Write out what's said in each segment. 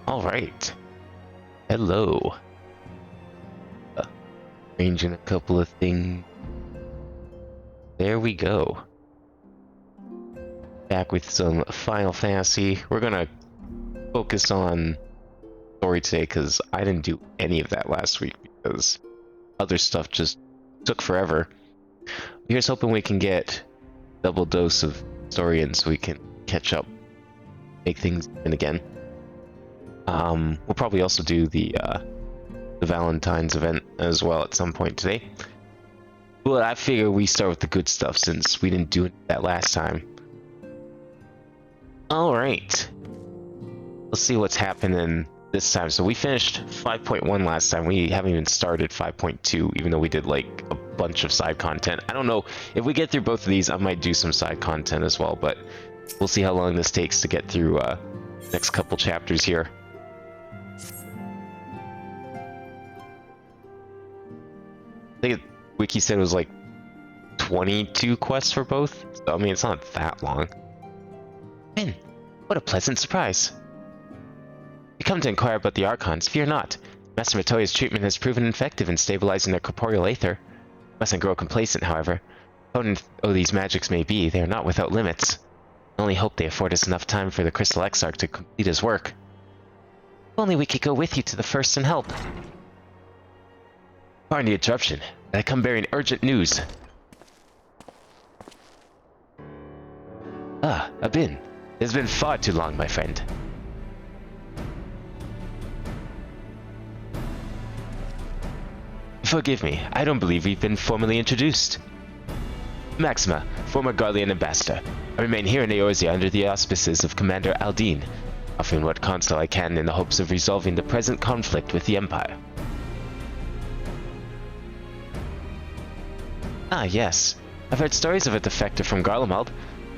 All right. Hello. Arranging a couple of things. There we go. Back with some Final Fantasy. We're gonna focus on story today because I didn't do any of that last week because other stuff just took forever. Here's hoping we can get double dose of story in so we can catch up, make things in again. We'll probably also do the Valentine's event as well at some point today. But I figure we start with the good stuff since we didn't do it that last time. Alright. Let's see what's happening this time. So we finished 5.1 last time. We haven't even started 5.2, even though we did like a bunch of side content. I don't know. If we get through both of these, I might do some side content as well, but we'll see how long this takes to get through next couple chapters here. I think Wiki said it was like 22 quests for both, so I mean it's not that long. Min, what a pleasant surprise. You come to inquire about the Archons, fear not. Master Matoya's treatment has proven effective in stabilizing their corporeal aether. Mustn't grow complacent, however. Potent though these magics may be, they are not without limits. I only hope they afford us enough time for the Crystal Exarch to complete his work. If only we could go with you to the first and help. Pardon the interruption. I come bearing urgent news. Ah, Abin. It has been far too long, my friend. Forgive me, I don't believe we've been formally introduced. Maxima, former Garlean ambassador. I remain here in Eorzea under the auspices of Commander Aldine, offering what counsel I can in the hopes of resolving the present conflict with the Empire. Ah, yes. I've heard stories of a defector from Garlemald,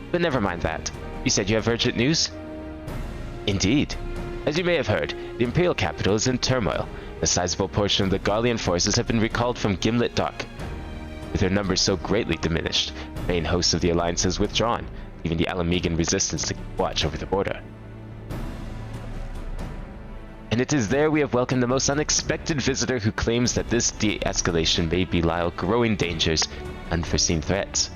but never mind that. You said you have urgent news? Indeed. As you may have heard, the Imperial capital is in turmoil. A sizable portion of the Garlean forces have been recalled from Gimlet Dock. With their numbers so greatly diminished, the main host of the Alliance has withdrawn, leaving the Alamegan resistance to keep watch over the border. And it is there we have welcomed the most unexpected visitor who claims that this de-escalation may belie growing dangers, unforeseen threats.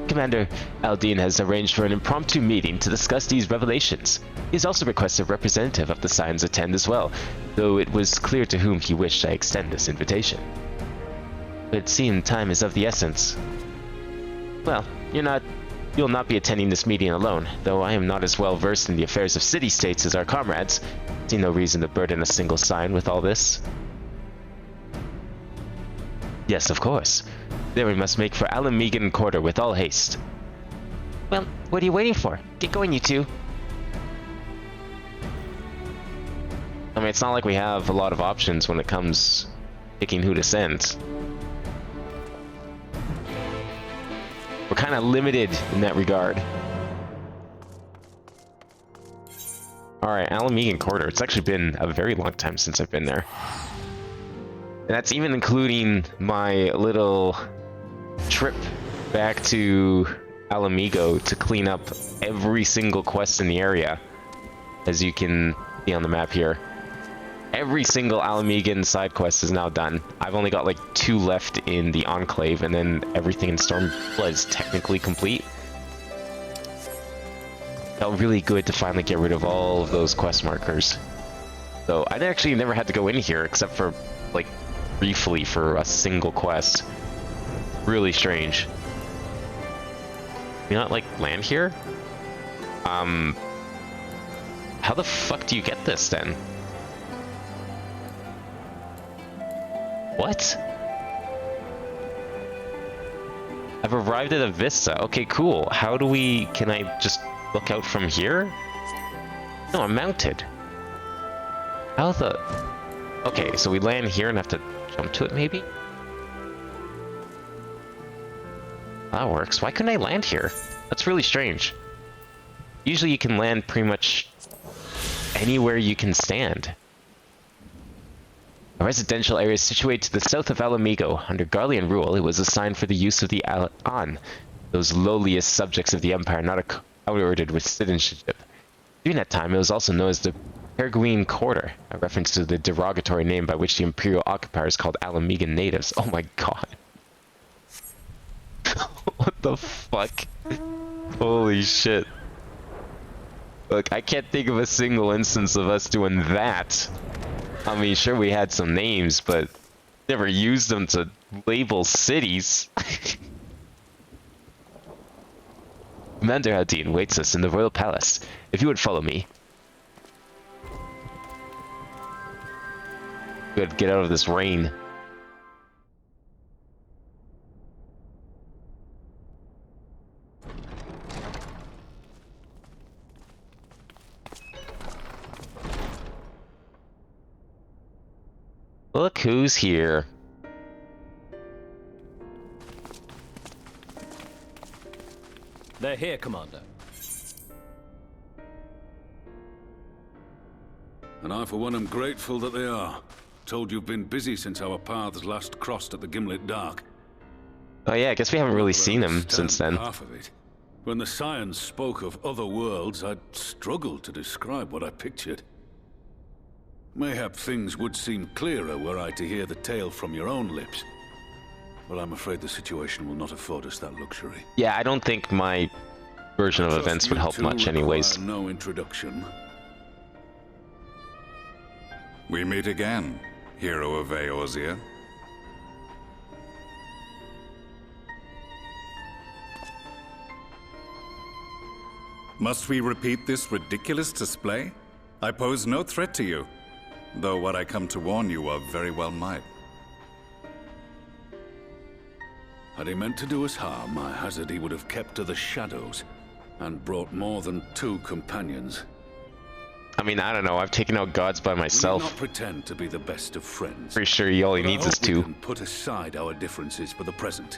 Commander Aldine has arranged for an impromptu meeting to discuss these revelations. He has also requested a representative of the Scions attend as well, though it was clear to whom he wished I extend this invitation. But it seemed time is of the essence. Well, you'll not be attending this meeting alone, though I am not as well versed in the affairs of city-states as our comrades. I see no reason to burden a single Scion with all this. Yes, of course. Then we must make for Alamegan Quarter with all haste. Well, what are you waiting for? Get going, you two. I mean, it's not like we have a lot of options when it comes picking who to send. We're kind of limited in that regard. Alright, Alamegan Quarter. It's actually been a very long time since I've been there. And that's even including my little trip back to Alamigo to clean up every single quest in the area. As you can see on the map here. Every single Alamegan side quest is now done. I've only got like 2 left in the Enclave, and then everything in Stormblood is technically complete. Felt really good to finally get rid of all of those quest markers. So I actually never had to go in here except for like briefly for a single quest. Really strange. Can you not like land here? How the fuck do you get this then? What? I've arrived at a vista. Okay, cool. How do we... Can I just look out from here? No, I'm mounted. How the... Okay, so we land here and have to jump to it, maybe? That works. Why couldn't I land here? That's really strange. Usually you can land pretty much anywhere you can stand. A residential area situated to the south of Alamigo. Under Garlean rule, it was assigned for the use of the An, those lowliest subjects of the Empire not outwarded with citizenship. During that time, it was also known as the Peregrine Quarter, a reference to the derogatory name by which the Imperial occupiers called Alamegan natives. Oh my god. What the fuck? Holy shit. Look, I can't think of a single instance of us doing that. I mean, sure, we had some names, but never used them to label cities. Commander Hadin waits us in the royal palace. If you would follow me. Good, get out of this rain. Look who's here. They're here, Commander. And I, for one, am grateful that they are. Told you've been busy since our paths last crossed at the Gimlet Dark. Oh yeah, I guess we haven't really seen him since then. Half of it. When the Scions spoke of other worlds, I'd struggled to describe what I pictured. Mayhap things would seem clearer were I to hear the tale from your own lips. But I'm afraid the situation will not afford us that luxury. Yeah, I don't think my version of events would help much anyways. No introduction. We meet again, hero of Eorzea. Must we repeat this ridiculous display? I pose no threat to you, though what I come to warn you of very well might. Had he meant to do us harm, I hazard he would have kept to the shadows, and brought more than 2 companions. I mean, I don't know, I've taken out gods by myself. We do not pretend to be the best of friends. Pretty sure all he needs is 2. We can put aside our differences for the present.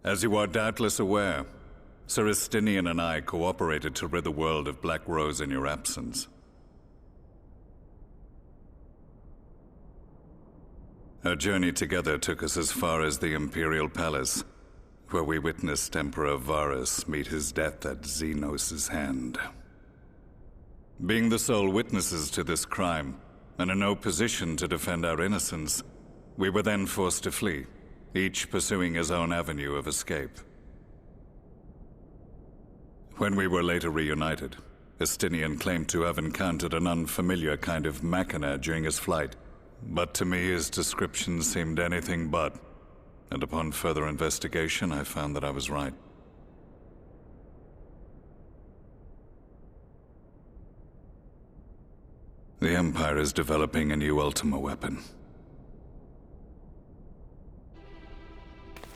As you are doubtless aware, Sir Estinian and I cooperated to rid the world of Black Rose in your absence. Our journey together took us as far as the Imperial Palace, where we witnessed Emperor Varus meet his death at Xenos' hand. Being the sole witnesses to this crime, and in no position to defend our innocence, we were then forced to flee, each pursuing his own avenue of escape. When we were later reunited, Estinian claimed to have encountered an unfamiliar kind of machina during his flight, but to me his description seemed anything but, and upon further investigation I found that I was right. The Empire is developing a new Ultima weapon.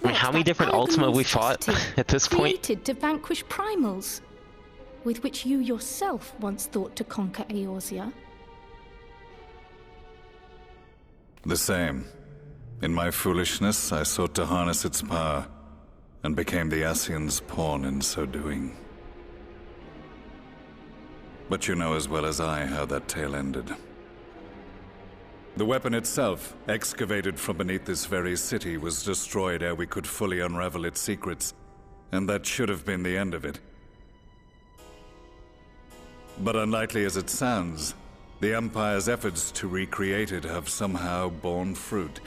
I mean, how many different Ultima we fought at this point? Created to vanquish primals, with which you yourself once thought to conquer Eorzea. The same. In my foolishness, I sought to harness its power, and became the Ascian's pawn in so doing. But you know as well as I how that tale ended. The weapon itself, excavated from beneath this very city, was destroyed ere we could fully unravel its secrets, and that should have been the end of it. But unlikely as it sounds, the Empire's efforts to recreate it have somehow borne fruit,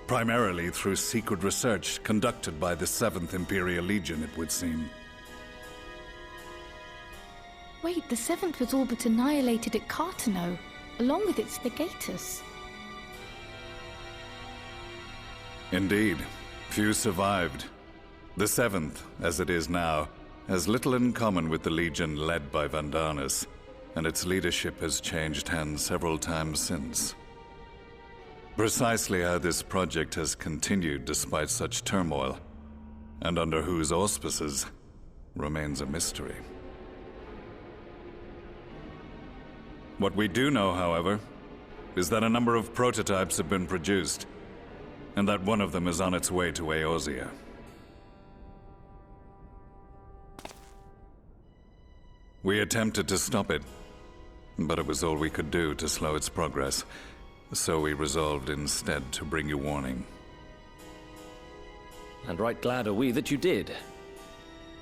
primarily through secret research conducted by the 7th Imperial Legion, it would seem. Wait, the 7th was all but annihilated at Cartano, along with its legatus. Indeed, few survived. The 7th, as it is now, has little in common with the Legion led by Vandanis, and its leadership has changed hands several times since. Precisely how this project has continued despite such turmoil, and under whose auspices, remains a mystery. What we do know, however, is that a number of prototypes have been produced, and that one of them is on its way to Eorzea. We attempted to stop it, but it was all we could do to slow its progress, so we resolved instead to bring you warning. And right glad are we that you did,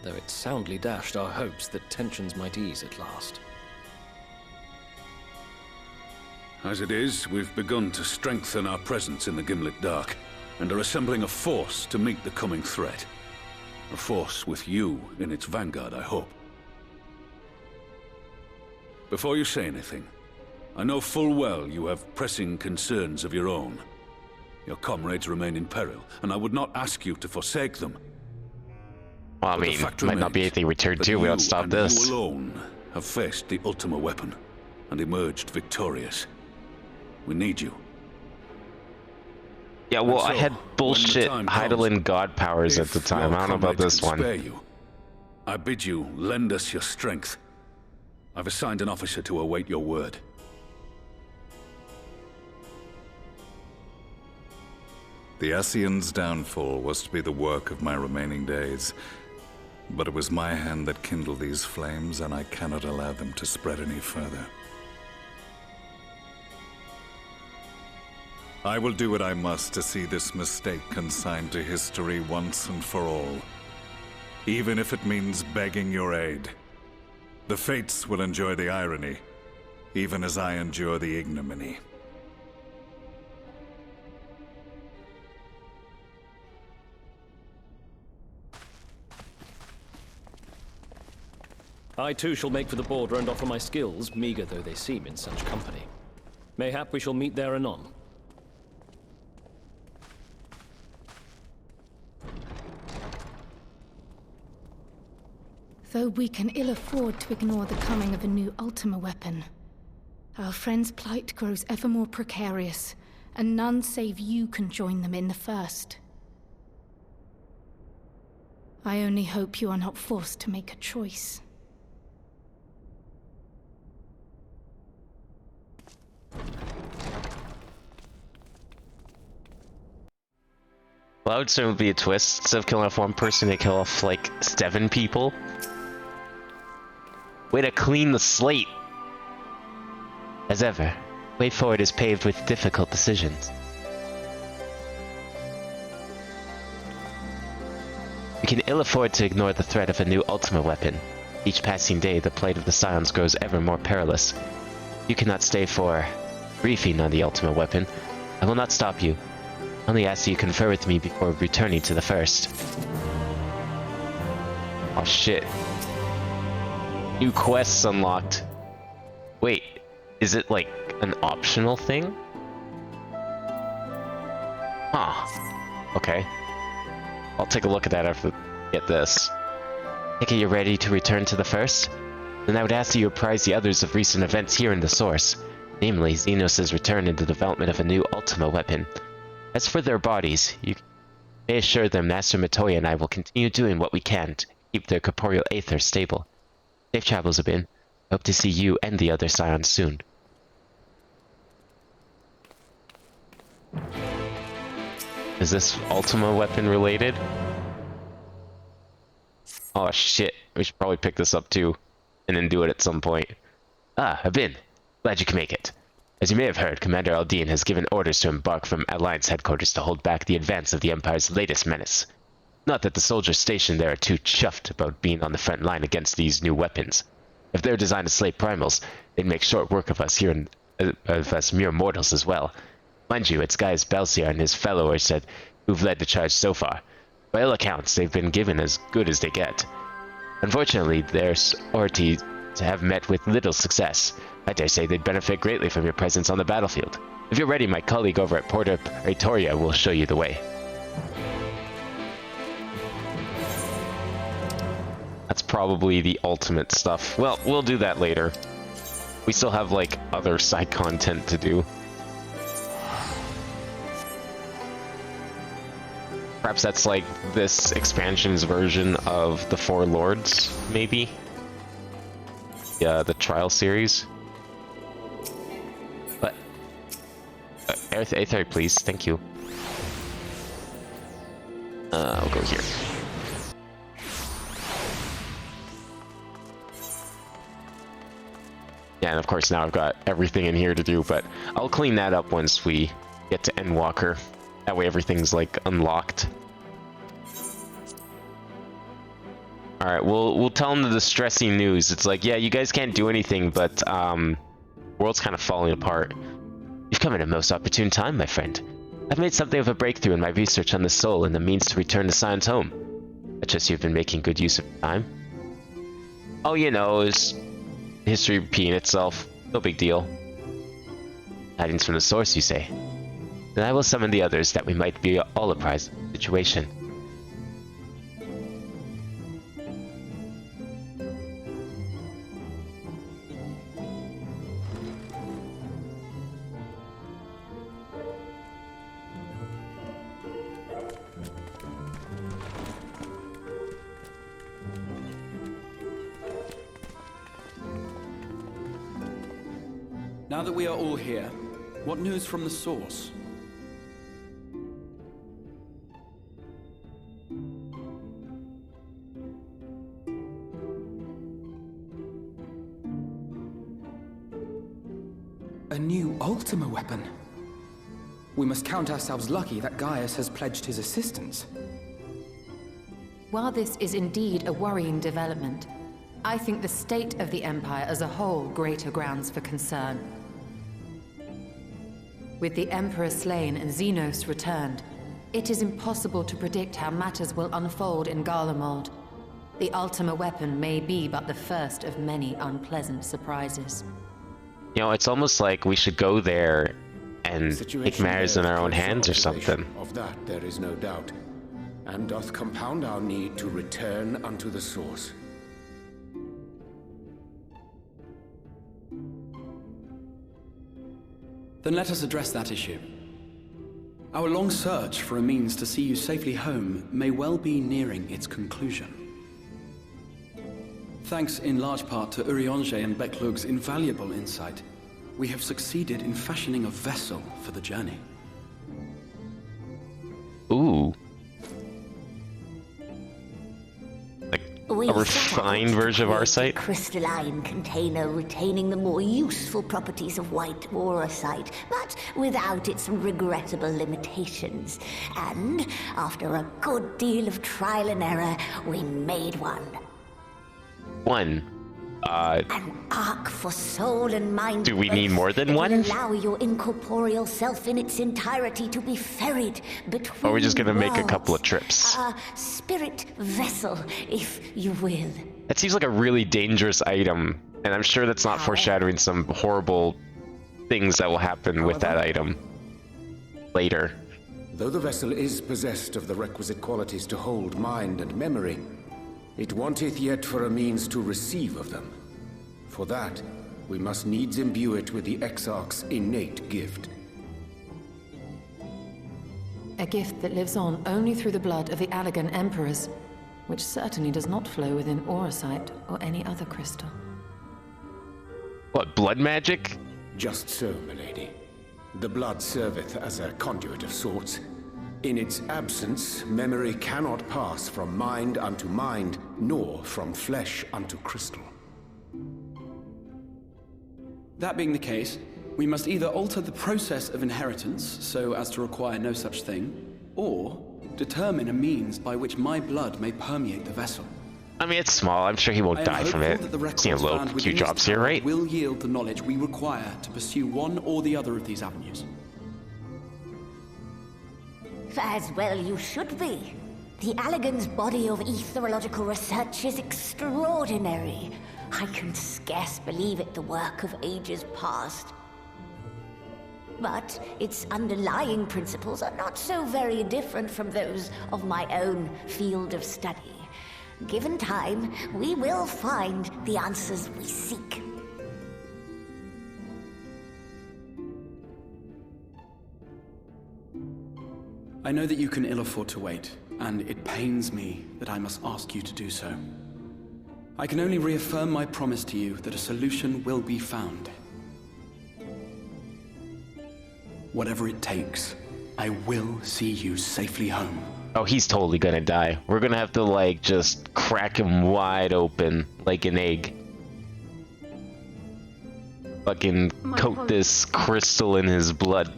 though it soundly dashed our hopes that tensions might ease at last. As it is, we've begun to strengthen our presence in the Gimlet Dark, and are assembling a force to meet the coming threat. A force with you in its vanguard, I hope. Before you say anything, I know full well you have pressing concerns of your own. Your comrades remain in peril, and I would not ask you to forsake them. Well, I mean, might not be anything we turn to. We don't stop this. You alone have faced the Ultima weapon, and emerged victorious. We need you. Yeah, well, So, I had bullshit when the time comes, Heidelin god powers at if the time. your I don't know about comrades this can one. spare you, I bid you lend us your strength. I've assigned an officer to await your word. The Ascian's downfall was to be the work of my remaining days. But it was my hand that kindled these flames, and I cannot allow them to spread any further. I will do what I must to see this mistake consigned to history once and for all. Even if it means begging your aid. The Fates will enjoy the irony, even as I endure the ignominy. I too shall make for the border and offer my skills, meager though they seem in such company. Mayhap we shall meet there anon. Though we can ill afford to ignore the coming of a new Ultima weapon, our friend's plight grows ever more precarious, and none save you can join them in the first. I only hope you are not forced to make a choice. Well, I would say it would be a twist. Instead of killing off one person, they kill off, like, 7 people. Way to clean the slate! As ever, way forward is paved with difficult decisions. We can ill afford to ignore the threat of a new Ultima weapon. Each passing day, the plight of the Scions grows ever more perilous. You cannot stay for briefing on the Ultima weapon. I will not stop you. I only ask that you confer with me before returning to the first. Oh shit. New quests unlocked. Wait, is it like an optional thing? Huh. Okay. I'll take a look at that after we get this. Take it you're ready to return to the first? Then I would ask that you apprise the others of recent events here in the source. Namely, Xenos' return and the development of a new Ultima weapon. As for their bodies, you may assure them Master Matoya and I will continue doing what we can to keep their corporeal aether stable. Safe travels, Abin. I hope to see you and the other Scions soon. Is this Ultima weapon related? Oh shit, we should probably pick this up too, and then do it at some point. Ah, Abin. Glad you can make it. As you may have heard, Commander Aldine has given orders to embark from Alliance headquarters to hold back the advance of the Empire's latest menace. Not that the soldiers stationed there are too chuffed about being on the front line against these new weapons. If they're designed to slay primals, they'd make short work of us here, of us mere mortals as well. Mind you, it's Gaius Belsiar and his followers who've led the charge so far. By all accounts, they've been given as good as they get. Unfortunately, their sorties have met with little success. I dare say they'd benefit greatly from your presence on the battlefield. If you're ready, my colleague over at Porta Praetoria will show you the way. That's probably the ultimate stuff. Well, we'll do that later. We still have, like, other side content to do. Perhaps that's, like, this expansion's version of the Four Lords, maybe? Yeah, the Trial series. But... Aether, please. Thank you. I'll go here. Yeah, and of course now I've got everything in here to do, but I'll clean that up once we get to Endwalker. That way everything's like unlocked. Alright, we'll tell them the distressing news. It's like, yeah, you guys can't do anything, but world's kind of falling apart. You've come at a most opportune time, my friend. I've made something of a breakthrough in my research on the soul and the means to return to Sion's home. I trust you've been making good use of time. Oh, you know, it's history repeating itself. No big deal. Tidings from the source, you say? Then I will summon the others that we might be all apprised of the situation. Now that we are all here, what news from the source? A new Ultima weapon. We must count ourselves lucky that Gaius has pledged his assistance. While this is indeed a worrying development, I think the state of the Empire as a whole greater grounds for concern. With the Emperor slain and Xenos returned, it is impossible to predict how matters will unfold in Garlemald. The Ultima weapon may be but the first of many unpleasant surprises. You know, it's almost like we should go there and take matters in our own hands or something. Of that there is no doubt, and doth compound our need to return unto the source. Then let us address that issue. Our long search for a means to see you safely home may well be nearing its conclusion. Thanks in large part to Urianger and Becklug's invaluable insight, we have succeeded in fashioning a vessel for the journey. Ooh. A refined version of Arcite? Crystalline container retaining the more useful properties of white Auracite, but without its regrettable limitations. And after a good deal of trial and error, we made one. An ark for soul and mind. Do we need more than one? It will allow your incorporeal self in its entirety to be ferried between Or are we just gonna make a worlds. couple of trips? A spirit vessel, if you will. That seems like a really dangerous item, and I'm sure that's not foreshadowing some horrible things that will happen with that item later. Though the vessel is possessed of the requisite qualities to hold mind and memory, it wanteth yet for a means to receive of them. For that, we must needs imbue it with the Exarch's innate gift. A gift that lives on only through the blood of the Allagan Emperors, which certainly does not flow within Auracite or any other crystal. What, blood magic? Just so, milady. The blood serveth as a conduit of sorts. In its absence, memory cannot pass from mind unto mind, nor from flesh unto crystal. That being the case, we must either alter the process of inheritance so as to require no such thing, or determine a means by which my blood may permeate the vessel. I mean, it's small. I'm sure he won't die from it. Seeing low Q drops here, right? Will yield the knowledge we require to pursue one or the other of these avenues. As well you should be. The Allagan's body of etherological research is extraordinary. I can scarce believe it the work of ages past. But its underlying principles are not so very different from those of my own field of study. Given time, we will find the answers we seek. I know that you can ill afford to wait, and it pains me that I must ask you to do so. I can only reaffirm my promise to you that a solution will be found. Whatever it takes, I will see you safely home. Oh, he's totally gonna die. We're gonna have to, like, just crack him wide open like an egg. fucking coat this crystal in his blood.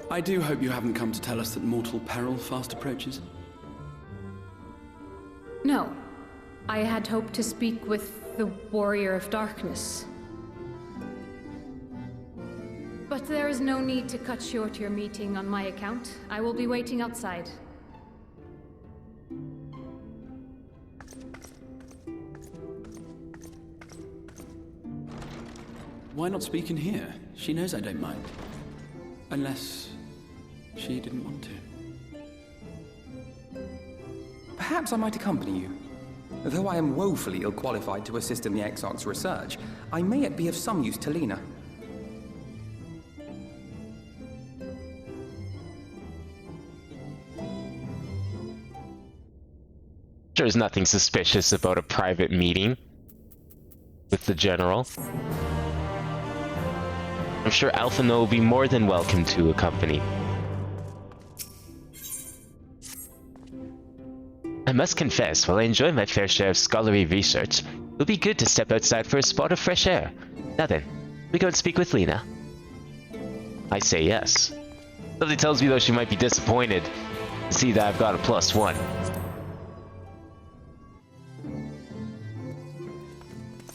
I do hope you haven't come to tell us that mortal peril fast approaches. No. I had hoped to speak with the Warrior of Darkness. But there is no need to cut short your meeting on my account. I will be waiting outside. Why not speak in here? She knows I don't mind. Unless she didn't want to. Perhaps I might accompany you. Though I am woefully ill-qualified to assist in the Exarch's research, I may yet be of some use to Lena. There's nothing suspicious about a private meeting with the general. I'm sure Alphino will be more than welcome to accompany. I must confess, while I enjoy my fair share of scholarly research, it would be good to step outside for a spot of fresh air. Now then, we go and speak with Lena? I say yes. Something tells me though she might be disappointed to see that I've got a +1.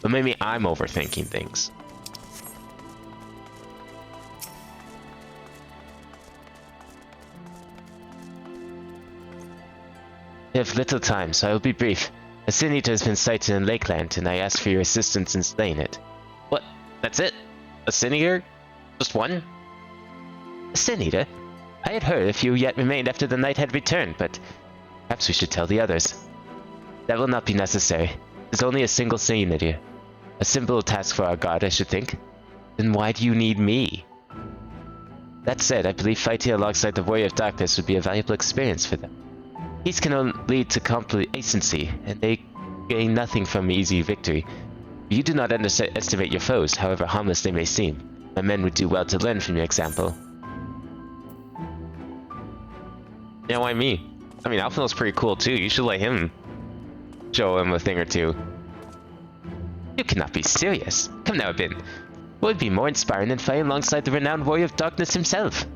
But maybe I'm overthinking things. I have little time, so I will be brief. A Sin Eater has been sighted in Lakeland, and I ask for your assistance in slaying it. What? That's it? A Sin Eater? Just one? A Sin Eater? I had heard a few yet remained after the knight had returned, but perhaps we should tell the others. That will not be necessary. There's only a single Sin Eater. A simple task for our god, I should think. Then why do you need me? That said, I believe fighting alongside the Warrior of Darkness would be a valuable experience for them. Peace can only lead to complacency, and they gain nothing from easy victory. You do not underestimate your foes, however harmless they may seem. My men would do well to learn from your example. Yeah, why me? I mean, Alphino's pretty cool too. You should let him show him a thing or two. You cannot be serious. Come now, Bin. What would be more inspiring than fighting alongside the renowned Warrior of Darkness himself?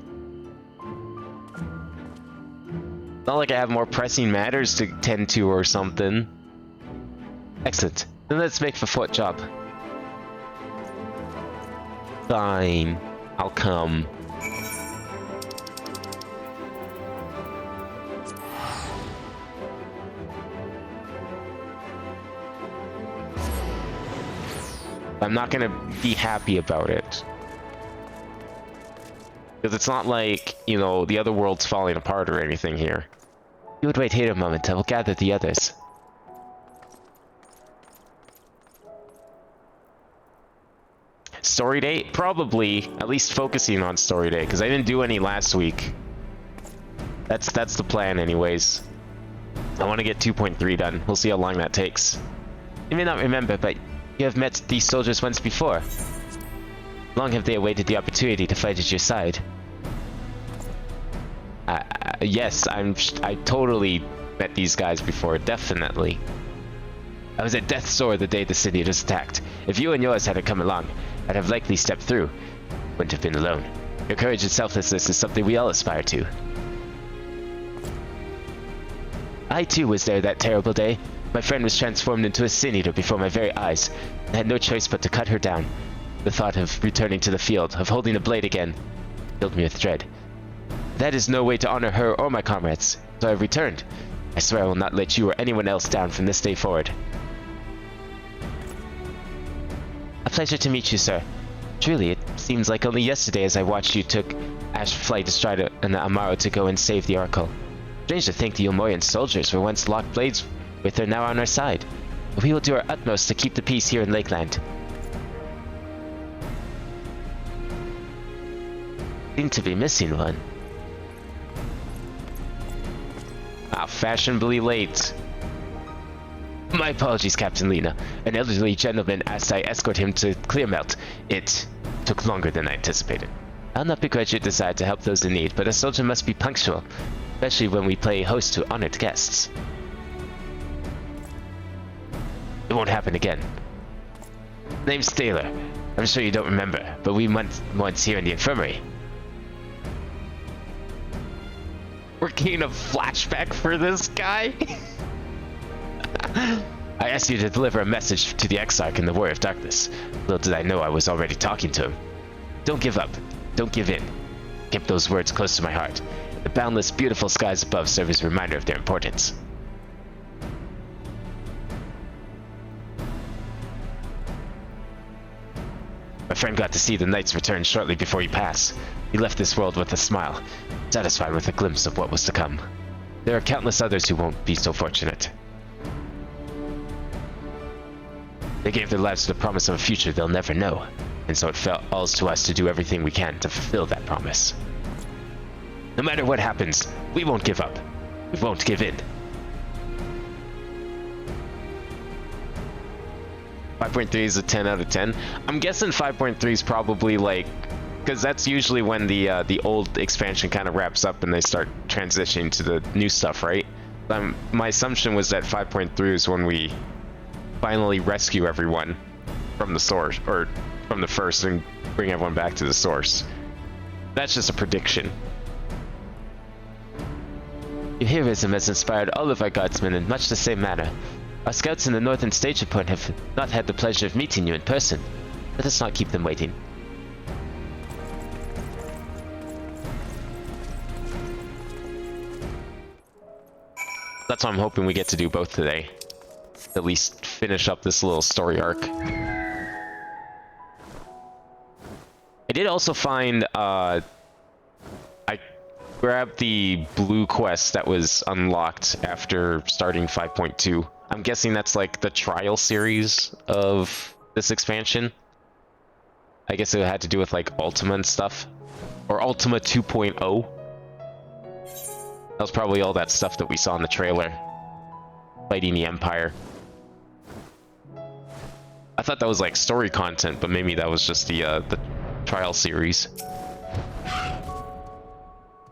Not like I have more pressing matters to tend to or something. Excellent. Then let's make the foot job. Fine. I'll come. I'm not gonna be happy about it. Because it's not like, you know, the other world's falling apart or anything here. You would wait here a moment, I will gather the others. Story day? Probably, at least focusing on story day, because I didn't do any last week. That's the plan anyways. I want to get 2.3 done. We'll see how long that takes. You may not remember, but you have met these soldiers once before. Long have they awaited the opportunity to fight at your side. Yes, I totally met these guys before, definitely. I was at death's door the day the city was attacked. If you and yours hadn't come along, I'd have likely stepped through. Wouldn't have been alone. Your courage and selflessness is something we all aspire to. I too was there that terrible day. My friend was transformed into a Sin Eater before my very eyes. I had no choice but to cut her down. The thought of returning to the field, of holding a blade again, filled me with dread. That is no way to honor her or my comrades, so I have returned. I swear I will not let you or anyone else down from this day forward. A pleasure to meet you, sir. Truly, it seems like only yesterday as I watched you took Ash flight astride an Amaro to go and save the Oracle. Strange to think the Yomoyan soldiers were once locked blades with her now on our side. But we will do our utmost to keep the peace here in Lakeland. Seem to be missing one. Fashionably late. My apologies, Captain Lena. An elderly gentleman asked I escort him to Clearmelt. It took longer than I anticipated. I'll not begrudge your desire to help those in need, but a soldier must be punctual, especially when we play host to honored guests. It won't happen again. Name's Taylor. I'm sure you don't remember, but we met once here in the infirmary. We're getting a flashback for this guy? I asked you to deliver a message to the Exarch in the Warrior of Darkness. Little did I know I was already talking to him. Don't give up. Don't give in. Keep those words close to my heart. The boundless, beautiful skies above serve as a reminder of their importance. My friend got to see the Knight's return shortly before he passed. He left this world with a smile, satisfied with a glimpse of what was to come. There are countless others who won't be so fortunate. They gave their lives to the promise of a future they'll never know, and so it falls to us to do everything we can to fulfill that promise. No matter what happens, we won't give up. We won't give in. 5.3 is a 10 out of 10. I'm guessing 5.3 is probably like, because that's usually when the old expansion kind of wraps up and they start transitioning to the new stuff, right? My assumption was that 5.3 is when we finally rescue everyone from the source, or from the first, and bring everyone back to the source. That's just a prediction. Your heroism has inspired all of our guardsmen in much the same manner. Our scouts in the northern station point have not had the pleasure of meeting you in person. Let us not keep them waiting. That's what I'm hoping we get to do both today. At least finish up this little story arc. I did also find, I grabbed the blue quest that was unlocked after starting 5.2. I'm guessing that's like the trial series of this expansion. I guess it had to do with like Ultima and stuff. Or Ultima 2.0. That was probably all that stuff that we saw in the trailer. Fighting the Empire. I thought that was like story content, but maybe that was just the trial series.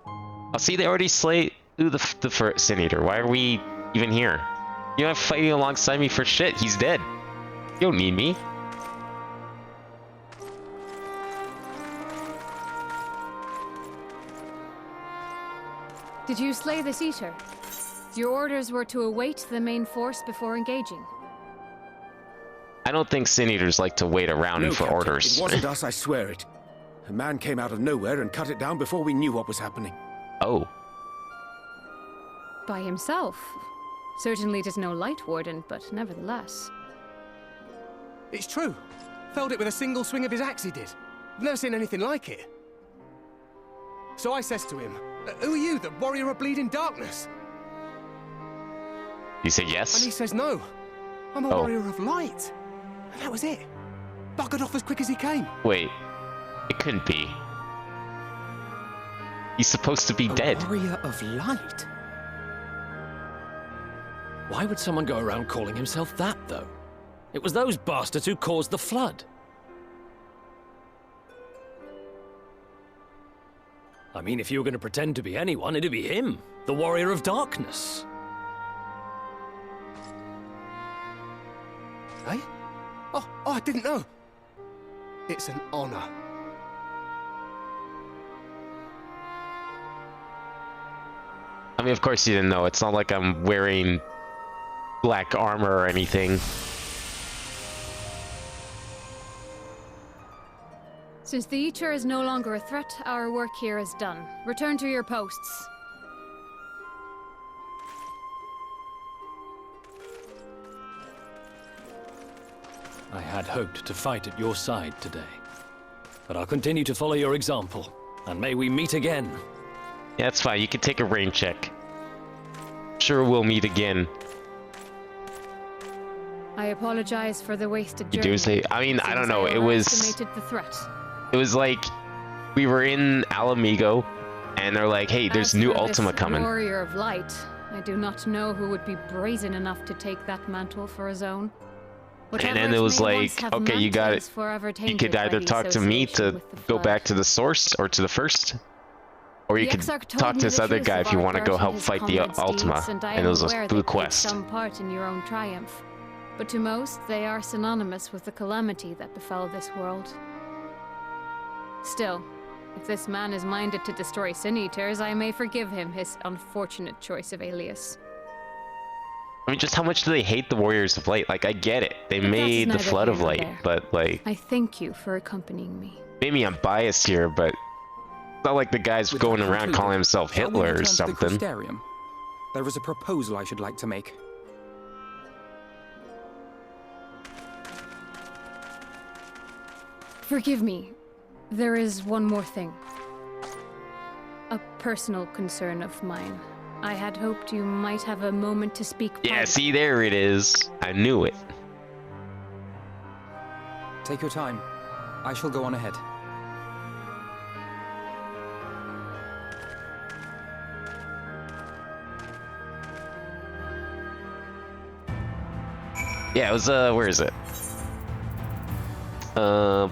I'll see they already slay the first Sin Eater. Why are we even here? You're not fighting alongside me for shit. He's dead. You don't need me. Did you slay this Eater? Your orders were to await the main force before engaging. I don't think Sin Eaters like to wait around No, for Captain, orders. It wasn't us, I swear it. A man came out of nowhere and cut it down before we knew what was happening. Oh. By himself. Certainly it is no light warden, but nevertheless. It's true. Felled it with a single swing of his axe, he did. I've never seen anything like it. So I says to him, "Who are you, the warrior of bleeding darkness?" You say yes? And he says, "No, I'm a warrior of light." And that was it. Buggered off as quick as he came. Wait. It couldn't be. He's supposed to be dead. Warrior of light? Why would someone go around calling himself that, though? It was those bastards who caused the flood. I mean, if you were going to pretend to be anyone, it'd be him, the Warrior of Darkness. Eh? Oh, I didn't know. It's an honor. I mean, of course you didn't know. It's not like I'm wearing black armor or anything. Since the Eater is no longer a threat, our work here is done. Return to your posts. I had hoped to fight at your side today. But I'll continue to follow your example, and may we meet again. Yeah, that's fine. You can take a rain check. Sure, we'll meet again. I apologize for the wasted You journey. do say, I mean, I don't know. It was Overestimated the threat. It was like we were in Alamigo, and they're like, "Hey, there's As new for Ultima this coming." Warrior of Light, I do not know who would be brazen enough to take that mantle for his own. And then it was like, okay, you got it. You could either talk to me to go back to the source or to the first, or you could talk to this other guy if you want to go help fight the Ultima. And it was a blue quest. Some part in your own triumph. but to most, they are synonymous with the calamity that befell this world. Still, if this man is minded to destroy Sin Eaters, I may forgive him his unfortunate choice of alias. I mean, just how much do they hate the Warriors of Light? Like, I get it. They made the Flood of Light, but, like... I thank you for accompanying me. Maybe I'm biased here, but... It's not like the guy's going around calling himself Hitler or something. There is a proposal I should like to make. Forgive me. There is one more thing. A personal concern of mine. I had hoped you might have a moment to speak. Yeah, see, there it is. I knew it. Take your time. I shall go on ahead. Yeah, it was, where is it? Oh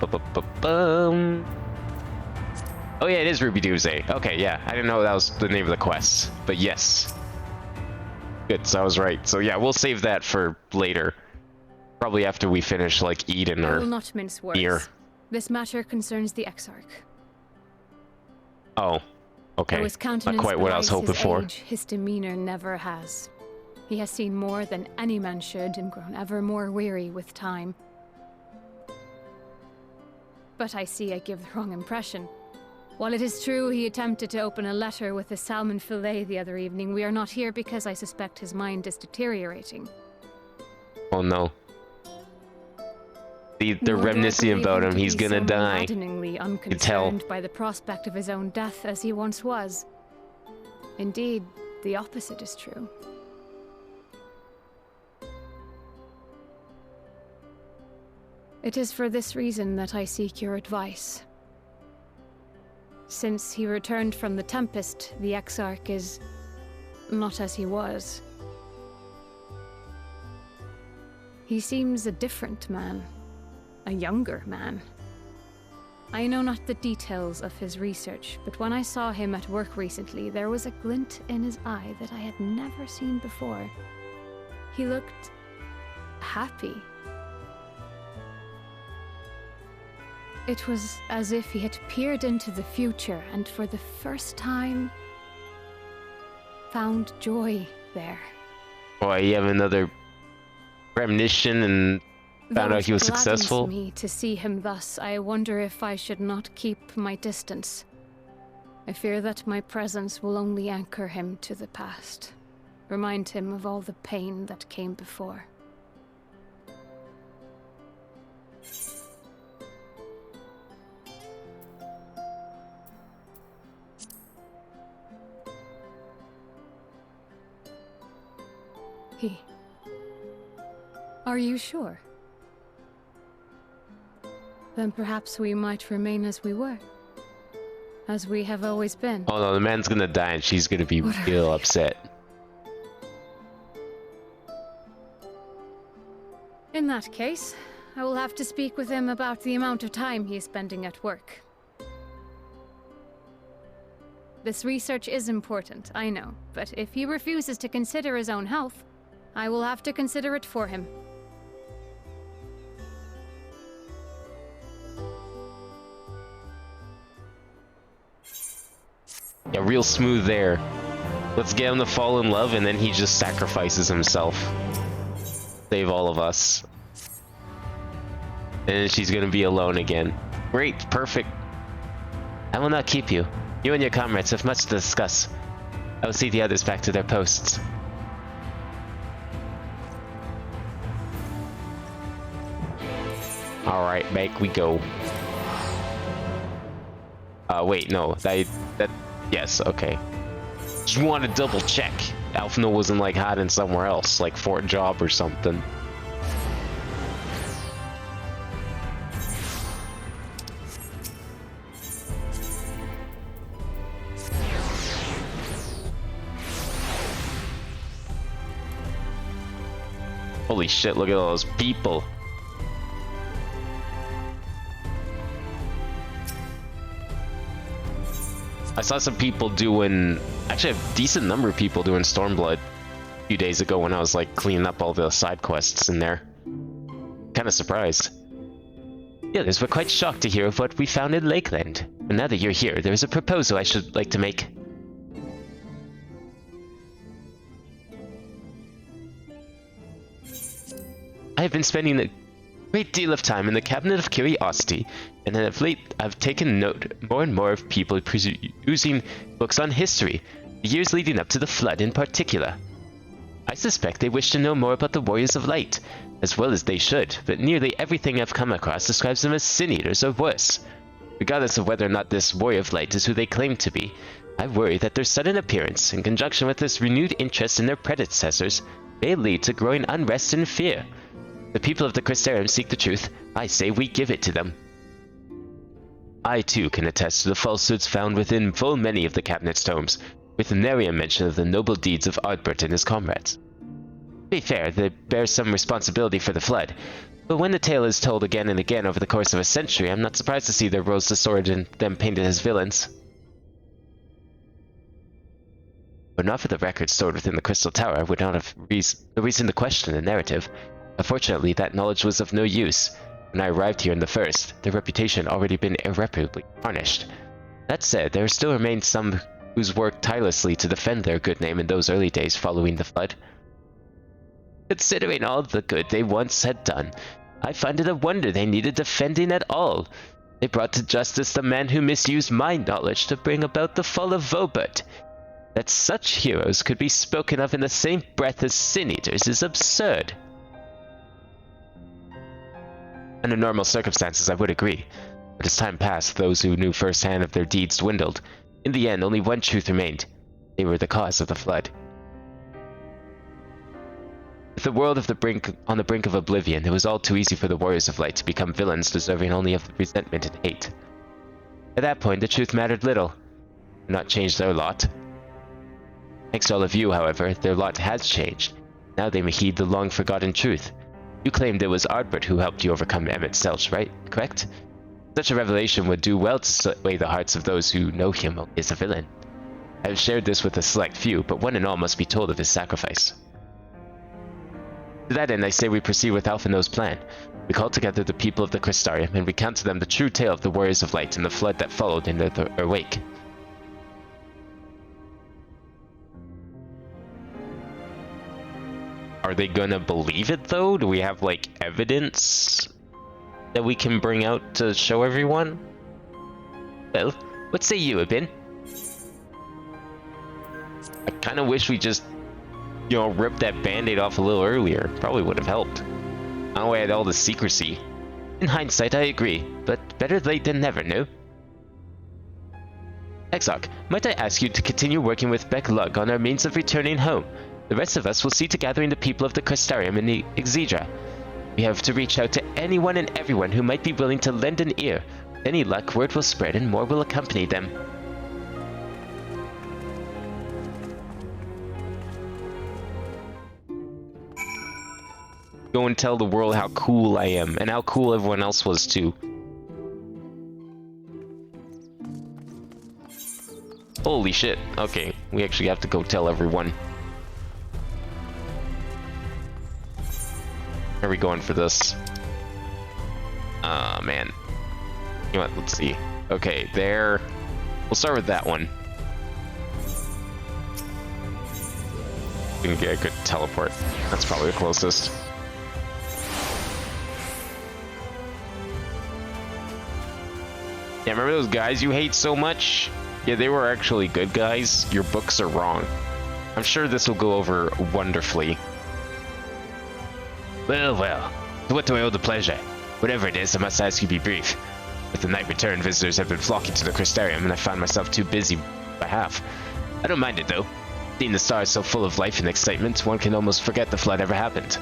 yeah, it is Ruby Doomsday. Okay, yeah, I didn't know that was the name of the quest, but yes. Good, so I was right. So yeah, we'll save that for later. Probably after we finish, like, Eden or I will not mince words. Nier. This matter concerns the Exarch. Oh, okay. Not quite what I was hoping for. His demeanor never has. He has seen more than any man should and grown ever more weary with time. But I see I give the wrong impression. While it is true he attempted to open a letter with a salmon fillet the other evening, we are not here because I suspect his mind is deteriorating. Oh no. They're reminiscing about him. He's gonna die. Maddeningly unconcerned by the prospect of his own death as he once was. Indeed, the opposite is true. It is for this reason that I seek your advice. Since he returned from the Tempest, the Exarch is not as he was. He seems a different man, a younger man. I know not the details of his research, but when I saw him at work recently, there was a glint in his eye that I had never seen before. He looked happy. It was as if he had peered into the future and for the first time found joy there. Boy, you have another premonition and found out he was successful. It gladdens me to see him thus. I wonder if I should not keep my distance. I fear that my presence will only anchor him to the past, remind him of all the pain that came before. Are you sure? Then perhaps we might remain as we were. As we have always been. Oh no, the man's gonna die and she's gonna be real upset. In that case, I will have to speak with him about the amount of time he is spending at work. This research is important, I know, but if he refuses to consider his own health, I will have to consider it for him. Yeah, real smooth there. Let's get him to fall in love and then he just sacrifices himself. Save all of us. And she's gonna be alone again. Great, perfect. I will not keep you. You and your comrades have much to discuss. I will see the others back to their posts. Alright, back we go. Wait, no, that, yes, okay. Just want to double check. Alphino wasn't like hiding somewhere else, like for a job or something. Holy shit, look at all those people. I saw some people doing, actually a decent number of people doing Stormblood a few days ago when I was like cleaning up all the side quests in there. kind of surprised. The others were quite shocked to hear of what we found in Lakeland. But now that you're here, there is a proposal I should like to make. I have been spending a great deal of time in the Cabinet of Curiosity, and of late I've taken note more and more of people using books on history, the years leading up to the Flood in particular. I suspect they wish to know more about the Warriors of Light, as well as they should, but nearly everything I've come across describes them as sin-eaters or worse. Regardless of whether or not this Warrior of Light is who they claim to be, I worry that their sudden appearance, in conjunction with this renewed interest in their predecessors, may lead to growing unrest and fear. The people of the Crystarium seek the truth. I say we give it to them. I too can attest to the falsehoods found within full many of the Cabinet's tomes, with nary a mention of the noble deeds of Ardbert and his comrades. To be fair, they bear some responsibility for the Flood, but when the tale is told again and again over the course of a century, I'm not surprised to see their roles distorted and them painted as villains. But not for the records stored within the Crystal Tower, I would not have no reason to question the narrative. Unfortunately, that knowledge was of no use. When I arrived here in the first, their reputation had already been irreparably tarnished. That said, there still remained some whose worked tirelessly to defend their good name in those early days following the Flood. Considering all the good they once had done, I find it a wonder they needed defending at all. They brought to justice the man who misused my knowledge to bring about the fall of Vobert. That such heroes could be spoken of in the same breath as sin-eaters is absurd. Under normal circumstances, I would agree, but as time passed, those who knew firsthand of their deeds dwindled. In the end, only one truth remained. They were the cause of the Flood. With the world on the brink of oblivion, it was all too easy for the Warriors of Light to become villains deserving only of resentment and hate. At that point, the truth mattered little. It did not change their lot. Thanks to all of you, however, their lot has changed. Now they may heed the long-forgotten truth. You claimed it was Ardbert who helped you overcome Emmett Selch, right? Correct? Such a revelation would do well to sway the hearts of those who know him as a villain. I have shared this with a select few, but one and all must be told of his sacrifice. To that end, I say we proceed with Alphino's plan. We call together the people of the Crystarium and recount to them the true tale of the Warriors of Light and the Flood that followed in their wake. Are they gonna believe it, though? Do we have, like, evidence that we can bring out to show everyone? Well, what say you, Abin? I kinda wish we just, you know, ripped that band-aid off a little earlier. Probably would have helped. Now we had all the secrecy. In hindsight, I agree, but better late than never, no? Exarch, might I ask you to continue working with Beck Lug on our means of returning home? The rest of us will see to gathering the people of the Crystarium in the Exedra. We have to reach out to anyone and everyone who might be willing to lend an ear. With any luck, word will spread and more will accompany them. Go and tell the world how cool I am, and how cool everyone else was too. Holy shit. Okay, we actually have to go tell everyone. Where are we going for this? Man. You know what, let's see. Okay, there. We'll start with that one. We can get a good teleport. That's probably the closest. Yeah, remember those guys you hate so much? Yeah, they were actually good guys. Your books are wrong. I'm sure this will go over wonderfully. Well, well. To what do I owe the pleasure? Whatever it is, I must ask you to be brief. With the night return, visitors have been flocking to the Crystarium, and I found myself too busy by half. I don't mind it, though. Seeing the stars so full of life and excitement, one can almost forget the Flood ever happened.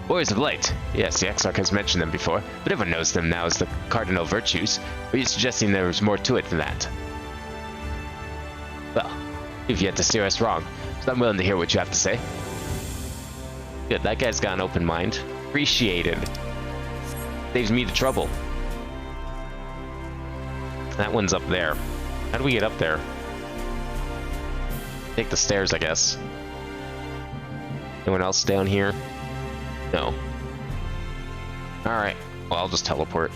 Warriors of Light. Yes, the Exarch has mentioned them before, but everyone knows them now as the cardinal virtues. Are you suggesting there was more to it than that? Well, you've yet to steer us wrong, so I'm willing to hear what you have to say. Good, that guy's got an open mind. Appreciated. Saves me the trouble. That one's up there. How do we get up there? Take the stairs, I guess. Anyone else down here? No. Alright, well, I'll just teleport.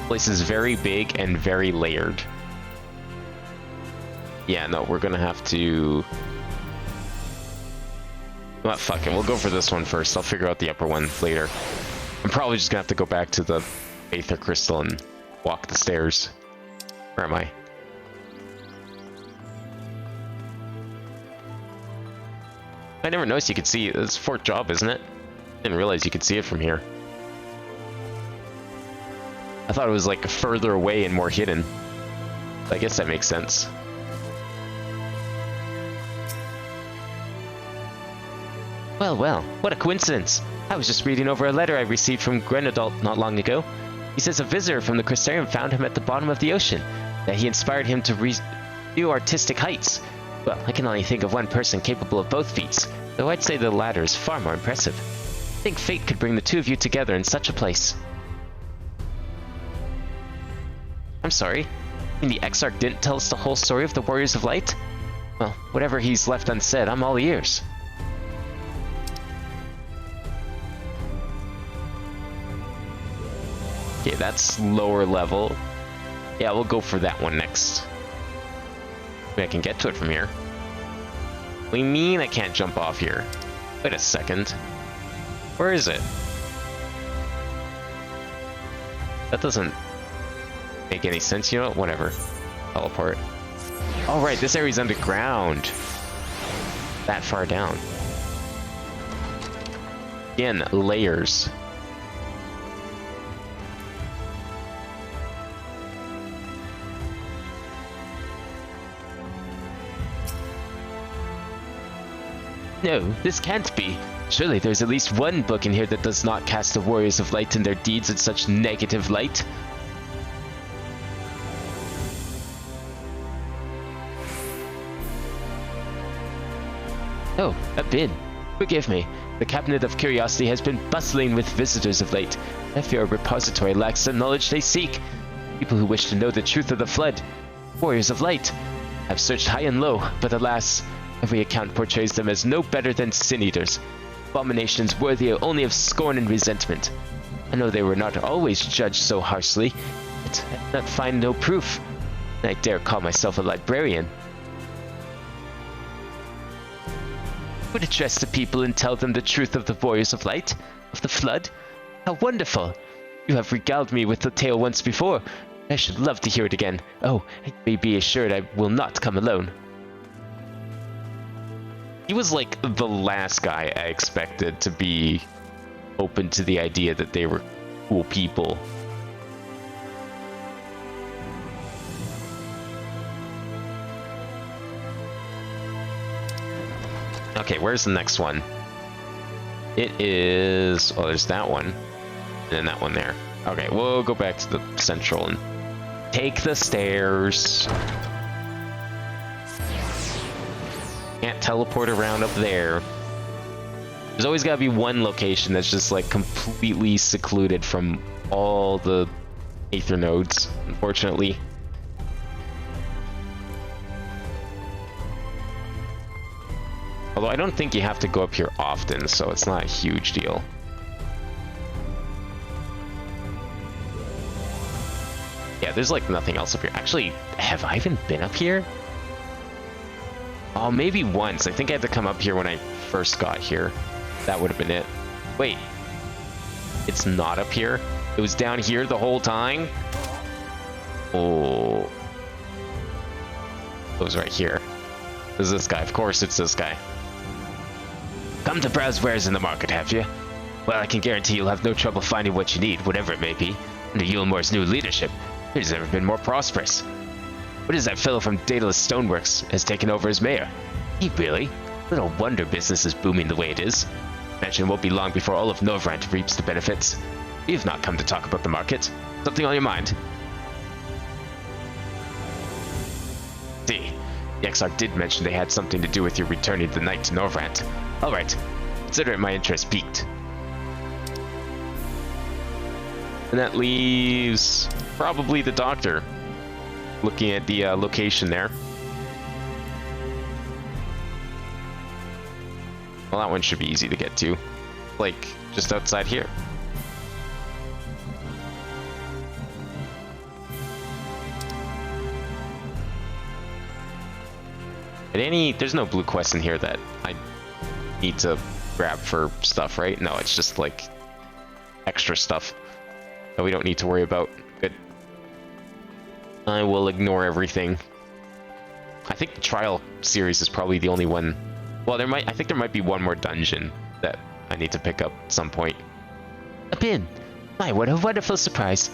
Place is very big and very layered. Yeah, no, we're gonna have to... Well, fuck it, we'll go for this one first. I'll figure out the upper one later. I'm probably just gonna have to go back to the Aether Crystal and walk the stairs. Where am I? I never noticed you could see it. It's Fort Job, isn't it? Didn't realize you could see it from here. I thought it was like further away and more hidden. I guess that makes sense. Well, well, what a coincidence. I was just reading over a letter I received from Grenadalt not long ago. He says a visitor from the Crystarium found him at the bottom of the ocean, that he inspired him to reach new artistic heights. Well, I can only think of one person capable of both feats, though I'd say the latter is far more impressive. I think fate could bring the two of you together in such a place. I'm sorry, you mean the Exarch didn't tell us the whole story of the Warriors of Light? Well, whatever he's left unsaid, I'm all ears. Okay, that's lower level. Yeah, we'll go for that one next. Maybe I can get to it from here. What do you mean I can't jump off here? Wait a second. Where is it? That doesn't make any sense, you know what? Whatever. Teleport. Oh, right, this area's underground. That far down. Again, layers. No, this can't be. Surely there's at least one book in here that does not cast the Warriors of Light and their deeds in such negative light. Oh, a bin. Forgive me. The Cabinet of Curiosity has been bustling with visitors of late. I fear our repository lacks the knowledge they seek. People who wish to know the truth of the Flood. Warriors of Light. I've searched high and low, but alas, every account portrays them as no better than sin-eaters. Abominations worthy only of scorn and resentment. I know they were not always judged so harshly, but I cannot find no proof. And I dare call myself a librarian. I would address the people and tell them the truth of the Warriors of Light, of the Flood. How wonderful! You have regaled me with the tale once before. I should love to hear it again. Oh, you may be assured I will not come alone. He was like the last guy I expected to be open to the idea that they were cool people. Okay, where's the next one? It is... oh, there's that one. And then that one there. Okay, we'll go back to the central and take the stairs. Can't teleport around up there. There's always got to be one location that's just like completely secluded from all the Aether nodes, unfortunately. Although I don't think you have to go up here often, so it's not a huge deal. Yeah, there's like nothing else up here. Actually, have I even been up here? Oh, maybe once. I think I had to come up here when I first got here. That would have been it. Wait. It's not up here? It was down here the whole time? Oh. It was right here. This is this guy. Of course it's this guy. Come to browse wares in the market, have you? Well, I can guarantee you'll have no trouble finding what you need, whatever it may be. Under Yulmore's new leadership, it has never been more prosperous. What is that fellow from Daedalus Stoneworks has taken over as mayor? He really? Little wonder business is booming the way it is. Imagine it won't be long before all of Novrant reaps the benefits. You've not come to talk about the market. Something on your mind? See, the Exarch did mention they had something to do with your returning the night to Novrant. Alright, consider it my interest piqued. And that leaves probably the doctor. looking at the location there. Well, that one should be easy to get to. Like, just outside here. And there's no blue quest in here that I need to grab for stuff, right? No, it's just like extra stuff that we don't need to worry about. Good. I will ignore everything. I think the trial series is probably the only one. Well, I think there might be one more dungeon that I need to pick up at some point. A pin. My, what a wonderful surprise.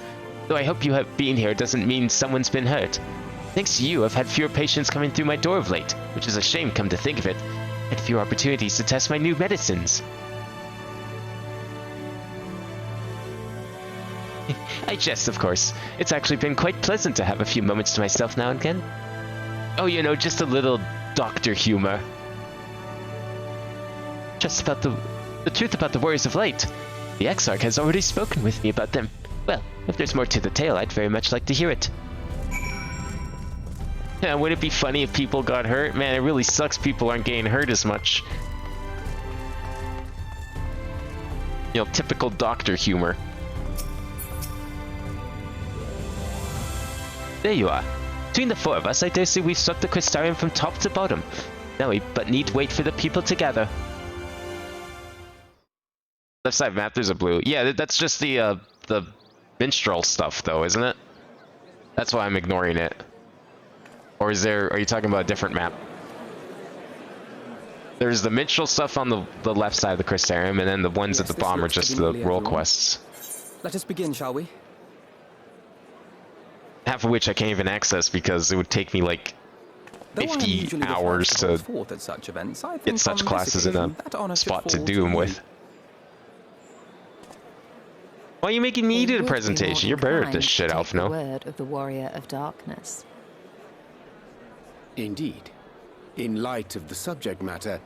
Though I hope you have been here doesn't mean someone's been hurt. Thanks to you, I've had fewer patients coming through my door of late, which is a shame come to think of it. I had fewer opportunities to test my new medicines. I jest, of course. It's actually been quite pleasant to have a few moments to myself now and again. Oh, you know, just a little doctor humor. Just about the truth about the Warriors of Light. The Exarch has already spoken with me about them. Well, if there's more to the tale, I'd very much like to hear it. Yeah, would it be funny if people got hurt? Man, it really sucks people aren't getting hurt as much. You know, typical doctor humor. There you are. Between the four of us, I dare say we've struck the Crystarium from top to bottom. Now we but need wait for the people to gather. Left side map, there's a blue. Yeah, that's just the minstrel stuff, though, isn't it? That's why I'm ignoring it. Or are you talking about a different map? There's the minstrel stuff on the left side of the Crystarium, and then the ones at the bottom are just the role quests. Let us begin, shall we? Half of which I can't even access because it would take me like 50 hours to get such classes in a spot to do them with. Why are you making me do the presentation? You're better at this shit, Alphino. Word of the Warrior of Darkness. Indeed. In light of the subject matter,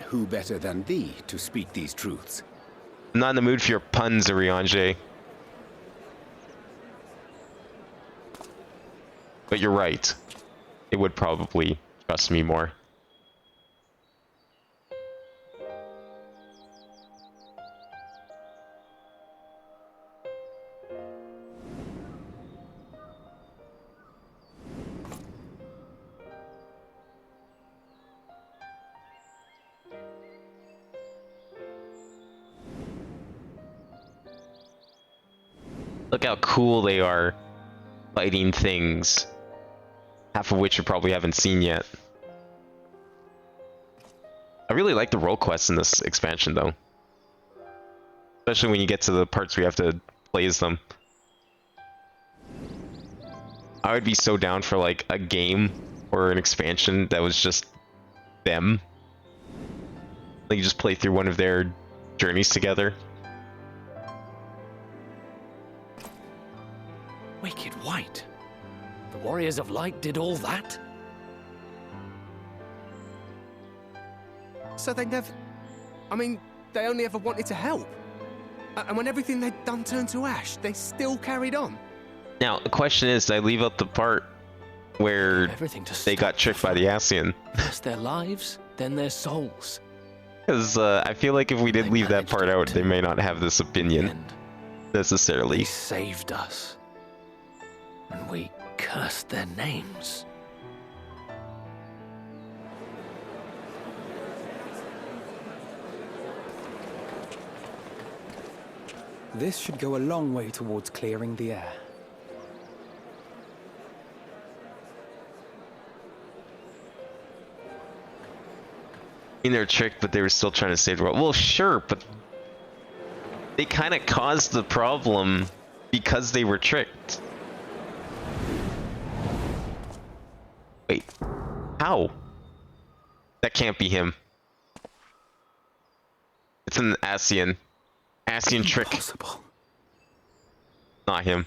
who better than thee to speak these truths? I'm not in the mood for your puns, Ariange. But you're right. It would probably trust me more. Look how cool they are fighting things. Half of which you probably haven't seen yet. I really like the role quests in this expansion, though. Especially when you get to the parts where you have to play as them. I would be so down for, like, a game or an expansion that was just them. Like, you just play through one of their journeys together. Wicked White. The Warriors of Light did all that? So they never... I mean, they only ever wanted to help. And when everything they'd done turned to ash, they still carried on. Now, the question is, did I leave out the part where they got tricked by the Ascian? First their lives, then their souls. Because I feel like if we did leave that part out, they may not have this opinion necessarily. They saved us. And we cursed their names. This should go a long way towards clearing the air. I mean, they're tricked, but they were still trying to save the world. Well, sure, but they kind of caused the problem because they were tricked. Wait, how? That can't be him. It's an Ascian. Ascian trick. Not him.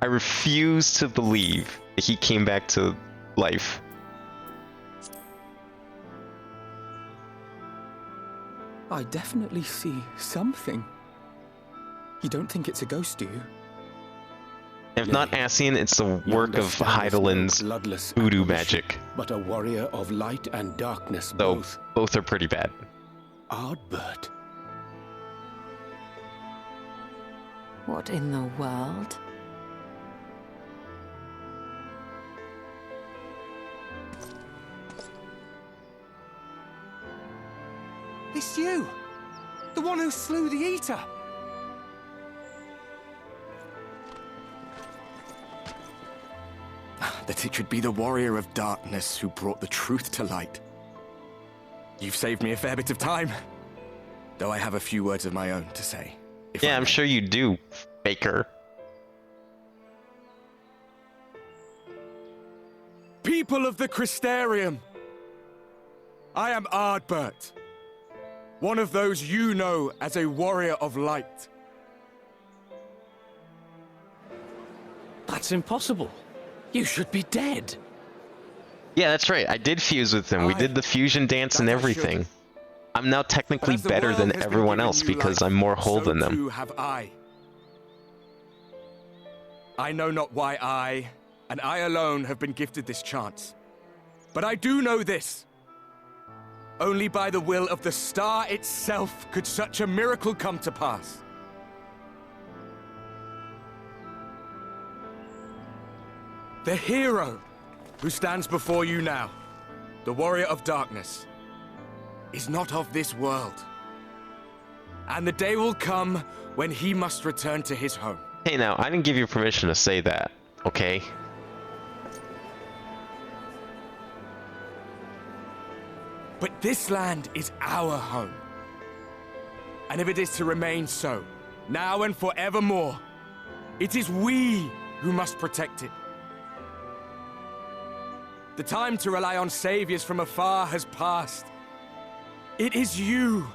I refuse to believe that he came back to life. I definitely see something. You don't think it's a ghost, do you? If not Ascian, it's the work of Heidelin's voodoo magic. But a warrior of light and darkness So both are pretty bad. Ardbert. What in the world? It's you! The one who slew the Eater! That it should be the warrior of darkness who brought the truth to light. You've saved me a fair bit of time. Though I have a few words of my own to say. Yeah, I'm sure you do, Baker. People of the Crystarium! I am Ardbert. One of those you know as a warrior of light. That's impossible. You should be dead. Yeah, that's right. I did fuse with him. We did the fusion dance and everything. I'm now technically better than everyone else because I'm more whole than them. So have I. I know not why I, and I alone, have been gifted this chance. But I do know this. Only by the will of the star itself could such a miracle come to pass. The hero who stands before you now, the warrior of darkness, is not of this world. And the day will come when he must return to his home. Hey now, I didn't give you permission to say that, okay? But this land is our home. And if it is to remain so, now and forevermore, it is we who must protect it. The time to rely on saviors from afar has passed. It is you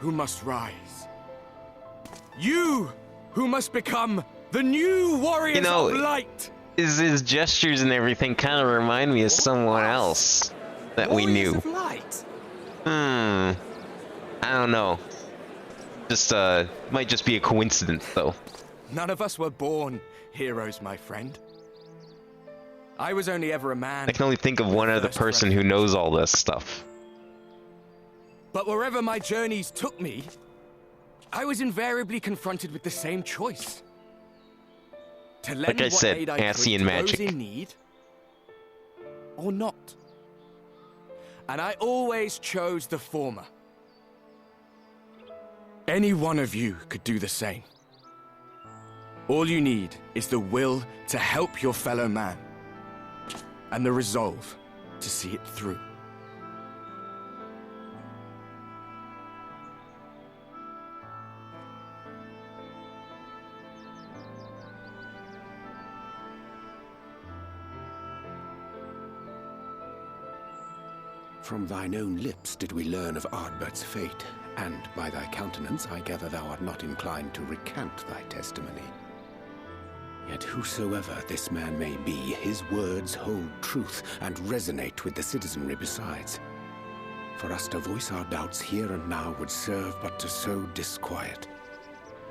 who must rise. You who must become the new warriors of light. His gestures and everything kind of remind me of someone else that we knew. Of light. I don't know. Just might just be a coincidence though. None of us were born heroes, my friend. I was only ever a man. I can only think of one other person who knows all this stuff. But wherever my journeys took me, I was invariably confronted with the same choice. To lend Like I what said, aid I could Ascian to magic. those in need, or not. And I always chose the former. Any one of you could do the same. All you need is the will to help your fellow man, and the resolve to see it through. From thine own lips did we learn of Ardbert's fate, and by thy countenance I gather thou art not inclined to recant thy testimony. Yet whosoever this man may be, his words hold truth and resonate with the citizenry besides. For us to voice our doubts here and now would serve but to sow disquiet.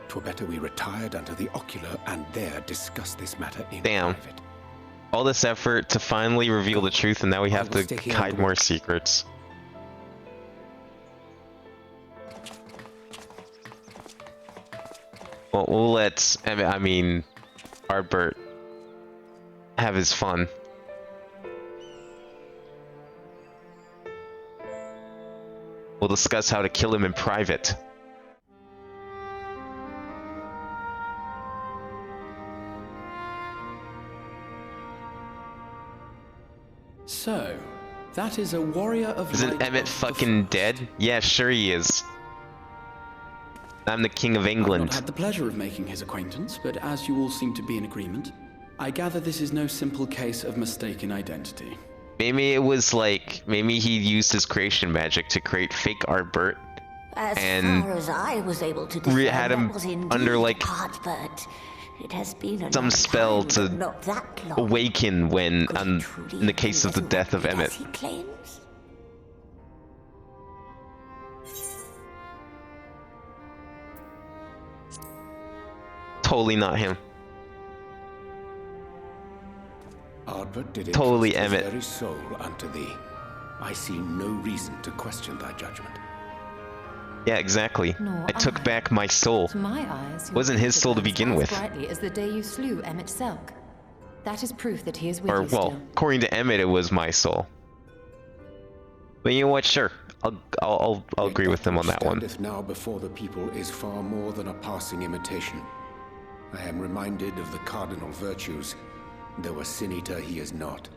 'Twere better we retired unto the ocular and there discuss this matter in private. All this effort to finally reveal the truth, and now we have to hide more secrets. Well, we'll let, Ardbert have his fun. We'll discuss how to kill him in private. So, that is a warrior of Isn't light Emmett of the fucking dead? Yeah, sure he is. I'm the King of I've England. not had the pleasure of making his acquaintance, but as you all seem to be in agreement, I gather this is no simple case of mistaken identity. Maybe it was like, maybe he used his creation magic to create fake Ardbert. As far as I was able to discern, had him that was indeed under like Ardbert. It has been a some long spell time, but to not that long. awaken when, in the case of the death of Emmett. He claims. Totally not him. Ardbert did totally entrust his Emmett. very soul unto thee. I see no reason to question thy judgment. Yeah, exactly. Nor I took I. back my soul. To my eyes, your Wasn't his future soul to burns begin as with. brightly as the day you slew Emmett Selk. That is proof that he is with Or, you well, still. according to Emmett, it was my soul. But you know what? Sure, I'll agree with him on that one. Standeth now before the people is far more than a passing imitation. I am reminded of the cardinal virtues, though a sin-eater he is not.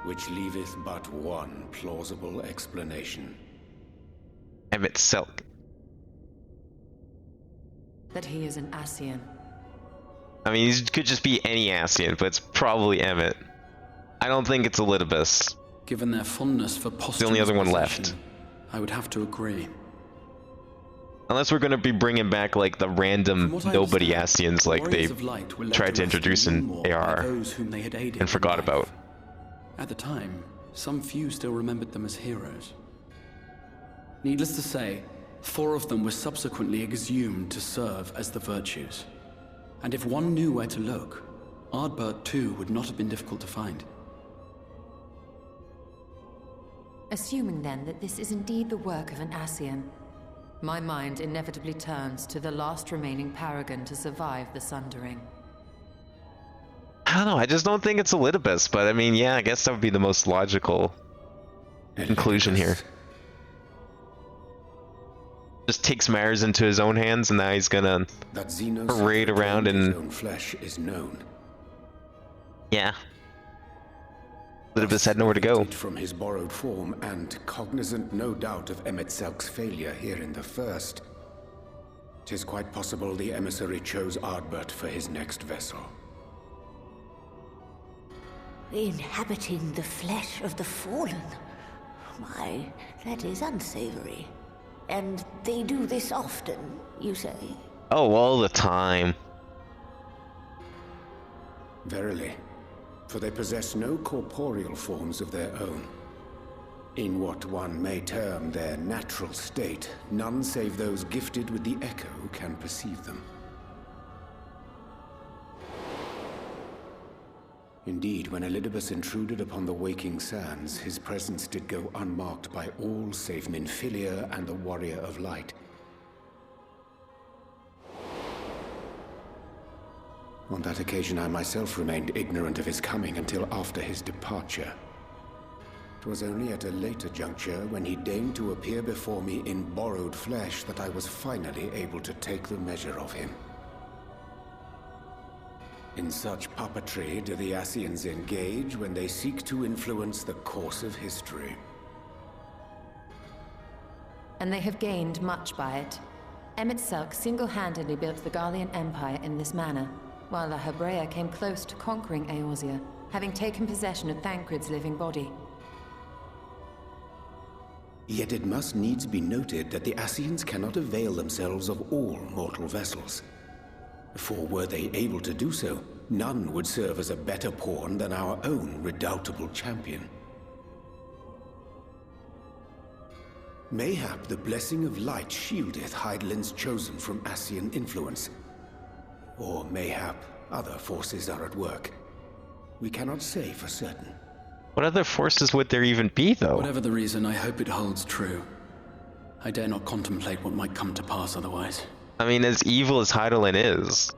Which leaveth but one plausible explanation. Emmett Selk. That he is an Ascian. I mean, he could just be any Ascian, but it's probably Emmett. I don't think it's Elidibus. Given their fondness for posthumous The only other one possession, left. I would have to agree. Unless we're gonna be bringing back like the random From what I nobody understand, Ascians like they Warriors of Light were led tried to rescue introduce in Moonmore by AR those whom they had aided and forgot in life. about. At the time, some few still remembered them as heroes. Needless to say, 4 of them were subsequently exhumed to serve as the virtues. And if one knew where to look, Ardbert too would not have been difficult to find. Assuming then that this is indeed the work of an Ascian, my mind inevitably turns to the last remaining paragon to survive the Sundering. I don't know, I just don't think it's Elidibus, but I mean, yeah, I guess that would be the most logical conclusion here. Just takes matters into his own hands, and now he's gonna That Xenos parade around his and... own flesh is known. Yeah. Elidibus had nowhere to go. From his borrowed form, and cognizant no doubt of Emmett Selk's failure here in the first, 'tis quite possible the emissary chose Ardbert for his next vessel. Inhabiting the flesh of the fallen. Why, that is unsavory. And they do this often, you say? Oh, all the time. Verily, for they possess no corporeal forms of their own. In what one may term their natural state, none save those gifted with the echo can perceive them. Indeed, when Elidibus intruded upon the waking sands, his presence did go unmarked by all save Minfilia and the Warrior of Light. On that occasion, I myself remained ignorant of his coming until after his departure. It was only at a later juncture, when he deigned to appear before me in borrowed flesh, that I was finally able to take the measure of him. In such puppetry do the Ascians engage when they seek to influence the course of history. And they have gained much by it. Emmett Selk single-handedly built the Garlean Empire in this manner, while La Hebrea came close to conquering Eorzea, having taken possession of Thancred's living body. Yet it must needs be noted that the Ascians cannot avail themselves of all mortal vessels. For were they able to do so, none would serve as a better pawn than our own redoubtable champion. Mayhap the blessing of light shieldeth Hydaelyn's chosen from Ascian influence. Or mayhap other forces are at work. We cannot say for certain. What other forces would there even be, though? Whatever the reason, I hope it holds true. I dare not contemplate what might come to pass otherwise. I mean, as evil as Hydaelyn is.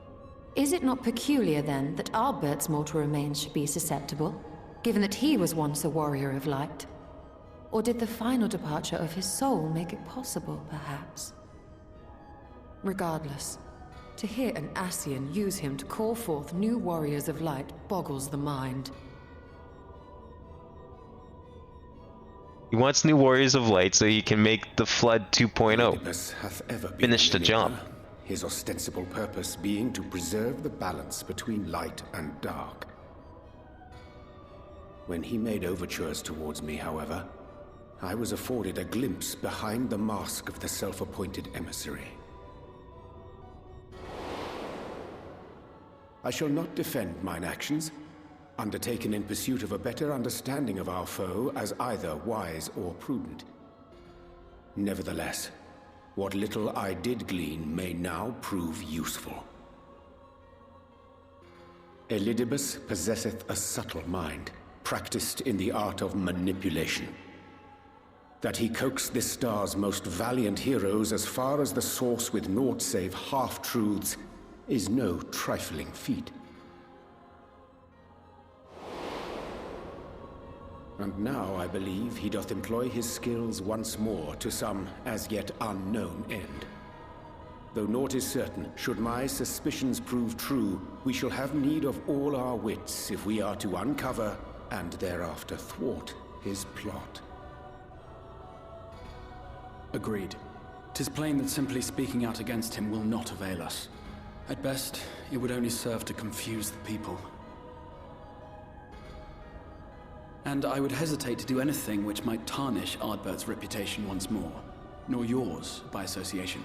Is it not peculiar, then, that Ardbert's mortal remains should be susceptible, given that he was once a warrior of light? Or did the final departure of his soul make it possible, perhaps? Regardless, to hear an Ascian use him to call forth new warriors of light boggles the mind. He wants new Warriors of Light so he can make the Flood 2.0. Hath ever been Finish the job. His ostensible purpose being to preserve the balance between light and dark. When he made overtures towards me, however, I was afforded a glimpse behind the mask of the self-appointed emissary. I shall not defend mine actions, undertaken in pursuit of a better understanding of our foe as either wise or prudent. Nevertheless, what little I did glean may now prove useful. Elidibus possesseth a subtle mind, practiced in the art of manipulation. That he coaxed this star's most valiant heroes as far as the source with naught save half-truths is no trifling feat. And now I believe he doth employ his skills once more to some as yet unknown end. Though naught is certain, should my suspicions prove true, we shall have need of all our wits if we are to uncover and thereafter thwart his plot. Agreed. 'Tis plain that simply speaking out against him will not avail us. At best, it would only serve to confuse the people. And I would hesitate to do anything which might tarnish Ardbert's reputation once more, nor yours by association.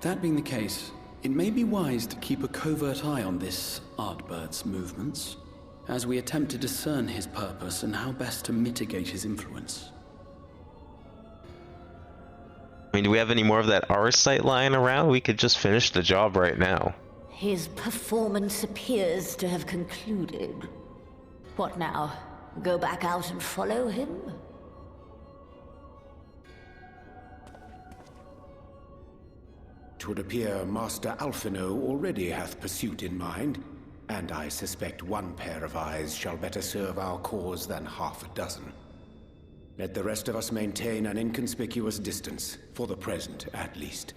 That being the case, it may be wise to keep a covert eye on this Ardbert's movements, as we attempt to discern his purpose and how best to mitigate his influence. I mean, do we have any more of that R-Site lying around? We could just finish the job right now. His performance appears to have concluded. What now? Go back out and follow him? 'Twould appear Master Alphino already hath pursuit in mind, and I suspect one pair of eyes shall better serve our cause than half a dozen. Let the rest of us maintain an inconspicuous distance, for the present at least.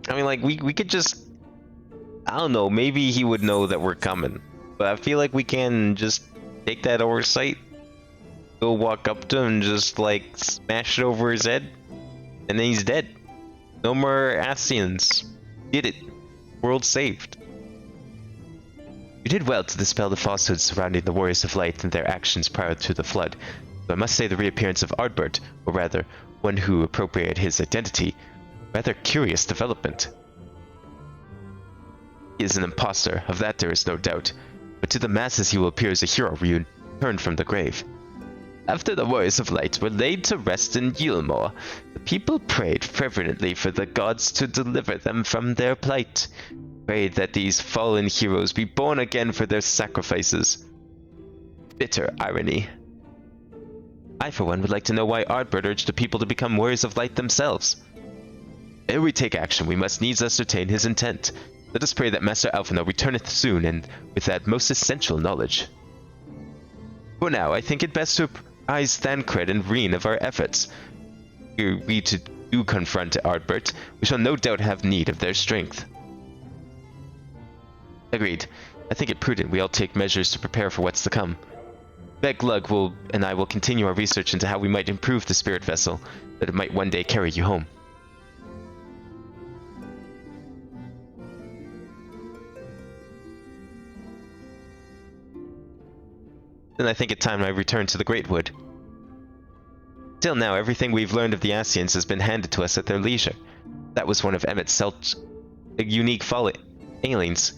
I mean, like, we could just... I don't know, maybe he would know that we're coming. But I feel like we can just take that oversight, go walk up to him and just, like, smash it over his head, and then he's dead. No more Ascians. Did it. World saved. You did well to dispel the falsehoods surrounding the Warriors of Light and their actions prior to the Flood. But I must say the reappearance of Ardbert, or rather, one who appropriated his identity, rather curious development. He is an impostor, of that there is no doubt, but to the masses he will appear as a hero returned from the grave. After the Warriors of Light were laid to rest in Yulmore, the people prayed fervently for the gods to deliver them from their plight, prayed that these fallen heroes be born again for their sacrifices. Bitter irony. I, for one, would like to know why Ardbert urged the people to become Warriors of Light themselves. Ere we take action, we must needs ascertain his intent. Let us pray that Master Alphino returneth soon, and with that most essential knowledge. For now, I think it best to apprise Thancred and Reen of our efforts. Were we to do confront Ardbert, we shall no doubt have need of their strength. Agreed. I think it prudent we all take measures to prepare for what's to come. Beglug and I will continue our research into how we might improve the spirit vessel, that it might one day carry you home. Then I think it time I return to the Great Wood. Till now, everything we've learned of the Ascians has been handed to us at their leisure. That was one of Emmett Selt's unique failings.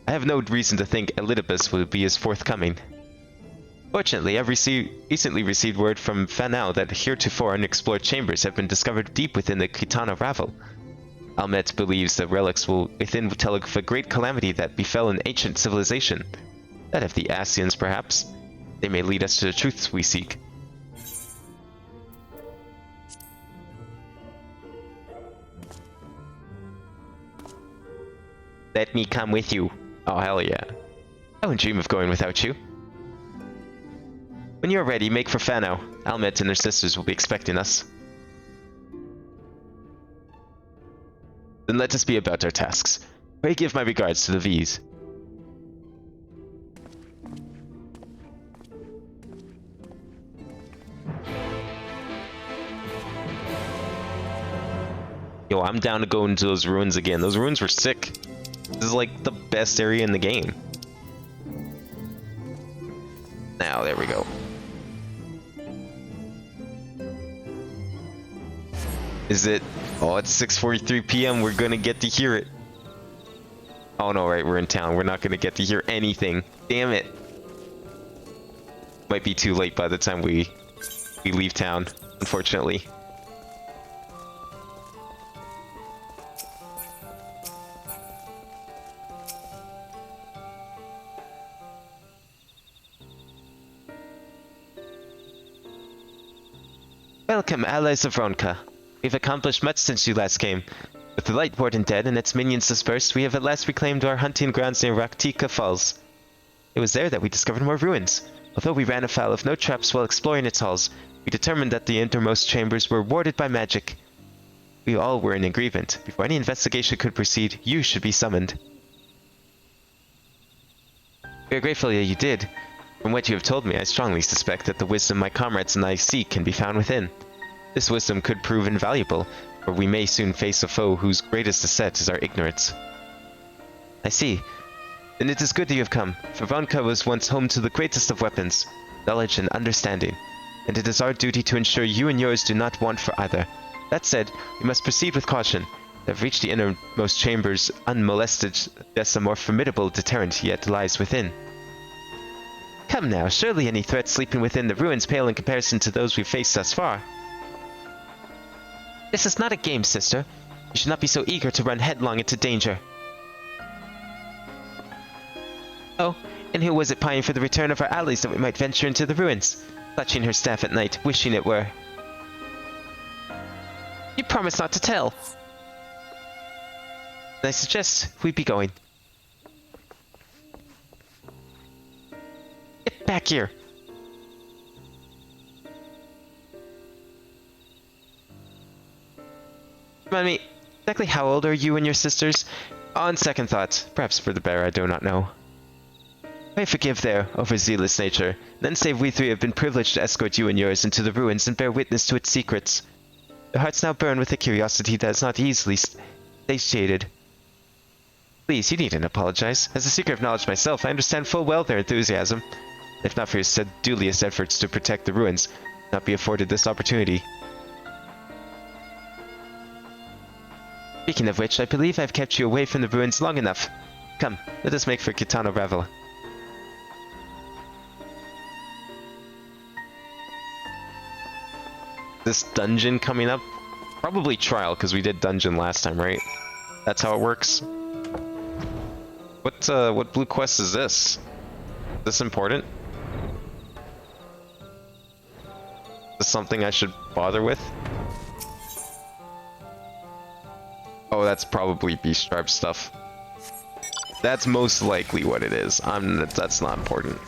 I have no reason to think Elidibus will be as forthcoming. Fortunately, I've recently received word from Fanau that heretofore unexplored chambers have been discovered deep within the Kitana Ravel. Almet believes the relics will within tell of a great calamity that befell an ancient civilization. That of the Ascians, perhaps. They may lead us to the truths we seek. Let me come with you. Oh, hell yeah. I wouldn't dream of going without you. When you're ready, make for Fanau. Almet and her sisters will be expecting us. Then let us be about our tasks. Pray give my regards to the V's. Yo, I'm down to go into those ruins again. Those ruins were sick. This is like the best area in the game. Now, there we go. Is it? Oh, it's 6:43 p.m. We're gonna get to hear it. Oh no, right, we're in town. We're not gonna get to hear anything. Damn it. Might be too late by the time we leave town, unfortunately. Welcome, allies of Ronka. We've accomplished much since you last came. With the Light Warden dead and its minions dispersed, we have at last reclaimed our hunting grounds near Raktika Falls. It was there that we discovered more ruins. Although we ran afoul of no traps while exploring its halls, we determined that the innermost chambers were warded by magic. We all were in agreement. Before any investigation could proceed, you should be summoned. We are grateful that you did. From what you have told me, I strongly suspect that the wisdom my comrades and I seek can be found within. This wisdom could prove invaluable, for we may soon face a foe whose greatest asset is our ignorance. I see. Then it is good that you have come, for Ronka was once home to the greatest of weapons, knowledge and understanding, and it is our duty to ensure you and yours do not want for either. That said, we must proceed with caution. To have reached the innermost chambers unmolested suggests a more formidable deterrent yet lies within. Come now, surely any threats sleeping within the ruins pale in comparison to those we've faced thus far. This is not a game, sister. You should not be so eager to run headlong into danger. Oh, and who was it pining for the return of our allies that we might venture into the ruins, clutching her staff at night, wishing it were? You promised not to tell. I suggest we be going. Get back here. Remind me, exactly how old are you and your sisters? On second thought, perhaps for the better, I do not know. Pray forgive their overzealous nature, then save we three have been privileged to escort you and yours into the ruins and bear witness to its secrets. Their hearts now burn with a curiosity that is not easily satiated. Please, you needn't apologize. As a seeker of knowledge myself, I understand full well their enthusiasm. If not for your sedulious efforts to protect the ruins, I would not be afforded this opportunity. Speaking of which, I believe I've kept you away from the ruins long enough. Come, let us make for Kitano Revel. This dungeon coming up? Probably trial, because we did dungeon last time, right? That's how it works. What blue quest is this? Is this important? Is this something I should bother with? Oh, that's probably Beast Tribe stuff. That's most likely what it is. That's not important.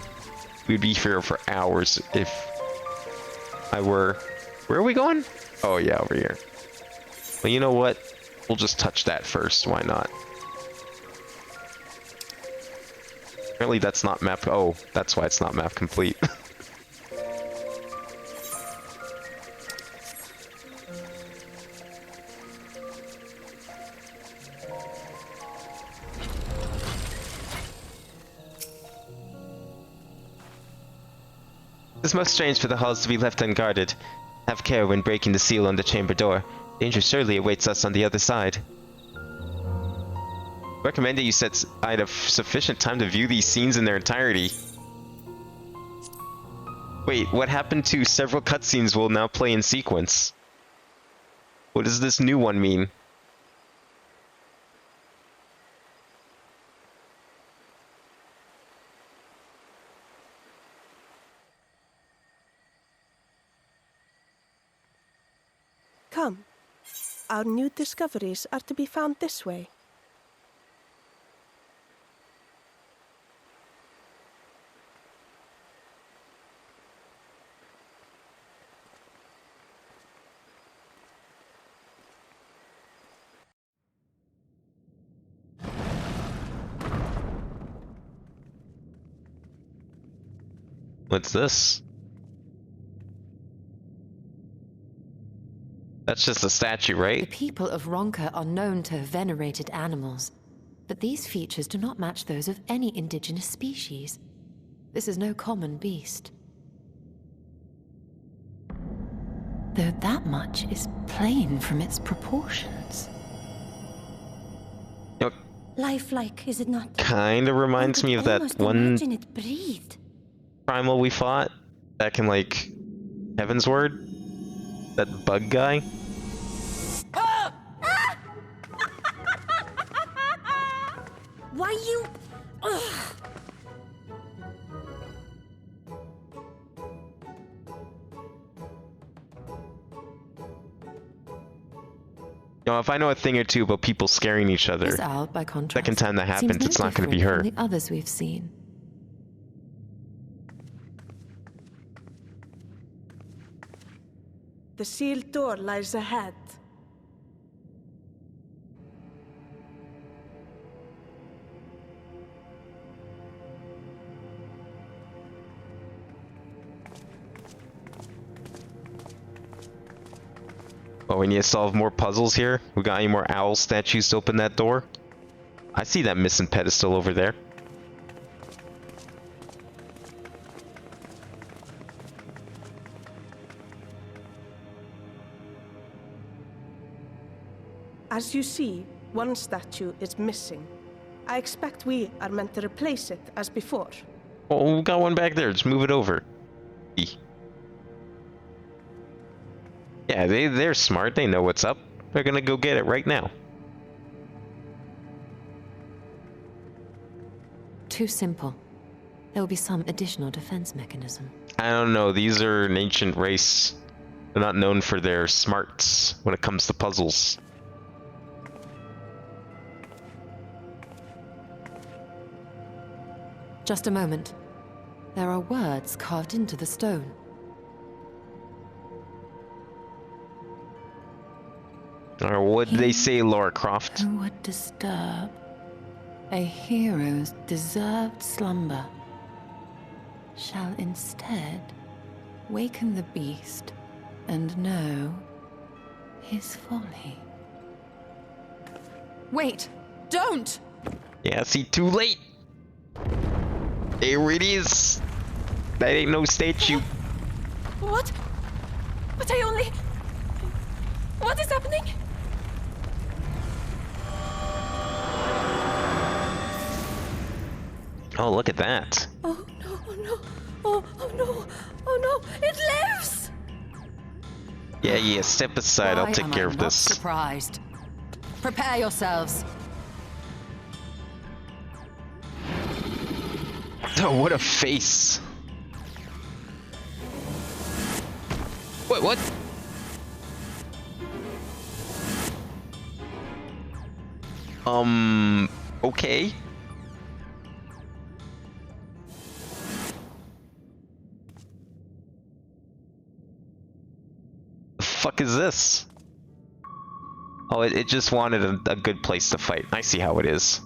We'd be here for hours if I were... Where are we going? Oh yeah, over here. Well, you know what? We'll just touch that first. Why not? Apparently that's not map... Oh, that's why it's not map complete. It is most strange for the halls to be left unguarded. Have care when breaking the seal on the chamber door. Danger surely awaits us on the other side. Recommend that you set aside a sufficient time to view these scenes in their entirety. Wait, what happened to several cutscenes will now play in sequence? What does this new one mean? Come. Our new discoveries are to be found this way. What's this? That's just a statue, right? The people of Ronka are known to have venerated animals, but these features do not match those of any indigenous species. This is no common beast. Though that much is plain from its proportions. You know, Lifelike, is it not? kind of reminds me of that one Imagine it breathed. primal we fought back in, like, Heaven's Word. That bug guy. Why you... Ugh. You know, if I know a thing or two about people scaring each other, This owl, by contrast, second time that seems happens, no it's not going to be different her. from the others we've seen. The sealed door lies ahead. Oh, we need to solve more puzzles here. We got any more owl statues to open that door? I see that missing pedestal over there. As you see, one statue is missing. I expect we are meant to replace it as before. Oh, we got one back there. Just move it over. Yeah, they're smart. They know what's up. They're gonna go get it right now. Too simple. There will be some additional defense mechanism. I don't know. These are an ancient race. They're not known for their smarts when it comes to puzzles. Just a moment. There are words carved into the stone. Or what did they say, Lara Croft? Who would disturb a hero's deserved slumber shall instead waken the beast and know his folly. Wait! Don't! Yeah, see, too late. There it is. That ain't no statue. What? But I only... What is happening? Oh, look at that. Oh no, oh no, oh no, oh no, it lives! Yeah, step aside. I'll Why take am care I of not this. surprised? Prepare yourselves. Oh, what a face. What? Okay. The fuck is this? Oh, it just wanted a good place to fight. I see how it is.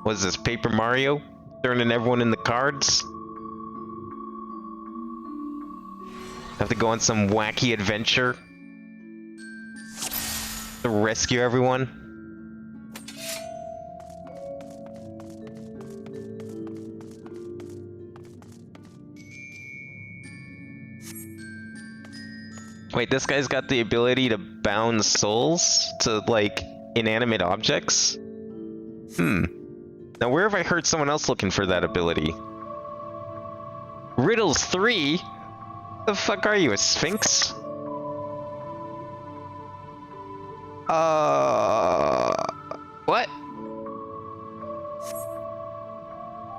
What is this, Paper Mario? Turning everyone in the cards? Have to go on some wacky adventure to rescue everyone? Wait, this guy's got the ability to bound souls to, like, inanimate objects? Now, where have I heard someone else looking for that ability? Riddles 3? The fuck are you, a sphinx? What?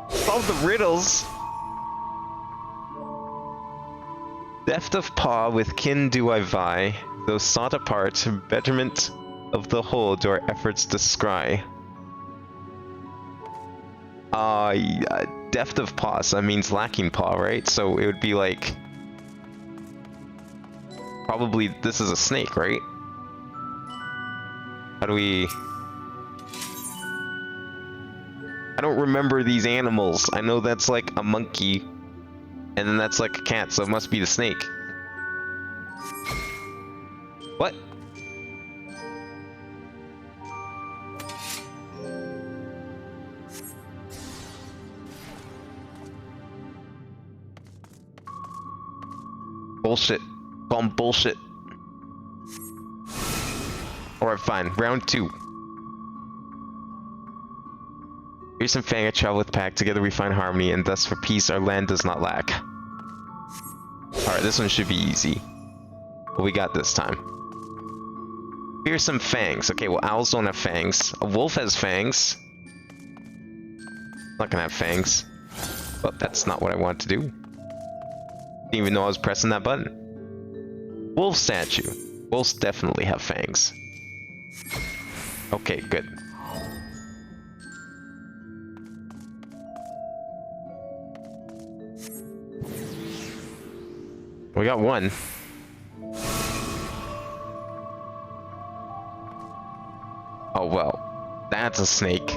Solve the riddles? Deft of paw with kin do I vie, though sought apart, betterment of the whole do our efforts descry. Deft of paw, so that means lacking paw, right? So it would be like... Probably this is a snake, right? How do we... I don't remember these animals. I know that's like a monkey, and then that's like a cat, so it must be the snake. What? Bullshit. Call 'em bullshit. Alright, fine. Round 2. Here's some Fang I travel with Pack. Together we find harmony, and thus for peace our land does not lack. Alright, this one should be easy. What we got this time? Here's some fangs. Okay, well, owls don't have fangs. A wolf has fangs. Not gonna have fangs. But that's not what I want to do. Didn't even know I was pressing that button. Wolf statue. Wolves definitely have fangs. Okay, good. We got one. Oh well, that's a snake.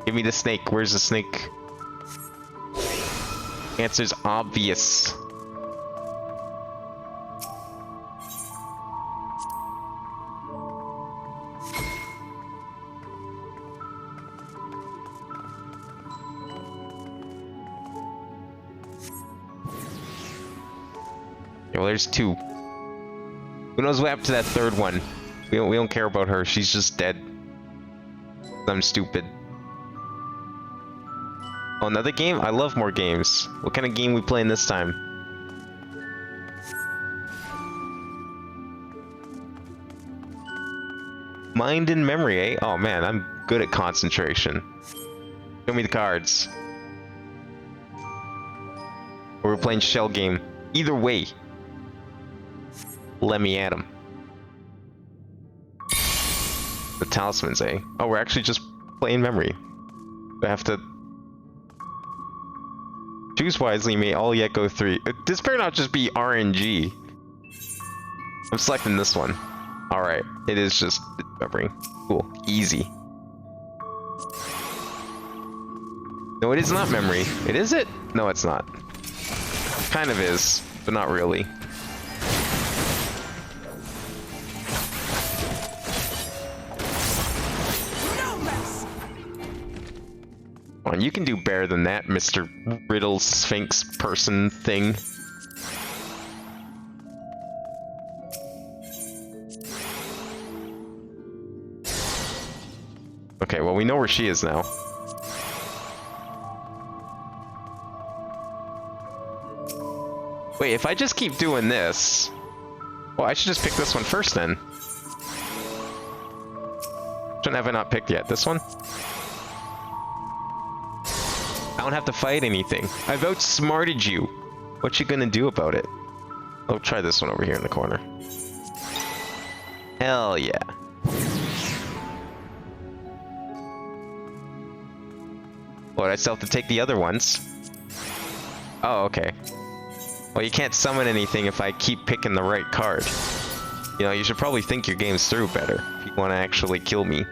Give me the snake. Where's the snake? Answer's obvious. Yeah, well, there's 2. Who knows what happened to that third one? We don't care about her. She's just dead. I'm stupid. Oh, another game? I love more games. What kind of game we playing this time? Mind and memory, eh? Oh man, I'm good at concentration. Show me the cards. Or we're playing shell game. Either way. Let me at him. The talismans, eh? Oh, we're actually just playing memory. I have to choose wisely. May all yet go 3. This better not just be RNG. I'm selecting this one. All right, it is just memory. Cool, easy. No, it is not memory. It is it? No, it's not. Kind of is, but not really. Come on, you can do better than that, Mr. Riddle Sphinx person thing. Okay, well, we know where she is now. Wait, if I just keep doing this... Well, I should just pick this one first, then. Which one have I not picked yet? This one? I don't have to fight anything. I've outsmarted you. What you gonna do about it? Oh, try this one over here in the corner. Hell yeah. What, I still have to take the other ones? Oh, okay. Well, you can't summon anything if I keep picking the right card. You know, you should probably think your games through better if you want to actually kill me.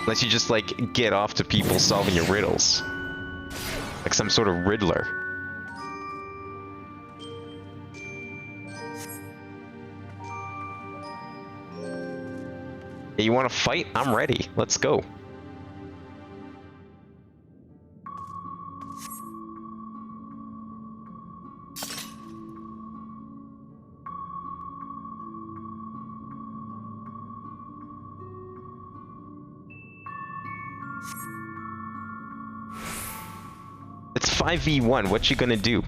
Unless you just, like, get off to people solving your riddles. Like some sort of Riddler. Hey, you want to fight? I'm ready. Let's go. It's 5v1. What you gonna do?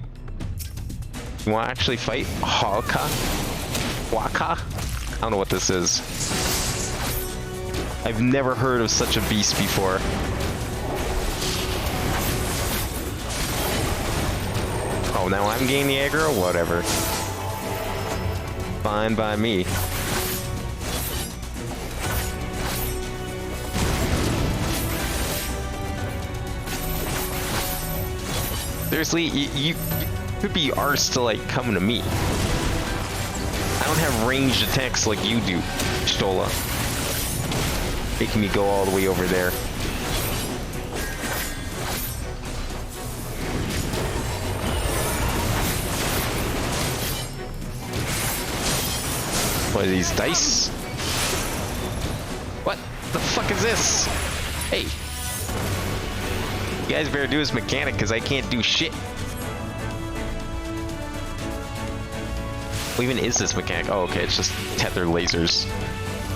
You want to actually fight? Haka? Waka? I don't know what this is. I've never heard of such a beast before. Oh, now I'm getting the aggro? Whatever. Fine by me. Seriously, you could be arsed to, like, coming to me. I don't have ranged attacks like you do, Stola. Making me go all the way over there. What are these, dice? What the fuck is this? Hey. You guys better do this mechanic, because I can't do shit. What even is this mechanic? Oh, okay, it's just tether lasers.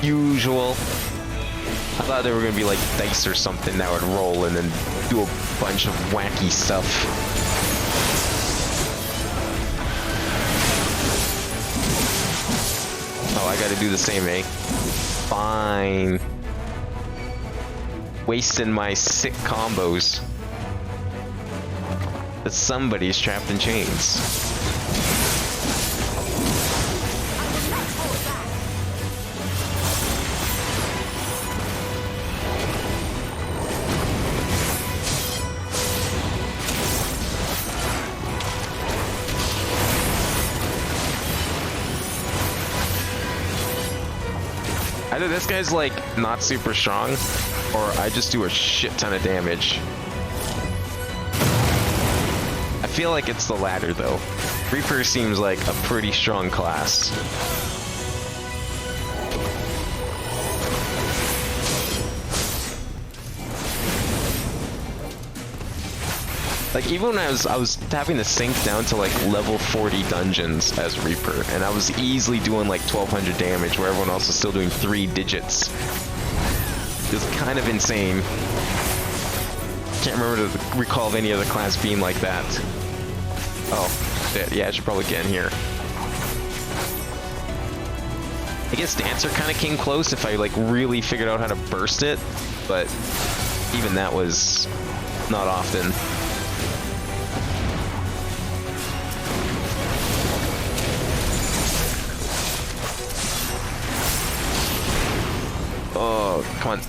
Usual. I thought they were going to be like dice or something that would roll and then do a bunch of wacky stuff. Oh, I gotta do the same, eh? Fine. Wasting my sick combos. But somebody's trapped in chains. Either this guy's like not super strong, or I just do a shit ton of damage. I feel like it's the latter though. Reaper seems like a pretty strong class. Like even when I was having to sink down to like level 40 dungeons as Reaper, and I was easily doing like 1200 damage where everyone else was still doing 3 digits. It was kind of insane. Can't remember to recall of any other class being like that. Oh, shit, yeah, I should probably get in here. I guess Dancer kind of came close if I like really figured out how to burst it, but even that was not often. Oh, come on.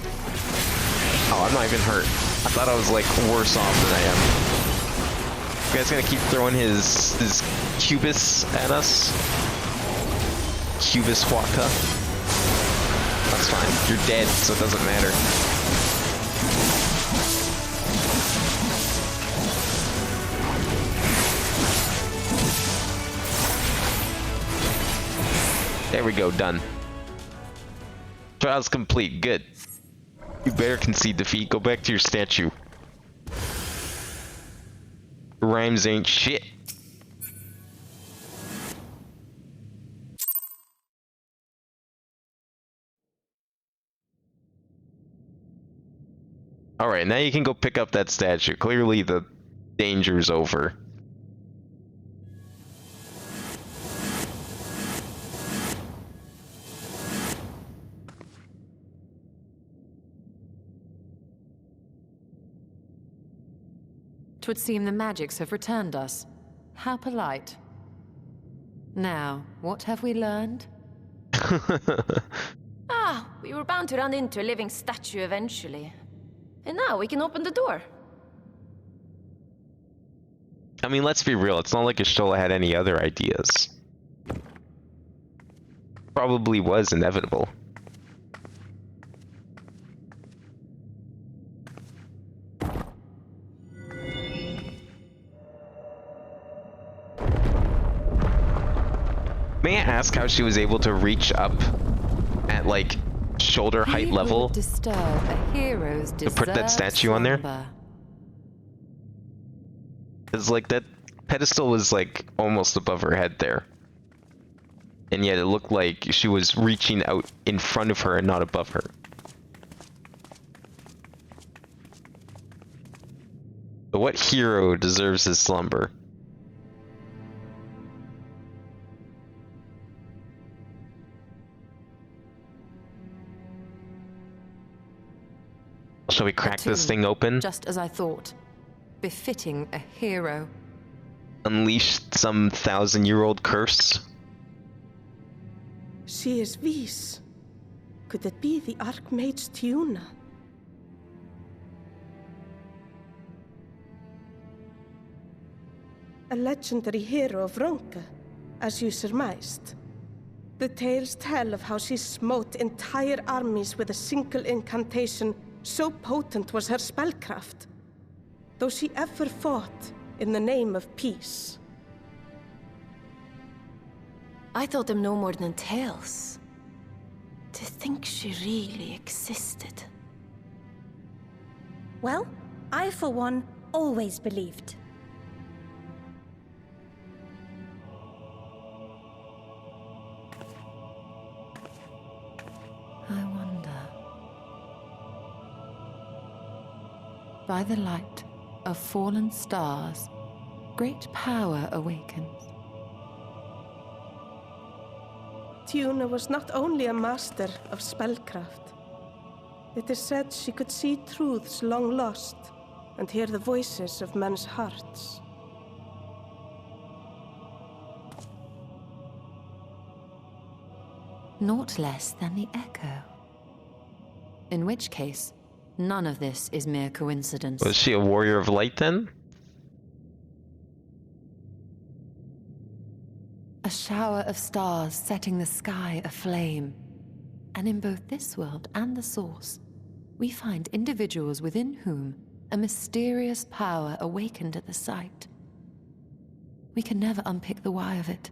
Oh, I'm not even hurt. I thought I was like worse off than I am. You guys gonna keep throwing his Cubus at us? Cubus Waka? That's fine. You're dead, so it doesn't matter. There we go, done. Trials complete, good. You better concede defeat, go back to your statue. Rhymes ain't shit. Alright, now you can go pick up that statue. Clearly the danger's over. Twould seem the magics have returned us. How polite. Now, what have we learned? We were bound to run into a living statue eventually. And now we can open the door. I mean, let's be real, it's not like Y'shtola had any other ideas. Probably was inevitable. May I ask how she was able to reach up at like shoulder height level Disturb a hero's to put that statue on there? Because like that pedestal was like almost above her head there. And yet it looked like she was reaching out in front of her and not above her. But what hero deserves his slumber? Shall we crack this thing open? Just as I thought. Befitting a hero. Unleash some 1,000-year-old curse? She is Vis. Could it be the Archmage Tiuna? A legendary hero of Ronka, as you surmised. The tales tell of how she smote entire armies with a single incantation. So potent was her spellcraft, though she ever fought in the name of peace. I thought them no more than tales. To think she really existed. Well, I, for one, always believed. I wonder. By the light of fallen stars, great power awakens. Tuna was not only a master of spellcraft. It is said she could see truths long lost and hear the voices of men's hearts. Naught less than the echo. In which case, none of this is mere coincidence. Was she a warrior of light then? A shower of stars setting the sky aflame. And in both this world and the Source, we find individuals within whom a mysterious power awakened at the sight. We can never unpick the why of it.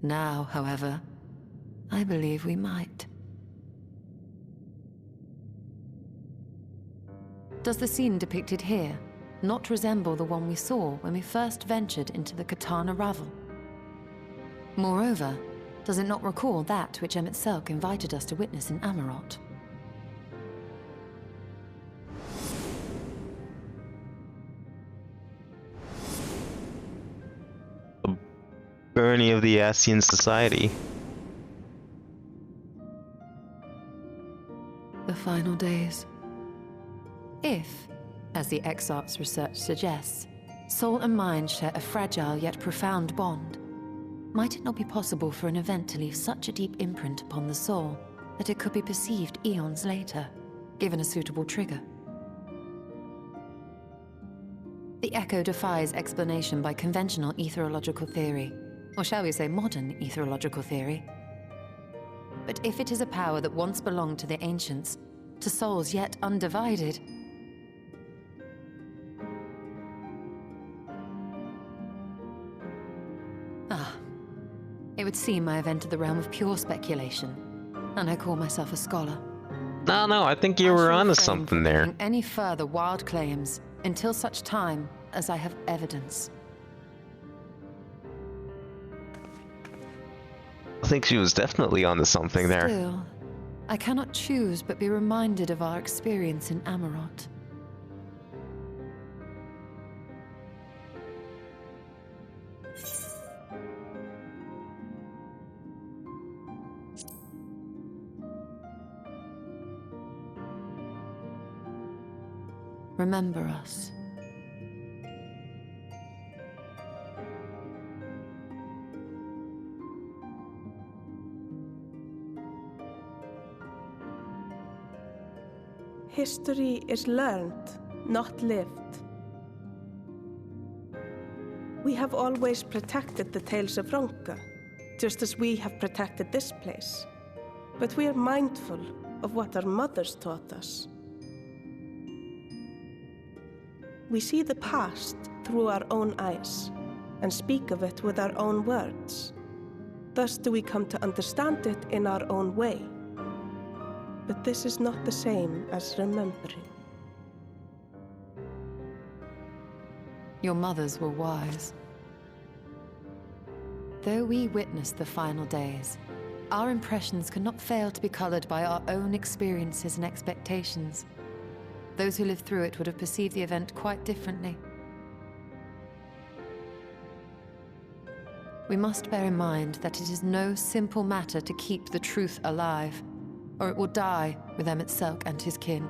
Now, however, I believe we might. Does the scene depicted here not resemble the one we saw when we first ventured into the Katana Ravel? Moreover, does it not recall that which Emmett Selk invited us to witness in Amarot? The burning of the Asian society. The final days. If, as the Exarch's research suggests, soul and mind share a fragile yet profound bond, might it not be possible for an event to leave such a deep imprint upon the soul that it could be perceived eons later, given a suitable trigger? The echo defies explanation by conventional etherological theory, or shall we say modern etherological theory. But if it is a power that once belonged to the ancients, to souls yet undivided, it would seem I have entered the realm of pure speculation, and I call myself a scholar. No, I think you were onto something there. Making any further wild claims until such time as I have evidence. I think she was definitely onto something there. Still, I cannot choose but be reminded of our experience in Amarot. Remember us. History is learned, not lived. We have always protected the tales of Ronka, just as we have protected this place. But we are mindful of what our mothers taught us. We see the past through our own eyes and speak of it with our own words. Thus do we come to understand it in our own way. But this is not the same as remembering. Your mothers were wise. Though we witnessed the final days, our impressions cannot fail to be colored by our own experiences and expectations. Those who lived through it would have perceived the event quite differently. We must bear in mind that it is no simple matter to keep the truth alive, or it will die with Emmett Selk and his kin.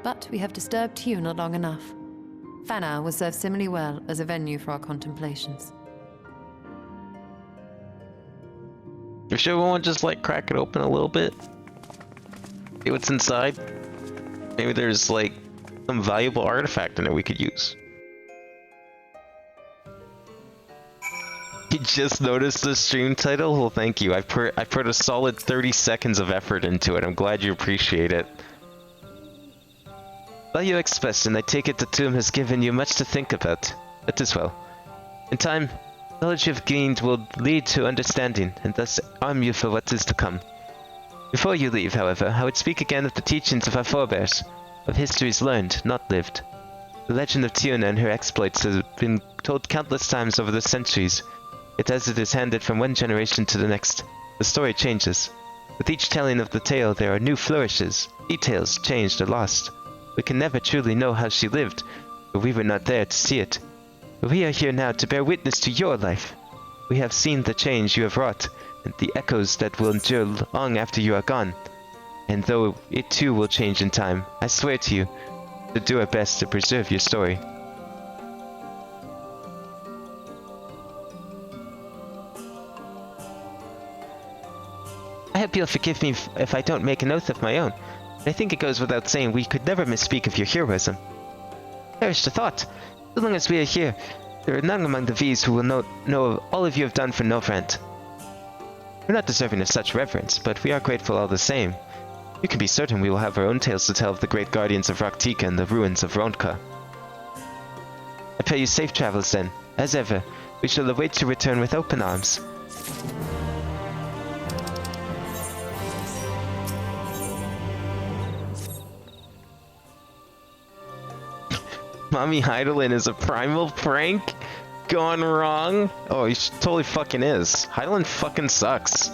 But we have disturbed Tuna long enough. Fanau will serve similarly well as a venue for our contemplations. You sure we won't just like crack it open a little bit? See what's inside? Maybe there's like some valuable artifact in it we could use. You just noticed the stream title? Well, thank you. I put a solid 30 seconds of effort into it. I'm glad you appreciate it. Value expressed, and I take it the tomb has given you much to think about. That is well. In time, knowledge you've gained will lead to understanding, and thus arm you for what is to come. Before you leave, however, I would speak again of the teachings of our forebears, of histories learned, not lived. The legend of Tiona and her exploits has been told countless times over the centuries, yet as it is handed from one generation to the next, the story changes. With each telling of the tale, there are new flourishes, details changed or lost. We can never truly know how she lived, for we were not there to see it. But we are here now to bear witness to your life. We have seen the change you have wrought, and the echoes that will endure long after you are gone. And though it too will change in time, I swear to you, to do our best to preserve your story. I hope you'll forgive me if I don't make an oath of my own, but I think it goes without saying we could never misspeak of your heroism. Perish the thought! So long as we are here, there are none among the V's who will know of all of you have done for Novrent. We're not deserving of such reverence, but we are grateful all the same. You can be certain we will have our own tales to tell of the great guardians of Raktika and the ruins of Ronka. I pray you safe travels then. As ever, we shall await your return with open arms. Mommy Heidelin is a primal prank? Gone wrong? Oh, he totally fucking is. Heidelin fucking sucks.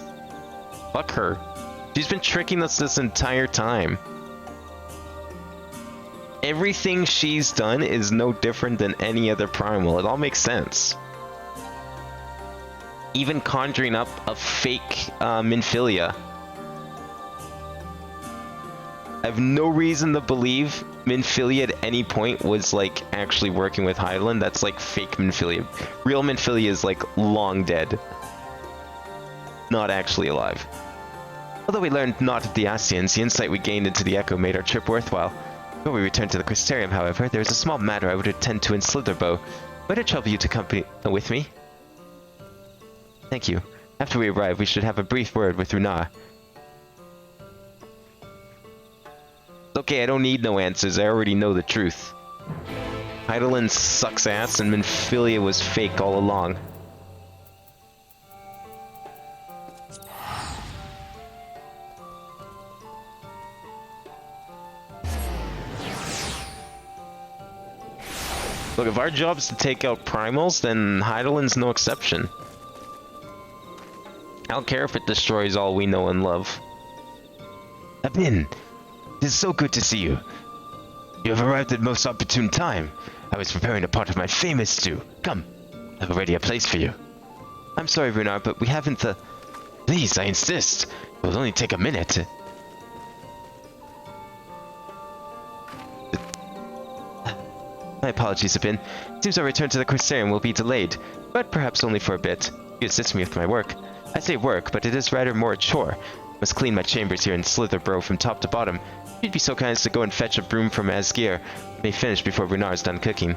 Fuck her. She's been tricking us this entire time. Everything she's done is no different than any other primal. It all makes sense. Even conjuring up a fake Minfilia. I have no reason to believe Minfilia at any point was like actually working with Heidelin. That's like fake Minfilia. Real Minfilia is like long dead. Not actually alive. Although we learned not of the Ascians, the insight we gained into the Echo made our trip worthwhile. Before we returned to the Crystarium, however, there is a small matter I would attend to in Slitherbow. Might it trouble you to accompany with me? Thank you. After we arrive, we should have a brief word with Runar. Okay, I don't need no answers. I already know the truth. Heidelin sucks ass and Minfilia was fake all along. Look, if our job's to take out primals, then Heidelin's no exception. I don't care if it destroys all we know and love. Abin! It is so good to see you. You have arrived at most opportune time. I was preparing a part of my famous stew. Come, I have already a place for you. I'm sorry, Runar, but we haven't the... Please, I insist. It will only take a minute. My apologies, Abin. Seems our return to the Crystarium will be delayed, but perhaps only for a bit. You assist me with my work. I say work, but it is rather more a chore. I must clean my chambers here in Slitherborough from top to bottom. You'd be so kind as to go and fetch a broom from Asgeir. I may finish before Runar's done cooking.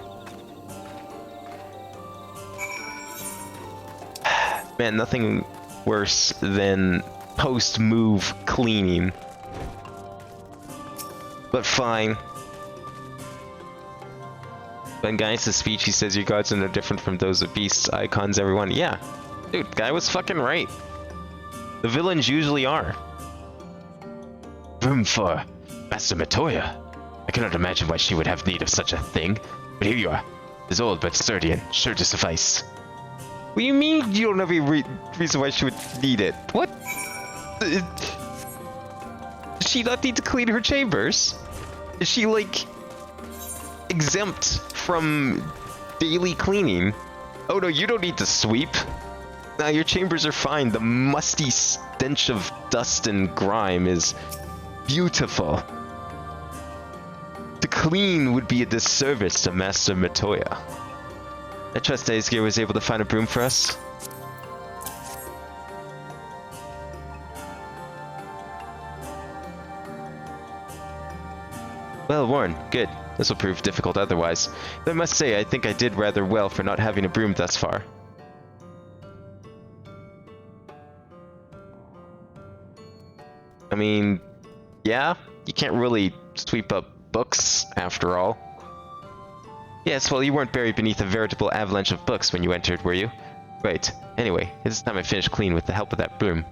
Man, nothing worse than post-move cleaning. But fine. When Gaius' speech, he says your gods are no different from those of beasts, icons, everyone. Yeah. Dude, guy was fucking right. The villains usually are. Room for Master Matoya. I cannot imagine why she would have need of such a thing. But here you are. It is old but sturdy and sure to suffice. What do you mean you don't have any reason why she would need it? What? Does she not need to clean her chambers? Is she, like, exempt from daily cleaning? Oh no, you don't need to sweep. Nah, your chambers are fine. The musty stench of dust and grime is beautiful. To clean would be a disservice to Master Matoya. I trust Asgeir was able to find a broom for us. Well worn. Good. This will prove difficult otherwise. But I must say, I think I did rather well for not having a broom thus far. I mean, yeah, you can't really sweep up books, after all. Yes, well, you weren't buried beneath a veritable avalanche of books when you entered, were you? Right. Anyway, it's time I finish clean with the help of that broom.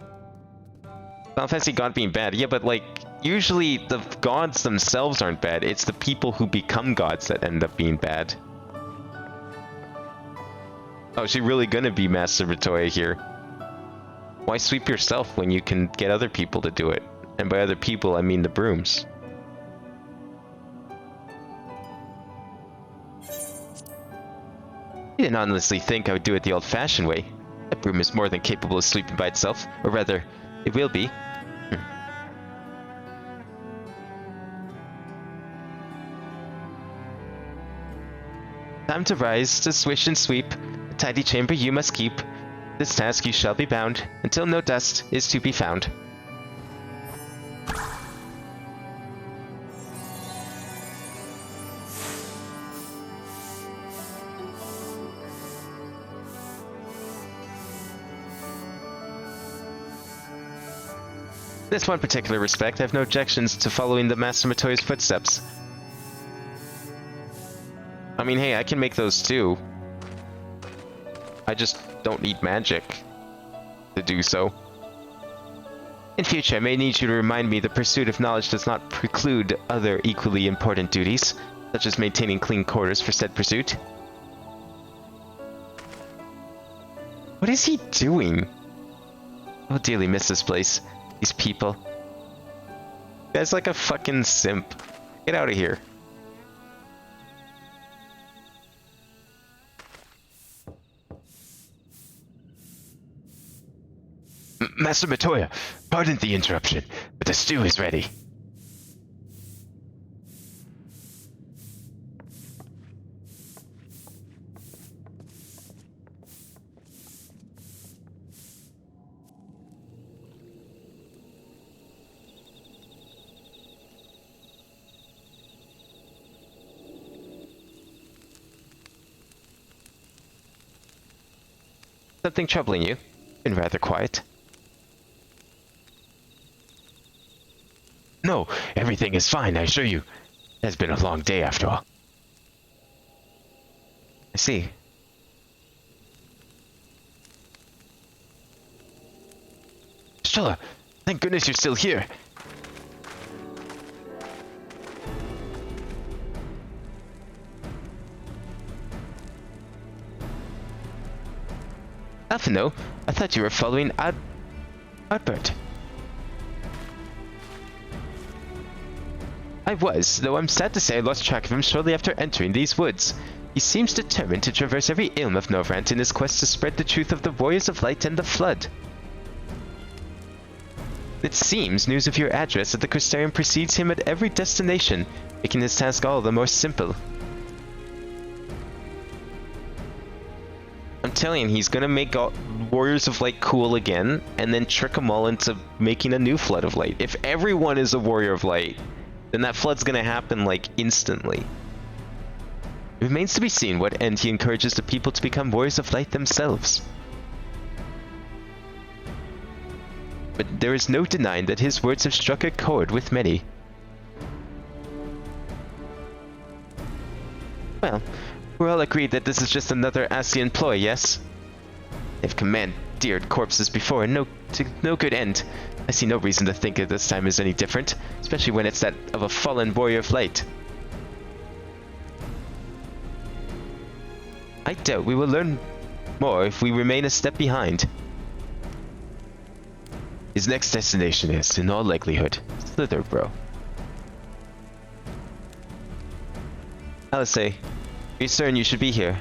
Final Fantasy God being bad. Yeah, but like, usually the gods themselves aren't bad. It's the people who become gods that end up being bad. Oh, is she really gonna be Master Matoya here? Why sweep yourself when you can get other people to do it? And by other people, I mean the brooms. You didn't honestly think I would do it the old-fashioned way. That broom is more than capable of sweeping by itself, or rather, it will be. Time to rise, to swish and sweep. A tidy chamber you must keep. This task you shall be bound, until no dust is to be found. In this one particular respect, I have no objections to following the Master Matoya's footsteps. I mean, hey, I can make those too. I just don't need magic to do so. In future, I may need you to remind me the pursuit of knowledge does not preclude other equally important duties, such as maintaining clean quarters for said pursuit. What is he doing? I will dearly miss this place. These people. You guy's like a fucking simp. Get out of here. Master Matoya, pardon the interruption, but the stew is ready. Something troubling you? Been rather quiet. No, everything is fine, I assure you. It has been a long day after all. I see. Stella, thank goodness you're still here. Alphino, I thought you were following Albert. I was, though I'm sad to say I lost track of him shortly after entering these woods. He seems determined to traverse every ilm of Novrant in his quest to spread the truth of the Warriors of Light and the Flood. It seems news of your address at the Crystarium precedes him at every destination, making his task all the more simple. I'm telling you, he's gonna make all Warriors of Light cool again, and then trick them all into making a new Flood of Light. If everyone is a Warrior of Light, then that flood's gonna happen, like, instantly. It remains to be seen what end he encourages the people to become Warriors of Light themselves. But there is no denying that his words have struck a chord with many. Well, we're all agreed that this is just another Asian ploy, yes? They've commandeered corpses before, and to no good end. I see no reason to think that this time is any different, especially when it's that of a fallen Warrior of Light. I doubt we will learn more if we remain a step behind. His next destination is, in all likelihood, Slither, bro. Alice, you're certain you should be here.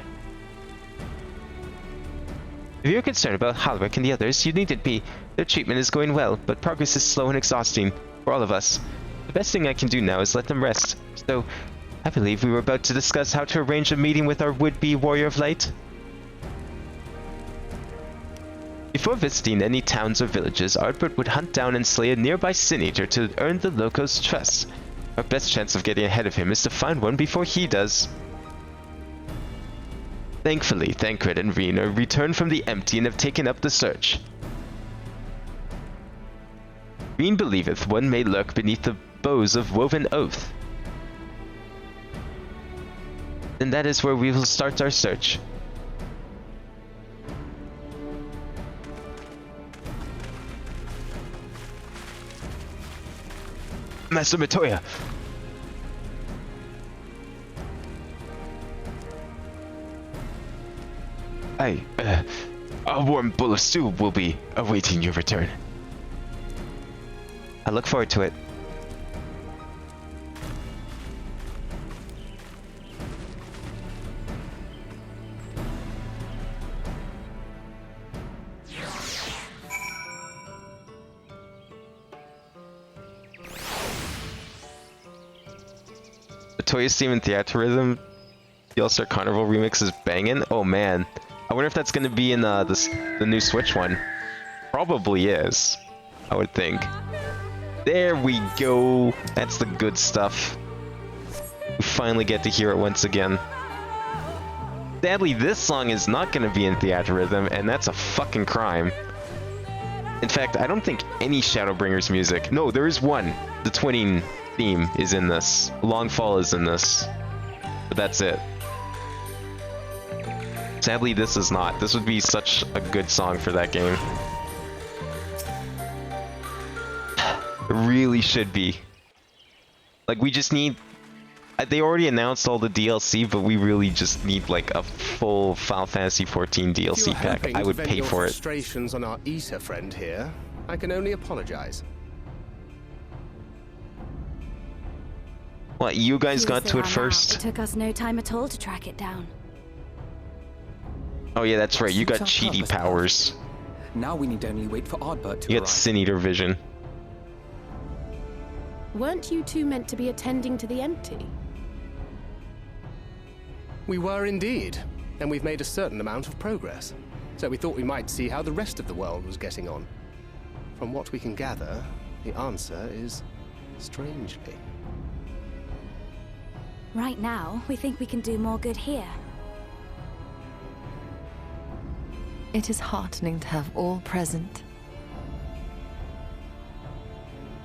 If you're concerned about Halric and the others, you needn't be. Their treatment is going well, but progress is slow and exhausting for all of us. The best thing I can do now is let them rest. So, I believe we were about to discuss how to arrange a meeting with our would-be Warrior of Light. Before visiting any towns or villages, Ardbert would hunt down and slay a nearby Sin Eater to earn the locals' trust. Our best chance of getting ahead of him is to find one before he does. Thankfully, Thancred and Reen are returned from the empty and have taken up the search. Reen believeth one may lurk beneath the boughs of woven oath. Then that is where we will start our search. Master Matoya! A warm bowl of stew will be awaiting your return. I look forward to it. The Toya Steam and Theaterism the All-Star Carnival remix is banging. Oh man. I wonder if that's going to be in the new Switch one. Probably is, I would think. There we go. That's the good stuff. We finally get to hear it once again. Sadly, this song is not going to be in Theaterism, and that's a fucking crime. In fact, I don't think any Shadowbringers music... No, there is one. The Twinning theme is in this. Longfall is in this. But that's it. Sadly, this is not. This would be such a good song for that game. It really should be. Like, we just need... They already announced all the DLC, but we really just need, like, a full Final Fantasy XIV DLC pack. I would pay for it. Frustrations on our Issa friend here. I can only apologize. What, you guys got to it first? It took us no time at all to track it down. Oh yeah, that's right. You got cheaty powers. Now we need only wait for Ardbert to You got Sin Eater vision. Weren't you two meant to be attending to the empty? We were indeed, and we've made a certain amount of progress. So we thought we might see how the rest of the world was getting on. From what we can gather, the answer is strangely. Right now, we think we can do more good here. It is heartening to have all present.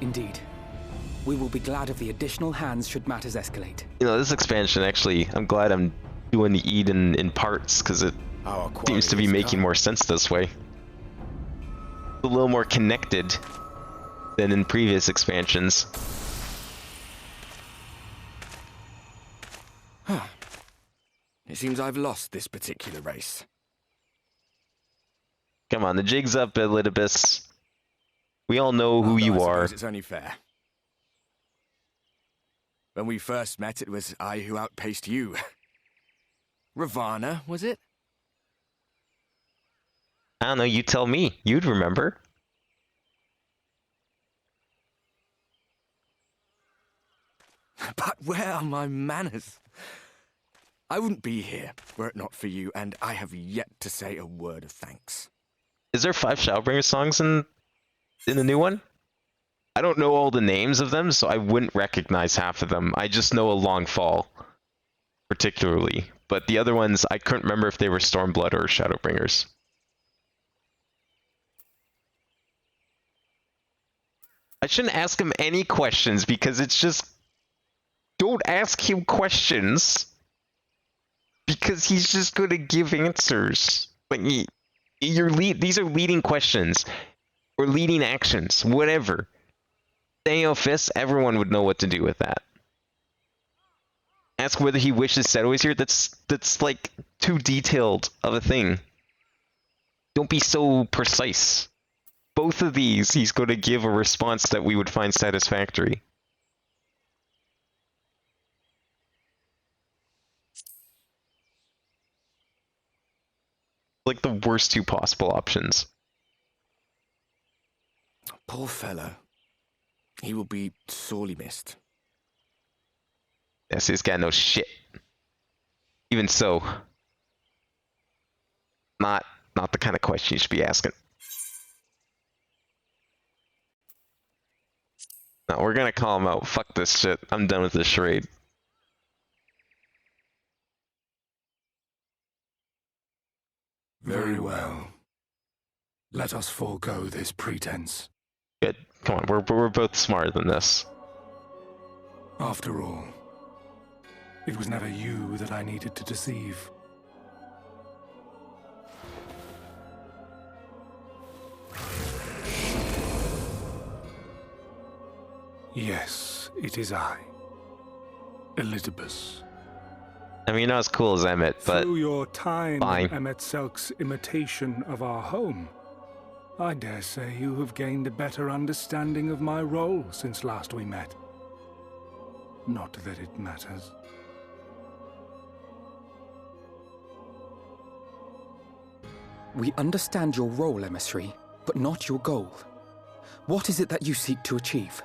Indeed. We will be glad of the additional hands should matters escalate. You know, this expansion actually, I'm glad I'm doing the Eid in parts, because it seems to be making more sense this way. A little more connected than in previous expansions. Huh. It seems I've lost this particular race. Come on, the jig's up, Elidibus. We all know who you are. It's only fair. When we first met, it was I who outpaced you. Ravana, was it? I don't know, you tell me. You'd remember. But where are my manners? I wouldn't be here were it not for you, and I have yet to say a word of thanks. Is there 5 Shadowbringer songs in the new one? I don't know all the names of them, so I wouldn't recognize half of them. I just know a Long Fall, particularly. But the other ones, I couldn't remember if they were Stormblood or Shadowbringers. I shouldn't ask him any questions, because it's just... Don't ask him questions! Because he's just going to give answers. Like, these are leading questions. Or leading actions. Whatever. Theophis, everyone would know what to do with that. Ask whether he wishes Seto was here. That's like too detailed of a thing. Don't be so precise. Both of these, he's going to give a response that we would find satisfactory. Like the worst 2 possible options. Poor fellow. He will be sorely missed. Yes, this guy knows shit. Even so, not the kind of question you should be asking. No, we're gonna call him out. Fuck this shit. I'm done with this charade. Very well. Let us forego this pretense. Good. Come on, we're both smarter than this. After all, It was never you that I needed to deceive. Yes, it is I, Elidibus. I mean, you're not as cool as Emmett, but Through your time fine. in Emmett Selk's imitation of our home, I dare say you have gained a better understanding of my role since last we met. Not that it matters. We understand your role, emissary, but not your goal. What is it that you seek to achieve?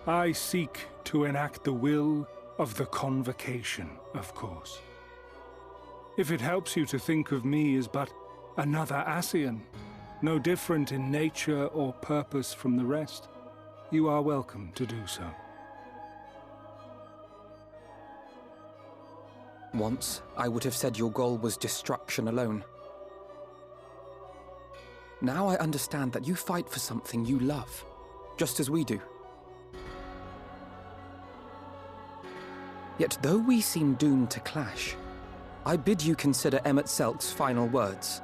I seek to enact the will of the Convocation, of course. If it helps you to think of me as but another Ascian, no different in nature or purpose from the rest, you are welcome to do so. Once, I would have said your goal was destruction alone. Now I understand that you fight for something you love, just as we do. Yet though we seem doomed to clash, I bid you consider Emmett Selk's final words.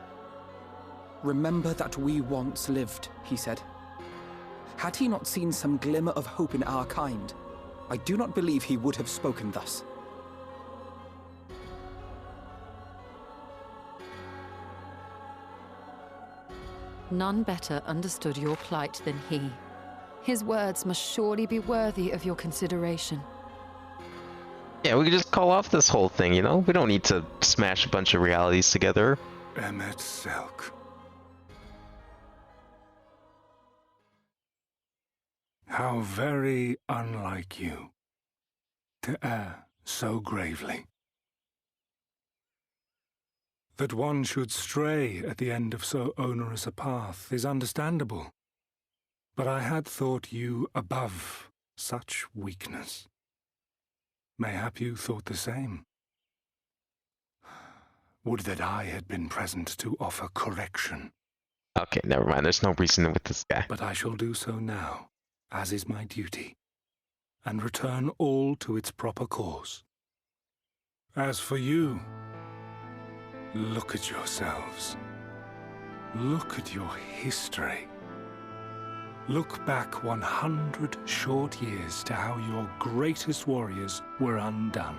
Remember that we once lived, he said. Had he not seen some glimmer of hope in our kind, I do not believe he would have spoken thus. None better understood your plight than he. His words must surely be worthy of your consideration. Yeah, we could just call off this whole thing, you know? We don't need to smash a bunch of realities together. Emmett Selk. How very unlike you to err so gravely. That one should stray at the end of so onerous a path is understandable, but I had thought you above such weakness. Mayhap you thought the same. Would that I had been present to offer correction. Okay, never mind. There's no reason with this guy. But I shall do so now, as is my duty, and return all to its proper course. As for you, look at yourselves. Look at your history. Look back 100 short years to how your greatest warriors were undone.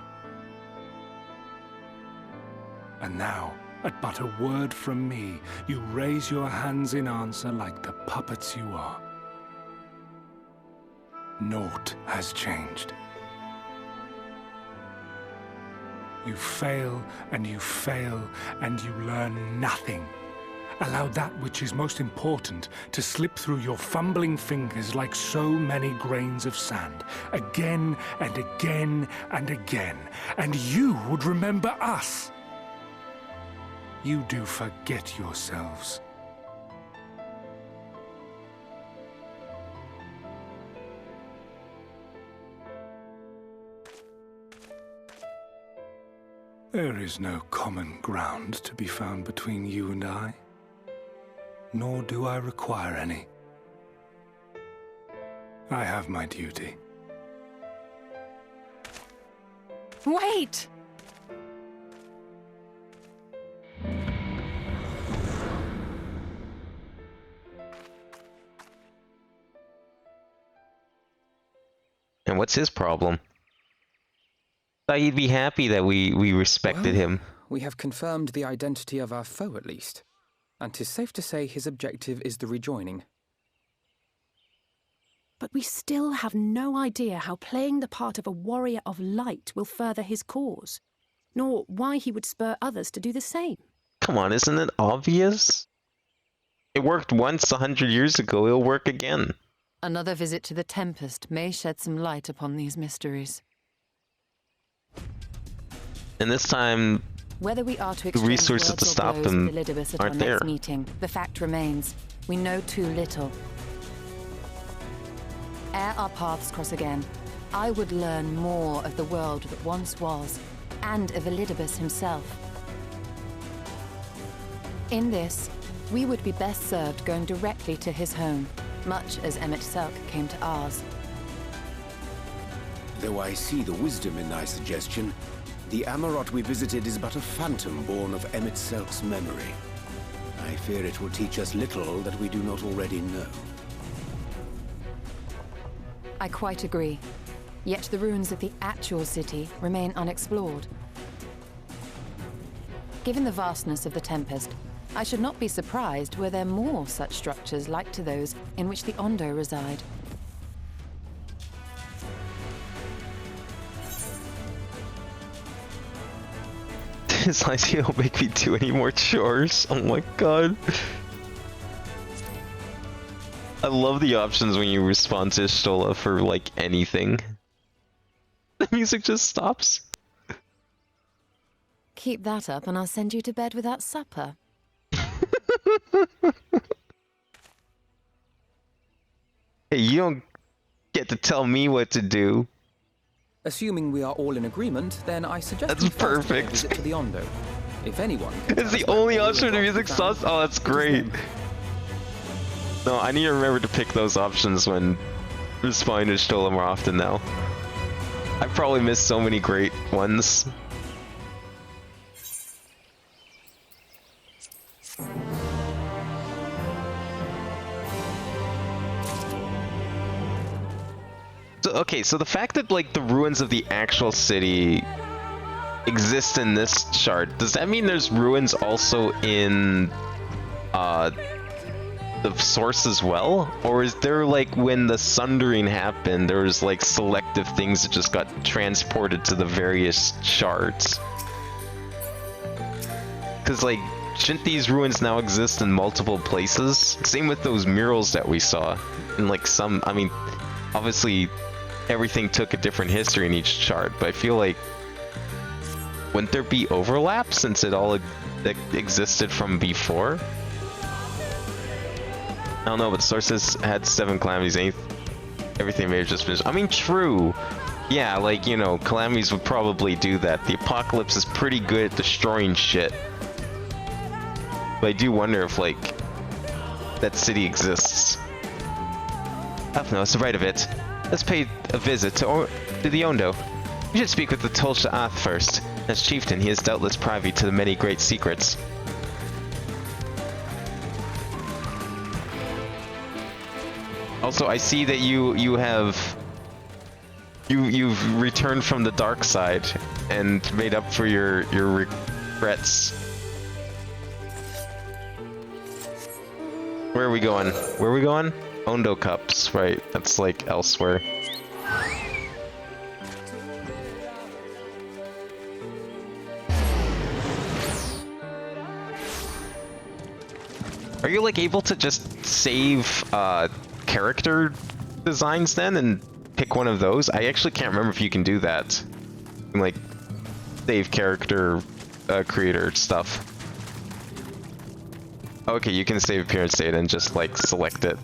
And now, at but a word from me, you raise your hands in answer like the puppets you are. Naught has changed. You fail, and you fail, and you learn nothing. Allow that which is most important to slip through your fumbling fingers like so many grains of sand, again and again and again, and you would remember us. You do forget yourselves. There is no common ground to be found between you and I, nor do I require any. I have my duty. Wait! And what's his problem? Thought he'd be happy that we respected him. We have confirmed the identity of our foe, at least. And 'tis safe to say his objective is the rejoining. But we still have no idea how playing the part of a warrior of light will further his cause, nor why he would spur others to do the same. Come on, isn't it obvious? It worked once 100 years ago, it'll work again. Another visit to the Tempest may shed some light upon these mysteries. And this time, Whether we are to the exchange resources words to or stop blows them with Elidibus at our aren't next there. meeting, the fact remains, we know too little. Ere our paths cross again, I would learn more of the world that once was, and of Elidibus himself. In this, we would be best served going directly to his home, much as Emmett Selk came to ours. Though I see the wisdom in thy suggestion, the Amarot we visited is but a phantom born of Emmett Selk's memory. I fear it will teach us little that we do not already know. I quite agree. Yet the ruins of the actual city remain unexplored. Given the vastness of the Tempest, I should not be surprised were there more such structures like to those in which the Ondo reside. This idea don't make me do any more chores. Oh my god. I love the options when you respond to Stola for like anything. The music just stops. Keep that up and I'll send you to bed without supper. Hey, you don't get to tell me what to do. Assuming we are all in agreement, then I suggest That's we first pay a perfect. visit to the Ondo. If anyone can It's tell the us where only all option of the our music found, stops. Oh, that's great. No, I need to remember to pick those options when responding to Stola more often now. I probably missed so many great ones. So, okay, so the fact that like the ruins of the actual city exist in this chart, does that mean there's ruins also in the source as well? Or is there like when the sundering happened, there was like selective things that just got transported to the various charts? Because like, shouldn't these ruins now exist in multiple places? Same with those murals that we saw. And like some, I mean, obviously everything took a different history in each chart, but I feel like, wouldn't there be overlap since it all existed from before? I don't know, but sources had 7 calamities, everything may have just finished. I mean, true. Yeah, like, you know, calamities would probably do that. The apocalypse is pretty good at destroying shit. But I do wonder if, like, that city exists. Oh no, it's the right of it. Let's pay a visit to the Ondo. We should speak with the Tolsha Ath first. As chieftain, he is doubtless privy to the many great secrets. Also, I see that you've returned from the dark side and made up for your regrets. Where are we going? Where are we going? Ondo Cups, right? That's like elsewhere. Are you like able to just save character designs then and pick one of those? I actually can't remember if you can do that. You can, like, save character creator stuff. Okay, you can save appearance data and just like select it.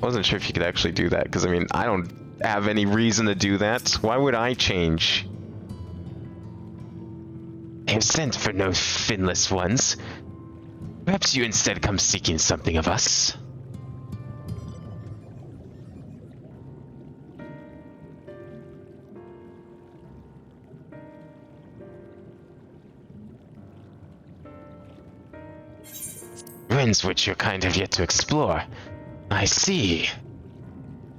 I wasn't sure if you could actually do that because I mean I don't have any reason to do that. Why would I change? I have sent for no finless ones. Perhaps you instead come seeking something of us. Ruins which your kind have yet to explore. I see.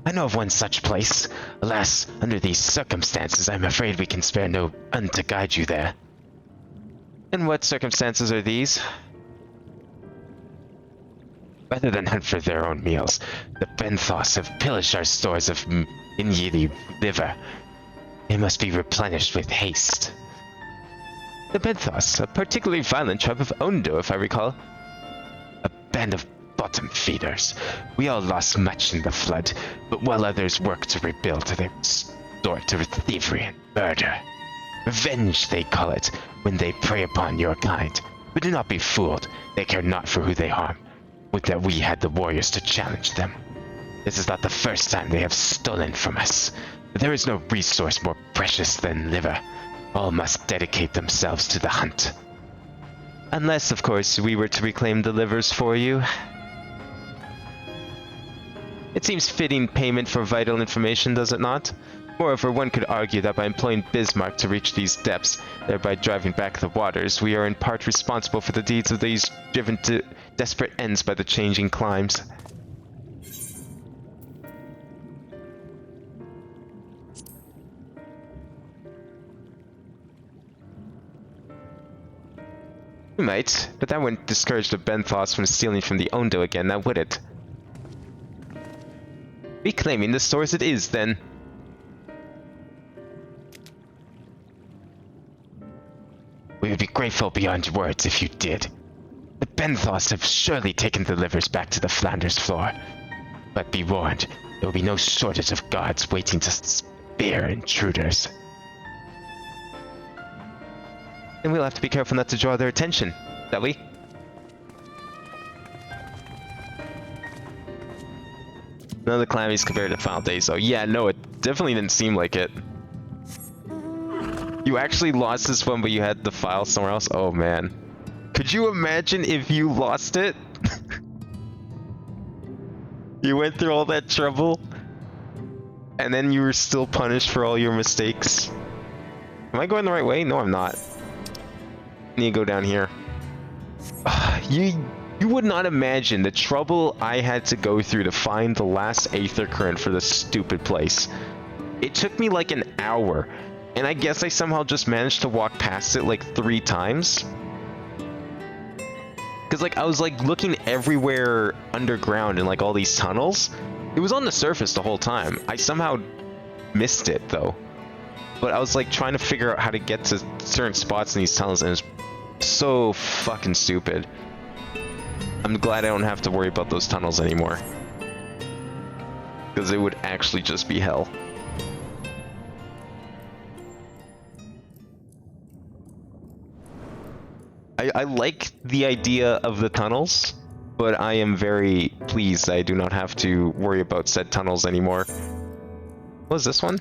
I know of one such place. Alas, under these circumstances, I'm afraid we can spare no one to guide you there. And what circumstances are these? Rather than hunt for their own meals, the Benthos have pillaged our stores of Inyidi liver. They must be replenished with haste. The Benthos, a particularly violent tribe of Ondo, if I recall. A band of bottom feeders. We all lost much in the flood, but while others work to rebuild, they resort to thievery and murder. Revenge, they call it, when they prey upon your kind. But do not be fooled, they care not for who they harm. Would that we had the warriors to challenge them. This is not the first time they have stolen from us. But there is no resource more precious than liver. All must dedicate themselves to the hunt. Unless, of course, we were to reclaim the livers for you. It seems fitting payment for vital information, does it not? Moreover, one could argue that by employing Bismarck to reach these depths, thereby driving back the waters, we are in part responsible for the deeds of these driven to desperate ends by the changing climes. We might, but that wouldn't discourage the Benthos from stealing from the Ondo again, now would it? Reclaiming the store as it is, then. We would be grateful beyond words if you did. The Benthos have surely taken the livers back to the Flanders floor. But be warned, there will be no shortage of guards waiting to spear intruders. And we'll have to be careful not to draw their attention, shall we? None of the calamities compared to Final Days, though. Yeah, no, it definitely didn't seem like it. You actually lost this one, but you had the file somewhere else? Oh, man. Could you imagine if you lost it? You went through all that trouble, and then you were still punished for all your mistakes. Am I going the right way? No, I'm not. I need to go down here. You would not imagine the trouble I had to go through to find the last Aether Current for this stupid place. It took me like an hour. And I guess I somehow just managed to walk past it like 3 times. Because like I was like looking everywhere underground in like all these tunnels. It was on the surface the whole time. I somehow missed it though. But I was like trying to figure out how to get to certain spots in these tunnels, and it was so fucking stupid. I'm glad I don't have to worry about those tunnels anymore. Because it would actually just be hell. I like the idea of the tunnels, but I am very pleased I do not have to worry about said tunnels anymore. What was this one?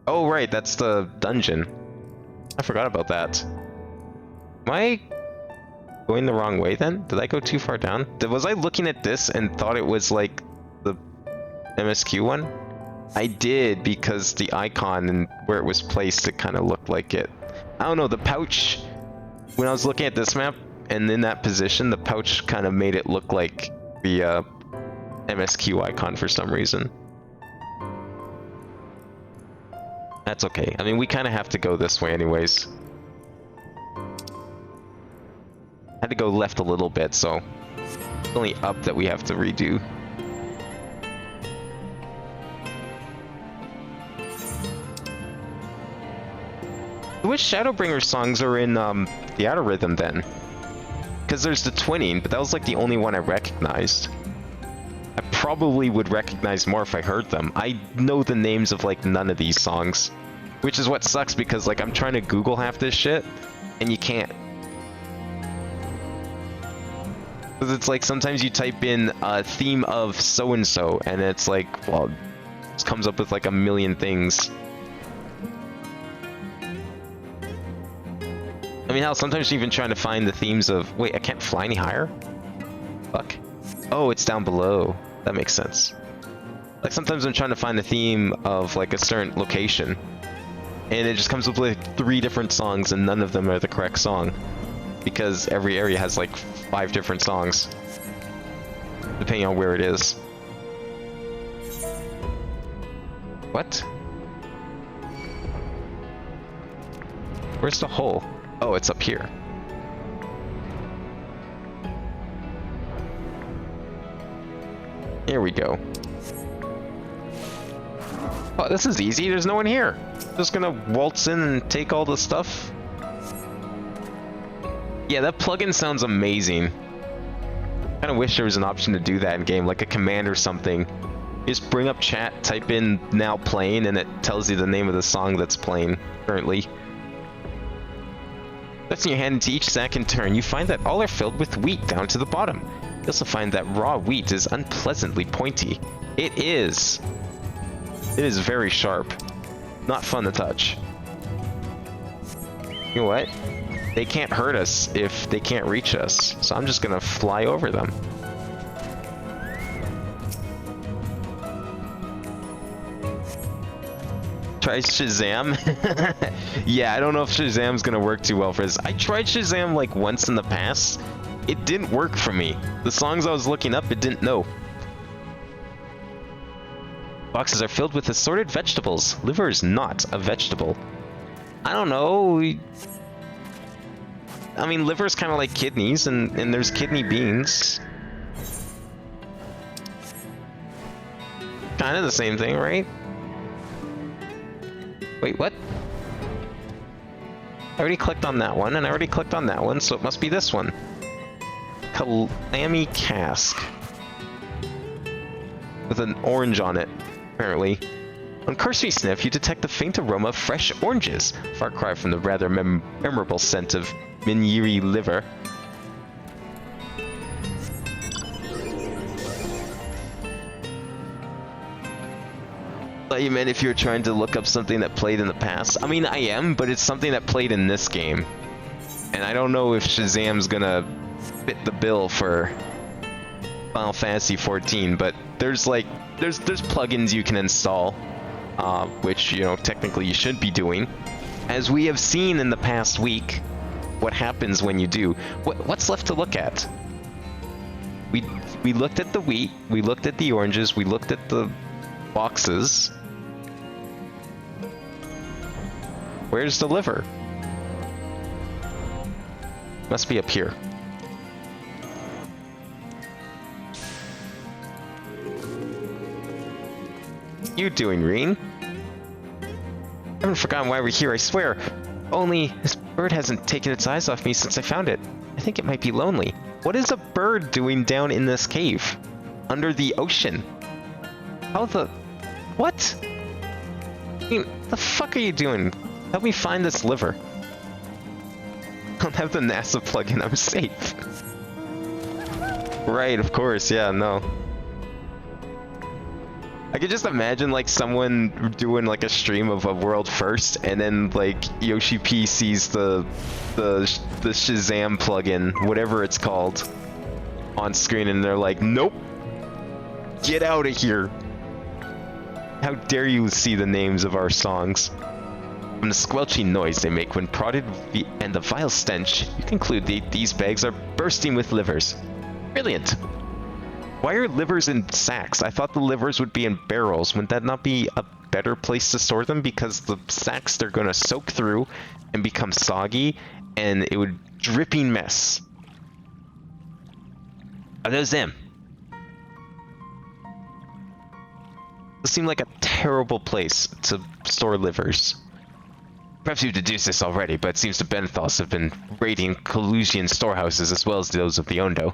Oh right, that's the dungeon. I forgot about that. Am I going the wrong way then? Did I go too far down? Was I looking at this and thought it was like the MSQ one? I did, because the icon and where it was placed, it kind of looked like it. I don't know, the pouch... When I was looking at this map, and in that position, the pouch kind of made it look like the MSQ icon for some reason. That's okay. I mean, we kind of have to go this way anyways. Had to go left a little bit, so it's only up that we have to redo. Which Shadowbringer songs are in the Outer Rhythm then? Because there's the Twinning, but that was like the only one I recognized. I probably would recognize more if I heard them. I know the names of like none of these songs, which is what sucks, because like I'm trying to Google half this shit and you can't. Because it's like sometimes you type in a theme of so-and-so and it's like, well, it comes up with like a million things. I mean, hell, sometimes you're even trying to find the themes of... Wait, I can't fly any higher? Fuck. Oh, it's down below. That makes sense. Like, sometimes I'm trying to find the theme of, like, a certain location. And it just comes up with 3 different songs, and none of them are the correct song. Because every area has, like, 5 different songs. Depending on where it is. What? Where's the hole? Oh, it's up here. Here we go. Oh, this is easy. There's no one here. Just gonna waltz in and take all the stuff. Yeah, that plugin sounds amazing. Kind of wish there was an option to do that in game, like a command or something. You just bring up chat, type in now playing, and it tells you the name of the song that's playing currently. Pressing your hand into each sack in turn, you find that all are filled with wheat down to the bottom. You also find that raw wheat is unpleasantly pointy. It is. It is very sharp. Not fun to touch. You know what? They can't hurt us if they can't reach us, so I'm just gonna fly over them. Try Shazam? Yeah, I don't know if Shazam's gonna work too well for this. I tried Shazam like once in the past. It didn't work for me. The songs I was looking up, it didn't know. Boxes are filled with assorted vegetables. Liver is not a vegetable. I don't know. I mean, liver's kind of like kidneys, and there's kidney beans. Kind of the same thing, right? Wait, what? I already clicked on that one, and I already clicked on that one, so it must be this one. Clammy cask. With an orange on it, apparently. On cursory sniff, you detect the faint aroma of fresh oranges. Far cry from the rather memorable scent of Minyiri liver. You meant if you're trying to look up something that played in the past. I mean, I am, but it's something that played in this game. And I don't know if Shazam's gonna fit the bill for Final Fantasy XIV, but there's plugins you can install, which, you know, technically you should be doing. As we have seen in the past week, what happens when you do. What's left to look at? We looked at the wheat, we looked at the oranges, we looked at the boxes. Where's the liver? Must be up here. You doing, Reen? I haven't forgotten why we're here, I swear. Only this bird hasn't taken its eyes off me since I found it. I think it might be lonely. What is a bird doing down in this cave? Under the ocean? How the... What? I mean, the fuck are you doing? Help me find this liver. I don't have the NASA plugin, I'm safe. Right, of course, yeah, no. I could just imagine like someone doing like a stream of a world first, and then like Yoshi P sees the Shazam plugin, whatever it's called, on screen, and they're like, nope, get out of here. How dare you see the names of our songs? From the squelching noise they make when prodded and the vile stench, you conclude these bags are bursting with livers. Brilliant. Why are livers in sacks? I thought the livers would be in barrels. Would that not be a better place to store them? Because the sacks they're going to soak through and become soggy, and it would dripping mess. Are those them? This seemed like a terrible place to store livers. Perhaps you've deduced this already, but it seems the Benthos have been raiding Collusian storehouses as well as those of the Ondo.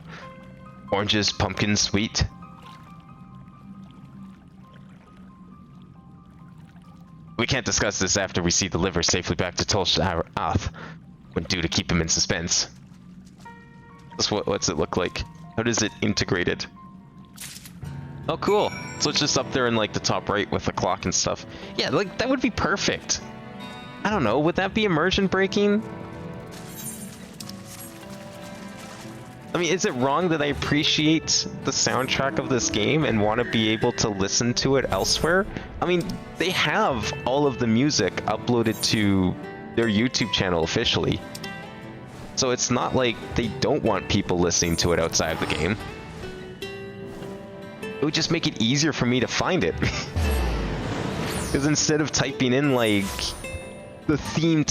Oranges, pumpkins, wheat. We can't discuss this after we see the liver safely back to Tol Ath. Wouldn't do to keep him in suspense. What's it look like? How does it integrated? Oh, cool. So it's just up there in like the top right with the clock and stuff. Yeah, like that would be perfect. I don't know, would that be immersion breaking? I mean, is it wrong that I appreciate the soundtrack of this game and want to be able to listen to it elsewhere? I mean, they have all of the music uploaded to their YouTube channel officially. So it's not like they don't want people listening to it outside of the game. It would just make it easier for me to find it. Because instead of typing in, like, the theme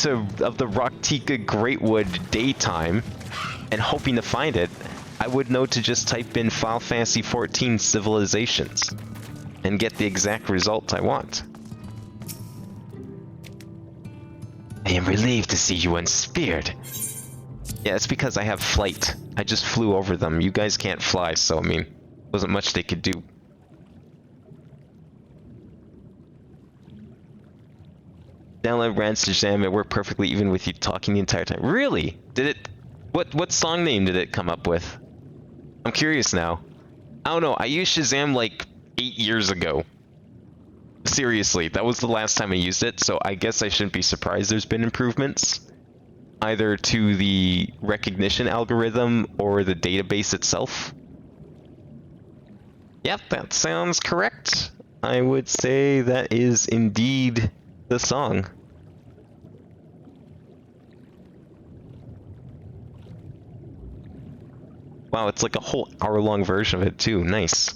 of the Raktika Greatwood Daytime and hoping to find it, I would know to just type in Final Fantasy XIV Civilizations and get the exact result I want. I am relieved to see you unspeared. Yeah, it's because I have flight. I just flew over them. You guys can't fly, so I mean, wasn't much they could do. Download ran Shazam, it worked perfectly even with you talking the entire time. Really? Did it? What song name did it come up with? I'm curious now. I don't know, I used Shazam like 8 years ago. Seriously, that was the last time I used it, so I guess I shouldn't be surprised there's been improvements. Either to the recognition algorithm or the database itself. Yep, that sounds correct. I would say that is indeed the song. Wow, it's like a whole hour-long version of it too. Nice.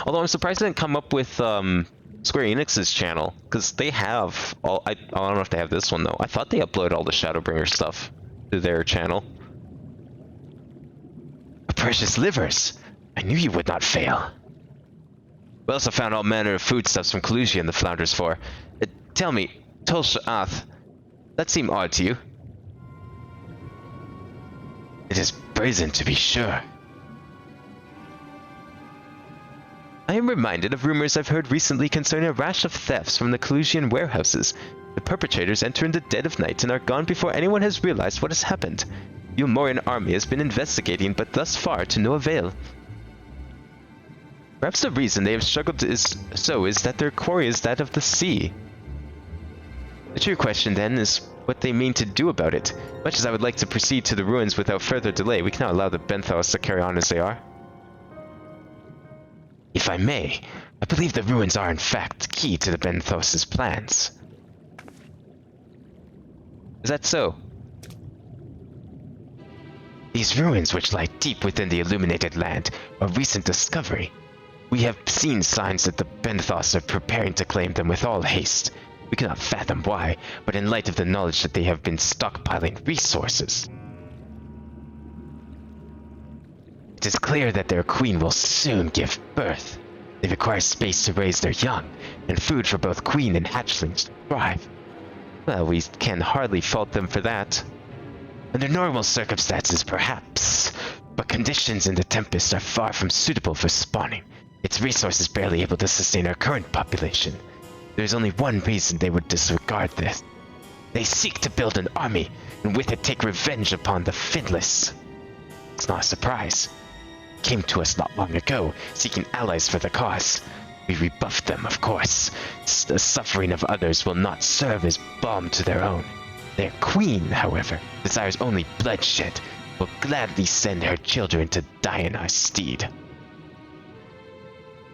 Although I'm surprised they didn't come up with Square Enix's channel, because they have all. I don't know if they have this one though. I thought they uploaded all the Shadowbringer stuff to their channel. Precious livers! I knew you would not fail. We also found all manner of foodstuffs from Kalusia in the Flounders Floor. Tell me, Tulsha Ath, that seem odd to you? It is brazen, to be sure. I am reminded of rumors I've heard recently concerning a rash of thefts from the Kalusian warehouses. The perpetrators enter in the dead of night and are gone before anyone has realized what has happened. The Umorian army has been investigating, but thus far to no avail. Perhaps the reason they have struggled is that their quarry is that of the sea. The true question, then, is what they mean to do about it. Much as I would like to proceed to the ruins without further delay, we cannot allow the Benthos to carry on as they are. If I may, I believe the ruins are in fact key to the Benthos' plans. Is that so? These ruins, which lie deep within the illuminated land, are a recent discovery. We have seen signs that the Benthos are preparing to claim them with all haste. We cannot fathom why, but in light of the knowledge that they have been stockpiling resources, it is clear that their queen will soon give birth. They require space to raise their young, and food for both queen and hatchlings to thrive. Well, we can hardly fault them for that. Under normal circumstances, perhaps, but conditions in the Tempest are far from suitable for spawning. Its resources barely able to sustain our current population. There is only one reason they would disregard this. They seek to build an army, and with it take revenge upon the Finless. It's not a surprise. Came to us not long ago, seeking allies for the cause. We rebuffed them, of course. The suffering of others will not serve as balm to their own. Their queen, however, desires only bloodshed, will gladly send her children to die in our stead.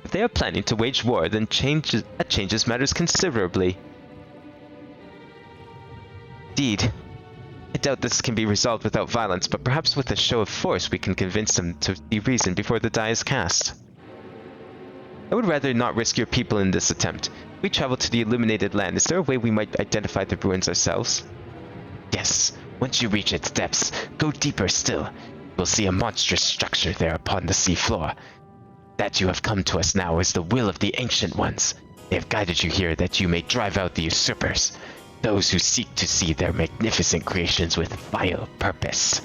If they are planning to wage war, then that changes matters considerably. Indeed. I doubt this can be resolved without violence, but perhaps with a show of force we can convince them to see reason before the die is cast. I would rather not risk your people in this attempt. If we travel to the illuminated land, is there a way we might identify the ruins ourselves? Yes, once you reach its depths, go deeper still. You will see a monstrous structure there upon the sea floor. That you have come to us now is the will of the Ancient Ones. They have guided you here that you may drive out the usurpers, those who seek to see their magnificent creations with vile purpose.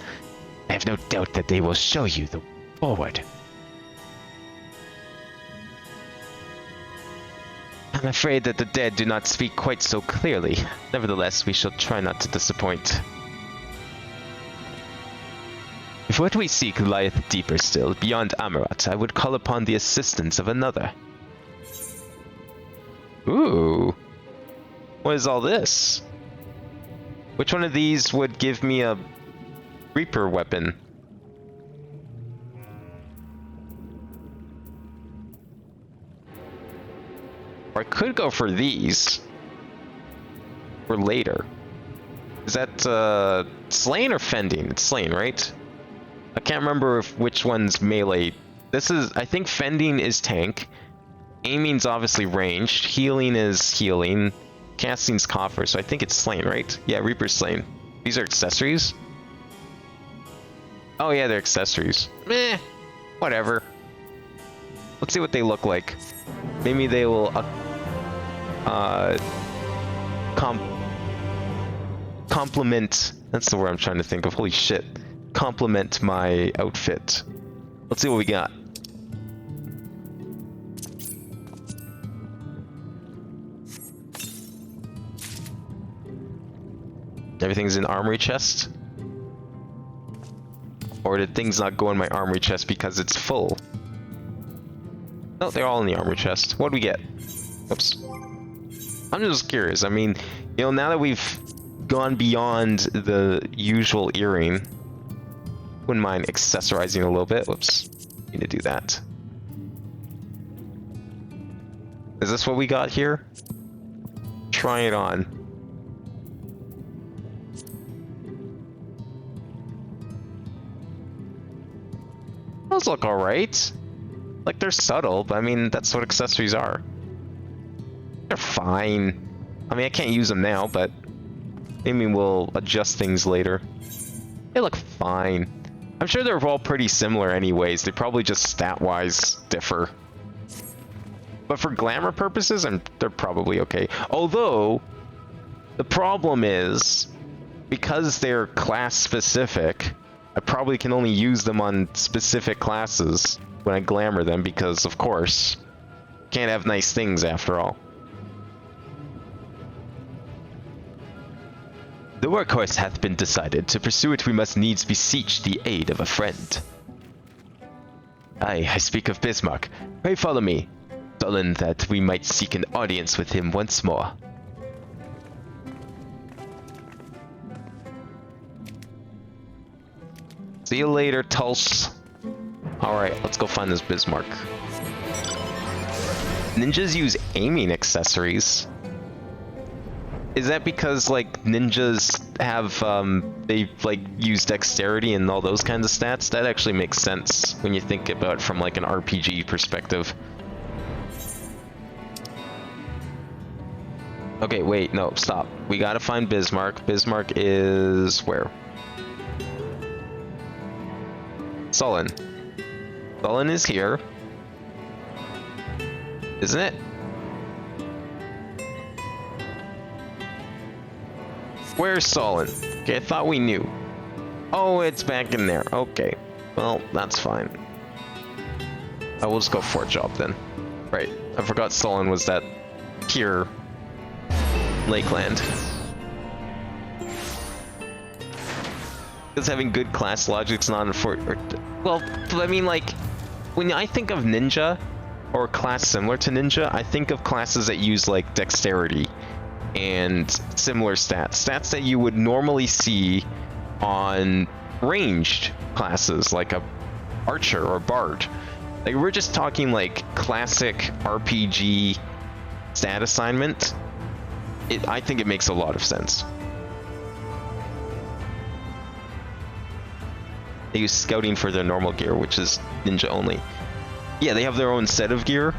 I have no doubt that they will show you the way forward. I'm afraid that the dead do not speak quite so clearly. Nevertheless, we shall try not to disappoint. If what we seek lieth deeper still, beyond Amarat, I would call upon the assistance of another. Ooh. What is all this? Which one of these would give me a Reaper weapon? Or I could go for these. For later. Is that Slain or Fending? It's Slain, right? I can't remember which one's melee. This is, I think Fending is tank. Aiming's obviously ranged. Healing is healing. Casting's coffer, so I think it's Slain, right? Yeah, Reaper's Slain. These are accessories? Oh yeah, they're accessories. Meh. Whatever. Let's see what they look like. Maybe they will complement. That's the word I'm trying to think of. Holy shit. Complement my outfit. Let's see what we got. Everything's in armory chest? Or did things not go in my armory chest because it's full? No, they're all in the armory chest. What do we get? Oops. I'm just curious. I mean, you know, now that we've gone beyond the usual earring, wouldn't mind accessorizing a little bit. Whoops. Need to do that. Is this what we got here? try it on. Those look alright. Like, they're subtle, but I mean, that's what accessories are. They're fine. I mean, I can't use them now, but maybe we'll adjust things later. They look fine. I'm sure they're all pretty similar anyways. They probably just stat-wise differ. But for glamour purposes, they're probably okay. Although, the problem is, because they're class-specific, I probably can only use them on specific classes when I glamour them, because, of course, can't have nice things after all. The workhorse hath been decided. To pursue it we must needs beseech the aid of a friend. Aye, I speak of Bismarck. Pray follow me, sullen that we might seek an audience with him once more. See you later, Tulse. Alright, let's go find this Bismarck. Ninjas use aiming accessories. Is that because, like, ninjas have, they, like, use dexterity and all those kinds of stats? That actually makes sense when you think about it from, like, an RPG perspective. Okay, wait, no, stop. We gotta find Bismarck. Bismarck is where? Sullen. Sullen is here. Isn't it? Where's Sullen? Okay, I thought we knew. Oh, it's back in there. Okay. Well, that's fine. I will just go Fort Job then. Right. I forgot Sullen was that here Lakeland. Because having good class logic's not a fort. Well, I mean, like, when I think of ninja or class similar to ninja, I think of classes that use like dexterity and similar stats that you would normally see on ranged classes like a archer or bard. Like, we're just talking like classic RPG stat assignment. I think it makes a lot of sense. They use scouting for their normal gear, which is ninja only. Yeah, they have their own set of gear.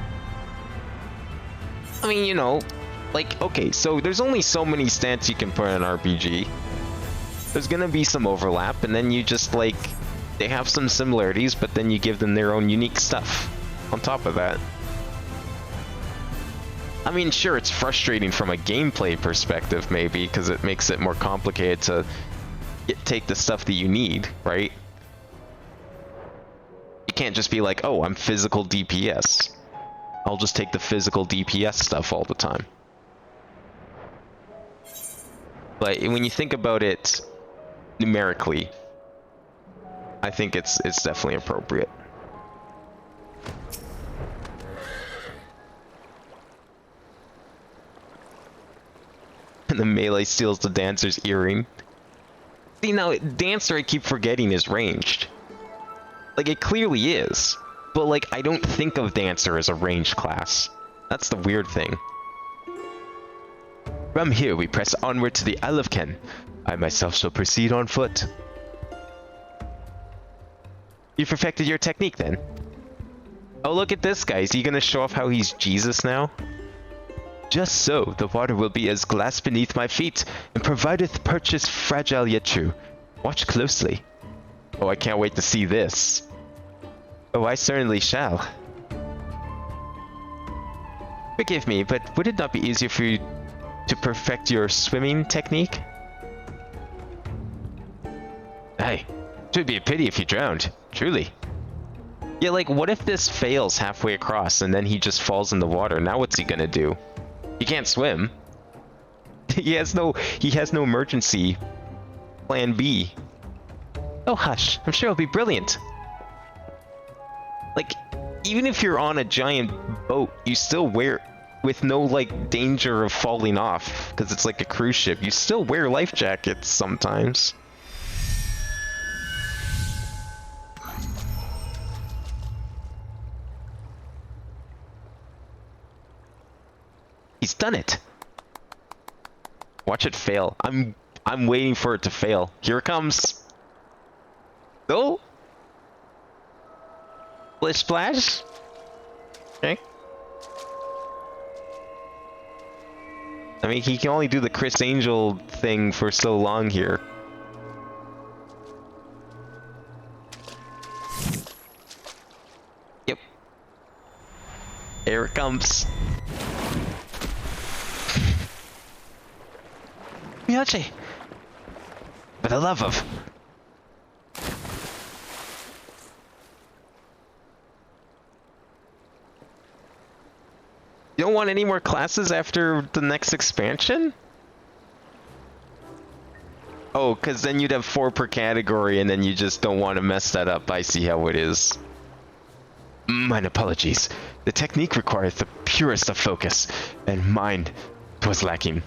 I mean, you know, like, okay, so there's only so many stats you can put in an RPG. There's gonna be some overlap, and then you just, like, they have some similarities, but then you give them their own unique stuff on top of that. I mean, sure, it's frustrating from a gameplay perspective, maybe, because it makes it more complicated to take the stuff that you need, right? You can't just be like, oh, I'm physical DPS. I'll just take the physical DPS stuff all the time. But when you think about it numerically, I think it's definitely appropriate. And the melee steals the dancer's earring. See, now, dancer I keep forgetting is ranged. Like, it clearly is. But, like, I don't think of dancer as a ranged class. That's the weird thing. From here we press onward to the Isle of Ken. I myself shall proceed on foot. You perfected your technique then? Oh, look at this guy. Is he gonna show off how he's Jesus now? Just so, the water will be as glass beneath my feet, and provideth purchase fragile yet true. Watch closely. Oh, I can't wait to see this. Oh, I certainly shall. Forgive me, but would it not be easier for you to perfect your swimming technique? Hey, it would be a pity if you drowned, truly. Yeah, like, what if this fails halfway across and then he just falls in the water? Now what's he gonna do? He can't swim. he has no emergency plan B. Oh hush, I'm sure it'll be brilliant. Like, even if you're on a giant boat, you still wear, with no like danger of falling off, because it's like a cruise ship, you still wear life jackets sometimes. He's done it. Watch it fail. I'm waiting for it to fail. Here it comes. No. Splish splash. Okay. I mean, he can only do the Chris Angel thing for so long here. Yep. Here it comes. Miyachi! For the love of... You don't want any more classes after the next expansion? Oh, because then you'd have 4 per category and then you just don't want to mess that up. I see how it is. Mine apologies. The technique requires the purest of focus, and mine was lacking.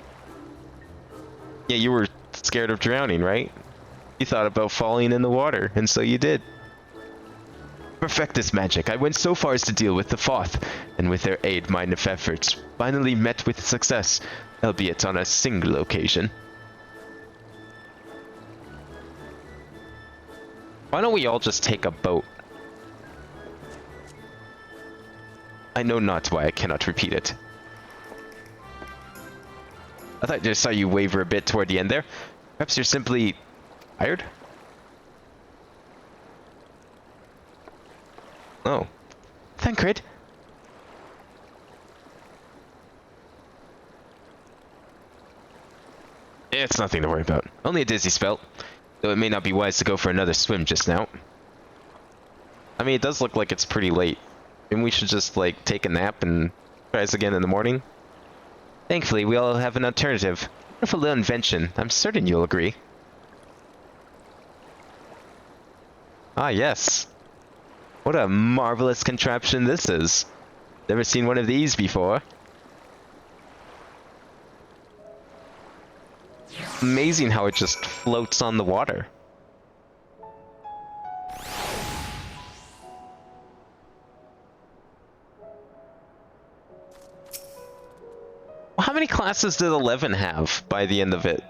Yeah, you were scared of drowning, right? You thought about falling in the water, and so you did. Perfect this magic. I went so far as to deal with the Foth, and with their aid, my efforts finally met with success, albeit on a single occasion. Why don't we all just take a boat? I know not why I cannot repeat it. I thought I just saw you waver a bit toward the end there. Perhaps you're simply tired? Oh. Thancred. It's nothing to worry about. Only a dizzy spell. Though it may not be wise to go for another swim just now. I mean, it does look like it's pretty late. Maybe we should just, like, take a nap and try this again in the morning? Thankfully, we all have an alternative. Wonderful little invention. I'm certain you'll agree. Ah, yes. What a marvelous contraption this is. Never seen one of these before. Amazing how it just floats on the water. How many classes did 11 have by the end of it?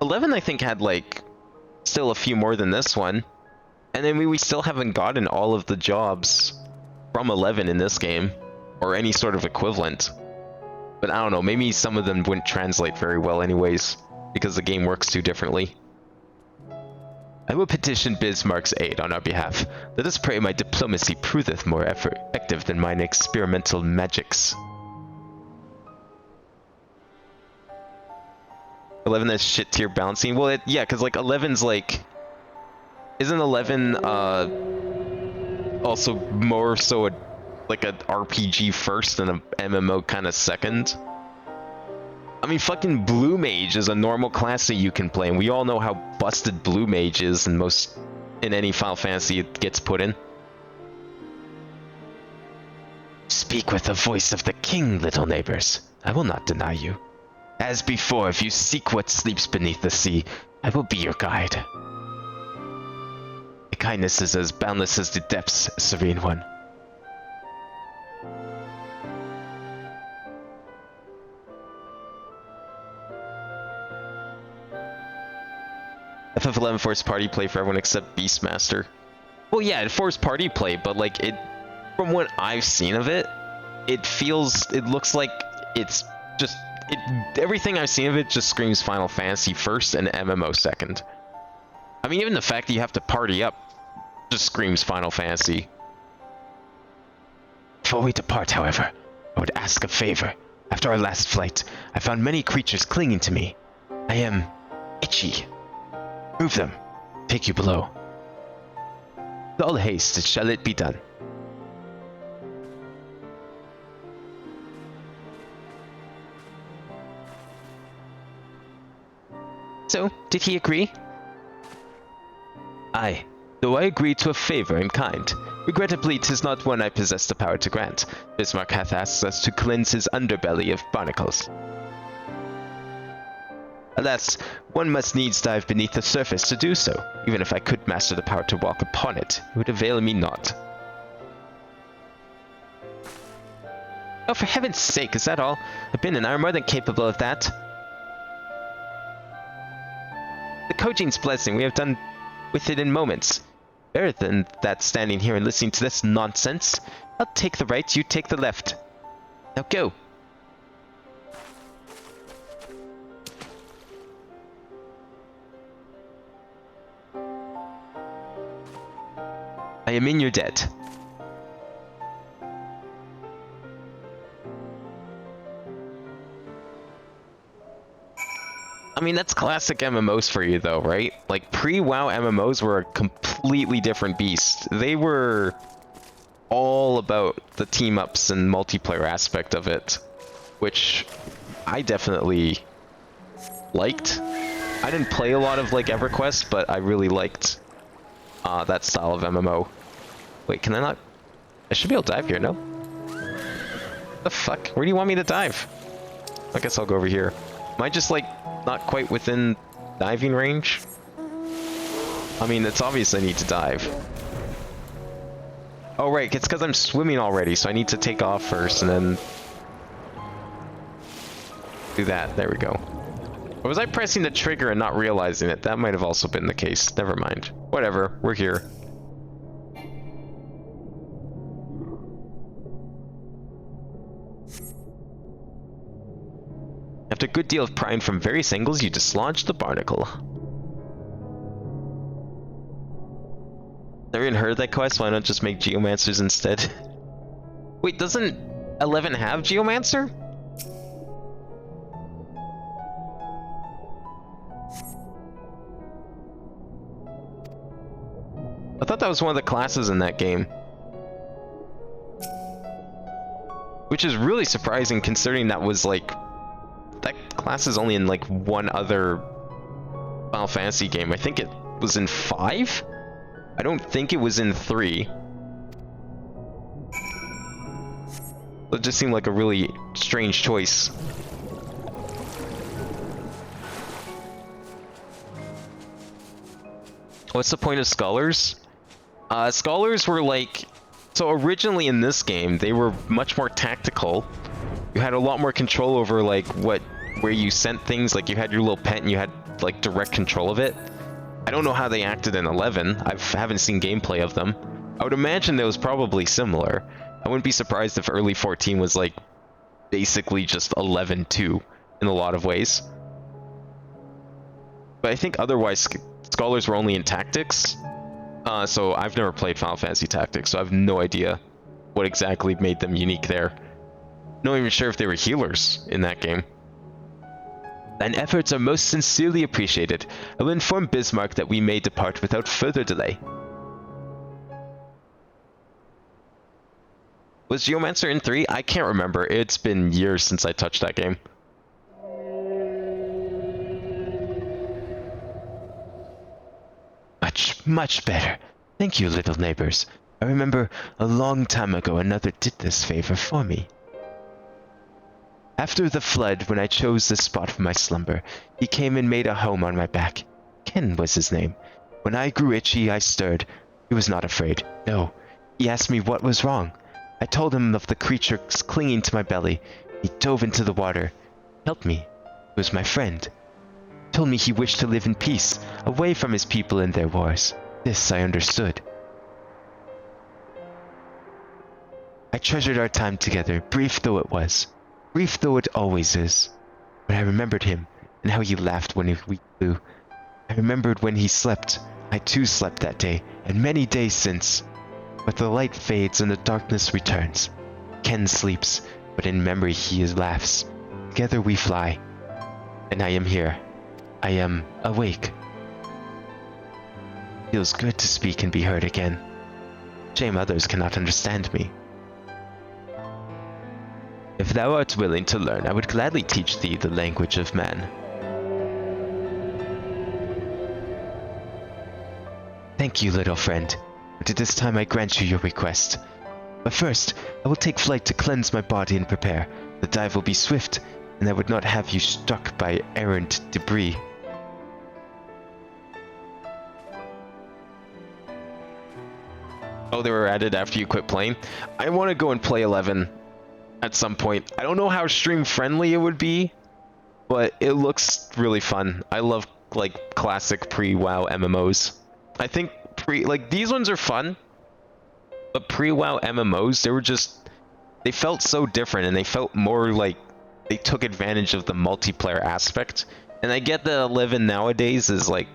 11, I think, had, like, still a few more than this one. And then we still haven't gotten all of the jobs from 11 in this game, or any sort of equivalent. But I don't know, maybe some of them wouldn't translate very well anyways, because the game works too differently. I will petition Bismarck's aid on our behalf. Let us pray my diplomacy proveth more effective than mine experimental magics. 11 has shit tier balancing. Well, yeah, because like 11's like, isn't 11 also more so like an RPG first and an MMO kind of second? I mean, fucking Blue Mage is a normal class that you can play, and we all know how busted Blue Mage is in any Final Fantasy it gets put in. Speak with the voice of the king, little neighbors. I will not deny you. As before, if you seek what sleeps beneath the sea, I will be your guide. The kindness is as boundless as the depths, Serene One. FF11 forced party play for everyone except Beastmaster. Well, yeah, it forced party play, but like from what I've seen of it, it looks like it's just, everything I've seen of it just screams Final Fantasy first and MMO second. I mean, even the fact that you have to party up just screams Final Fantasy. Before we depart, however, I would ask a favor. After our last flight, I found many creatures clinging to me. I am itchy. Move them. Take you below. With all haste, shall it be done. So, did he agree? Aye, though I agreed to a favor in kind. Regrettably, 'tis not one I possess the power to grant. Bismarck hath asked us to cleanse his underbelly of barnacles. Alas, one must needs dive beneath the surface to do so. Even if I could master the power to walk upon it, it would avail me not. Oh, for heaven's sake, is that all? I've been and I are more than capable of that. The Kojine's blessing, we have done with it in moments. Better than that standing here and listening to this nonsense. I'll take the right, you take the left. Now go. I am in your debt. I mean, that's classic MMOs for you though, right? Like, pre-WoW MMOs were a completely different beast. They were all about the team-ups and multiplayer aspect of it, which I definitely liked. I didn't play a lot of, like, EverQuest, but I really liked that style of MMO. Wait, can I not? I should be able to dive here, no? The fuck? Where do you want me to dive? I guess I'll go over here. Am I just, like, not quite within diving range? I mean, it's obvious I need to dive. Oh, right, it's because I'm swimming already, so I need to take off first and then do that. There we go. Or was I pressing the trigger and not realizing it? That might have also been the case. Never mind. Whatever, we're here. After a good deal of prying from various angles, you dislodge the barnacle. Never even heard of that quest? Why not just make geomancers instead? Wait, doesn't 11 have geomancer? I thought that was one of the classes in that game. Which is really surprising considering that was like... That class is only in like one other Final Fantasy game. I think it was in 5? I don't think it was in 3. It just seemed like a really strange choice. What's the point of Scholars? Scholars were like... So originally in this game, they were much more tactical. You had a lot more control over like where you sent things. Like you had your little pet and you had like direct control of it. I don't know how they acted in 11. I haven't seen gameplay of them. I would imagine that was probably similar. I wouldn't be surprised if early 14 was like basically just 11-2 in a lot of ways. But I think otherwise Scholars were only in Tactics. So I've never played Final Fantasy Tactics, so I have no idea what exactly made them unique there. Not even sure if they were healers in that game. Thine efforts are most sincerely appreciated. I will inform Bismarck that we may depart without further delay. Was Geomancer in 3? I can't remember. It's been years since I touched that game. Much better. Thank you, little neighbors. I remember a long time ago another did this favor for me. After the flood, when I chose this spot for my slumber, he came and made a home on my back. Ken was his name. When I grew itchy, I stirred. He was not afraid. No. He asked me what was wrong. I told him of the creature clinging to my belly. He dove into the water. Helped me. He was my friend. Told me he wished to live in peace, away from his people and their wars. This I understood. I treasured our time together, brief though it was. Brief though it always is. But I remembered him, and how he laughed when we flew. I remembered when he slept. I too slept that day, and many days since. But the light fades and the darkness returns. Ken sleeps, but in memory he laughs. Together we fly. And I am here. I am awake. Feels good to speak and be heard again. Shame others cannot understand me. If thou art willing to learn, I would gladly teach thee the language of man. Thank you, little friend. But at this time I grant you your request. But first, I will take flight to cleanse my body and prepare. The dive will be swift, and I would not have you struck by errant debris. Oh, they were added after you quit playing? I want to go and play 11 at some point. I don't know how stream friendly it would be, but it looks really fun. I love like classic pre-WoW MMOs. I think these ones are fun, but pre-WoW MMOs, they felt so different, and they felt more like they took advantage of the multiplayer aspect. And I get that 11 nowadays is like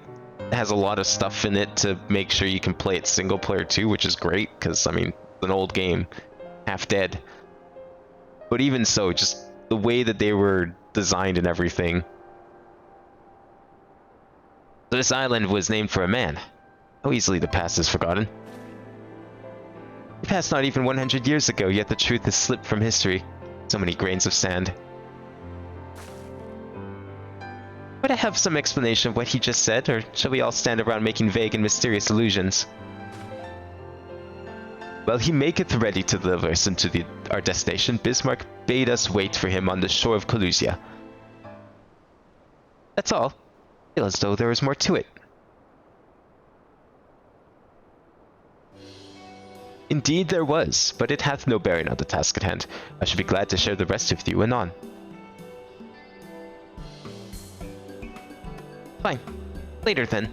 has a lot of stuff in it to make sure you can play it single player too, which is great because I mean it's an old game, half dead. But even so, just the way that they were designed and everything. So this island was named for a man. How easily the past is forgotten. It passed not even 100 years ago, yet the truth has slipped from history. So many grains of sand. Would I have some explanation of what he just said, or shall we all stand around making vague and mysterious allusions? While he maketh ready to deliver us into our destination, Bismarck bade us wait for him on the shore of Colusia. That's all. I feel as though there is more to it. Indeed there was, but it hath no bearing on the task at hand. I should be glad to share the rest with you anon. Fine. Later then.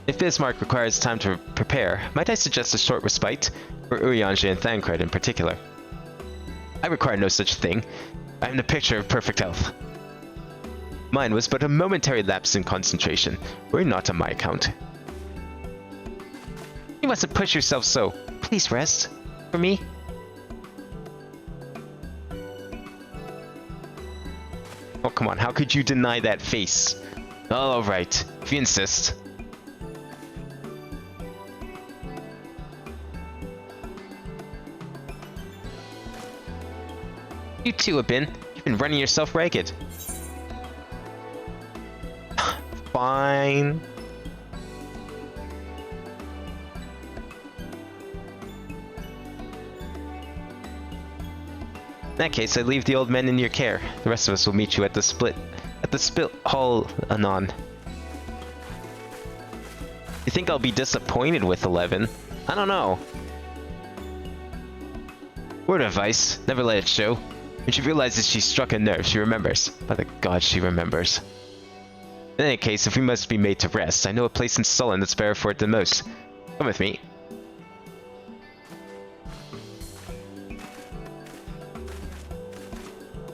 If Bismarck requires time to prepare, might I suggest a short respite? For Urianger and Thancred in particular. I require no such thing. I am the picture of perfect health. Mine was but a momentary lapse in concentration. Worry not on my account. You mustn't push yourself so. Please rest. For me. Oh, come on. How could you deny that face? All right. If you insist. You too, Abin. You've been running yourself ragged. Fine. In that case, I leave the old men in your care. The rest of us will meet you at the split hall anon. You think I'll be disappointed with 11? I don't know. Word of advice, never let it show. When she realizes she's struck a nerve, she remembers. By the gods, she remembers. In any case, if we must be made to rest, I know a place in Sullen that's better for it than most. Come with me.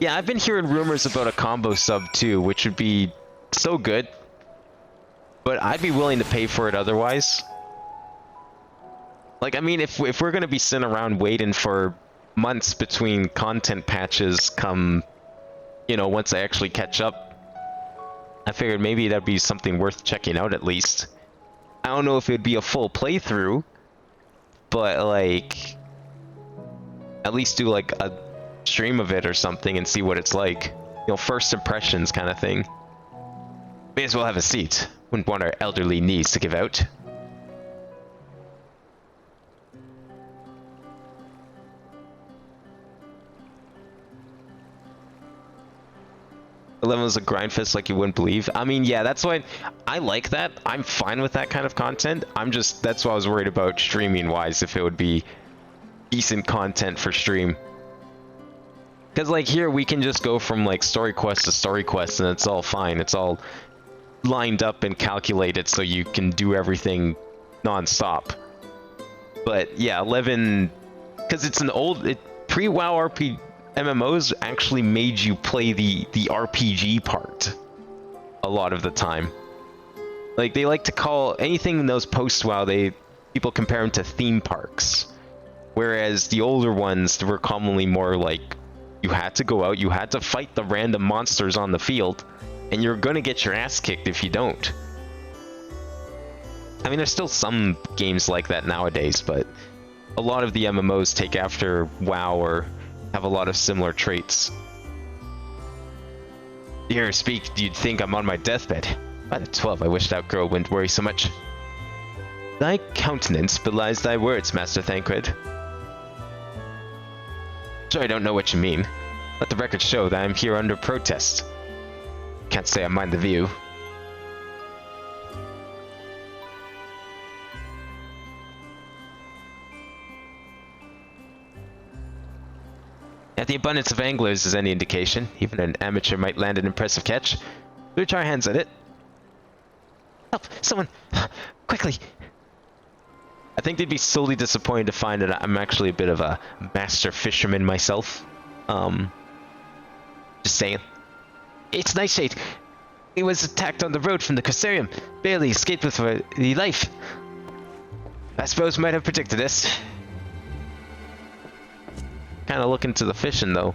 Yeah, I've been hearing rumors about a combo sub too, which would be so good. But I'd be willing to pay for it otherwise. Like, I mean, if we're gonna be sitting around waiting for months between content patches come, you know, once I actually catch up, I figured maybe that'd be something worth checking out at least. I don't know if it'd be a full playthrough, but like, at least do like a stream of it or something and see what it's like. You know, first impressions kind of thing. May as well have a seat. Wouldn't want our elderly knees to give out. The level is a grind fest like you wouldn't believe. I mean, yeah, that's why I like that. I'm fine with that kind of content. That's why I was worried about streaming wise, if it would be decent content for stream. Because like here, we can just go from like story quest to story quest and it's all fine. It's all lined up and calculated so you can do everything non-stop. But yeah, 11, because it's an old, pre-WoW RPG, MMOs actually made you play the RPG part a lot of the time. Like, they like to call anything in those post-WoW, people compare them to theme parks. Whereas the older ones were commonly more like, you had to go out, you had to fight the random monsters on the field, and you're gonna get your ass kicked if you don't. I mean, there's still some games like that nowadays, but a lot of the MMOs take after WoW or have a lot of similar traits. To hear her speak, you'd think I'm on my deathbed. By the 12, I wish that girl wouldn't worry so much. Thy countenance belies thy words, Master Thancred. Sure, I don't know what you mean. Let the record show that I'm here under protest. Can't say I mind the view. If the abundance of anglers is any indication, even an amateur might land an impressive catch. We'll try our hands at it. Help! Someone! Quickly! I think they'd be solely disappointed to find that I'm actually a bit of a master fisherman myself. Just saying. It's Nightshade! He was attacked on the road from the Carsarium. Barely escaped with the life. I suppose we might have predicted this. Kind of looking to the fishing, though.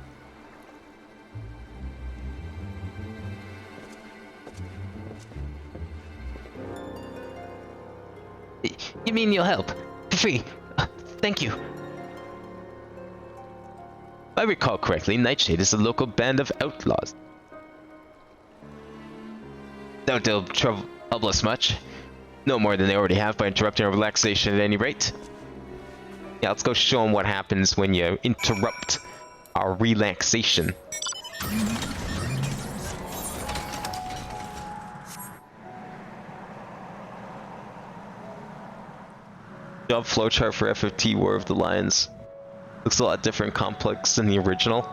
You mean you'll help? For free. Thank you. If I recall correctly, Nightshade is a local band of outlaws. Doubt they'll trouble us much. No more than they already have by interrupting our relaxation at any rate. Yeah, let's go show them what happens when you interrupt our relaxation. Job flowchart for FFT War of the Lions. Looks a lot different complex than the original.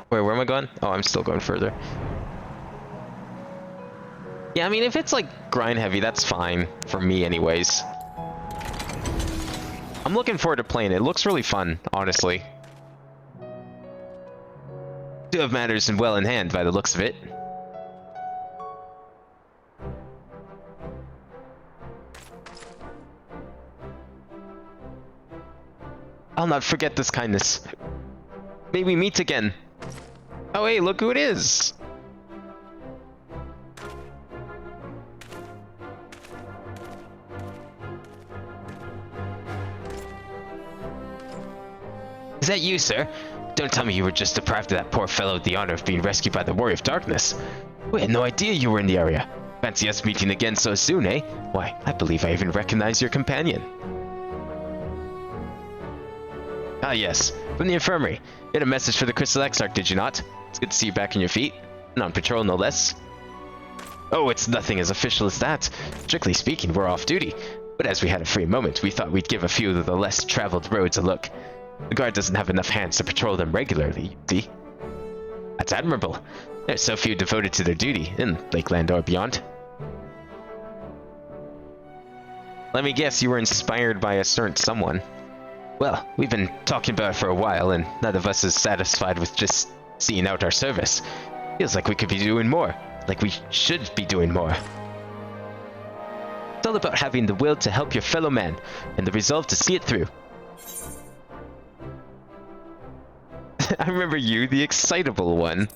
Wait, where am I going? Oh, I'm still going further. Yeah, I mean, if it's like grind heavy, that's fine for me anyways. I'm looking forward to playing it. It looks really fun, honestly. Do have matters well in hand by the looks of it. I'll not forget this kindness. May we meet again. Oh hey, look who it is! Is that you, sir? Don't tell me you were just deprived of that poor fellow the honor of being rescued by the Warrior of Darkness. We had no idea you were in the area. Fancy us meeting again so soon, eh? Why, I believe I even recognize your companion. Ah yes, from the infirmary. You had a message for the Crystal Exarch, did you not? It's good to see you back on your feet. And on patrol, no less. Oh, it's nothing as official as that. Strictly speaking, we're off duty. But as we had a free moment, we thought we'd give a few of the less traveled roads a look. The guard doesn't have enough hands to patrol them regularly, you see. That's admirable. There's so few devoted to their duty, in Lakeland or beyond. Let me guess, you were inspired by a certain someone. Well, we've been talking about it for a while, and none of us is satisfied with just seeing out our service. Feels like we could be doing more. Like we should be doing more. It's all about having the will to help your fellow man, and the resolve to see it through. I remember you, the excitable one.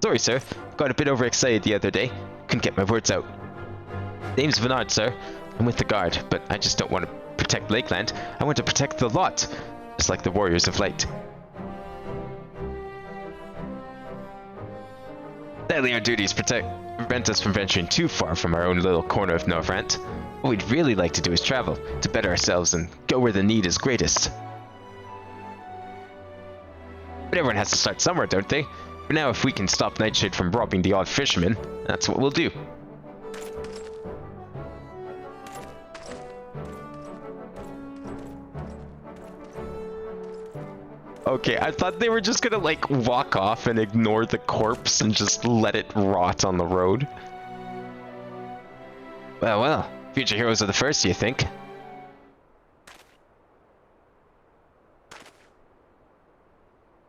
Sorry, sir. Got a bit overexcited the other day. Couldn't get my words out. Name's Vennard, sir. I'm with the guard, but I just don't want to protect Lakeland. I want to protect the lot, just like the Warriors of Light. Sadly, our duties prevent us from venturing too far from our own little corner of Norvrant. What we'd really like to do is travel, to better ourselves and go where the need is greatest. But everyone has to start somewhere, don't they? For now, if we can stop Nightshade from robbing the odd fisherman, that's what we'll do. Okay, I thought they were just gonna like walk off and ignore the corpse and just let it rot on the road. Well, well, future heroes are the first, you think?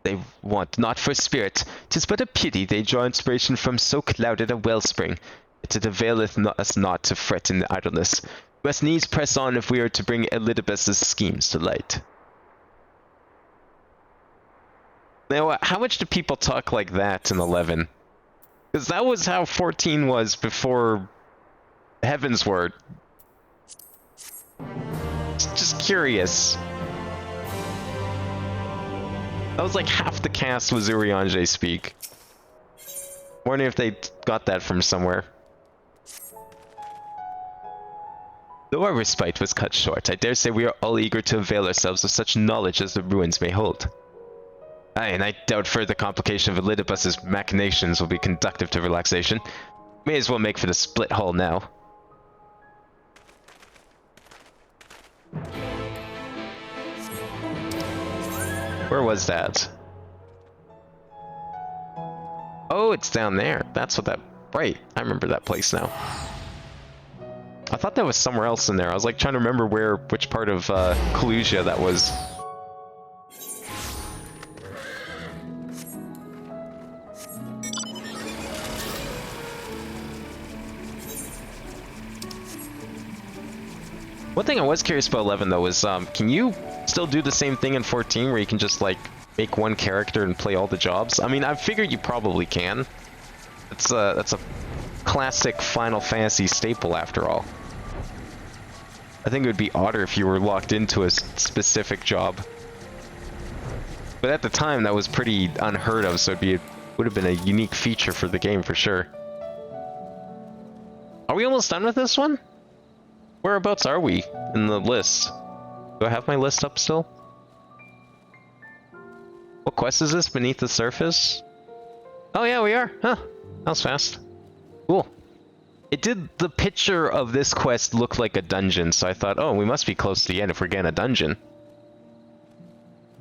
They want not for spirit, 'tis but a pity they draw inspiration from so clouded a wellspring. It availeth us not to fret in idleness. We must needs press on if we are to bring Elidibus's schemes to light. Now, how much do people talk like that in 11? Because that was how 14 was before Heaven's Word. Just curious. That was like half the cast was Urianger speak. Wondering if they got that from somewhere. Though our respite was cut short, I dare say we are all eager to avail ourselves of such knowledge as the ruins may hold. Aye, and I doubt further complication of Elidibus's machinations will be conductive to relaxation. May as well make for the split hull now. Where was that? Oh, it's down there. That's what that... Right, I remember that place now. I thought that was somewhere else in there. I was like trying to remember which part of Kalusia that was. One thing I was curious about 11 though is, can you still do the same thing in 14 where you can just like make one character and play all the jobs? I mean, I figured you probably can. That's a classic Final Fantasy staple after all. I think it would be odder if you were locked into a specific job. But at the time, that was pretty unheard of, so it would have been a unique feature for the game for sure. Are we almost done with this one? Whereabouts are we in the list? Do I have my list up still? What quest is this? Beneath the Surface? Oh yeah, we are. Huh. That was fast. Cool. It did, the picture of this quest look like a dungeon, so I thought, oh, we must be close to the end if we're getting a dungeon.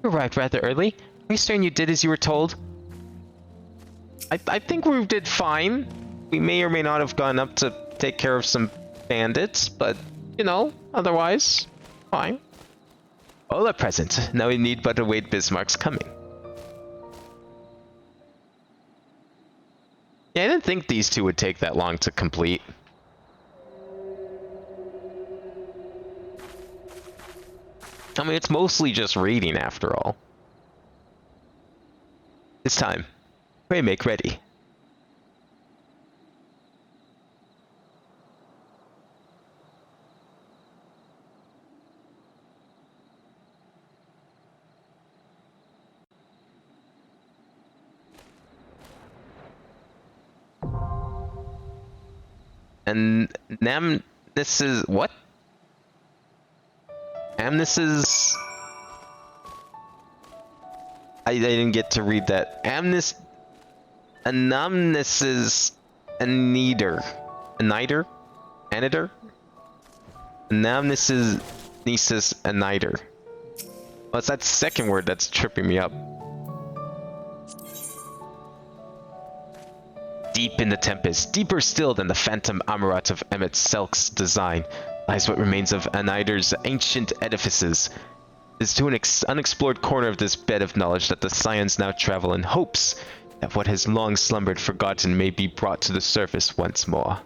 You arrived rather early. Are you certain you did as you were told? I think we did fine. We may or may not have gone up to take care of some bandits, but, you know, otherwise, fine. All are present. Now we need but await Bismarck's coming. Yeah, I didn't think these two would take that long to complete. I mean, it's mostly just reading after all. It's time. Pray make ready. And this is what? Amnesis. I didn't get to read that. Anamnesis Aniter. Aniter? Aniter? Anamnesis Nesis Aniter. Well, it's that second word that's tripping me up. Deep in the Tempest, deeper still than the phantom Amarat of Emmett Selk's design, lies what remains of Aniter's ancient edifices. It is to an unexplored corner of this bed of knowledge that the Scions now travel in hopes that what has long slumbered forgotten may be brought to the surface once more.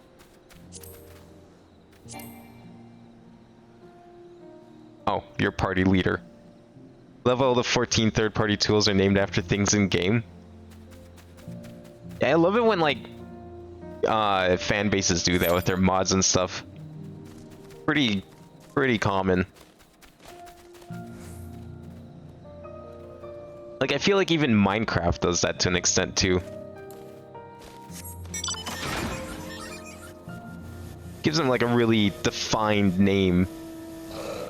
Oh, your party leader. Love all the 14 third-party tools are named after things in game. Yeah, I love it when like fan bases do that with their mods and stuff. Pretty common. Like I feel like even Minecraft does that to an extent too. Gives them like a really defined name.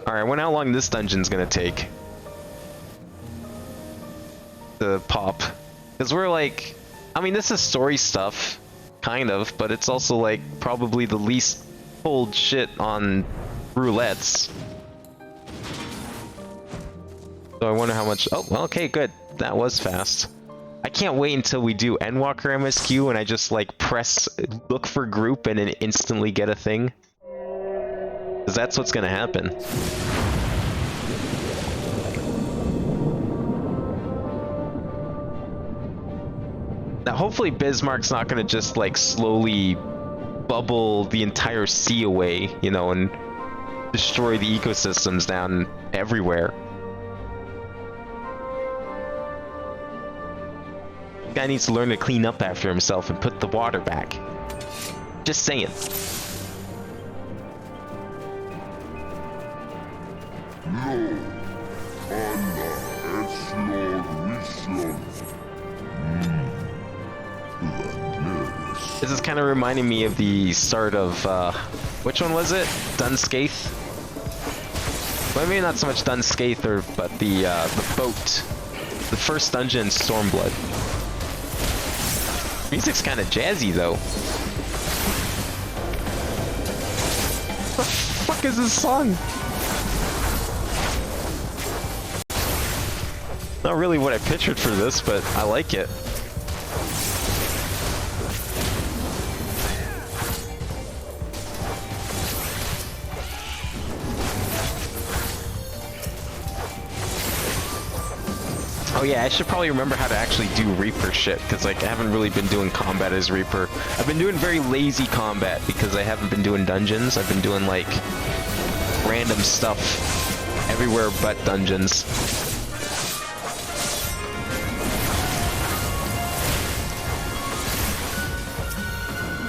Alright, I wonder how long this dungeon's gonna take to pop. Because we're like, I mean, this is story stuff, kind of, but it's also like probably the least pulled shit on roulettes. So I wonder how much. Oh, well, okay, good. That was fast. I can't wait until we do Endwalker MSQ and I just like press look for group and then instantly get a thing. Because that's what's gonna happen. Now, hopefully Bismarck's not gonna just like slowly bubble the entire sea away, you know, and destroy the ecosystems down everywhere. Guy needs to learn to clean up after himself and put the water back. Just saying. This is kind of reminding me of the start of, which one was it? Dunscaith? Well, maybe not so much Dunscaith, but the boat The first dungeon, Stormblood. Music's kind of jazzy though. What the fuck is this song? Not really what I pictured for this, but I like it. Oh yeah, I should probably remember how to actually do Reaper shit, because like I haven't really been doing combat as Reaper. I've been doing very lazy combat because I haven't been doing dungeons. I've been doing like random stuff everywhere but dungeons.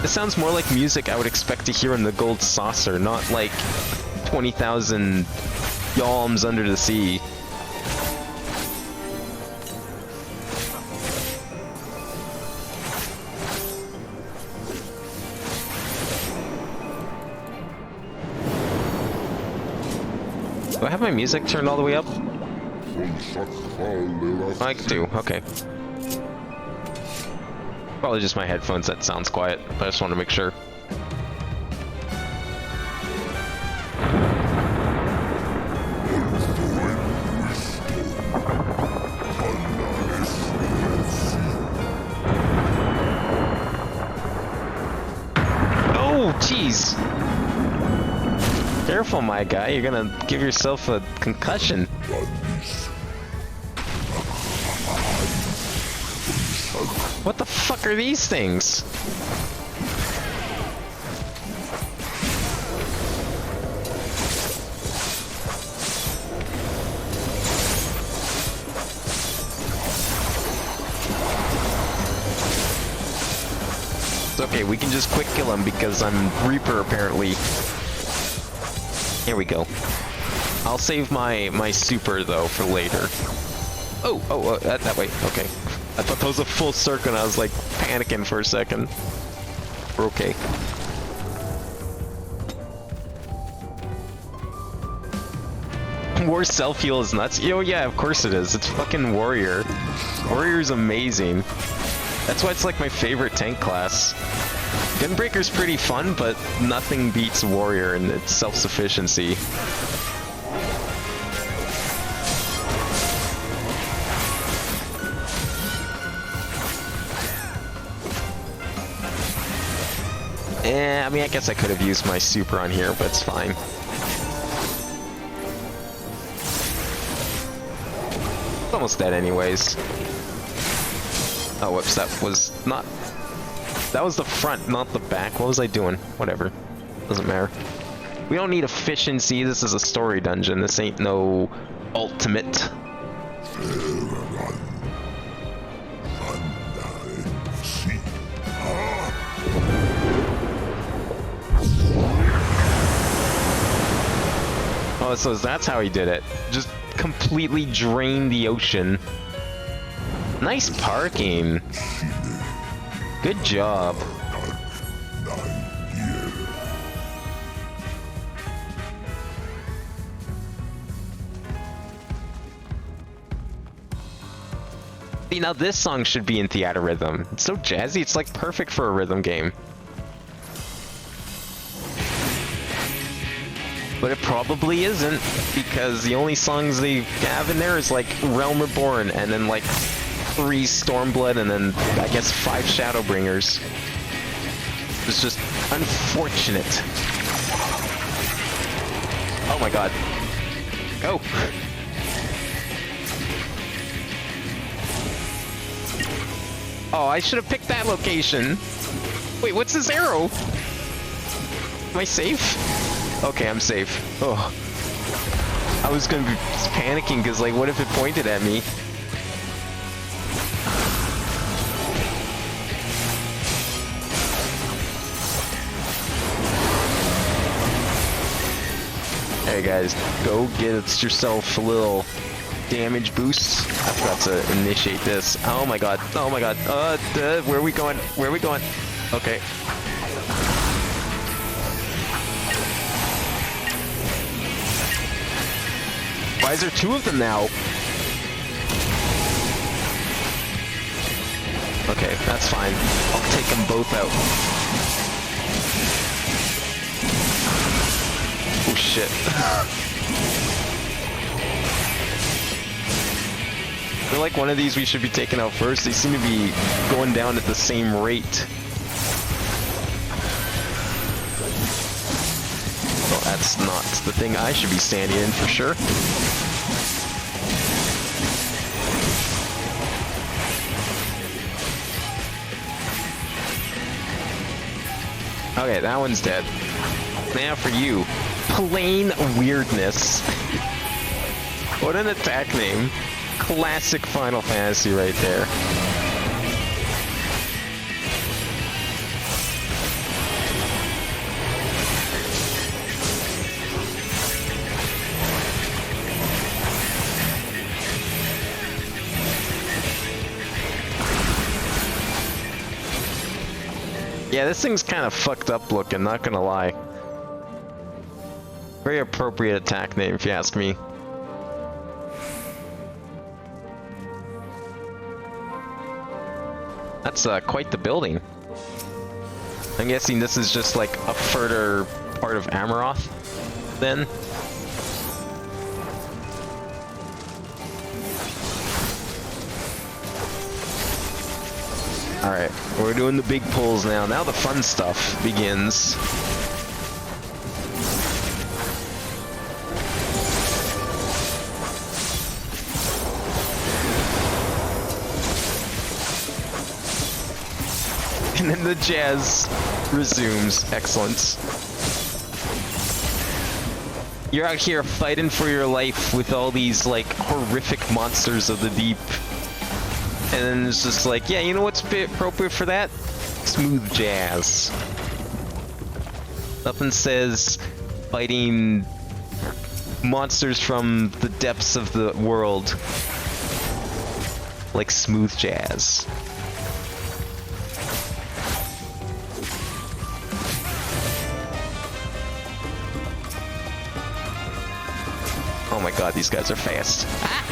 This sounds more like music I would expect to hear in the Gold Saucer, not like 20,000 yalms under the sea. Do I have my music turned all the way up? I do, okay. Probably just my headphones that sounds quiet, but I just want to make sure. Oh, jeez! Careful, my guy, you're gonna give yourself a concussion. What the fuck are these things? It's okay, we can just quick kill him because I'm Reaper apparently. Here we go. I'll save my super though for later. Oh, that way. Okay. I thought that was a full circle and I was like panicking for a second. We're okay. War self-heal is nuts. Oh yeah, of course it is. It's fucking Warrior. Warrior's amazing. That's why it's like my favorite tank class. Gunbreaker's pretty fun, but nothing beats Warrior in its self-sufficiency. I mean, I guess I could have used my super on here, but it's fine. It's almost dead anyways. Oh, whoops, that was not... That was the front, not the back. What was I doing? Whatever. Doesn't matter. We don't need efficiency. This is a story dungeon. This ain't no ultimate. Oh, so that's how he did it. Just completely drained the ocean. Nice parking. Good job. See, now this song should be in theater rhythm. It's so jazzy, it's like perfect for a rhythm game. But it probably isn't, because the only songs they have in there is like Realm Reborn, and then like 3 Stormblood, and then I guess 5 Shadowbringers. It's just unfortunate. Oh my god. Go! Oh, I should have picked that location. Wait, what's this arrow? Am I safe? Okay, I'm safe. Oh. I was gonna be panicking because, like, what if it pointed at me? Hey guys, go get yourself a little damage boost. I forgot to initiate this. Oh my god, oh my god. Where are we going? Where are we going? Okay. Why is there 2 of them now? That's fine. I'll take them both out. Oh shit. I feel like one of these we should be taking out first. They seem to be going down at the same rate. Well, that's not the thing I should be standing in for sure. Okay, that one's dead. Now for you. Plain Weirdness. What an attack name. Classic Final Fantasy right there. Yeah, this thing's kind of fucked up looking, not gonna lie. Very appropriate attack name, if you ask me. That's quite the building. I'm guessing this is just like a further part of Amaroth, then? Alright, we're doing the big pulls now. Now the fun stuff begins. And then the jazz resumes. Excellent. You're out here fighting for your life with all these, like, horrific monsters of the deep. And then it's just like, yeah, you know what's appropriate for that? Smooth jazz. Nothing says fighting monsters from the depths of the world like smooth jazz. Oh my god, these guys are fast. Ah!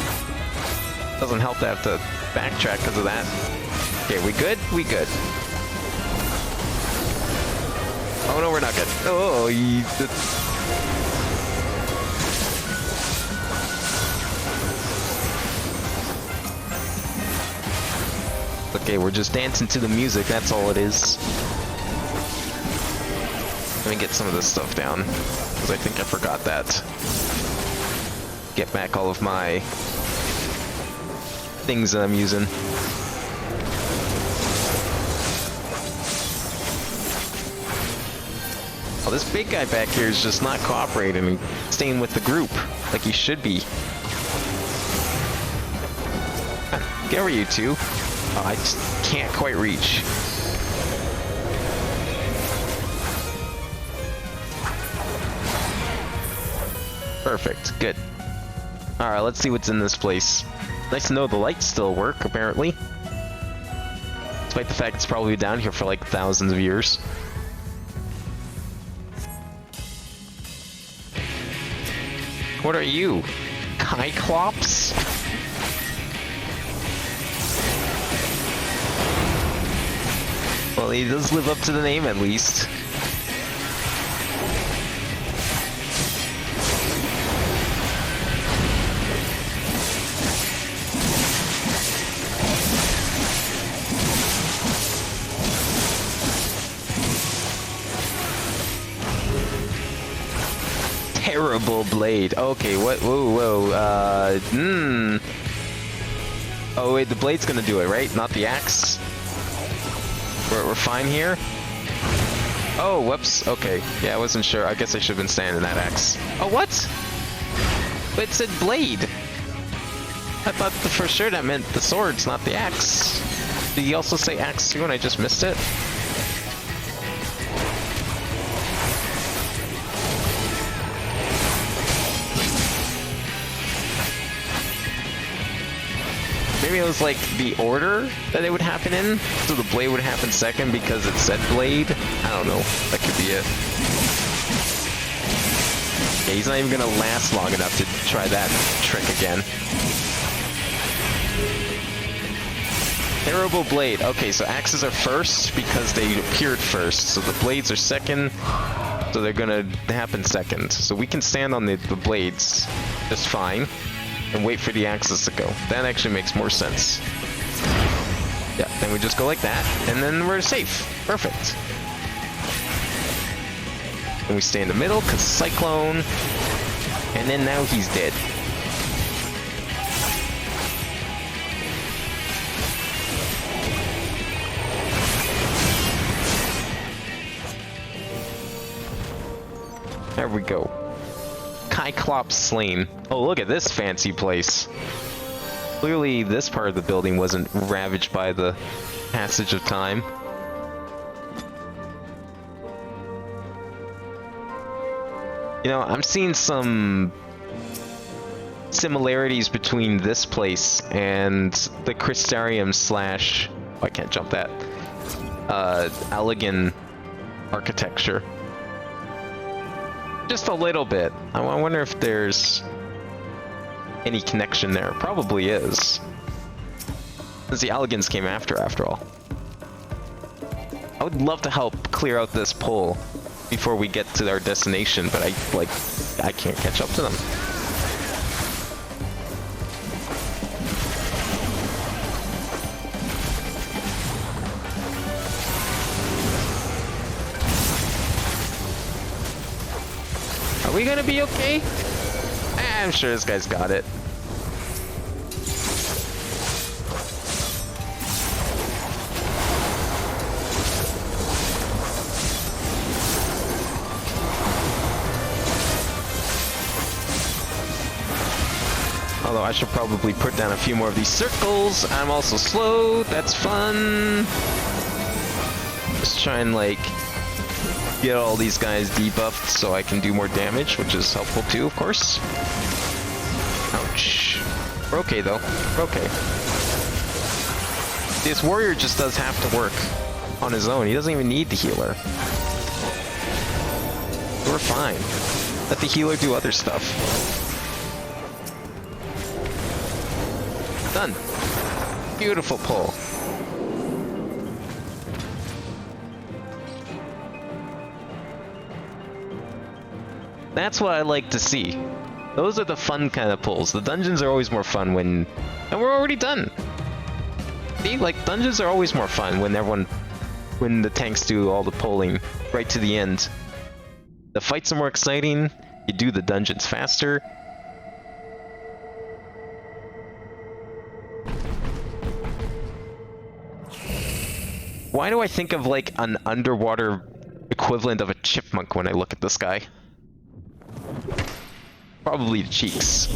Doesn't help to have to backtrack because of that. Okay, we good? We good. Oh no, we're not good. Oh, okay, we're just dancing to the music, that's all it is. Let me get some of this stuff down, because I think I forgot that. Get back all of my things that I'm using. Oh, this big guy back here is just not cooperating and staying with the group like he should be. Get over you two. Oh, I just can't quite reach. Perfect. Good. Alright, let's see what's in this place. Nice to know the lights still work, apparently. Despite the fact it's probably down here for like thousands of years. What are you? Cyclops? Well, he does live up to the name at least. Terrible blade. Okay, what? Whoa, whoa. Oh wait, the blade's gonna do it, right? Not the axe. We're fine here. Oh, whoops. Okay, yeah, I wasn't sure. I guess I should have been standing in that axe. Oh, what? It said blade. I thought for sure that meant the swords, not the axe. Did he also say axe too, and I just missed it? Maybe it was like the order that it would happen in, so the blade would happen second because it said blade. I don't know. That could be it. Yeah, he's not even gonna last long enough to try that trick again. Terrible blade. Okay, so axes are first because they appeared first. So the blades are second, so they're gonna happen second. So we can stand on the blades just fine and wait for the axes to go. That actually makes more sense. Yeah, then we just go like that, and then we're safe. Perfect. And we stay in the middle, because Cyclone, and then now he's dead. There we go. Cyclops slain. Oh, look at this fancy place. Clearly, this part of the building wasn't ravaged by the passage of time. You know, I'm seeing some similarities between this place and the Crystarium slash... Oh, I can't jump that. Allegan architecture. Just a little bit. I wonder if there's any connection there. Probably is. Since the Allegans came after all. I would love to help clear out this pole before we get to our destination, but I can't catch up to them. Are we gonna be okay? I'm sure this guy's got it. Although I should probably put down a few more of these circles. I'm also slow. That's fun. Just try and like get all these guys debuffed so I can do more damage, which is helpful too, of course. Ouch. We're okay though. We're okay. This warrior just does have to work on his own. He doesn't even need the healer. We're fine. Let the healer do other stuff. Done. Beautiful pull. That's what I like to see. Those are the fun kind of pulls. The dungeons are always more fun when... And we're already done. See, like, dungeons are always more fun when the tanks do all the pulling right to the end. The fights are more exciting. You do the dungeons faster. Why do I think of like an underwater equivalent of a chipmunk when I look at this guy? Probably the cheeks.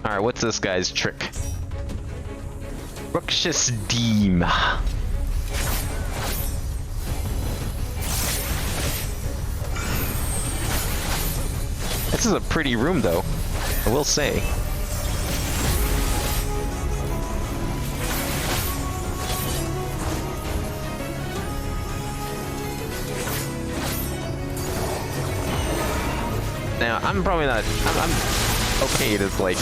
Alright, what's this guy's trick? Ruxious Deem. This is a pretty room though, I will say. Now, I'm probably not... I'm okay to, like...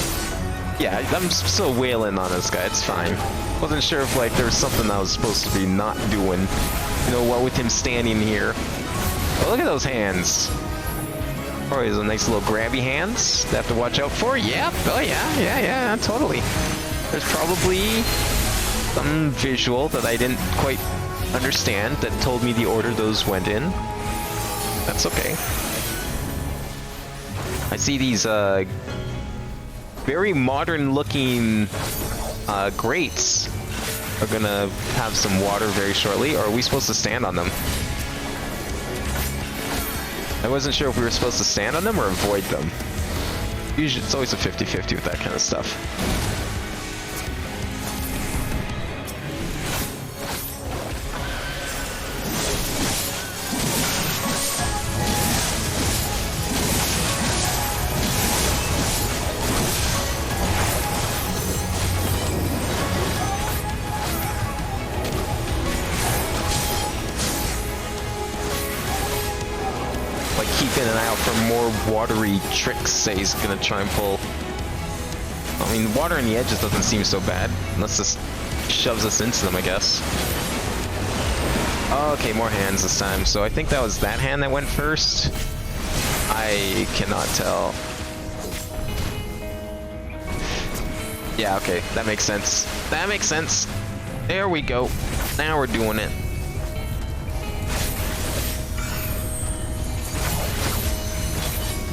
Yeah, I'm still wailing on this guy, it's fine. Wasn't sure if, like, there was something I was supposed to be not doing. You know, what with him standing here. Oh, look at those hands. Oh, he's a nice little grabby hands to have to watch out for. Yep, oh yeah, totally. There's probably some visual that I didn't quite understand that told me the order those went in. That's okay. I see these very modern looking grates are gonna have some water very shortly, or are we supposed to stand on them? I wasn't sure if we were supposed to stand on them or avoid them. Usually it's always a 50-50 with that kind of stuff. eye out for more watery tricks Say's gonna try and pull. I mean, water in the edges doesn't seem so bad, unless this shoves us into them, I guess. Oh, okay, more hands this time. So I think that was that hand that went first. I cannot tell. Yeah, okay, that makes sense. That makes sense. There we go. Now we're doing it.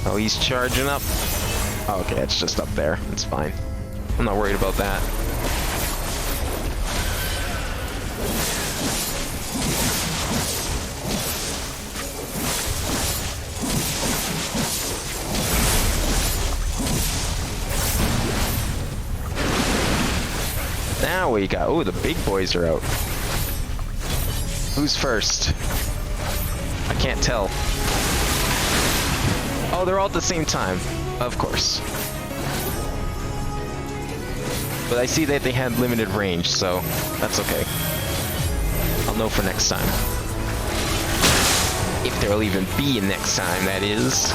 Oh, he's charging up. Oh, okay, it's just up there. It's fine. I'm not worried about that. Now we got... Oh, the big boys are out. Who's first? I can't tell. Oh, they're all at the same time. Of course. But I see that they had limited range, so that's okay. I'll know for next time. If there'll even be a next time, that is.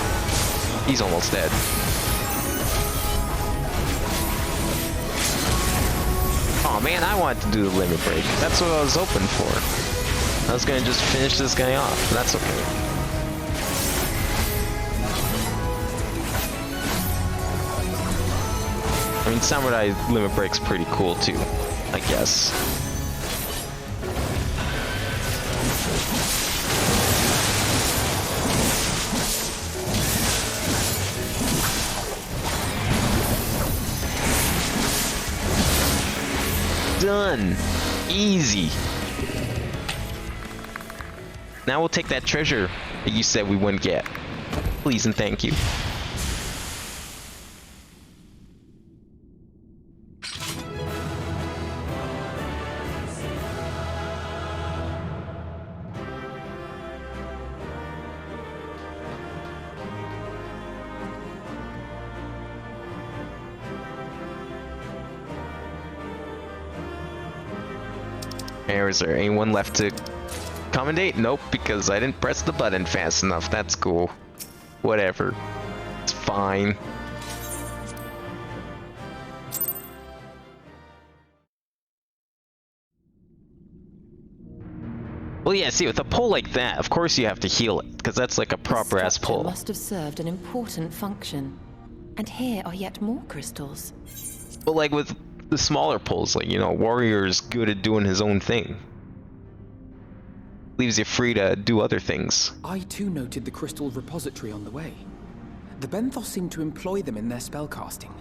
He's almost dead. Oh man, I wanted to do the limit break. That's what I was hoping for. I was gonna just finish this guy off, but that's okay. I mean, Samurai limit break's pretty cool too, I guess. Done! Easy! Now we'll take that treasure that you said we wouldn't get. Please and thank you. Is there anyone left to commentate? Nope, because I didn't press the button fast enough. That's cool. Whatever. It's fine. Well, yeah, see, with a pull like that, of course you have to heal it, because that's like a proper-ass pull. Must have served an important function. And here are yet more crystals. But like with the smaller pulls, like, you know, warrior's good at doing his own thing. Leaves you free to do other things. I too noted the crystal repository on the way. The Benthos seem to employ them in their spellcasting.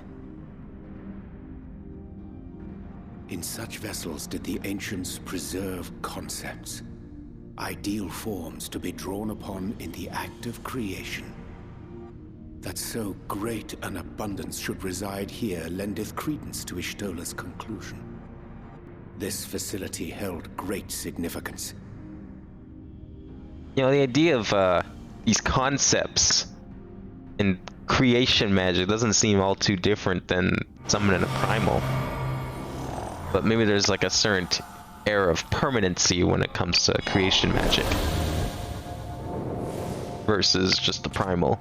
In such vessels did the ancients preserve concepts, ideal forms to be drawn upon in the act of creation. That so great an abundance should reside here lendeth credence to Ishtola's conclusion. This facility held great significance. You know, the idea of these concepts in creation magic doesn't seem all too different than summoning a primal. But maybe there's like a certain air of permanency when it comes to creation magic versus just the primal.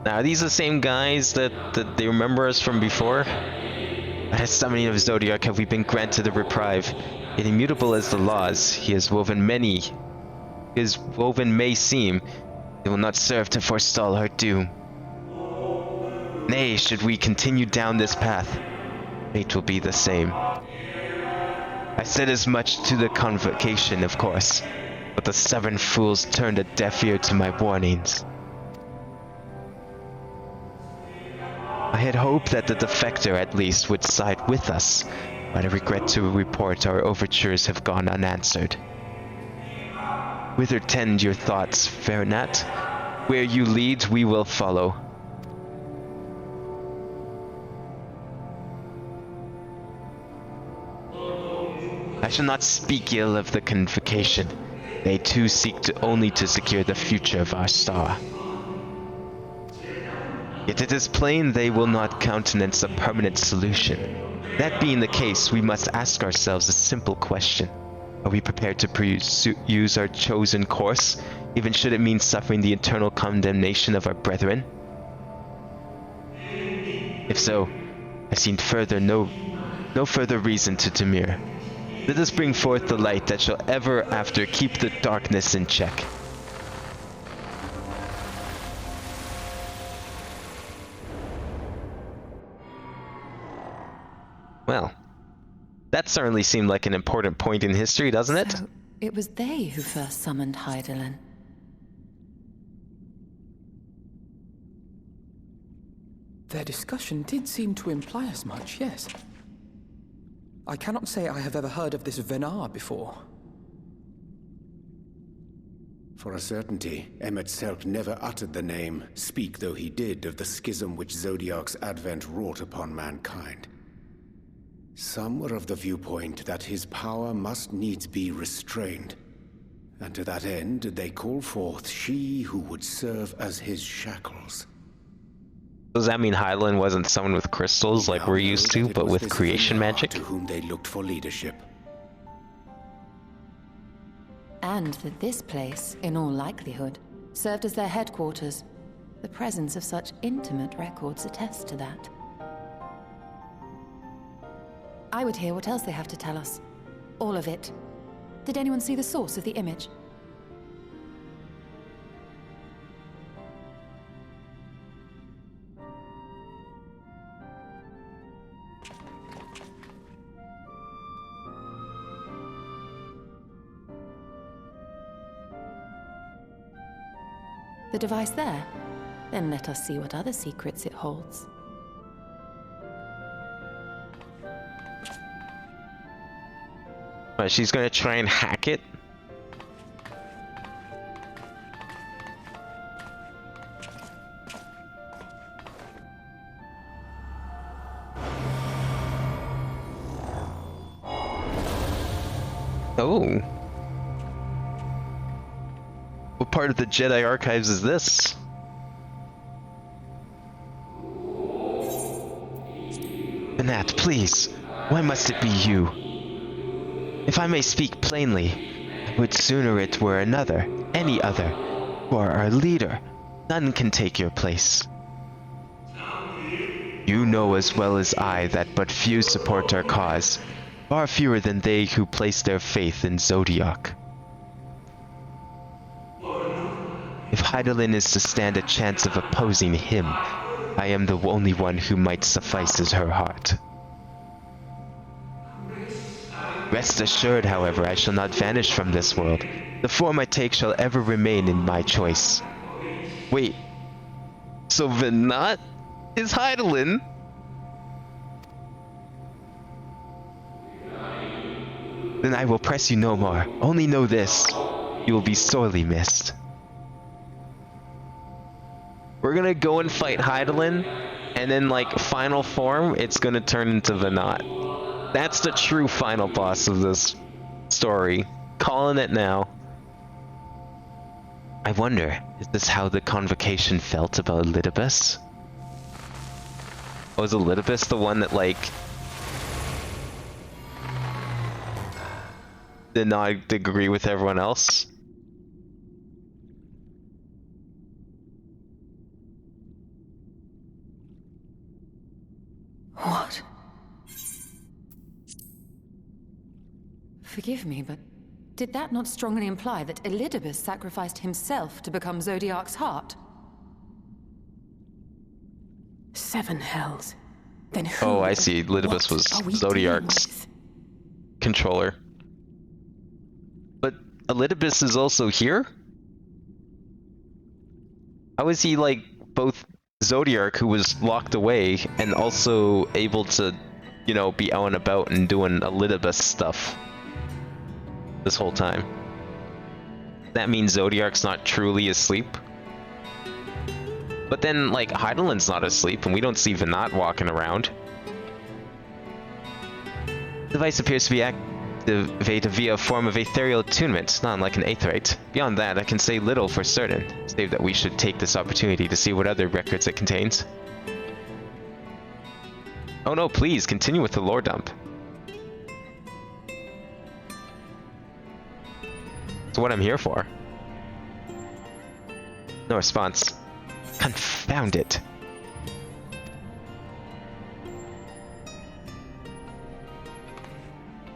Now, are these the same guys that they remember us from before? At his summoning of Zodiac have we been granted a reprieve. Yet immutable as the laws, he has woven many. His woven may seem, it will not serve to forestall our doom. Nay, should we continue down this path, fate will be the same. I said as much to the convocation, of course, but the 7 fools turned a deaf ear to my warnings. I had hoped that the defector at least would side with us, but I regret to report our overtures have gone unanswered. Whither tend your thoughts, fair Nat? Where you lead, we will follow. I shall not speak ill of the convocation. They too seek only to secure the future of our star. Yet it is plain they will not countenance a permanent solution. That being the case, we must ask ourselves a simple question. Are we prepared to use our chosen course, even should it mean suffering the eternal condemnation of our brethren? If so, I see no further reason to demur. Let us bring forth the light that shall ever after keep the darkness in check. Well, that certainly seemed like an important point in history, doesn't it? So, it was they who first summoned Hydaelyn. Their discussion did seem to imply as much, yes. I cannot say I have ever heard of this Venar before. For a certainty, Emet-Selch never uttered the name, speak though he did of the schism which Zodiark's advent wrought upon mankind. Some were of the viewpoint that his power must needs be restrained, and to that end did they call forth she who would serve as his shackles. Does that mean Hydaelyn wasn't someone with crystals like we're used to, but with creation magic? To whom they looked for leadership. And that this place, in all likelihood, served as their headquarters. The presence of such intimate records attests to that. I would hear what else they have to tell us. All of it. Did anyone see the source of the image? The device there? Then let us see what other secrets it holds. She's gonna try and hack it? Oh. What part of the Jedi archives is this? Banat, please. Why must it be you? If I may speak plainly, I would sooner it were another, any other. You are our leader. None can take your place. You know as well as I that but few support our cause, far fewer than they who place their faith in Zodiark. If Hydaelyn is to stand a chance of opposing him, I am the only one who might suffice as her heart. Rest assured, however, I shall not vanish from this world. The form I take shall ever remain in my choice. Wait, so Venat is Hydaelyn? Then I will press you no more. Only know this, you will be sorely missed. We're gonna go and fight Hydaelyn, and then like final form, it's gonna turn into Venat. That's the true final boss of this story. Calling it now. I wonder, is this how the convocation felt about Elidibus? Was Elidibus the one that like did not agree with everyone else? What? Forgive me, but did that not strongly imply that Elidibus sacrificed himself to become Zodiark's heart? 7 hells. Then who? Oh, I see. Elidibus was Zodiark's controller. But Elidibus is also here? How is he like both Zodiark, who was locked away, and also able to, you know, be out and about and doing Elidibus stuff this whole time? That means Zodiark's not truly asleep? But then, like, Hydaelyn's not asleep, and we don't see Venat walking around. The device appears to be activate via a form of ethereal attunement, not unlike an aetheryte. Beyond that, I can say little for certain, save that we should take this opportunity to see what other records it contains. Oh no, please, continue with the lore dump. That's what I'm here for. No response. Confound it.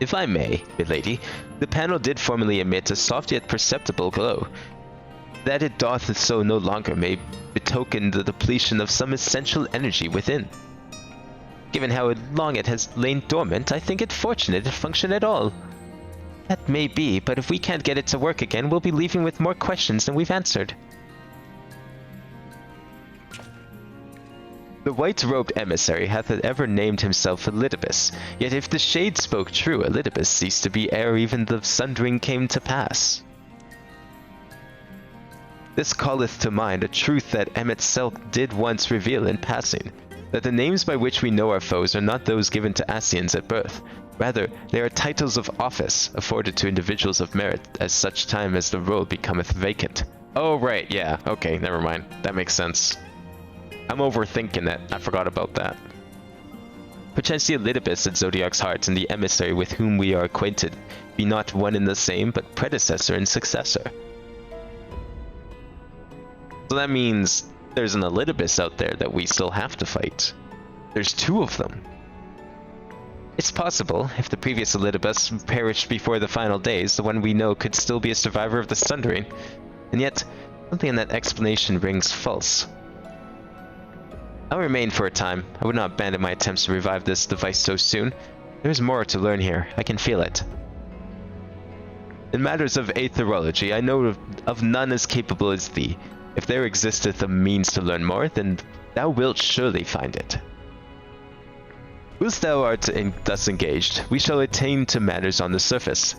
If I may, milady, the panel did formerly emit a soft yet perceptible glow. That it doth so no longer may betoken the depletion of some essential energy within. Given how long it has lain dormant, I think it fortunate it functioned at all. That may be, but if we can't get it to work again, we'll be leaving with more questions than we've answered. The white-robed emissary hath ever named himself Elidibus, yet if the shade spoke true, Elidibus ceased to be ere even the sundering came to pass. This calleth to mind a truth that Emmet Selk did once reveal in passing, that the names by which we know our foes are not those given to Ascians at birth. Rather, they are titles of office, afforded to individuals of merit as such time as the role becometh vacant. Oh right, yeah, okay, never mind. That makes sense. I'm overthinking it. I forgot about that. Perchance the Elidibus at Zodiac's heart and the emissary with whom we are acquainted be not one and the same, but predecessor and successor. So that means there's an Elidibus out there that we still have to fight. There's two of them. It's possible, if the previous Elidibus perished before the final days, the one we know could still be a survivor of the Sundering. And yet, something in that explanation rings false. I'll remain for a time. I would not abandon my attempts to revive this device so soon. There's more to learn here. I can feel it. In matters of aetherology, I know of none as capable as thee. If there existeth a means to learn more, then thou wilt surely find it. Whilst thou art thus engaged, we shall attain to matters on the surface.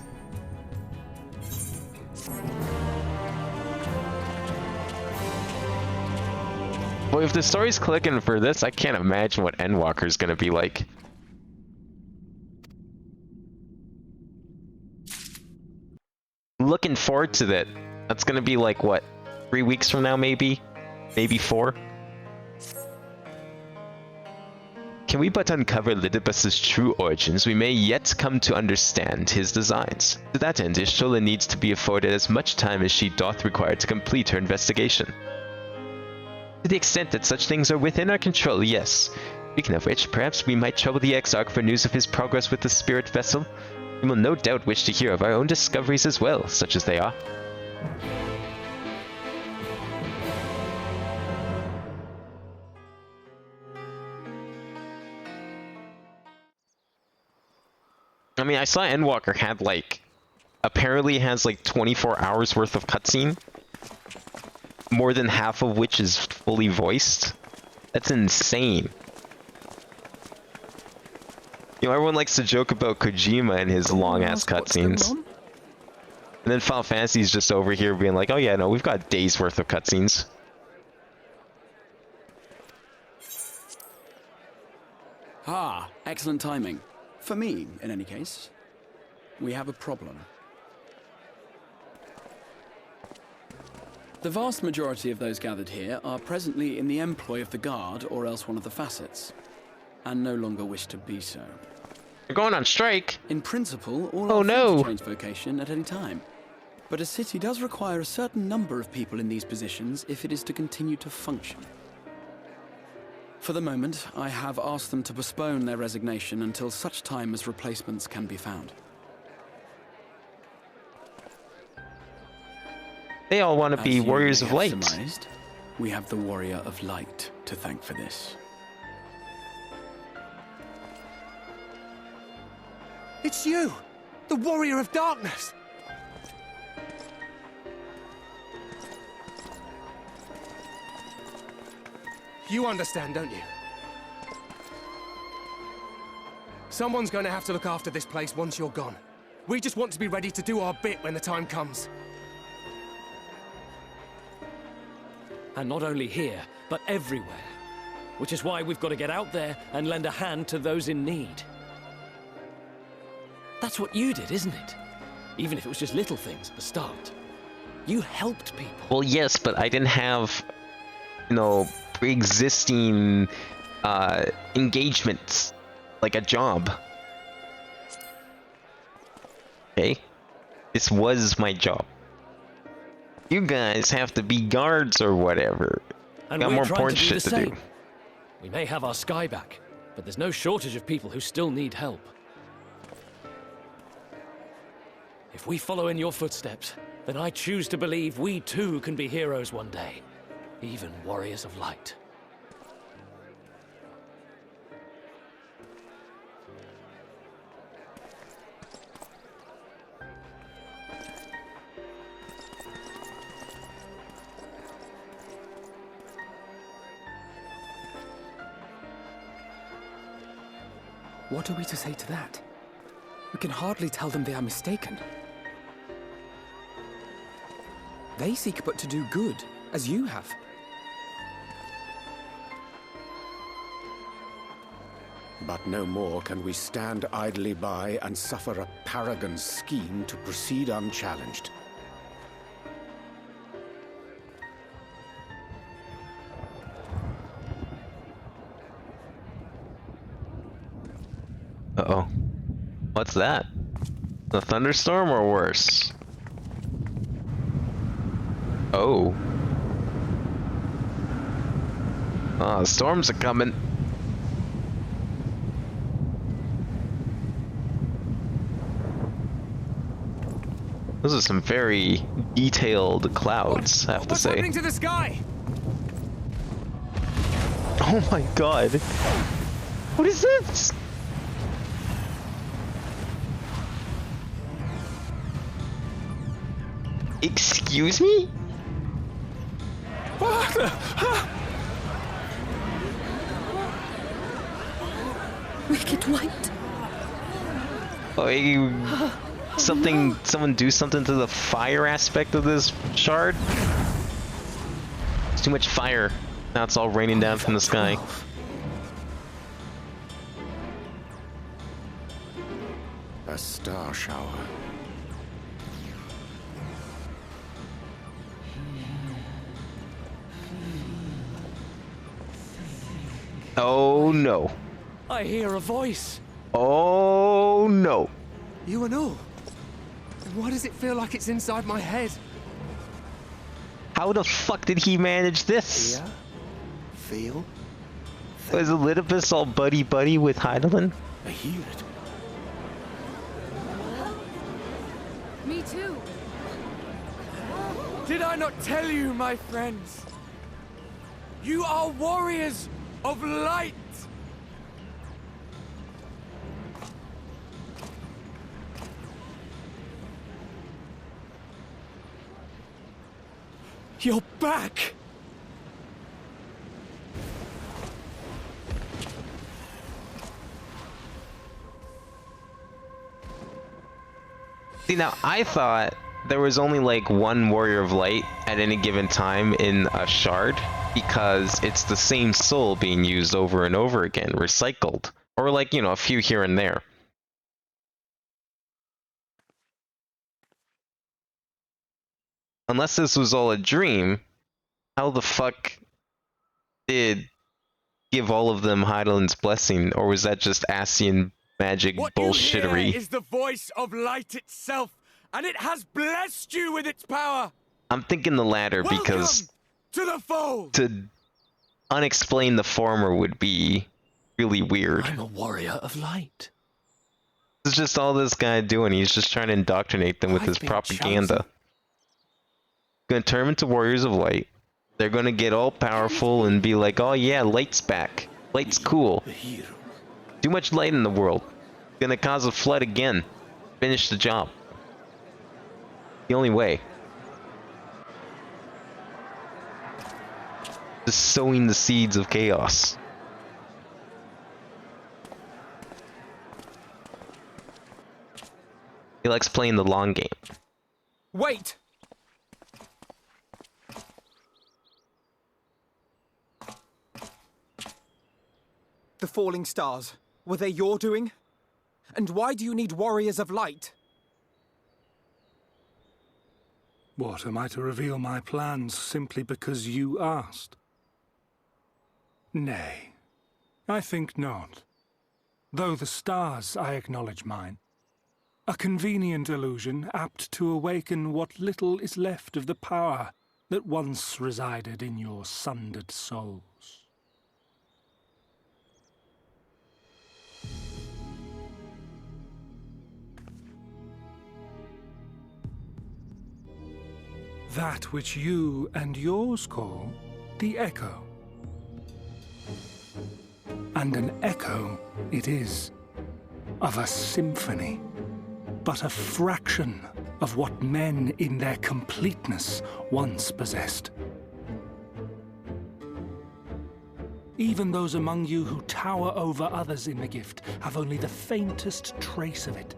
Well, if the story's clicking for this, I can't imagine what Endwalker's gonna be like. Looking forward to that. That's gonna be like, what, 3 weeks from now, maybe? Maybe 4? Can we but uncover Elidibus's true origins, we may yet come to understand his designs. To that end, Y'shtola needs to be afforded as much time as she doth require to complete her investigation. To the extent that such things are within our control, yes. Speaking of which, perhaps we might trouble the Exarch for news of his progress with the spirit vessel. We will no doubt wish to hear of our own discoveries as well, such as they are. I mean, I saw Endwalker had apparently has 24 hours worth of cutscene. More than half of which is fully voiced. That's insane. You know, everyone likes to joke about Kojima and his long-ass cutscenes. And then Final Fantasy's just over here being like, oh yeah, no, we've got days worth of cutscenes. Ah, excellent timing. For me, in any case. We have a problem. The vast majority of those gathered here are presently in the employ of the Guard or else one of the facets, and no longer wish to be so. They're going on strike. In principle, all are free to change vocation at any time. But a city does require a certain number of people in these positions if it is to continue to function. For the moment, I have asked them to postpone their resignation until such time as replacements can be found. They all want to be warriors of light. Surmised, we have the Warrior of Light to thank for this. It's you! The Warrior of Darkness! You understand, don't you? Someone's going to have to look after this place once you're gone. We just want to be ready to do our bit when the time comes. And not only here, but everywhere. Which is why we've got to get out there and lend a hand to those in need. That's what you did, isn't it? Even if it was just little things at the start. You helped people. Well, yes, but I didn't have, you know, pre-existing engagements, like a job. Okay? This was my job. You guys have to be guards or whatever. And Got we're more trying important to do shit the to same. do. We may have our sky back, but there's no shortage of people who still need help. If we follow in your footsteps, then I choose to believe we too can be heroes one day. Even warriors of light. What are we to say to that? We can hardly tell them they are mistaken. They seek but to do good, as you have. But no more can we stand idly by and suffer a paragon's scheme to proceed unchallenged. Uh-oh. What's that? A thunderstorm or worse? Oh. Ah, storms are coming. Those are some very detailed clouds, I have to say. What's happening to the sky? Oh my god. What is this? Excuse me? Wicked White. Oh, someone do something to the fire aspect of this shard? It's too much fire. Now it's all raining down from the sky. A star shower. Oh no. I hear a voice. Oh no. You and all. And why does it feel like it's inside my head? How the fuck did he manage this? Hear, feel, Was Elidibus all buddy-buddy with Heidelin? I hear it. Me too. Did I not tell you, my friends? You are warriors of light! You're back! See, now I thought there was only like one Warrior of Light at any given time in a shard because it's the same soul being used over and over again, recycled. Or like, you know, a few here and there. Unless this was all a dream, how the fuck did give all of them Heidelin's blessing, or was that just Asian magic bullshittery? What you hear is the voice of light itself, and it has blessed you with its power. I'm thinking the latter because to the fold. To unexplain the former would be really weird. I'm a warrior of light. This is just all this guy doing. He's just trying to indoctrinate them with his propaganda. Gonna turn them into warriors of light. They're gonna get all powerful and be like, oh yeah, light's back. Light's cool. Too much light in the world. Gonna cause a flood again. Finish the job. The only way. Just sowing the seeds of chaos. He likes playing the long game. Wait! The falling stars, were they your doing? And why do you need warriors of light? What, am I to reveal my plans simply because you asked? Nay, I think not. Though the stars, I acknowledge mine. A convenient illusion, apt to awaken what little is left of the power that once resided in your sundered souls. That which you and yours call the echo. And an echo it is, of a symphony, but a fraction of what men in their completeness once possessed. Even those among you who tower over others in the gift have only the faintest trace of it.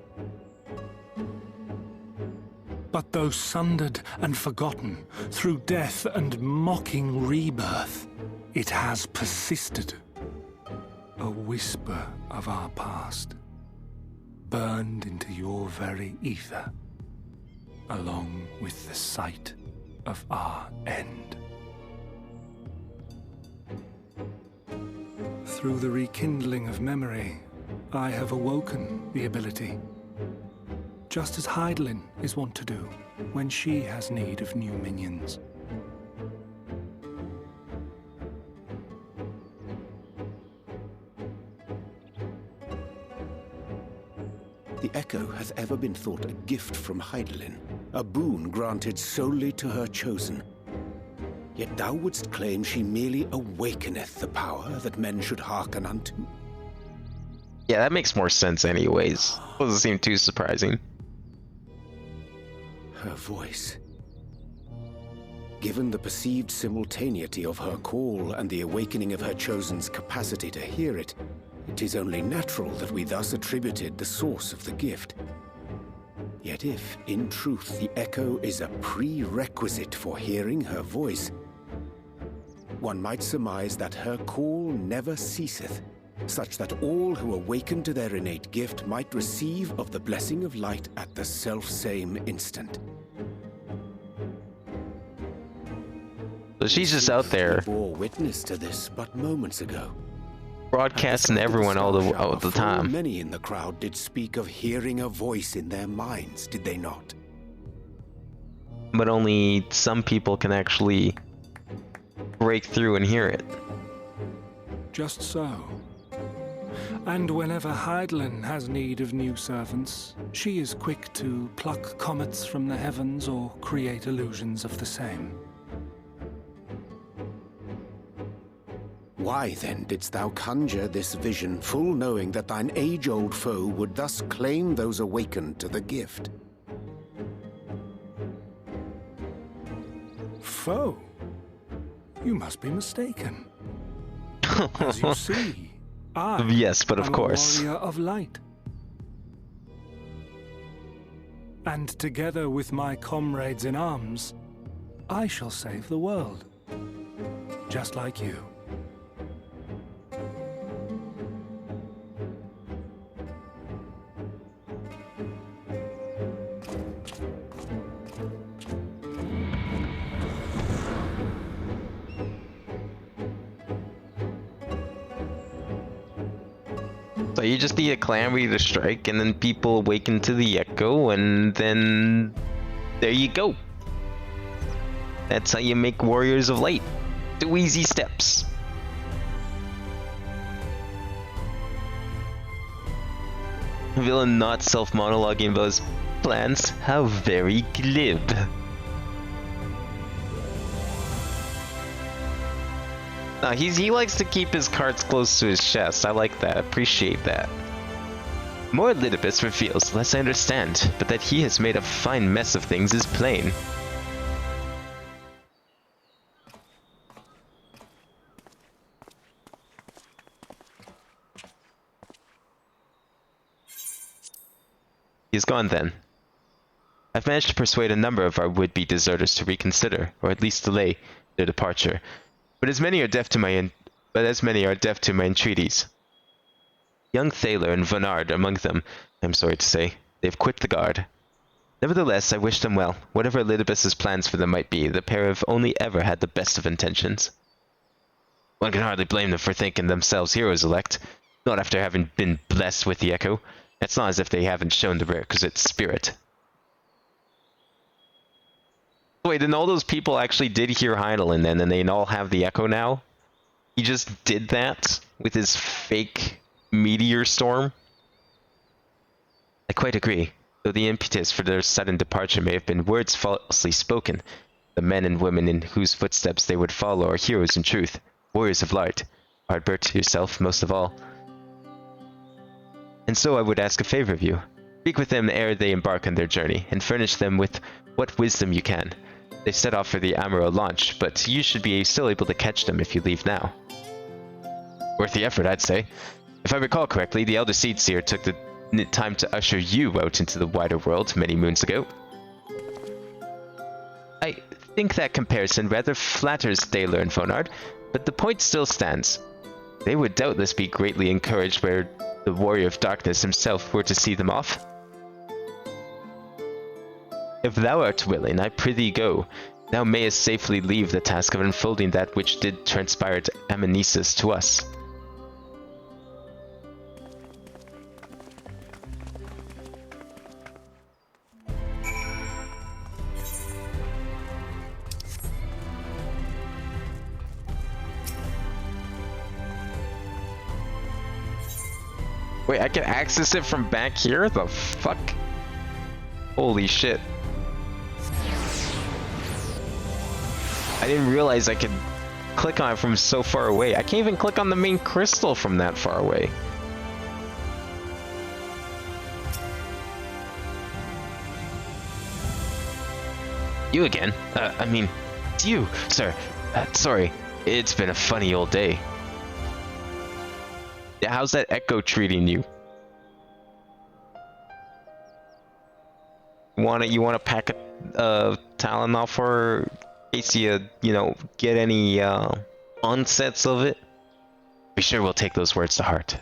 But though sundered and forgotten through death and mocking rebirth, it has persisted. A whisper of our past, burned into your very ether, along with the sight of our end. Through the rekindling of memory, I have awoken the ability, just as Hydaelyn is wont to do when she has need of new minions. The echo hath ever been thought a gift from Hydaelyn, a boon granted solely to her chosen. Yet thou wouldst claim she merely awakeneth the power that men should hearken unto? Yeah, that makes more sense anyways. Doesn't seem too surprising. Her voice. Given the perceived simultaneity of her call and the awakening of her chosen's capacity to hear it, it is only natural that we thus attributed the source of the gift. Yet if, in truth, the echo is a prerequisite for hearing her voice, one might surmise that her call never ceaseth, such that all who awaken to their innate gift might receive of the blessing of light at the self-same instant. So she's just out there bore witness to this but moments ago. Broadcasting to everyone all the time. Many in the crowd did speak of hearing a voice in their minds, did they not? But only some people can actually break through and hear it. Just so. And whenever Hydaelyn has need of new servants, she is quick to pluck comets from the heavens or create illusions of the same. Why then didst thou conjure this vision, full knowing that thine age-old foe would thus claim those awakened to the gift? Foe? You must be mistaken. As you see, I yes, but of am course. a warrior of light. And together with my comrades in arms, I shall save the world. Just like you. So you just need a calamity to strike, and then people awaken to the echo, and then there you go. That's how you make warriors of light. 2 easy steps. Villain not self-monologuing about his plans. How very glib. No, he likes to keep his cards close to his chest. I like that. Appreciate that. More Lidibus reveals, less I understand, but that he has made a fine mess of things is plain. He's gone then. I've managed to persuade a number of our would-be deserters to reconsider, or at least delay, their departure. But as many are deaf to my entreaties. Young Thaler and Vonard among them, I'm sorry to say. They've quit the guard. Nevertheless, I wish them well. Whatever Elidibus's plans for them might be, the pair have only ever had the best of intentions. One can hardly blame them for thinking themselves heroes-elect, not after having been blessed with the Echo. It's not as if they haven't shown the requisite spirit. Wait, and all those people actually did hear Hydaelyn then, and they all have the Echo now? He just did that with his fake meteor storm? I quite agree. Though the impetus for their sudden departure may have been words falsely spoken, the men and women in whose footsteps they would follow are heroes in truth, warriors of light. Ardbert, yourself most of all. And so I would ask a favor of you. Speak with them ere they embark on their journey, and furnish them with what wisdom you can. They've set off for the Amaro launch, but you should be still able to catch them if you leave now. Worth the effort, I'd say. If I recall correctly, the Elder Seedseer took the time to usher you out into the wider world many moons ago. I think that comparison rather flatters Thaler and Vonard, but the point still stands. They would doubtless be greatly encouraged were the Warrior of Darkness himself were to see them off. If thou art willing, I prithee go. Thou mayest safely leave the task of unfolding that which did transpire at Amnesis to us. Wait, I can access it from back here? The fuck? Holy shit. I didn't realize I could click on it from so far away. I can't even click on the main crystal from that far away. You again? I mean, it's you, sir. Sorry, it's been a funny old day. Yeah, how's that Echo treating you? You wanna pack a Tylenol for in case you know, get any onsets of it? Be sure we'll take those words to heart.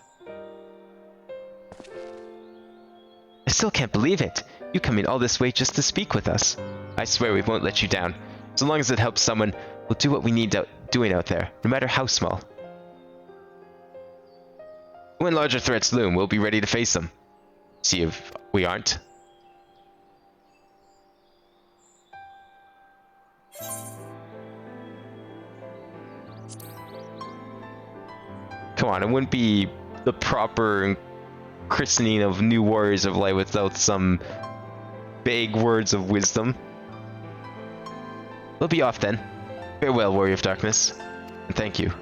I still can't believe it. You coming all this way just to speak with us. I swear we won't let you down. So long as it helps someone, we'll do what we need doing out there, no matter how small. When larger threats loom, we'll be ready to face them. See if we aren't. Come on, it wouldn't be the proper christening of new warriors of light without some vague words of wisdom. We'll be off then. Farewell, Warrior of Darkness, and thank you.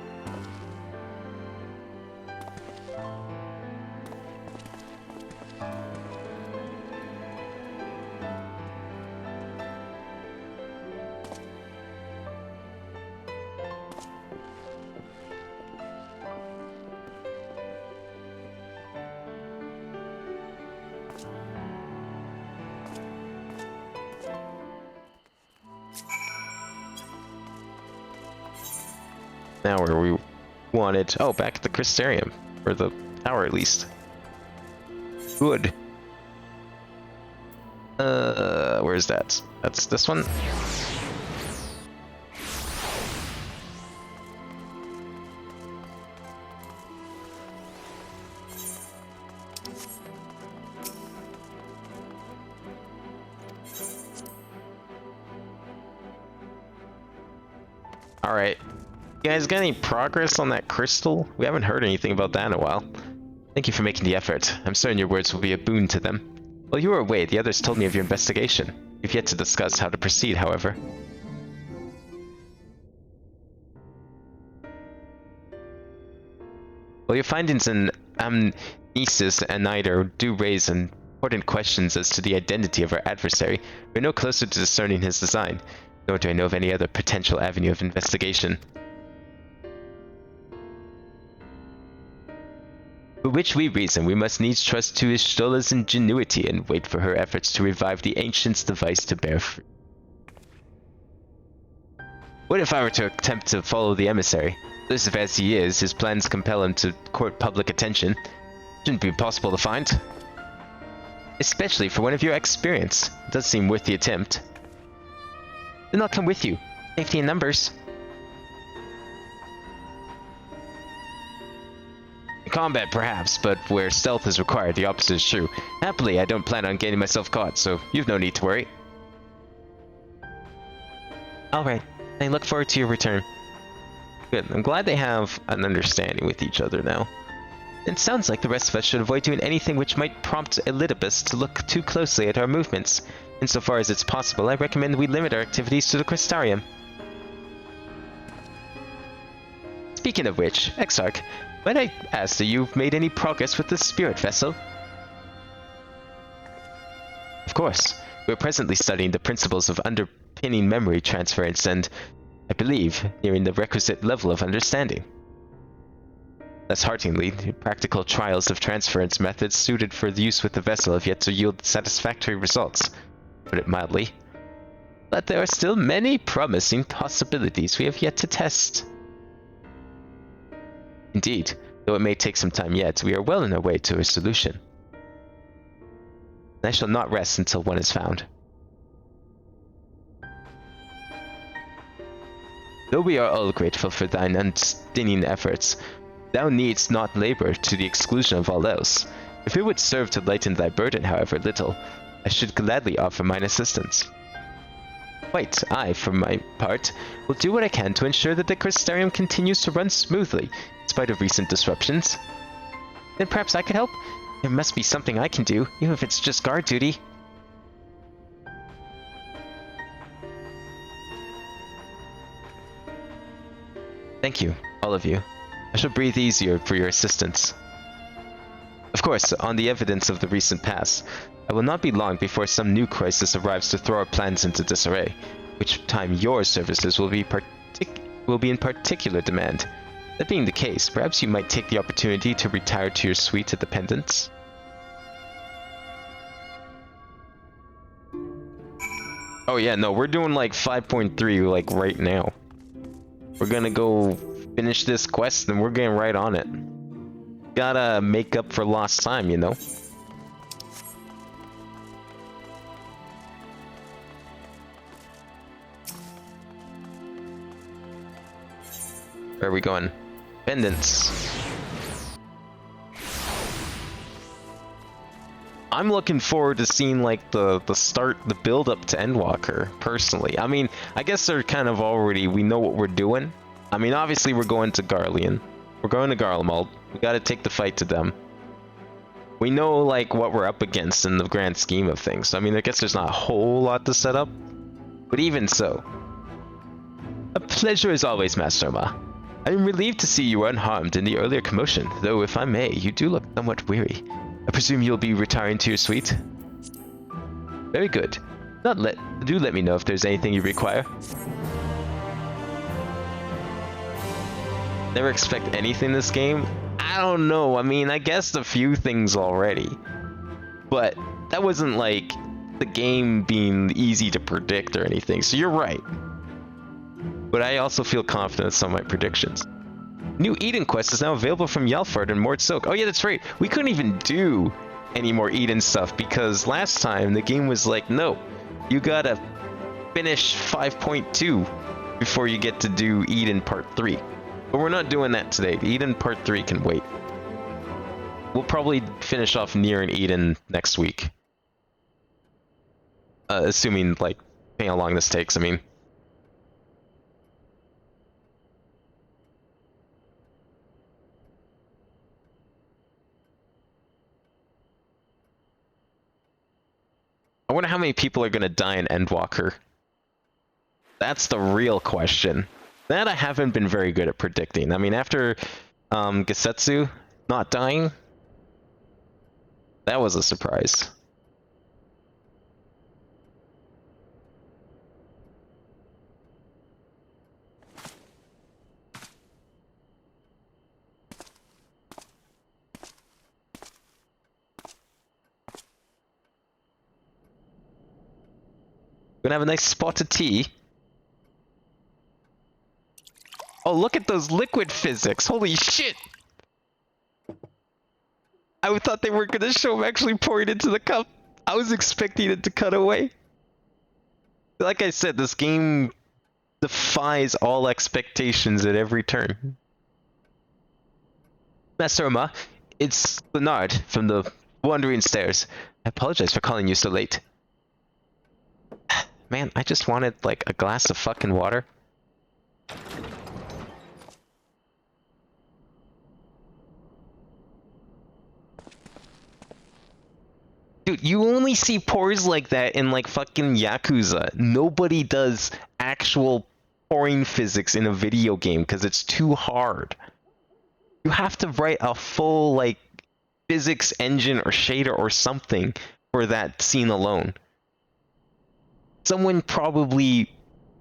Now where we wanted... Oh, back at the Crystarium. Or the tower, at least. Good. Where's that? That's this one? Alright. You guys got any progress on that crystal? We haven't heard anything about that in a while. Thank you for making the effort. I'm certain your words will be a boon to them. While you were away, the others told me of your investigation. We've yet to discuss how to proceed, however. While your findings in Amnesis and Nider do raise important questions as to the identity of our adversary, we're no closer to discerning his design, nor do I know of any other potential avenue of investigation. For which we reason we must needs trust to Ishtola's ingenuity and wait for her efforts to revive the Ancient's device to bear fruit. What if I were to attempt to follow the emissary? Elusive as he is, his plans compel him to court public attention. Shouldn't be impossible to find. Especially for one of your experience. It does seem worth the attempt. Then I'll come with you. Safety in numbers. In combat, perhaps, but where stealth is required, the opposite is true. Happily, I don't plan on getting myself caught, so you've no need to worry. Alright, I look forward to your return. Good, I'm glad they have an understanding with each other now. It sounds like the rest of us should avoid doing anything which might prompt Elidibus to look too closely at our movements. Insofar as it's possible, I recommend we limit our activities to the Crystarium. Speaking of which, Exarch, might I ask that you've made any progress with the spirit vessel? Of course. We're presently studying the principles of underpinning memory transference and, I believe, nearing the requisite level of understanding. Thus, heartily, the practical trials of transference methods suited for use with the vessel have yet to yield satisfactory results, to put it mildly. But there are still many promising possibilities we have yet to test. Indeed, though it may take some time yet, we are well on our way to a solution. I shall not rest until one is found. Though we are all grateful for thine unstinting efforts, thou needst not labor to the exclusion of all else. If it would serve to lighten thy burden, however little, I should gladly offer mine assistance. Quite, I, for my part, will do what I can to ensure that the Crystarium continues to run smoothly, in spite of recent disruptions. Then perhaps I could help? There must be something I can do, even if it's just guard duty. Thank you, all of you. I shall breathe easier for your assistance. Of course, on the evidence of the recent past, I will not be long before some new crisis arrives to throw our plans into disarray, which time your services will be in particular demand. That being the case, perhaps you might take the opportunity to retire to your suite at the Pendants? Oh yeah, no, we're doing like 5.3 like right now. We're gonna go finish this quest and we're getting right on it. Gotta make up for lost time, you know? Where are we going? Pendants. I'm looking forward to seeing like the build up to Endwalker, personally. I mean, I guess they're kind of already, we know what we're doing. I mean, obviously we're going to Garlean. We're going to Garlemald. We gotta take the fight to them. We know like what we're up against in the grand scheme of things. I mean, I guess there's not a whole lot to set up. But even so. A pleasure as always, Master Oma. I am relieved to see you unharmed in the earlier commotion, though if I may, you do look somewhat weary. I presume you'll be retiring to your suite? Very good. Do let me know if there's anything you require. Never expect anything this game? I don't know. I mean, I guessed a few things already. But that wasn't like the game being easy to predict or anything, so you're right. But I also feel confident in some of my predictions. New Eden quest is now available from Yalfard and Mort Silk. Oh yeah, that's right. We couldn't even do any more Eden stuff because last time the game was like, no, you gotta finish 5.2 before you get to do Eden Part 3. But we're not doing that today. Eden Part 3 can wait. We'll probably finish off Near and Eden next week. Assuming, like, how long this takes, I mean. I wonder how many people are going to die in Endwalker. That's the real question. That I haven't been very good at predicting. I mean, after Gesetsu not dying, that was a surprise. Gonna have a nice spot of tea. Oh, look at those liquid physics. Holy shit. I I thought they were gonna show him actually pouring into the cup. I was expecting it to cut away. Like I said, this game defies all expectations at every turn. Master Oma, it's Leonard from the Wandering Stairs. I apologize for calling you so late. Man, I just wanted like a glass of fucking water. Dude, you only see pours like that in like fucking Yakuza. Nobody does actual pouring physics in a video game because it's too hard. You have to write a full like physics engine or shader or something for that scene alone. Someone probably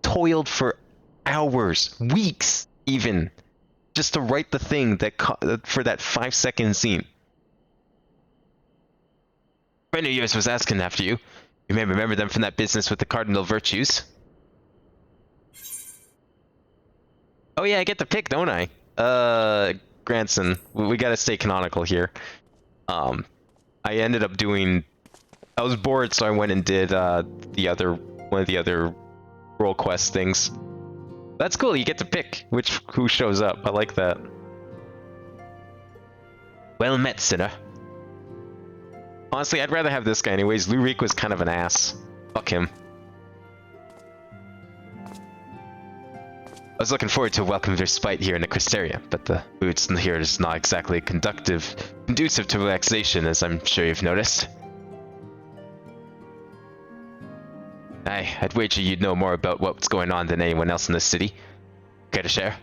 toiled for hours, weeks even, just to write the thing that for that 5-second scene. A friend of yours was asking after you. You may remember them from that business with the cardinal virtues. Oh yeah, I get the pick, don't I? Granson, we gotta stay canonical here. I ended up doing... I was bored, so I went and did one of the other role quest things. That's cool, you get to pick who shows up. I like that. Well met, sinner. Honestly, I'd rather have this guy anyways. Lurik was kind of an ass. Fuck him. I was looking forward to a welcome respite here in the Cristeria, but the boots here is not exactly conducive to relaxation, as I'm sure you've noticed. I'd wager you'd know more about what's going on than anyone else in this city. Care to share?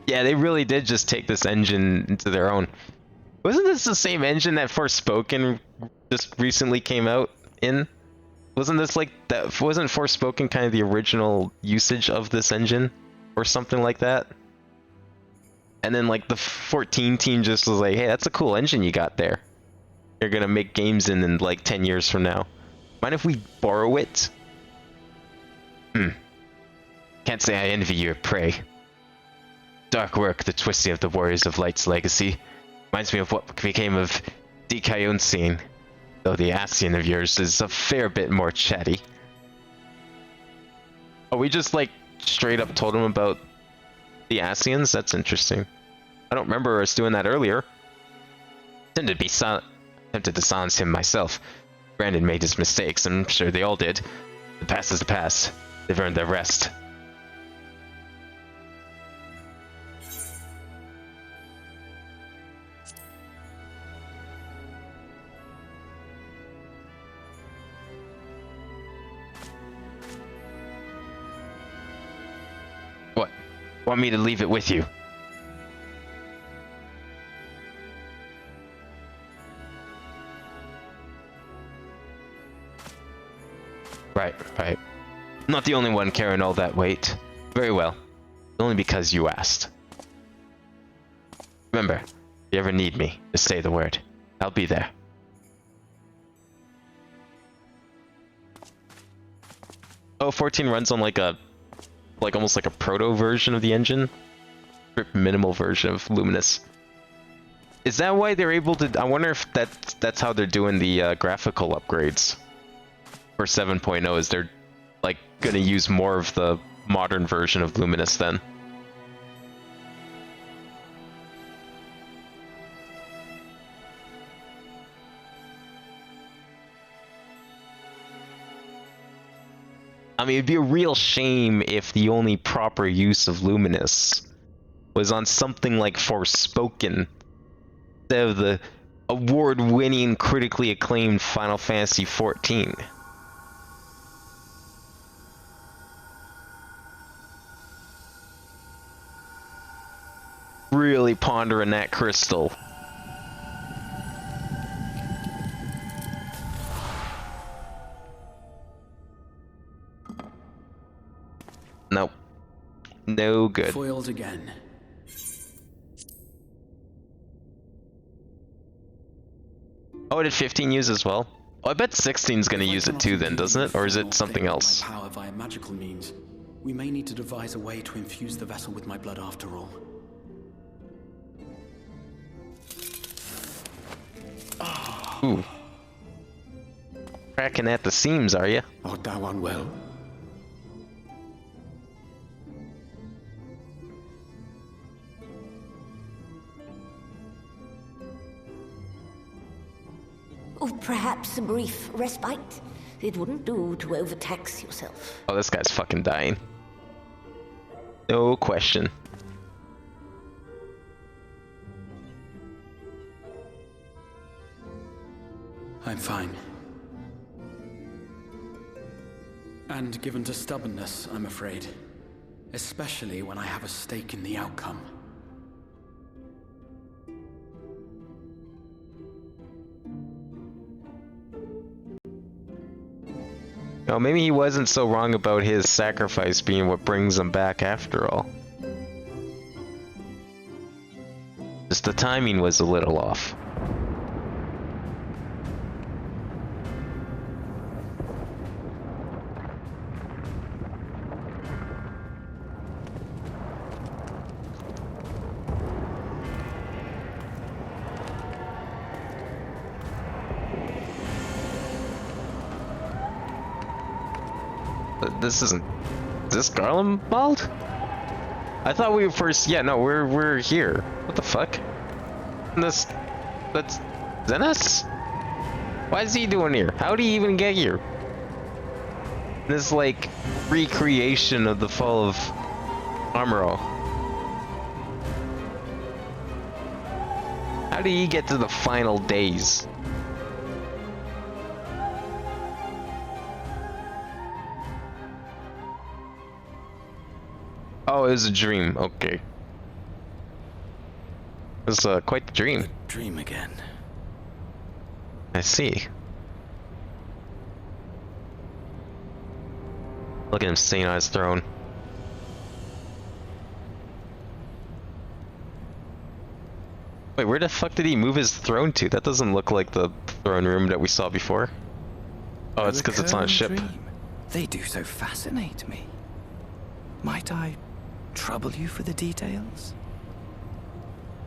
Yeah, they really did just take this engine into their own. Wasn't this the same engine that Forspoken just recently came out in? Wasn't this like that? Wasn't Forspoken kind of the original usage of this engine, or something like that? And then like the 14 team just was like, "Hey, that's a cool engine you got there. You're gonna make games in like 10 years from now. Mind if we borrow it?" Can't say I envy your prey. Dark work, the twisting of the Warriors of Light's legacy. Reminds me of what became of Isekai'd, though the Ascian of yours is a fair bit more chatty. Oh, we just like straight up told him about the Ascians? That's interesting. I don't remember us doing that earlier. Tempted to silence him myself. Brandon made his mistakes, I'm sure they all did. The past is the past. They've earned their rest. What? Want me to leave it with you? Right. Not the only one carrying all that weight. Very well. Only because you asked. Remember, if you ever need me, just say the word. I'll be there. Oh, 14 runs on like almost like a proto version of the engine. Minimal version of Luminous. Is that why they're able to... I wonder if that's how they're doing the graphical upgrades for 7.0, is they're like gonna use more of the modern version of Luminous then. I mean, it'd be a real shame if the only proper use of Luminous was on something like Forspoken instead of the award-winning, critically acclaimed Final Fantasy XIV. Really pondering that crystal. Nope. No good. Foiled again. Oh, did 15 use as well? I bet 16's gonna use it too then, doesn't it? Or is it something else? Power via magical means. We may need to devise a way to infuse the vessel with my blood after all. Ooh. Cracking at the seams, are you? Art thou unwell? Or perhaps a brief respite? It wouldn't do to overtax yourself. Oh, this guy's fucking dying. No question. I'm fine. And given to stubbornness, I'm afraid. Especially when I have a stake in the outcome. No, maybe he wasn't so wrong about his sacrifice being what brings him back after all. Just the timing was a little off. This isn't. Is this Garlemald? I thought we were first. Yeah, no, we're here. What the fuck? That's Zenas? Why is he doing here? How did he even get here? This like recreation of the fall of Amuro. How did he get to the final days? Oh, it was a dream. Okay. It was quite the dream. Dream again. I see. Look at him sitting on his throne. Wait, where the fuck did he move his throne to? That doesn't look like the throne room that we saw before. Oh, it's because it's on a ship. Dream. They do so fascinate me. Might I trouble you for the details?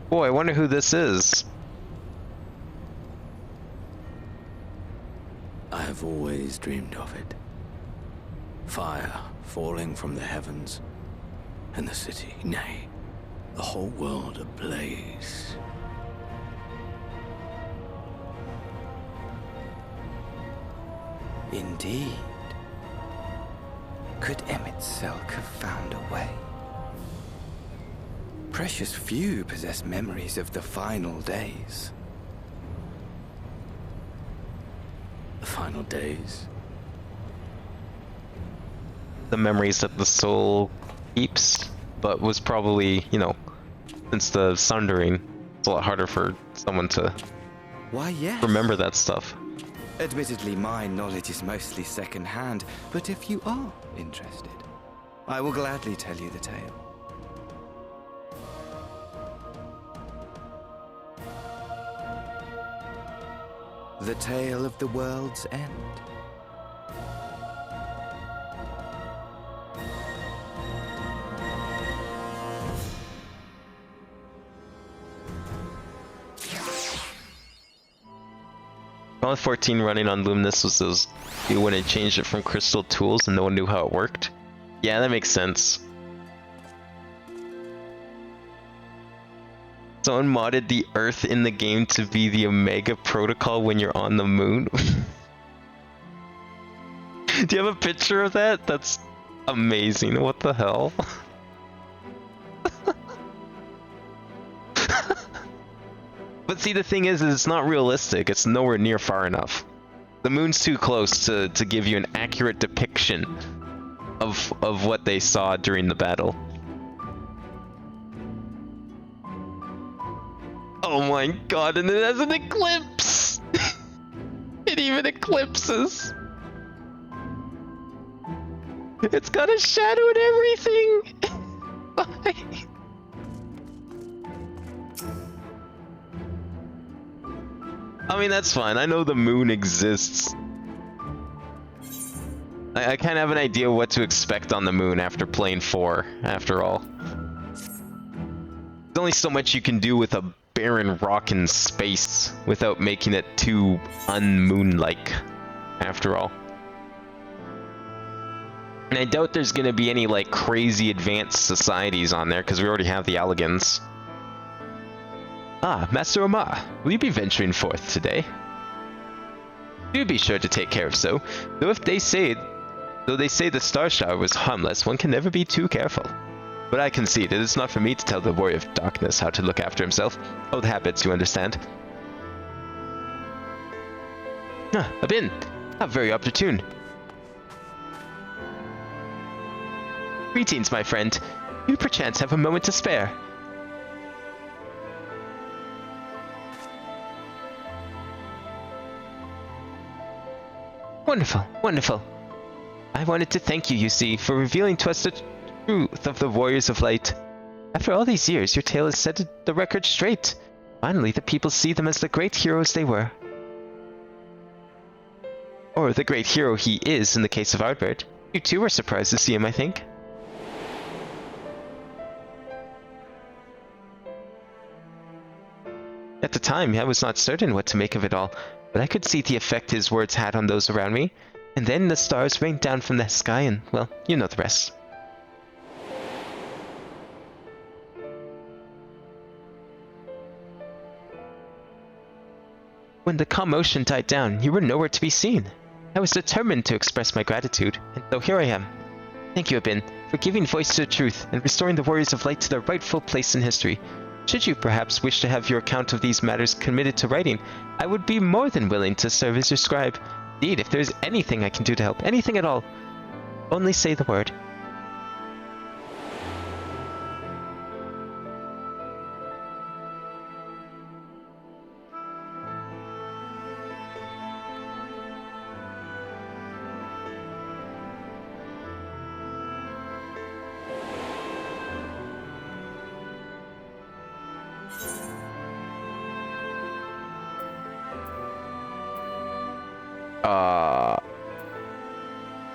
Boy, I wonder who this is. I have always dreamed of it. Fire falling from the heavens, and the city, nay, the whole world ablaze. Indeed. Could Emmett Selk have found a way? Precious few possess memories of the final days. The final days? The memories that the soul keeps, but was probably, you know, since the sundering, it's a lot harder for someone to Why, yes. remember that stuff. Admittedly, my knowledge is mostly second-hand, but if you are interested, I will gladly tell you the tale. The tale of the world's end. Only 14 running on Luminous was those when it changed it from crystal tools and no one knew how it worked. Yeah, that makes sense. Someone modded the Earth in the game to be the Omega Protocol when you're on the moon. Do you have a picture of that? That's amazing. What the hell? But see, the thing is it's not realistic. It's nowhere near far enough. The moon's too close to give you an accurate depiction of what they saw during the battle. Oh my god, and it has an eclipse! It even eclipses! It's got a shadow and everything! Why? I mean, that's fine. I know the moon exists. I kind of have an idea what to expect on the moon after playing 4, after all. There's only so much you can do with a barren rock in space without making it too un-moon-like, after all. And I doubt there's gonna be any, like, crazy advanced societies on there, because we already have the Elegans. Ah, Master Omar, will you be venturing forth today? Do be sure to take care of so, though they say the star shower was harmless, one can never be too careful. But I concede, it is not for me to tell the warrior of darkness how to look after himself. Old habits, you understand. Ah, Abin, how very opportune. Greetings, my friend. You perchance have a moment to spare. Wonderful, wonderful. I wanted to thank you, you see, for revealing to us the truth of the Warriors of Light. After all these years, your tale has set the record straight. Finally, the people see them as the great heroes they were. Or the great hero he is in the case of Ardbert. You too were surprised to see him, I think. At the time, I was not certain what to make of it all, but I could see the effect his words had on those around me. And then the stars rained down from the sky and, well, you know the rest. When the commotion died down, you were nowhere to be seen. I was determined to express my gratitude, and so here I am. Thank you, Abin, for giving voice to the truth and restoring the Warriors of Light to their rightful place in history. Should you perhaps wish to have your account of these matters committed to writing, I would be more than willing to serve as your scribe. Indeed, if there is anything I can do to help, anything at all, only say the word.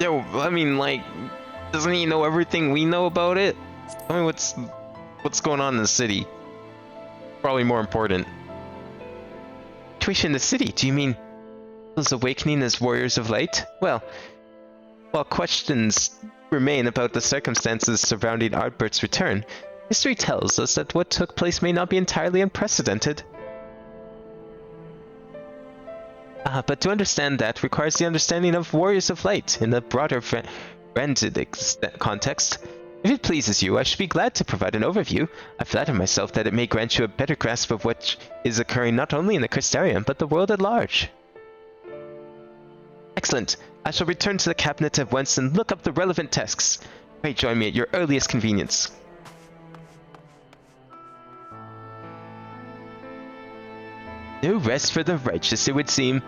Yo, I mean, like, doesn't he know everything we know about it? I mean, what's going on in the city? Probably more important. Situation in the city? Do you mean those awakening as Warriors of Light? Well, while questions remain about the circumstances surrounding Ardbert's return, history tells us that what took place may not be entirely unprecedented. But to understand that requires the understanding of Warriors of Light in the broader branded context. If it pleases you, I should be glad to provide an overview. I flatter myself that it may grant you a better grasp of what is occurring not only in the Crystarium, but the world at large. Excellent. I shall return to the cabinet at once and look up the relevant texts. Pray join me at your earliest convenience. No rest for the righteous, it would seem.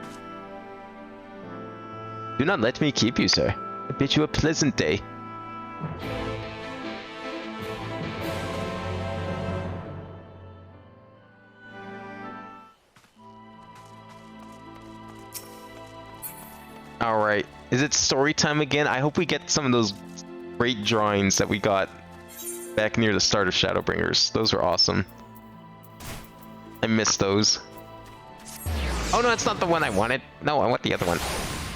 Do not let me keep you, sir. I bid you a pleasant day. Alright, is it story time again? I hope we get some of those great drawings that we got back near the start of Shadowbringers. Those were awesome. I missed those. Oh no, it's not the one I wanted. No, I want the other one.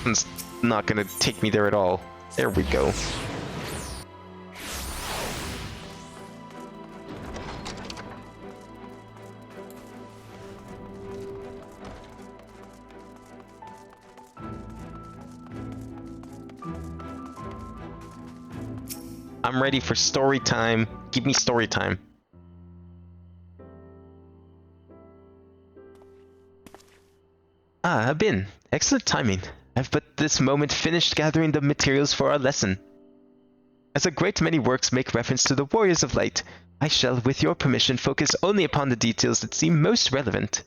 It's not gonna take me there at all. There we go. I'm ready for story time. Give me story time. Ah, Abin. Excellent timing. I've but this moment finished gathering the materials for our lesson. As a great many works make reference to the Warriors of Light, I shall, with your permission, focus only upon the details that seem most relevant.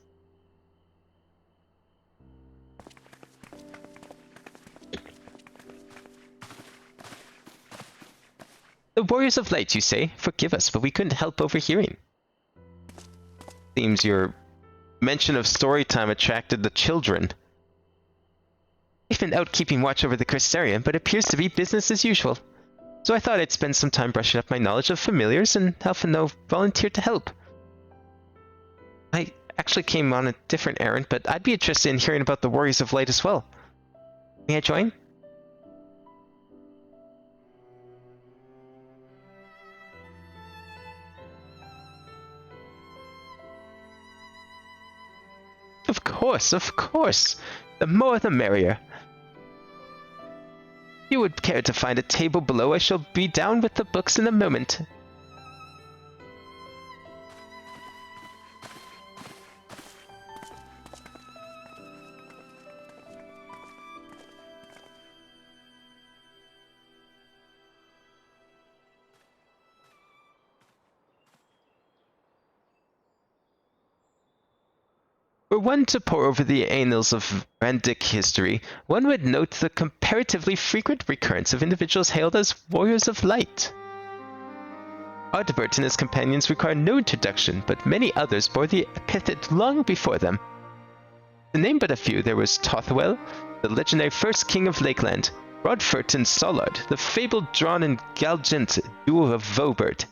The Warriors of Light, you say? Forgive us, but we couldn't help overhearing. Seems you're mention of story time attracted the children. I've been out keeping watch over the Crystarium, but it appears to be business as usual. So I thought I'd spend some time brushing up my knowledge of familiars, and Alphino volunteered to help. I actually came on a different errand, but I'd be interested in hearing about the Warriors of Light as well. May I join? Of course, of course. The more the merrier. If you would care to find a table below, I shall be down with the books in a moment. Were one to pore over the annals of Randic history, one would note the comparatively frequent recurrence of individuals hailed as Warriors of Light. Ardbert and his companions require no introduction, but many others bore the epithet long before them. To name but a few, there was Tothwell, the legendary first king of Lakeland, Rodfert and Solard, the fabled Drawn and Galgant duo of Vobert.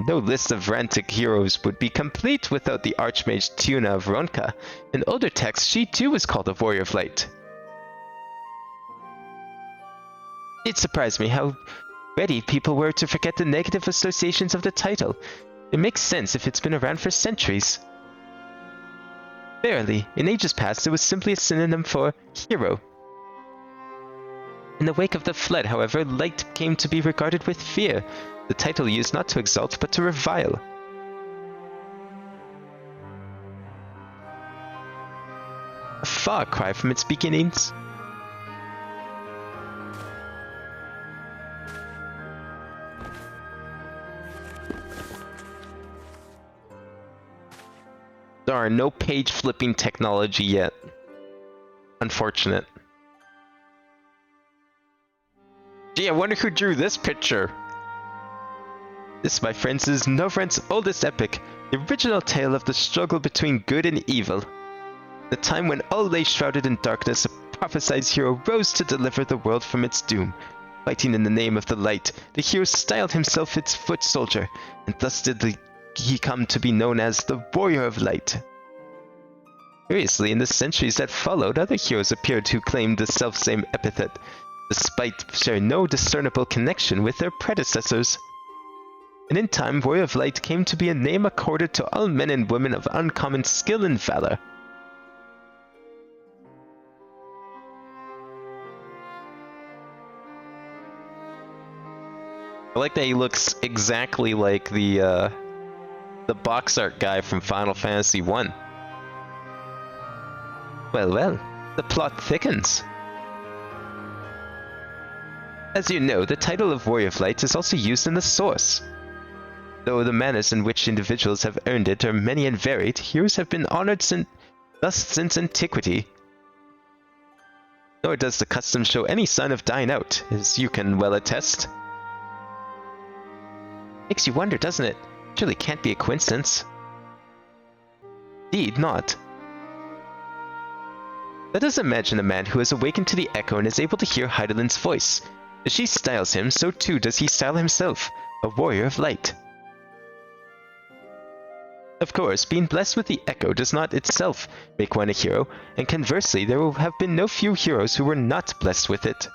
No list of Rantic heroes would be complete without the Archmage Tiuna of Ronka. In older texts, she too was called a Warrior of Light. It surprised me how ready people were to forget the negative associations of the title. It makes sense if it's been around for centuries. Verily, in ages past it was simply a synonym for hero. In the wake of the flood, however, light came to be regarded with fear. The title used not to exalt, but to revile. A far cry from its beginnings. Darn, no page flipping technology yet. Unfortunate. Gee, I wonder who drew this picture. This, my friends, is Novrent's oldest epic, the original tale of the struggle between good and evil. The time when all lay shrouded in darkness, a prophesied hero rose to deliver the world from its doom. Fighting in the name of the light, the hero styled himself its foot soldier, and thus did he come to be known as the Warrior of Light. Curiously, in the centuries that followed, other heroes appeared who claimed the selfsame epithet, despite sharing no discernible connection with their predecessors. And in time, Warrior of Light came to be a name accorded to all men and women of uncommon skill and valor. I like that he looks exactly like the box art guy from Final Fantasy I. Well, well, the plot thickens. As you know, the title of Warrior of Light is also used in the source. Though the manners in which individuals have earned it are many and varied, heroes have been honored since antiquity. Nor does the custom show any sign of dying out, as you can well attest. Makes you wonder, doesn't it? Surely can't be a coincidence. Indeed not. Let us imagine a man who has awakened to the echo and is able to hear Heidelind's voice. As she styles him, so too does he style himself, a Warrior of Light. Of course, being blessed with the echo does not itself make one a hero, and conversely, there will have been no few heroes who were not blessed with it.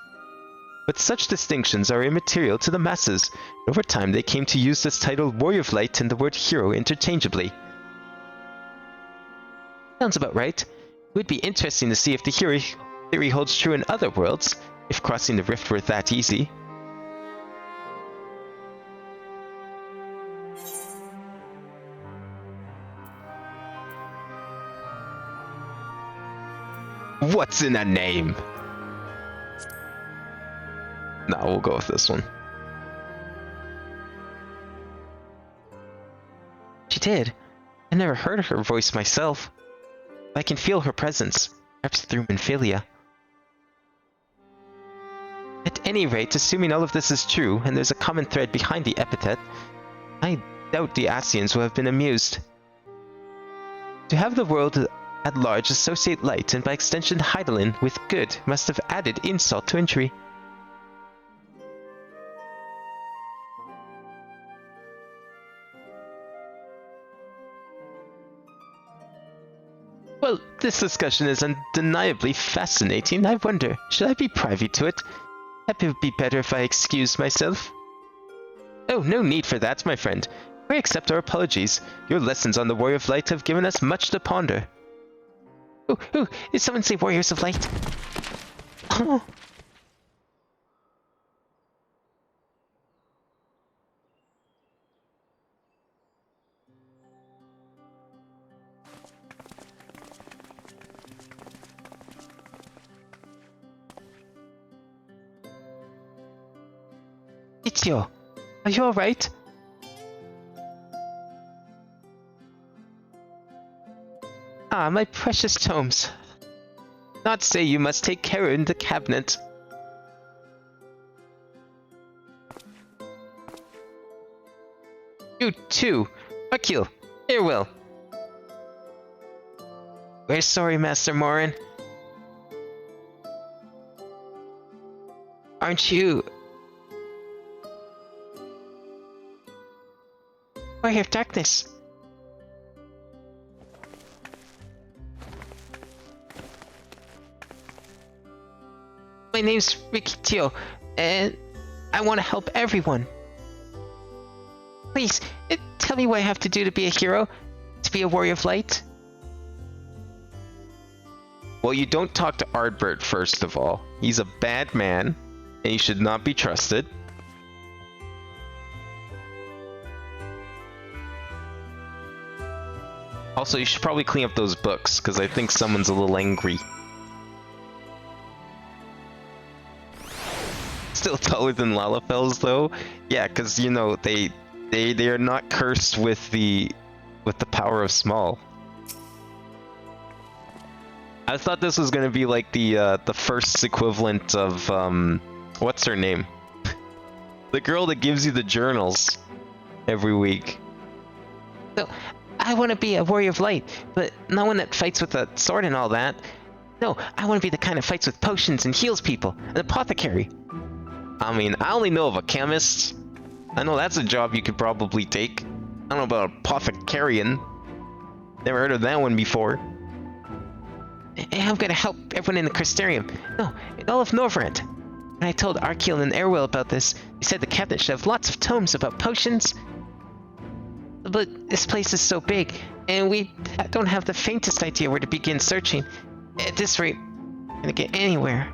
But such distinctions are immaterial to the masses, and over time they came to use this title Warrior of Light and the word hero interchangeably. Sounds about right. It would be interesting to see if the hero theory holds true in other worlds, if crossing the rift were that easy. What's in a name? No, we'll go with this one. She did. I never heard her voice myself. I can feel her presence, perhaps through Minfilia. At any rate, assuming all of this is true, and there's a common thread behind the epithet, I doubt the Asians will have been amused. To have the world at large associate light, and by extension Hydaelyn, with good, must have added insult to injury. Well, this discussion is undeniably fascinating. I wonder, should I be privy to it? It would be better if I excused myself. Oh, no need for that, my friend. We accept our apologies. Your lessons on the Warrior of Light have given us much to ponder. Ooh, did someone say Warriors of Light? Oh. Itio, are you alright? Ah, my precious tomes. Not say you must take care in the cabinet. You too. Akil, farewell. We're sorry, Master Morin. Aren't you... Warrior of Darkness? My name's Rikitio, and I want to help everyone. Please, tell me what I have to do to be a hero, to be a Warrior of Light. Well, you don't talk to Ardbert, first of all. He's a bad man, and he should not be trusted. Also, you should probably clean up those books, because I think someone's a little angry. Still taller than Lalafels, though. Yeah, because you know they are not cursed with the power of small. I thought this was gonna be like the first equivalent of what's her name? The girl that gives you the journals every week. So, I want to be a Warrior of Light, but not one that fights with a sword and all that. No, I want to be the kind that fights with potions and heals people, an apothecary. I mean, I only know of a chemist. I know that's a job you could probably take. I don't know about apothecarian. Never heard of that one before. I'm gonna help everyone in the Crystarium. No, in all of Norvrand. When I told Arkeel and Erwell about this, they said the cabinet should have lots of tomes about potions. But this place is so big, and we don't have the faintest idea where to begin searching. At this rate, we're gonna get anywhere.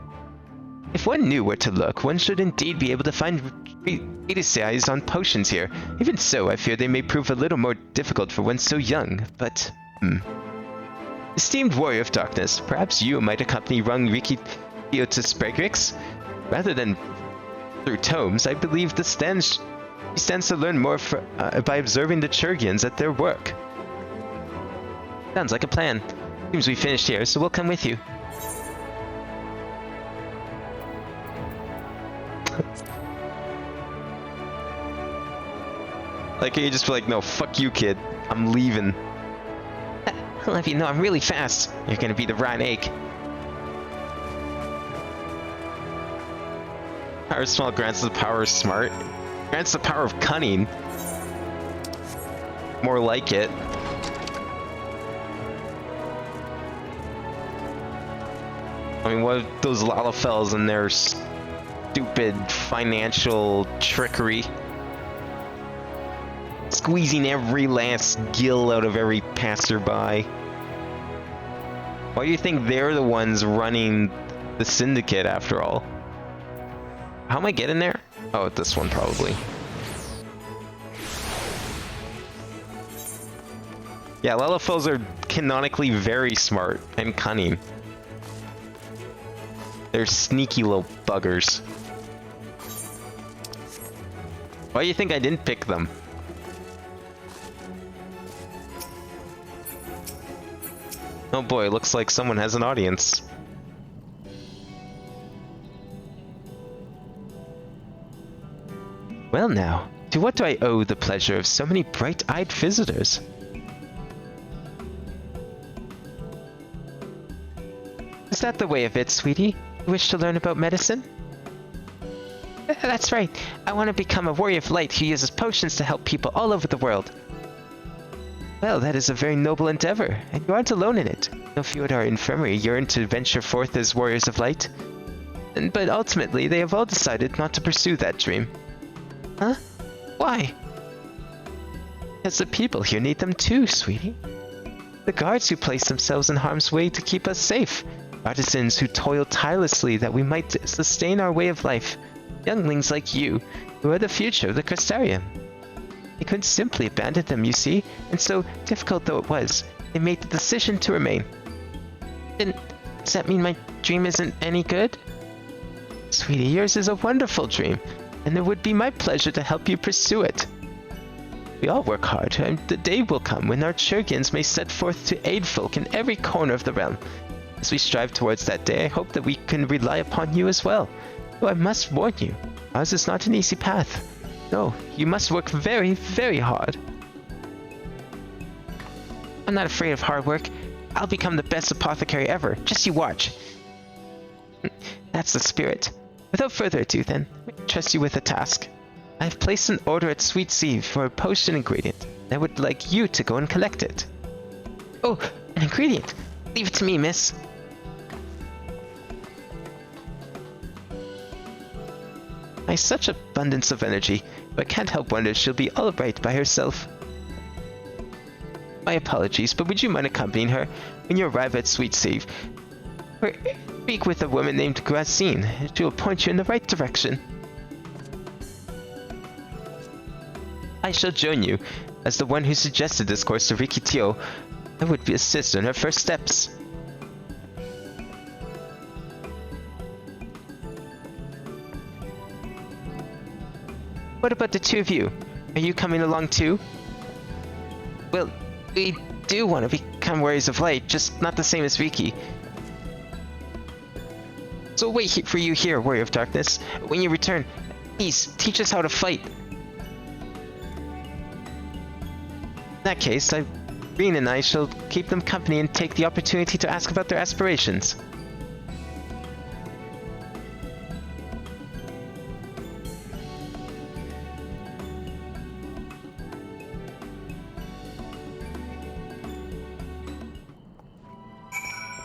If one knew where to look, one should indeed be able to find treatises on potions here. Even so, I fear they may prove a little more difficult for one so young, but... Esteemed Warrior of Darkness, perhaps you might accompany young Rikitio to Spregrix? Rather than through tomes, I believe he stands to learn more by observing the Churgians at their work. Sounds like a plan. Seems we finished here, so we'll come with you. Like, you just be like, no, fuck you, kid. I'm leaving. I'll have you know I'm really fast. You're gonna be the rotten egg. Power small grants the power of smart. Grants the power of cunning. More like it. I mean, what are those Lalafels and their stupid financial trickery? Squeezing every last gill out of every passerby. Why do you think they're the ones running the syndicate after all? How am I getting there? Oh, this one probably. Yeah, Lalafels are canonically very smart and cunning. They're sneaky little buggers. Why do you think I didn't pick them? Oh boy, looks like someone has an audience. Well now, to what do I owe the pleasure of so many bright-eyed visitors? that the way of it, sweetie? You wish to learn about medicine? That's right. I want to become a warrior of light who uses potions to help people all over the world. Well, that is a very noble endeavor, and you aren't alone in it. No few at our infirmary yearn to venture forth as warriors of light. But ultimately, they have all decided not to pursue that dream. Huh? Why? Because the people here need them too, sweetie. The guards who place themselves in harm's way to keep us safe. Artisans who toil tirelessly that we might sustain our way of life. Younglings like you, who are the future of the Crystarium. They couldn't simply abandon them, you see, and so, difficult though it was, they made the decision to remain. Then, does that mean my dream isn't any good? Sweetie, yours is a wonderful dream, and it would be my pleasure to help you pursue it. We all work hard, and the day will come when our Churgians may set forth to aid folk in every corner of the realm. As we strive towards that day, I hope that we can rely upon you as well. Though I must warn you, ours is not an easy path. No, you must work very, very hard. I'm not afraid of hard work. I'll become the best apothecary ever. Just you watch. That's the spirit. Without further ado then, I trust you with a task. I have placed an order at Sweet Sieve for a potion ingredient. I would like you to go and collect it. Oh, an ingredient! Leave it to me, miss. I have such abundance of energy, but I can't help wonder if she'll be alright by herself. My apologies, but would you mind accompanying her when you arrive at Sweet Sieve? Speak with a woman named Grazine, and she will point you in the right direction. I shall join you. As the one who suggested this course to Rikitio, I would assist in her first steps. What about the two of you? Are you coming along too? Well, we do want to become warriors of light, just not the same as Riki. So wait for you here, warrior of darkness. When you return, please teach us how to fight. In that case, Irene and I shall keep them company and take the opportunity to ask about their aspirations.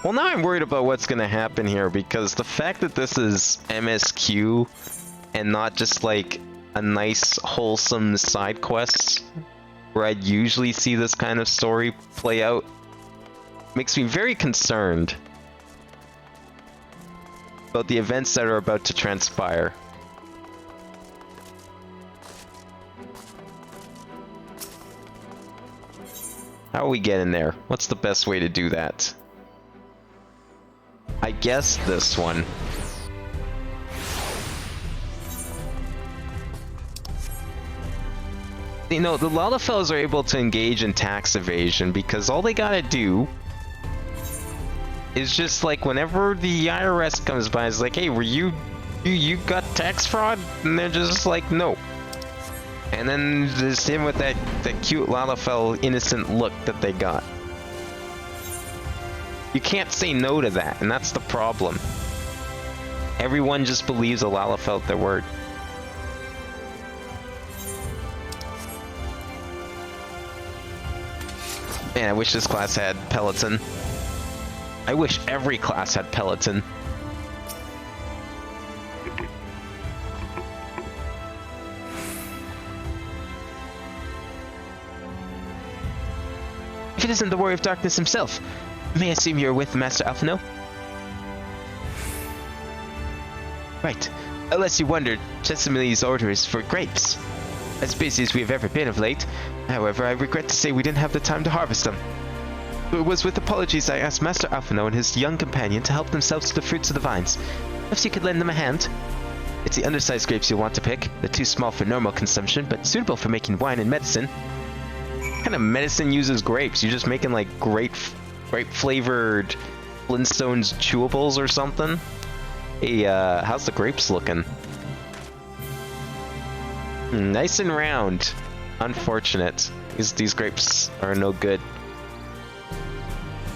Well, now I'm worried about what's going to happen here, because the fact that this is MSQ and not just like a nice, wholesome side quest where I'd usually see this kind of story play out makes me very concerned about the events that are about to transpire. How are we getting there? What's the best way to do that? I guess this one. You know, the Lalafels are able to engage in tax evasion because all they gotta do is just like whenever the IRS comes by, it's like, hey, were you got tax fraud? And they're just like, no. And then there's him with that cute Lalafell innocent look that they got. You can't say no to that, and that's the problem. Everyone just believes a Lalafell at their word. Man, I wish this class had Peloton. I wish every class had Peloton. If it isn't the Warrior of Darkness himself, may I assume you're with Master Alphino? Right. Unless you wondered, Chesamili's order is for grapes. As busy as we have ever been of late, however, I regret to say we didn't have the time to harvest them. It was with apologies I asked Master Alphino and his young companion to help themselves to the fruits of the vines. Perhaps you could lend them a hand? It's the undersized grapes you'll want to pick. They're too small for normal consumption, but suitable for making wine and medicine. What kind of medicine uses grapes? You're just making like grape flavored Flintstones chewables or something? Hey, how's the grapes looking? Nice and round. Unfortunate. These grapes are no good.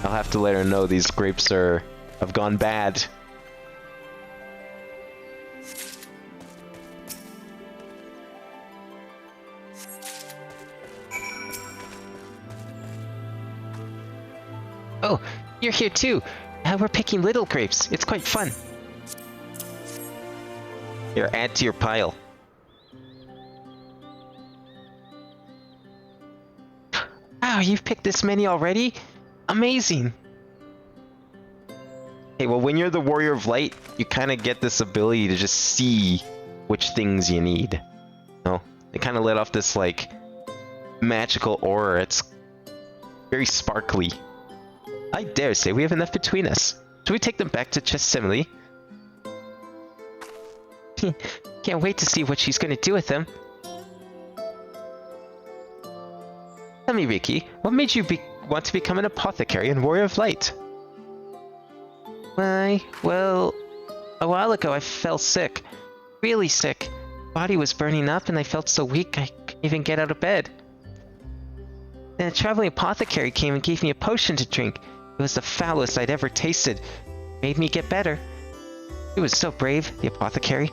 I'll have to let her know these grapes are I've gone bad. Oh, you're here too. We're picking little grapes. It's quite fun. Here, add to your pile. Wow, you've picked this many already? Amazing. Hey, well, when you're the Warrior of Light, you kind of get this ability to just see which things you need. You know? They kind of let off this, like, magical aura. It's very sparkly. I dare say we have enough between us. Should we take them back to Chesimile? Can't wait to see what she's going to do with them. Tell me, Ricky, what made you want to become an apothecary and Warrior of Light? Why, well, a while ago I fell sick. Really sick. Body was burning up and I felt so weak I couldn't even get out of bed. Then a traveling apothecary came and gave me a potion to drink. It was the foulest I'd ever tasted. Made me get better. She was so brave, the apothecary.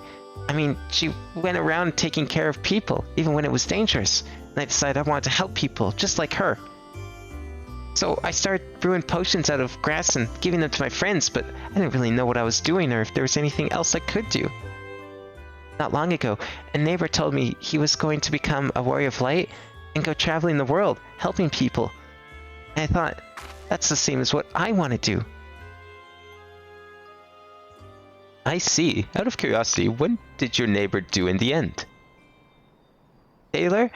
I mean, she went around taking care of people, even when it was dangerous. And I decided I wanted to help people, just like her. So I started brewing potions out of grass and giving them to my friends, but I didn't really know what I was doing or if there was anything else I could do. Not long ago, a neighbor told me he was going to become a Warrior of Light and go traveling the world, helping people. And I thought, that's the same as what I want to do. I see. Out of curiosity, what did your neighbor do in the end? Taylor?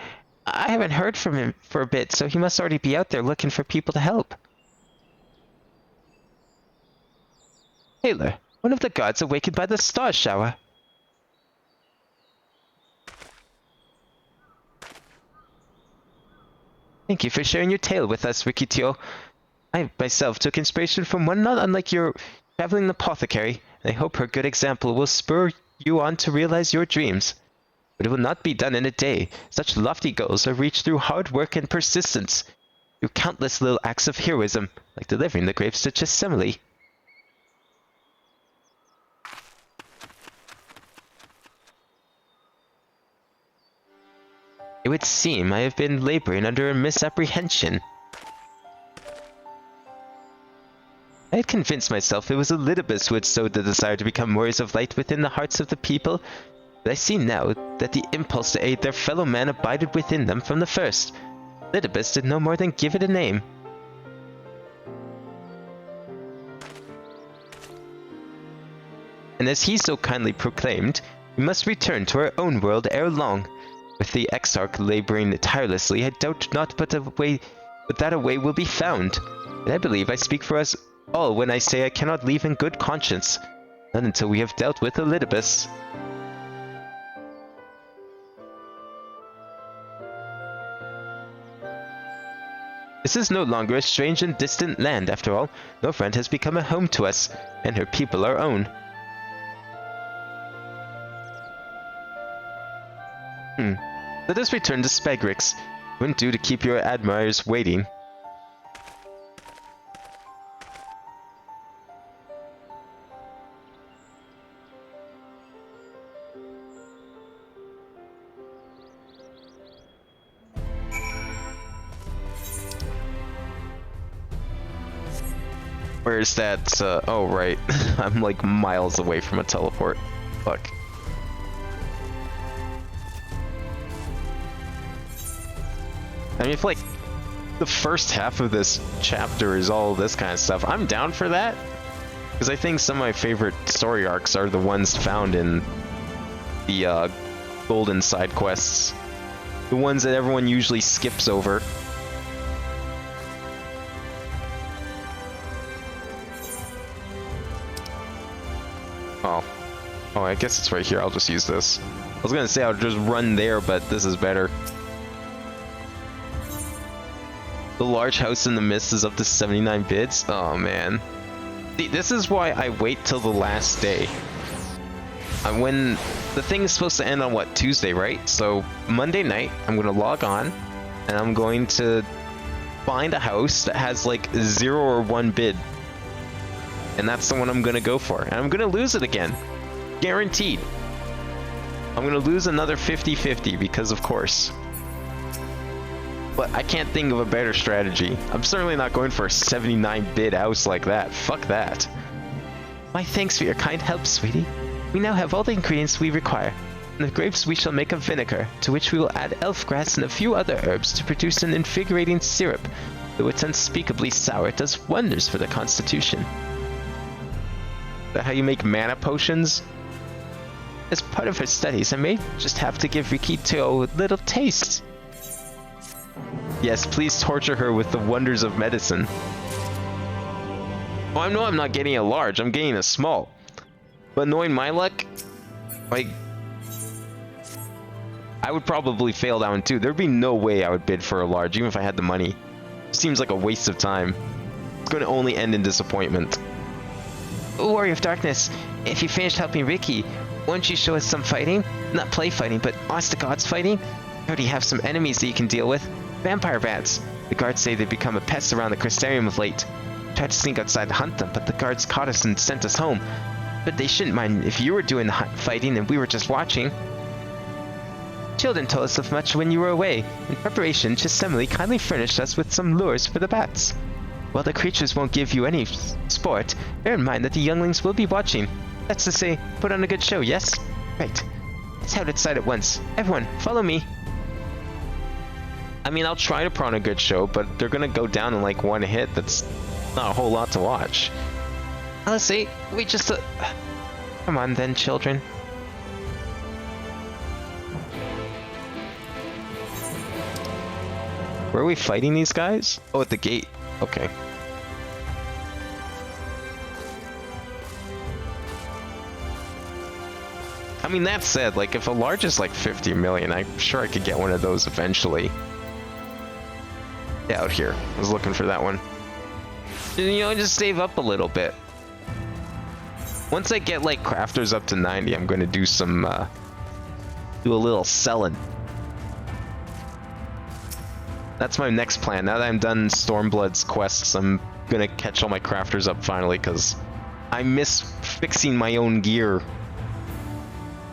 I haven't heard from him for a bit, so he must already be out there looking for people to help. Taylor, one of the gods awakened by the star shower. Thank you for sharing your tale with us, Rikitio. I myself took inspiration from one not unlike your traveling apothecary, and I hope her good example will spur you on to realize your dreams. But it will not be done in a day. Such lofty goals are reached through hard work and persistence, through countless little acts of heroism, like delivering the grapes to Chesimile. It would seem I have been laboring under a misapprehension. I had convinced myself it was Elidibus who had sowed the desire to become warriors of light within the hearts of the people, but I see now that the impulse to aid their fellow man abided within them from the first. Elidibus did no more than give it a name. And as he so kindly proclaimed, we must return to our own world ere long. With the Exarch laboring tirelessly, I doubt not but that a way will be found. And I believe I speak for us all when I say I cannot leave in good conscience, not until we have dealt with Elidibus. This is no longer a strange and distant land, after all. Northrend has become a home to us, and her people our own. Let us return to Spegrix. Wouldn't do to keep your admirers waiting. Where's that, oh right, I'm like miles away from a teleport. Fuck. I mean, if like the first half of this chapter is all this kind of stuff, I'm down for that. Because I think some of my favorite story arcs are the ones found in the golden side quests. The ones that everyone usually skips over. Oh, I guess it's right here. I'll just use this. I was gonna say I'll just run there, but this is better. The large house in the mist is up to 79 bids. Oh man. See, this is why I wait till the last day. When the thing is supposed to end on what, Tuesday, right? So Monday night, I'm gonna log on and I'm going to find a house that has like 0 or 1 bid. And that's the one I'm gonna go for. And I'm gonna lose it again. Guaranteed. I'm gonna lose another 50-50 because of course. But I can't think of a better strategy. I'm certainly not going for a 79-bid house like that. Fuck that. My thanks for your kind help, sweetie. We now have all the ingredients we require. From the grapes we shall make a vinegar, to which we will add elf grass and a few other herbs to produce an invigorating syrup. Though it's unspeakably sour, it does wonders for the constitution. Is that how you make mana potions? As part of her studies, I may just have to give Rikito a little taste. Yes, please torture her with the wonders of medicine. Oh, I know I'm not getting a large, I'm getting a small. But knowing my luck, like, I would probably fail that one too. There'd be no way I would bid for a large, even if I had the money. It seems like a waste of time. It's going to only end in disappointment. Warrior of Darkness, if you finished helping Ricky, won't you show us some fighting? Not play fighting, but honest to God's fighting? I already have some enemies that you can deal with. Vampire bats. The guards say they've become a pest around the Crystarium of late. Tried to sneak outside to hunt them, but the guards caught us and sent us home. But they shouldn't mind if you were doing the fighting and we were just watching. Children told us of much when you were away. In preparation, Chisemele kindly furnished us with some lures for the bats. While the creatures won't give you any sport, bear in mind that the younglings will be watching. That's to say, put on a good show, yes? Right. Let's head outside at once. Everyone, follow me. I mean, I'll try to put on a good show, but they're gonna go down in like one hit. That's not a whole lot to watch. Let's see, we just... Come on then, children. Where are we fighting these guys? Oh, at the gate. Okay. I mean, that said, like, if a large is like 50 million, I'm sure I could get one of those eventually. Yeah, out here. I was looking for that one. You know, just save up a little bit. Once I get, like, crafters up to 90, I'm gonna do some, do a little selling. That's my next plan. Now that I'm done Stormblood's quests, I'm gonna catch all my crafters up finally, because I miss fixing my own gear.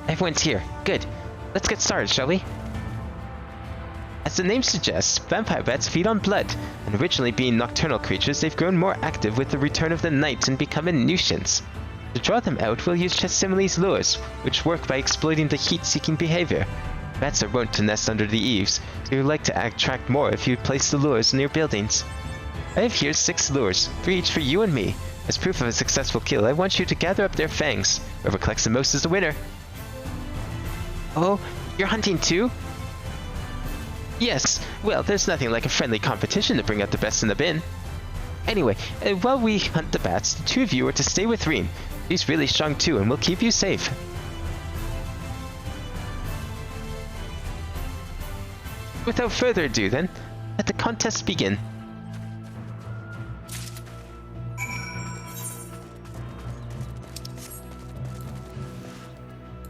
Everyone's here. Good. Let's get started, shall we? As the name suggests, vampire bats feed on blood, and originally being nocturnal creatures, they've grown more active with the return of the night and become a nuisance. To draw them out, we'll use Chisemele's lures, which work by exploiting the heat-seeking behavior. Bats are wont to nest under the eaves, so you'd like to attract more if you place the lures near buildings. I have here 6 lures, 3 each for you and me. As proof of a successful kill, I want you to gather up their fangs. Whoever collects the most is the winner. Oh, you're hunting too? Yes, well, there's nothing like a friendly competition to bring out the best in the bin. Anyway, while we hunt the bats, the 2 of you are to stay with Reem. He's really strong too and will keep you safe. Without further ado then, let the contest begin.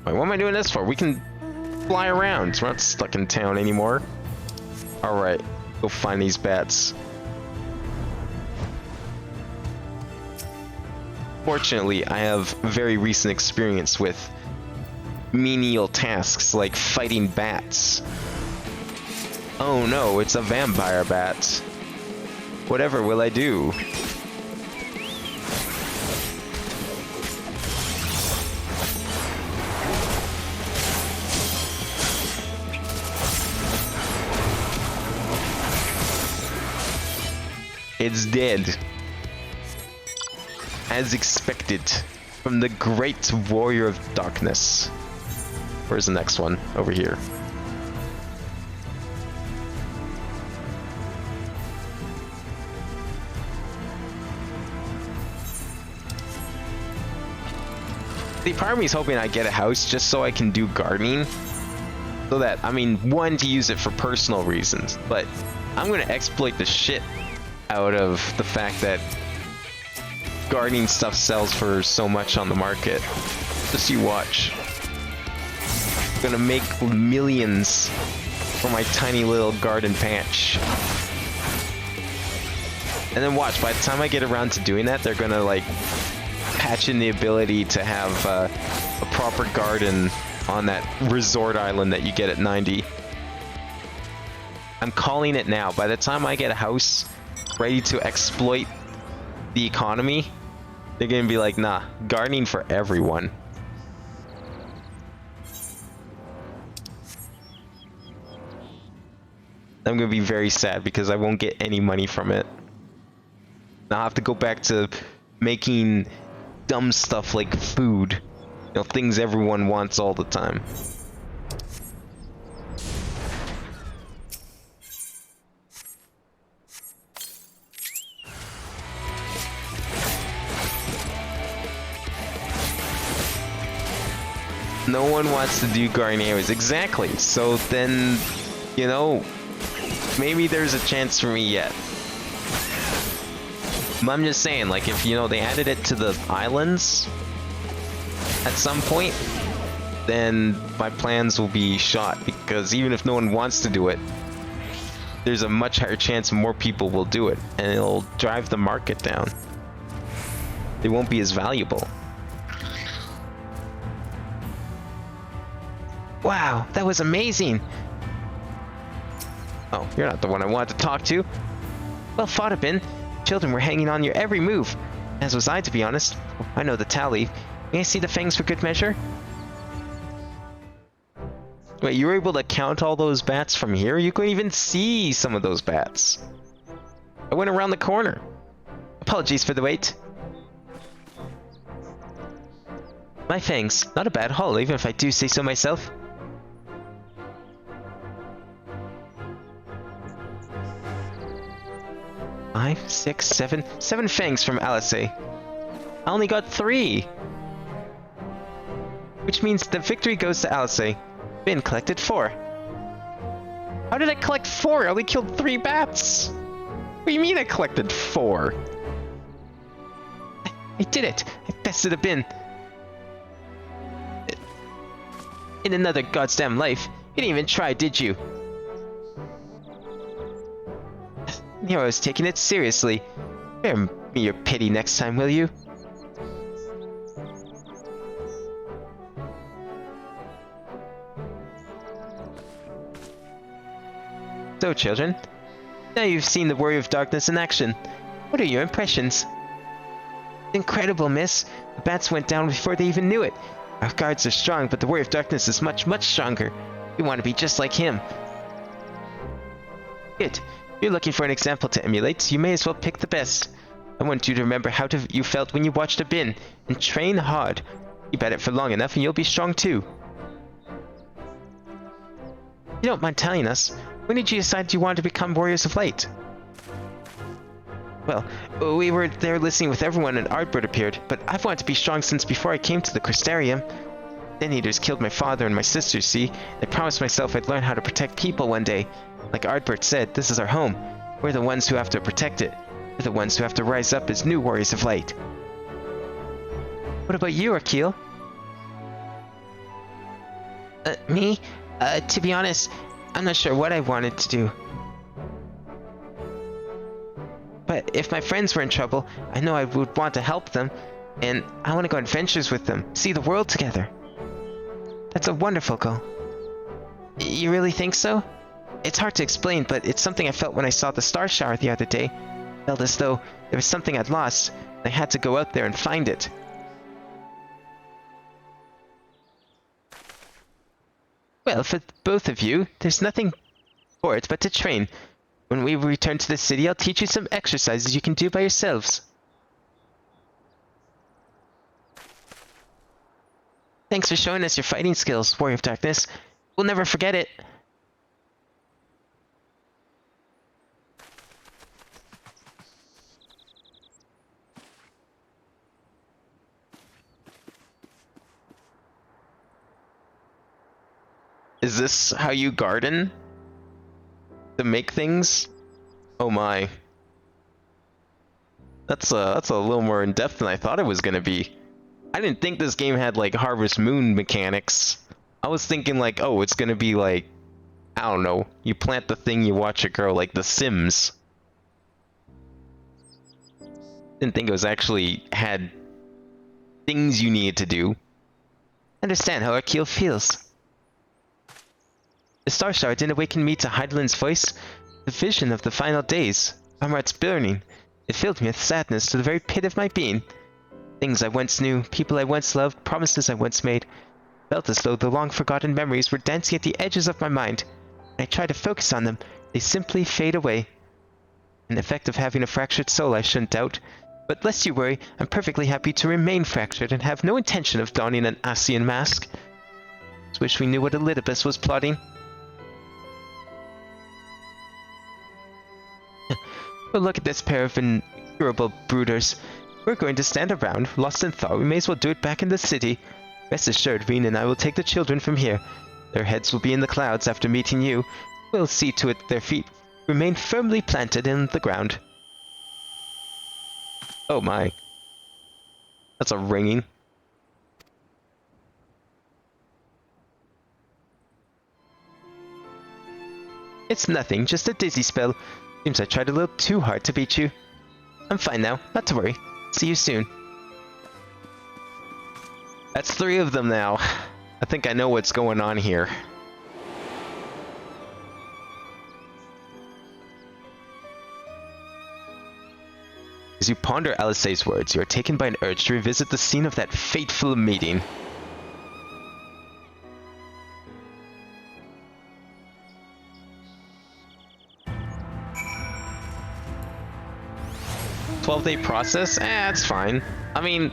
Wait, what am I doing this for? We can fly around. We're not stuck in town anymore. Alright, go find these bats. Fortunately, I have very recent experience with menial tasks like fighting bats. Oh no, it's a vampire bat. Whatever will I do? It's dead. As expected. From the great warrior of darkness. Where's the next one? Over here. The part of me is hoping I get a house just so I can do gardening. So that, I mean, one, to use it for personal reasons, but I'm going to exploit the shit out of the fact that gardening stuff sells for so much on the market. Just you watch. I'm gonna make millions for my tiny little garden patch. And then watch, by the time I get around to doing that, they're gonna like patch in the ability to have a proper garden on that resort island that you get at 90. I'm calling it now. By the time I get a house ready to exploit the economy, they're gonna be like, nah, gardening for everyone. I'm gonna be very sad because I won't get any money from it. I'll have to go back to making dumb stuff like food. You know, things everyone wants all the time. No one wants to do garden areas. Exactly. So then, you know, maybe there's a chance for me yet. But I'm just saying, like, if, you know, they added it to the islands at some point, then my plans will be shot, because even if no one wants to do it, there's a much higher chance more people will do it, and it'll drive the market down. They won't be as valuable. Wow, that was amazing! Oh, you're not the one I wanted to talk to. Well fought, Abin. Children were hanging on your every move. As was I, to be honest. I know the tally. May I see the fangs for good measure? Wait, you were able to count all those bats from here? You couldn't even see some of those bats. I went around the corner. Apologies for the wait. My fangs, not a bad haul, even if I do say so myself. Five, six, seven. 7 fangs from Alice. I only got 3. Which means the victory goes to Alice. Bin collected 4. How did I collect 4? I only killed 3 bats. What do you mean I collected 4? I did it. I bested a bin. In another goddamn life. You didn't even try, did you? Hero's taking it seriously. Spare me your pity next time, will you? So, children, now you've seen the Warrior of Darkness in action. What are your impressions? Incredible, miss. The bats went down before they even knew it. Our guards are strong, but the Warrior of Darkness is much, much stronger. We want to be just like him. Good. If you're looking for an example to emulate, you may as well pick the best. I want you to remember how you felt when you watched a bin, and train hard. Keep at it for long enough and you'll be strong too. You don't mind telling us, when did you decide you wanted to become Warriors of Light? Well, we were there listening with everyone and Ardbert appeared, but I've wanted to be strong since before I came to the Crystarium. Den Eaters killed my father and my sister, see? I promised myself I'd learn how to protect people one day. Like Ardbert said, this is our home. We're the ones who have to protect it. We're the ones who have to rise up as new Warriors of Light. What about you, Akil? Me? To be honest, I'm not sure what I wanted to do. But if my friends were in trouble, I know I would want to help them, and I want to go on adventures with them, see the world together. That's a wonderful goal. You really think so? It's hard to explain, but it's something I felt when I saw the star shower the other day. Felt as though there was something I'd lost, and I had to go out there and find it. Well, for both of you, there's nothing for it but to train. When we return to the city, I'll teach you some exercises you can do by yourselves. Thanks for showing us your fighting skills, Warrior of Darkness. We'll never forget it. Is this how you garden? To make things? Oh my. That's a little more in-depth than I thought it was gonna be. I didn't think this game had like Harvest Moon mechanics. I was thinking like, oh, it's gonna be like, I don't know, you plant the thing, you watch it grow, like The Sims. Didn't think it was actually had things you need to do. I understand how Akil feels. The star shard didn't awaken me to Heidelin's voice. The vision of the final days, my heart's burning. It filled me with sadness to the very pit of my being. Things I once knew, people I once loved, promises I once made, felt as though the long-forgotten memories were dancing at the edges of my mind. When I try to focus on them, they simply fade away. An effect of having a fractured soul, I shouldn't doubt. But lest you worry, I'm perfectly happy to remain fractured and have no intention of donning an Asian mask. Just wish we knew what Elidibus was plotting. But look at this pair of incurable brooders. We're going to stand around, lost in thought. We may as well do it back in the city. Rest assured, Reen and I will take the children from here. Their heads will be in the clouds after meeting you. We'll see to it their feet remain firmly planted in the ground. Oh my. That's a ringing. It's nothing, just a dizzy spell. Seems I tried a little too hard to beat you. I'm fine now, not to worry. See you soon. That's 3 of them now. I think I know what's going on here. As you ponder Alisay's words, you are taken by an urge to revisit the scene of that fateful meeting. "12-day process? That's fine. I mean,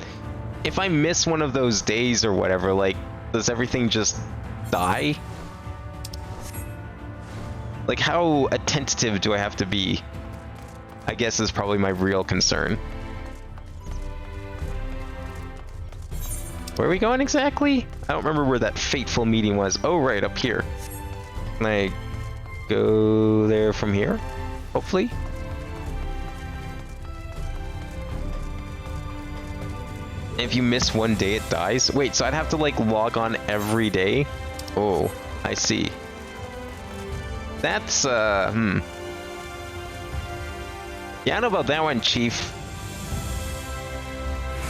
if I miss one of those days or whatever, like, does everything just die? Like, how attentive do I have to be? I guess is probably my real concern. Where are we going exactly? I don't remember where that fateful meeting was. Oh, right, up here. Can I go there from here? Hopefully? If you miss one day, it dies? Wait, so I'd have to, like, log on every day? Oh, I see. That's, Yeah, I don't know about that one, Chief.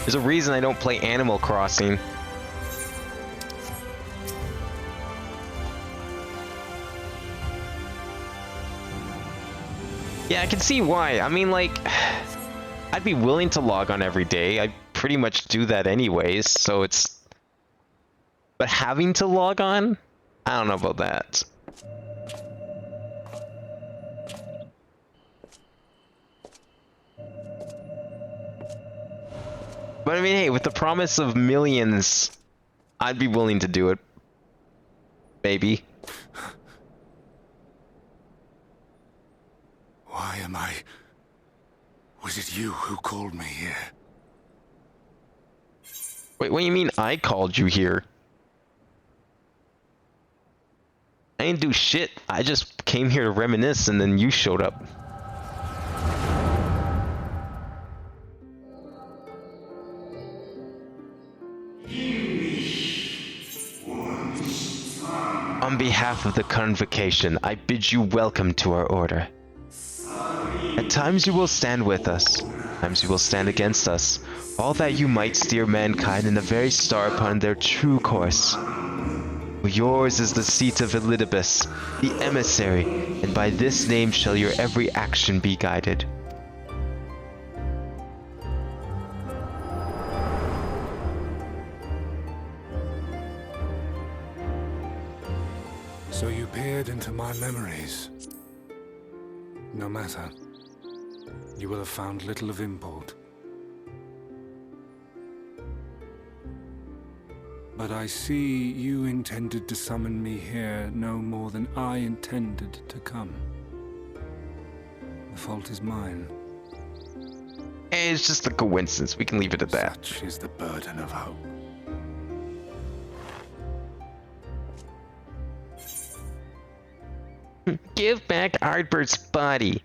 There's a reason I don't play Animal Crossing. Yeah, I can see why. I mean, like, I'd be willing to log on every day. I pretty much do that anyways, so it's... But having to log on? I don't know about that. But I mean, hey, with the promise of millions, I'd be willing to do it. Maybe. Why am I... Was it you who called me here? Wait, what do you mean I called you here? I didn't do shit. I just came here to reminisce and then you showed up. On behalf of the Convocation, I bid you welcome to our order. At times you will stand with us, at times you will stand against us, all that you might steer mankind in the very star upon their true course. For yours is the seat of Elidibus, the emissary, and by this name shall your every action be guided. So you peered into my memories. No matter. You will have found little of import. But I see you intended to summon me here no more than I intended to come. The fault is mine. It's just a coincidence. We can leave it at that. Such is the burden of hope. Give back Ardbert's body.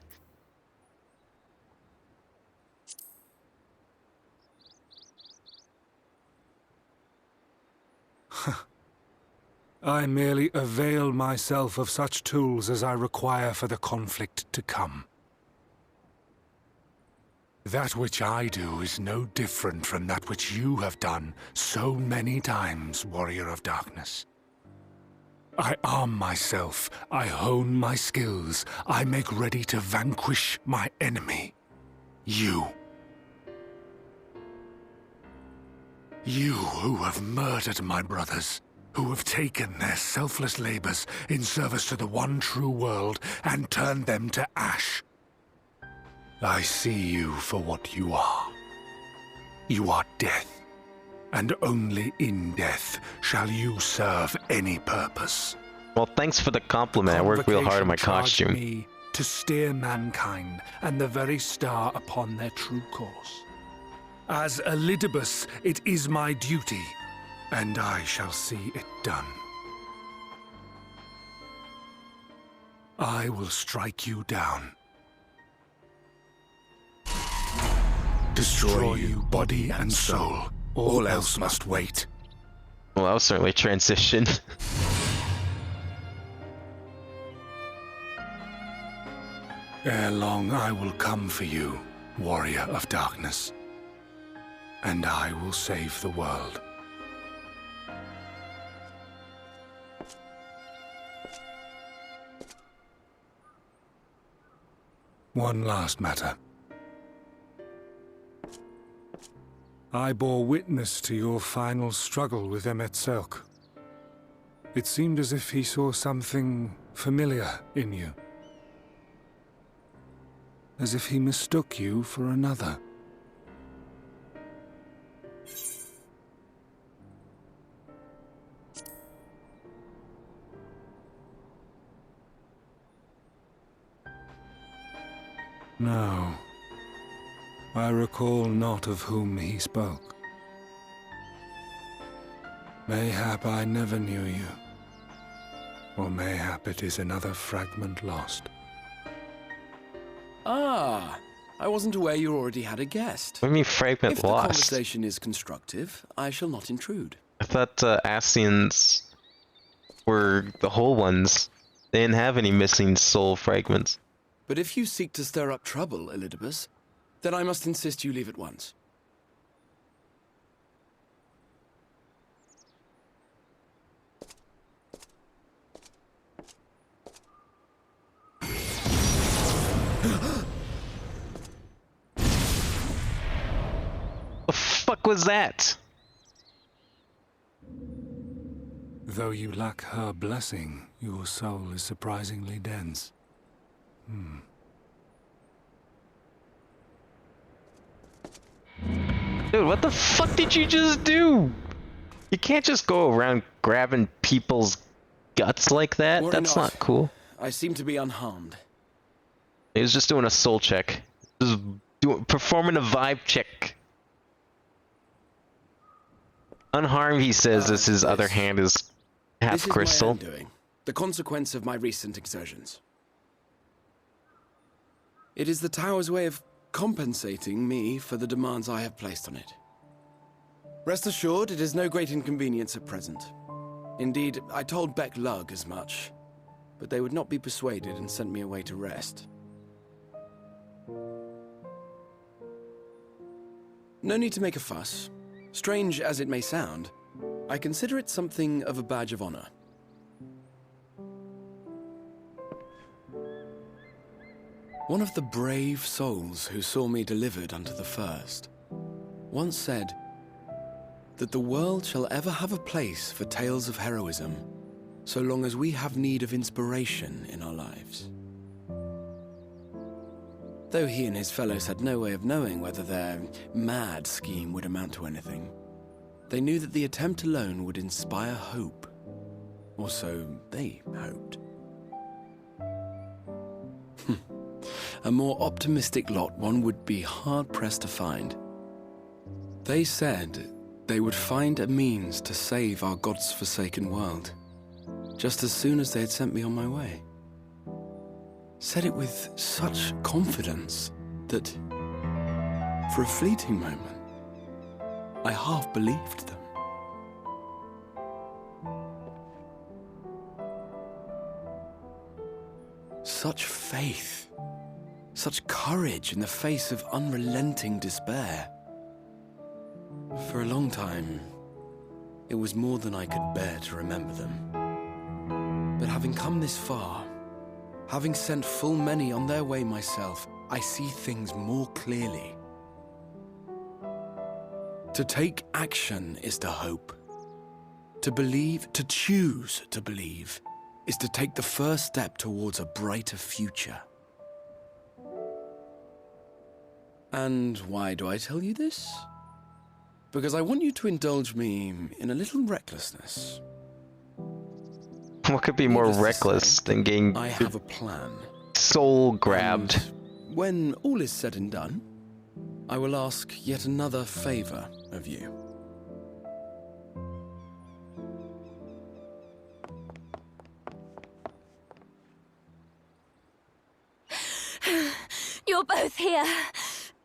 I merely avail myself of such tools as I require for the conflict to come. That which I do is no different from that which you have done so many times, Warrior of Darkness. I arm myself, I hone my skills, I make ready to vanquish my enemy. You. You who have murdered my brothers, who have taken their selfless labors in service to the one true world and turned them to ash. I see you for what you are. You are death, and only in death shall you serve any purpose. Well, thanks for the compliment. I worked real hard on my Convocation charged costume. me to steer mankind and the very star upon their true course. As Elidibus, it is my duty, and I shall see it done. I will strike you down. Destroy you, body and soul. All else must wait. Well, I'll certainly transition. Ere long I will come for you, Warrior of Darkness. And I will save the world. One last matter. I bore witness to your final struggle with Emet-Selch. It seemed as if he saw something familiar in you. As if he mistook you for another. No. I recall not of whom he spoke. Mayhap I never knew you. Or mayhap it is another fragment lost. Ah, I wasn't aware you already had a guest. What do you mean fragment If lost? the conversation is constructive, I shall not intrude. I thought Ascians were the whole ones. They didn't have any missing soul fragments. But if you seek to stir up trouble, Elidibus, then I must insist you leave at once. The fuck was that? Though you lack her blessing, your soul is surprisingly dense. Dude, what the fuck did you just do? You can't just go around grabbing people's guts like that. Worry That's not cool. I seem to be unharmed. He was just doing a soul check. Just performing a vibe check. Unharmed, he says, as his other hand is half This is crystal. my undoing, the consequence of my recent exertions. It is the Tower's way of compensating me for the demands I have placed on it. Rest assured, it is no great inconvenience at present. Indeed, I told Beck Lug as much, but they would not be persuaded and sent me away to rest. No need to make a fuss. Strange as it may sound, I consider it something of a badge of honor. One of the brave souls who saw me delivered unto the first once said that the world shall ever have a place for tales of heroism so long as we have need of inspiration in our lives. Though he and his fellows had no way of knowing whether their mad scheme would amount to anything, they knew that the attempt alone would inspire hope. Or so they hoped. A more optimistic lot one would be hard-pressed to find. They said they would find a means to save our God's forsaken world, just as soon as they had sent me on my way. Said it with such confidence that, for a fleeting moment, I half believed them. Such faith Such courage in the face of unrelenting despair. For a long time, it was more than I could bear to remember them. But having come this far, having sent full many on their way myself, I see things more clearly. To take action is to hope. To believe, to choose to believe, is to take the first step towards a brighter future. And why do I tell you this? Because I want you to indulge me in a little recklessness. What could be more reckless than getting I have a plan. soul grabbed? And when all is said and done, I will ask yet another favor of you. You're both here.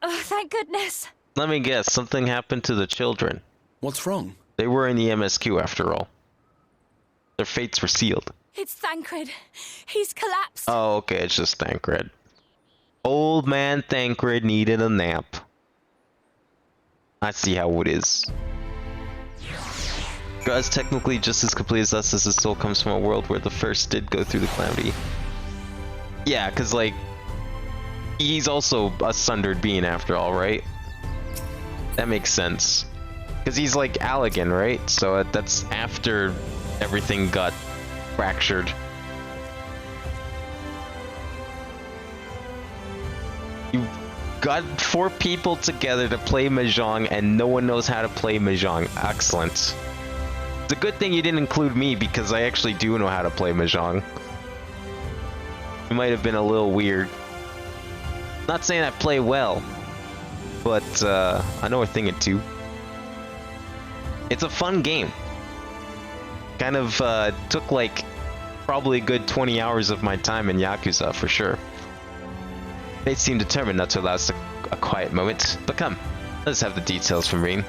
Oh, thank goodness. Let me guess, something happened to the children. What's wrong? They were in the MSQ after all. Their fates were sealed. It's Thancred. He's collapsed. Oh, okay, it's just Thancred. Old man Thancred needed a nap. I see how it is. God's technically just as complete as us, as his soul comes from a world where the first did go through the calamity. Yeah, because, like, he's also a sundered being after all, right? That makes sense. Because he's like Allegan, right? So that's after everything got fractured. You got 4 people together to play Mahjong and no one knows how to play Mahjong. Excellent. It's a good thing you didn't include me because I actually do know how to play Mahjong. It might have been a little weird. Not saying I play well, but I know a thing or two. It's a fun game. Kind of took like probably a good 20 hours of my time in Yakuza for sure. They seem determined not to allow us a quiet moment. But come, let's have the details from Reen.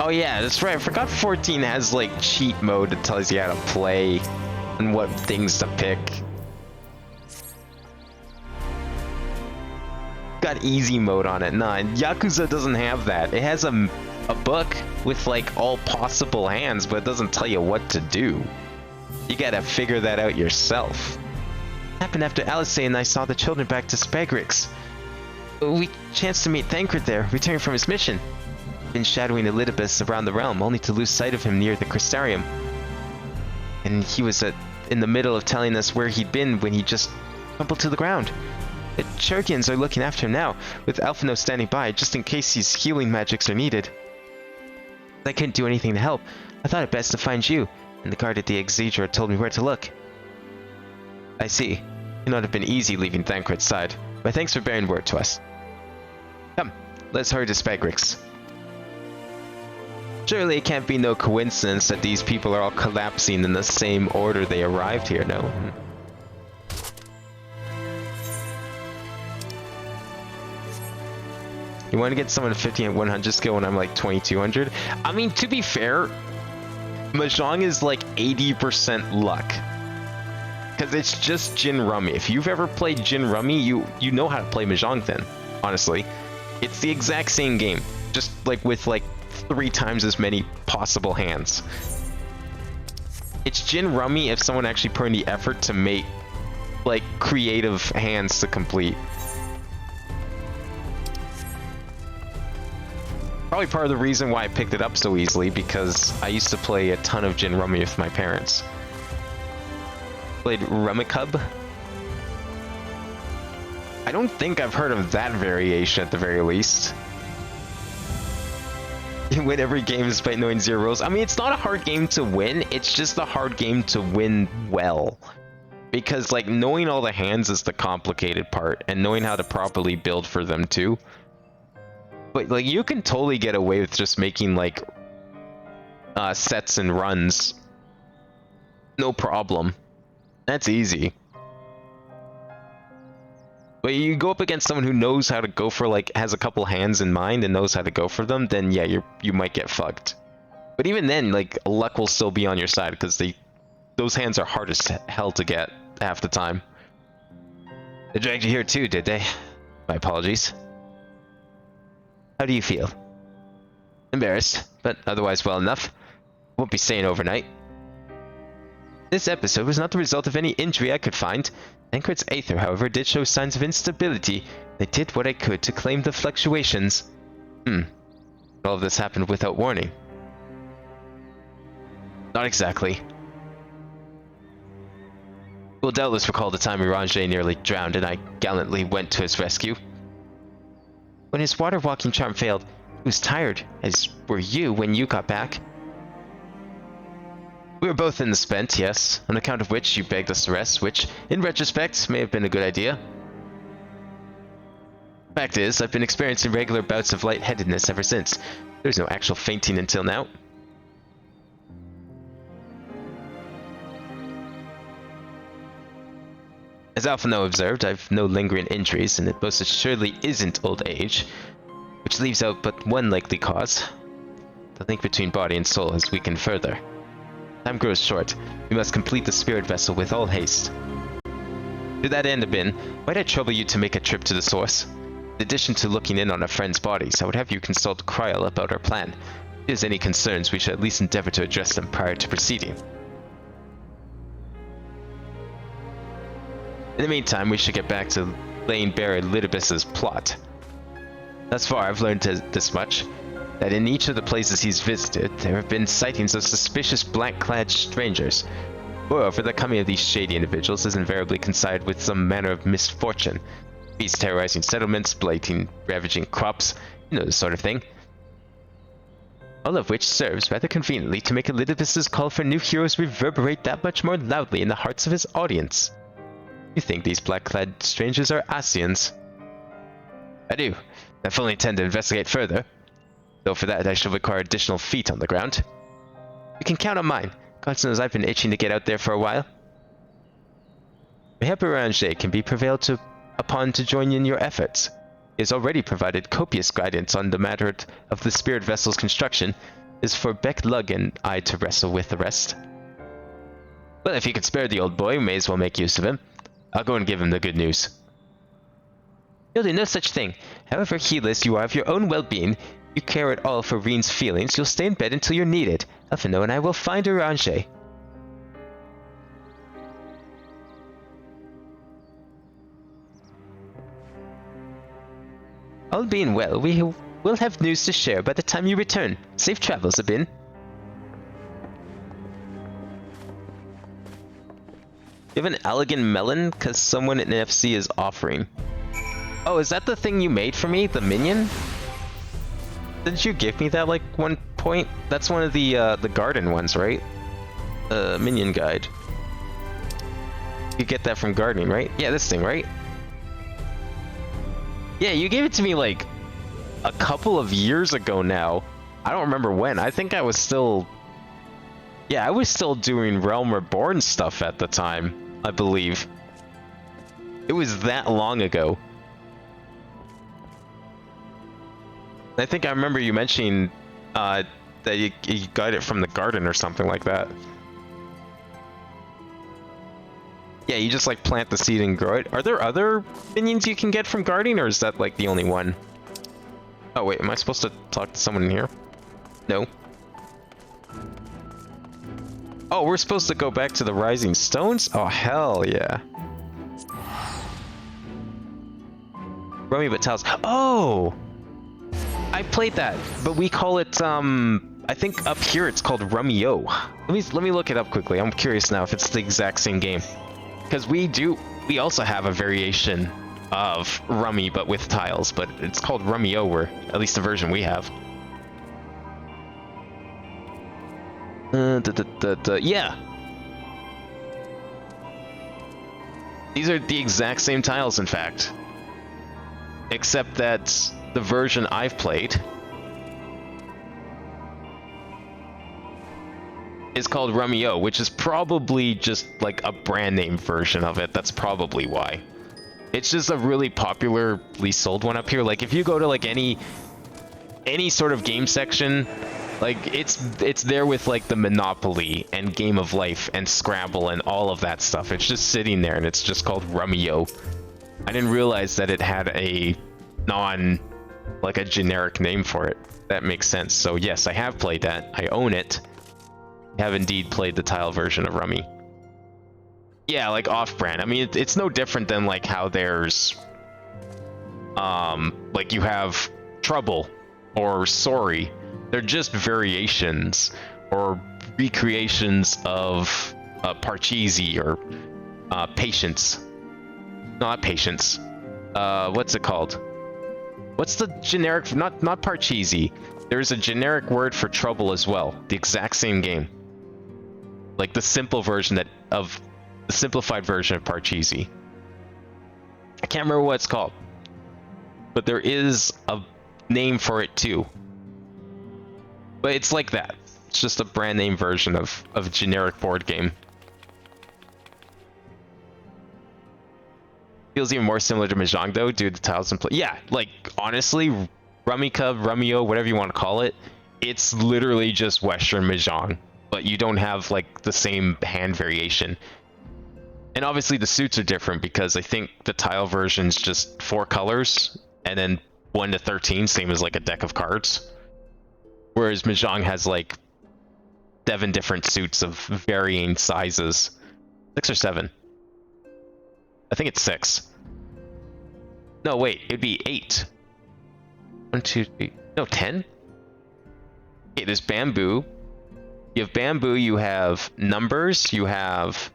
Oh yeah, that's right. I forgot 14 has like cheat mode that tells you how to play and what things to pick. Got easy mode on it. Nah, Yakuza doesn't have that. It has a book with like all possible hands, but it doesn't tell you what to do. You gotta figure that out yourself. Happened after Alice and I saw the children back to Spagrix. We chanced to meet Thancred there, returning from his mission. Been shadowing Elidibus around the realm, only to lose sight of him near the Crystarium. And he was in the middle of telling us where he'd been when he just crumpled to the ground. The Chergians are looking after him now, with Alphino standing by, just in case his healing magics are needed. I couldn't do anything to help. I thought it best to find you, and the guard at the Exedra told me where to look. I see. It could not have been easy leaving Thancred's side, but thanks for bearing word to us. Come, let's hurry to Spagrix. Surely it can't be no coincidence that these people are all collapsing in the same order they arrived here, no? You want to get someone to 50 and 100 skill when I'm like 2200? I mean, to be fair, Mahjong is like 80% luck. Because it's just Jin Rummy. If you've ever played Jin Rummy, you know how to play Mahjong then, honestly. It's the exact same game, just like with like 3 times as many possible hands. It's Jin Rummy if someone actually put in the effort to make like creative hands to complete. Probably part of the reason why I picked it up so easily, because I used to play a ton of Jin Rummy with my parents. Played Rummikub. I don't think I've heard of that variation at the very least. You win every game despite knowing 0 rules. I mean, it's not a hard game to win, it's just a hard game to win well. Because, like, knowing all the hands is the complicated part, and knowing how to properly build for them too. But, like, you can totally get away with just making, like, sets and runs. No problem. That's easy. But you go up against someone who knows how to go for, like, has a couple hands in mind and knows how to go for them, then yeah, you might get fucked. But even then, like, luck will still be on your side, because those hands are hard as hell to get. half the time. They dragged you here too, did they? My apologies. How do you feel? Embarrassed, but otherwise well enough. Won't be staying overnight. This episode was not the result of any injury I could find. Tancred's Aether, however, did show signs of instability. I did what I could to claim the fluctuations. All of this happened without warning. Not exactly. You'll doubtless recall the time Irange nearly drowned and I gallantly went to his rescue. When his water-walking charm failed, he was tired, as were you when you got back. We were both in the spent, yes, on account of which you begged us to rest, which, in retrospect, may have been a good idea. Fact is, I've been experiencing regular bouts of lightheadedness ever since. There's no actual fainting until now. As Alphino observed, I've no lingering injuries, and it most assuredly isn't old age, which leaves out but one likely cause. The link between body and soul has weakened further. Time grows short. We must complete the spirit vessel with all haste. To that end, Abin, might I trouble you to make a trip to the source? In addition to looking in on our friends' bodies, I would have you consult Kryl about our plan. If there's any concerns, we should at least endeavor to address them prior to proceeding. In the meantime, we should get back to laying bare Elidibus's plot. Thus far, I've learned this much, that in each of the places he's visited, there have been sightings of suspicious black-clad strangers. Moreover, the coming of these shady individuals is invariably coincided with some manner of misfortune. Beasts terrorizing settlements, blighting, ravaging crops, you know, the sort of thing. All of which serves rather conveniently to make Elidibus's call for new heroes reverberate that much more loudly in the hearts of his audience. You think these black-clad strangers are Asians? I do. I fully intend to investigate further. Though for that I shall require additional feet on the ground. You can count on mine. God knows I've been itching to get out there for a while. Mayhap Irange can be prevailed upon to join in your efforts. He has already provided copious guidance on the matter of the spirit vessel's construction. It is for Beck Lug and I to wrestle with the rest. Well, if you could spare the old boy, we may as well make use of him. I'll go and give him the good news. You'll do no such thing. However heedless you are of your own well-being, you care at all for Reen's feelings, you'll stay in bed until you're needed. Alphino and I will find Irange. All being well, we will have news to share by the time you return. Safe travels, Abin. You have an elegant melon? Because someone in NFC is offering. Oh, is that the thing you made for me? The minion? Didn't you give me that, like, one point? That's one of the garden ones, right? Minion guide. You get that from gardening, right? Yeah, this thing, right? Yeah, you gave it to me, like, a couple of years ago now. I don't remember when. I think I was still... Yeah, I was still doing Realm Reborn stuff at the time, I believe. It was that long ago. I think I remember you mentioning that you got it from the garden or something like that. Yeah, you just like plant the seed and grow it. Are there other minions you can get from gardening, or is that like the only one? Oh wait, am I supposed to talk to someone in here? No. Oh, we're supposed to go back to the Rising Stones? Oh, hell yeah. Rummy Battles. Oh! I played that, but we call it, I think up here it's called Rummy-O. Let me look it up quickly. I'm curious now if it's the exact same game. Because we also have a variation of Rummy, but with tiles, but it's called Rummy-O, or at least the version we have. Yeah. These are the exact same tiles, in fact. Except that the version I've played is called Rummy-O, which is probably just like a brand name version of it. That's probably why. It's just a really popularly sold one up here. Like if you go to like any sort of game section Like, it's there with, like, the Monopoly and Game of Life and Scrabble and all of that stuff. It's just sitting there, and it's just called Rummyo. I didn't realize that it had a like a generic name for it. That makes sense. So yes, I have played that. I own it. I have indeed played the tile version of Rummy. Yeah, like off-brand. I mean, it's no different than, like, how there's... like, you have Trouble or Sorry. They're just variations or recreations of Parcheesi or Patience. Not Patience. What's it called? What's the generic? Not Parcheesi. There's a generic word for Trouble as well. The exact same game. Like the simple version of the simplified version of Parcheesi. I can't remember what it's called, but there is a name for it too. But it's like that. It's just a brand name version of a generic board game. Feels even more similar to Mahjong though, due to the tiles and play. Yeah, like honestly, Rummikub, Rummyo, whatever you want to call it, it's literally just Western Mahjong, but you don't have like the same hand variation. And obviously the suits are different because I think the tile version's just 4 colors and then 1 to 13, same as like a deck of cards. Whereas Mahjong has like 7 different suits of varying sizes. 6 or 7. I think it's 6. No, wait, it'd be 8. 1, 2, 3. No, 10? Okay, there's bamboo. You have bamboo, you have numbers, you have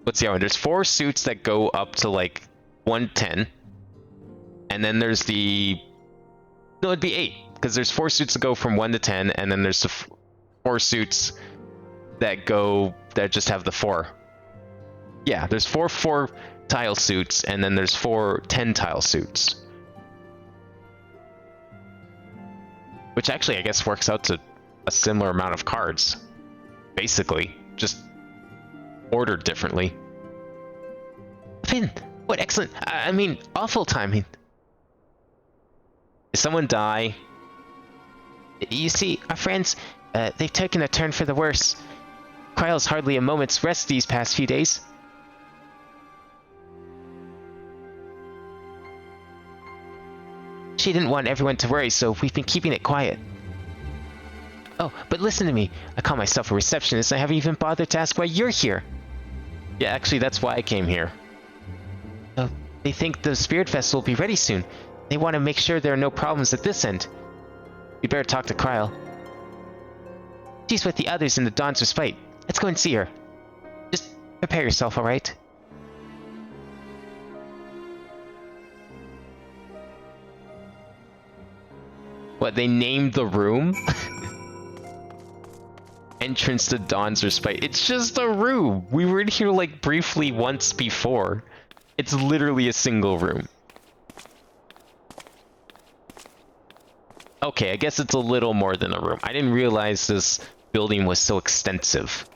what's the other one? There's 4 suits that go up to like 110. And then there's the... No, it'd be 8, because there's 4 suits that go from 1 to 10, and then there's the 4 suits that just have the 4. Yeah, there's 4 tile suits, and then there's 4 10 tile suits. Which actually, I guess, works out to a similar amount of cards. Basically, just ordered differently. Finn, what excellent, I mean, awful timing. Did someone die? You see, our friends, they've taken a turn for the worse. Kryle's hardly a moment's rest these past few days. She didn't want everyone to worry, so we've been keeping it quiet. Oh, but listen to me. I call myself a receptionist. I haven't even bothered to ask why you're here. Yeah, actually, that's why I came here. Oh, they think the Spirit Festival will be ready soon. They want to make sure there are no problems at this end. We better talk to Kryle. She's with the others in the Dawn's Respite. Let's go and see her. Just prepare yourself, alright? What, they named the room? Entrance to Dawn's Respite. It's just a room. We were in here like briefly once before. It's literally a single room. Okay, I guess it's a little more than a room. I didn't realize this building was so extensive.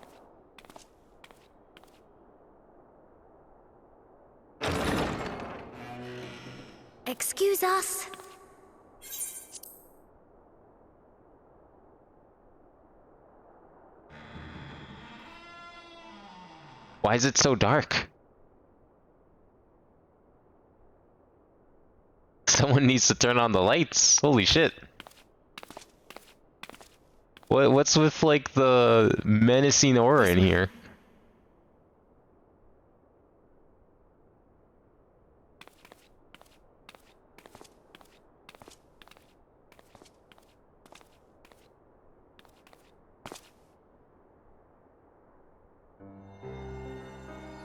Excuse us. Why is it so dark? Someone needs to turn on the lights. Holy shit. What's with like the menacing aura in here?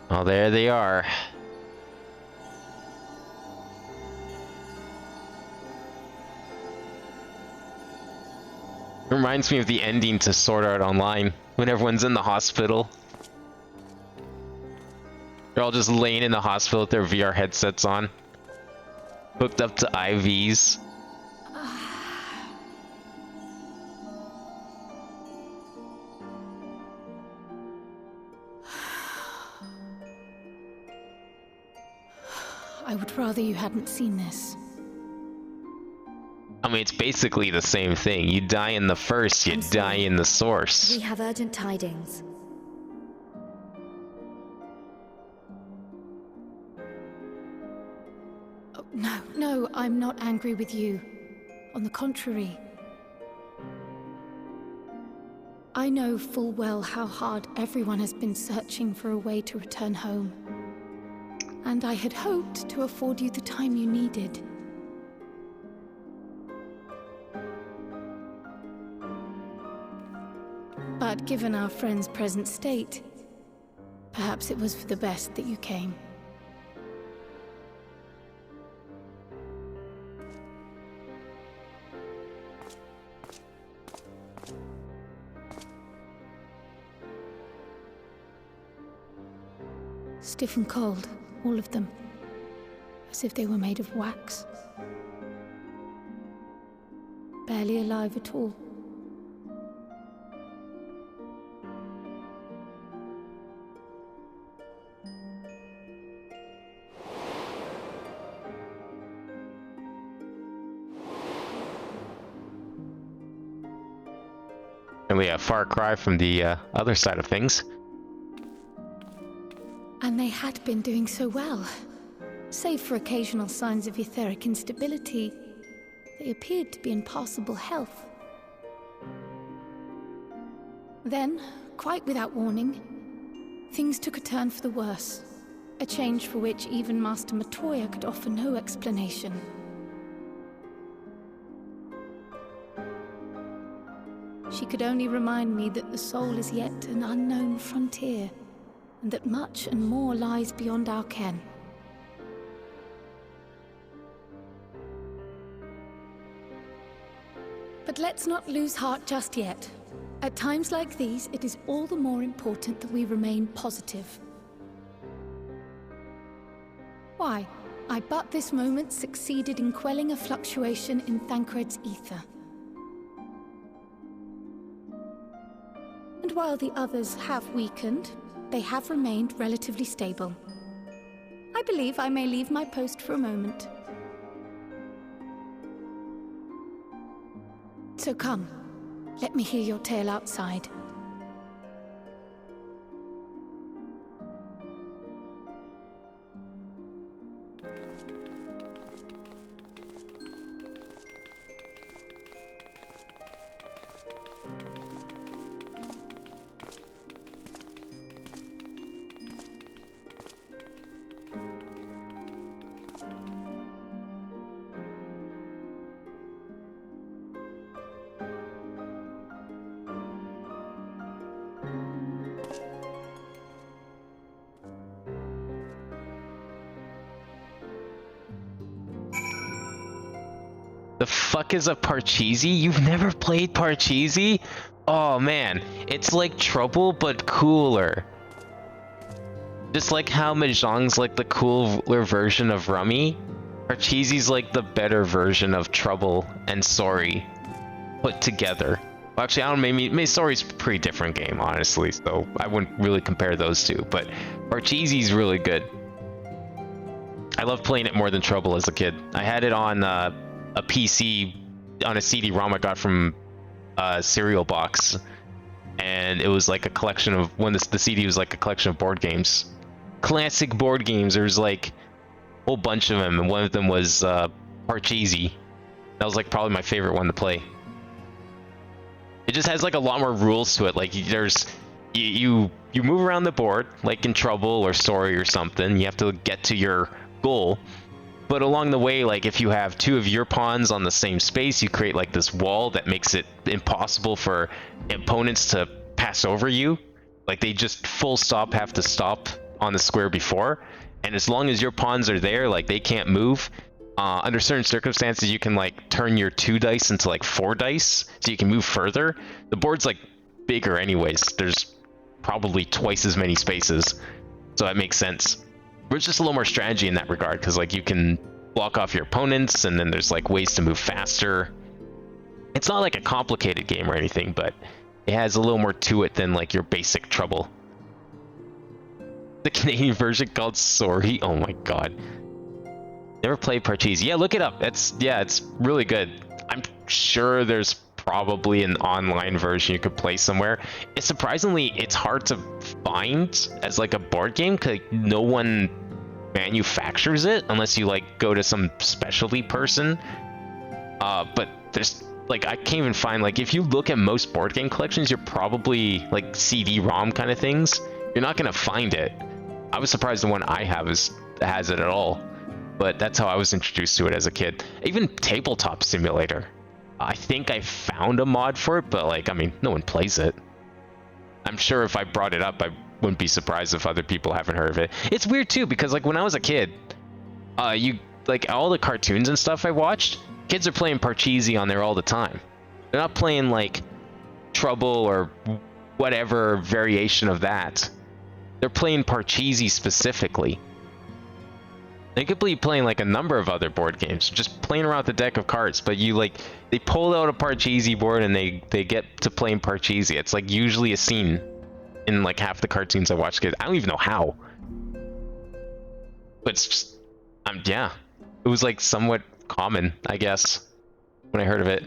Oh, there they are. It reminds me of the ending to Sword Art Online, when everyone's in the hospital. They're all just laying in the hospital with their VR headsets on, hooked up to IVs. I would rather you hadn't seen this. I'm mean, it's basically the same thing. You die in the first, you die in the source. We have urgent tidings. Oh, no, I'm not angry with you. On the contrary. I know full well how hard everyone has been searching for a way to return home. And I had hoped to afford you the time you needed. But given our friend's present state, perhaps it was for the best that you came. Stiff and cold, all of them. As if they were made of wax. Barely alive at all. Really a far cry from the other side of things. And they had been doing so well. Save for occasional signs of etheric instability, they appeared to be in passable health. Then, quite without warning, things took a turn for the worse. A change for which even Master Matoya could offer no explanation. She could only remind me that the soul is yet an unknown frontier, and that much and more lies beyond our ken. But let's not lose heart just yet. At times like these, it is all the more important that we remain positive. Why, I but this moment succeeded in quelling a fluctuation in Thancred's ether. And while the others have weakened, they have remained relatively stable. I believe I may leave my post for a moment. So come, let me hear your tale outside. The fuck is a Parcheesi? You've never played Parcheesi? Oh man, it's like Trouble but cooler. Just like how Mahjong's like the cooler version of Rummy, Parcheesi's like the better version of Trouble and Sorry put together. Well, actually, I don't know, maybe Sorry's a pretty different game, honestly, so I wouldn't really compare those two, but Parcheesi's really good. I love playing it more than Trouble as a kid. I had it on a PC on a CD-ROM I got from Cereal Box, and it was like a collection of the CD was like a collection of board games, classic board games. There's like a whole bunch of them, and one of them was Parcheesi. That was like probably my favorite one to play. It just has like a lot more rules to it. Like there's you move around the board like in Trouble or Story or something. You have to get to your goal. But along the way, like if you have two of your pawns on the same space, you create like this wall that makes it impossible for opponents to pass over you. Like they just full stop have to stop on the square before. And as long as your pawns are there, like they can't move. Under certain circumstances, you can like turn your 2 dice into like 4 dice, so you can move further. The board's like bigger anyways. There's probably twice as many spaces, so that makes sense. There's just a little more strategy in that regard, because like you can block off your opponents, and then there's like ways to move faster. It's not like a complicated game or anything, but it has a little more to it than like your basic Trouble. The Canadian version called Sorry. Oh my god. Never played Parcheesi. Yeah, look it up. It's really good. I'm sure there's probably an online version you could play somewhere. It's hard to find as like a board game because no one manufactures it unless you like go to some specialty person. But there's like I can't even find, like, if you look at most board game collections, you're probably like CD-ROM kind of things. You're not gonna find it. I was surprised the one I have has it at all. But that's how I was introduced to it as a kid. Even Tabletop Simulator. I think I found a mod for it, but like, I mean, no one plays it. I'm sure if I brought it up, I wouldn't be surprised if other people haven't heard of it. It's weird too, because like when I was a kid, you like all the cartoons and stuff I watched, kids are playing Parcheesi on there all the time. They're not playing like Trouble or whatever variation of that. They're playing Parcheesi specifically. They could be playing like a number of other board games, just playing around with the deck of cards, but you like, they pull out a Parcheesi board and they get to playing Parcheesi. It's like usually a scene in like half the cartoons I watch kids. I don't even know how. But it's just, yeah. It was like somewhat common, I guess, when I heard of it.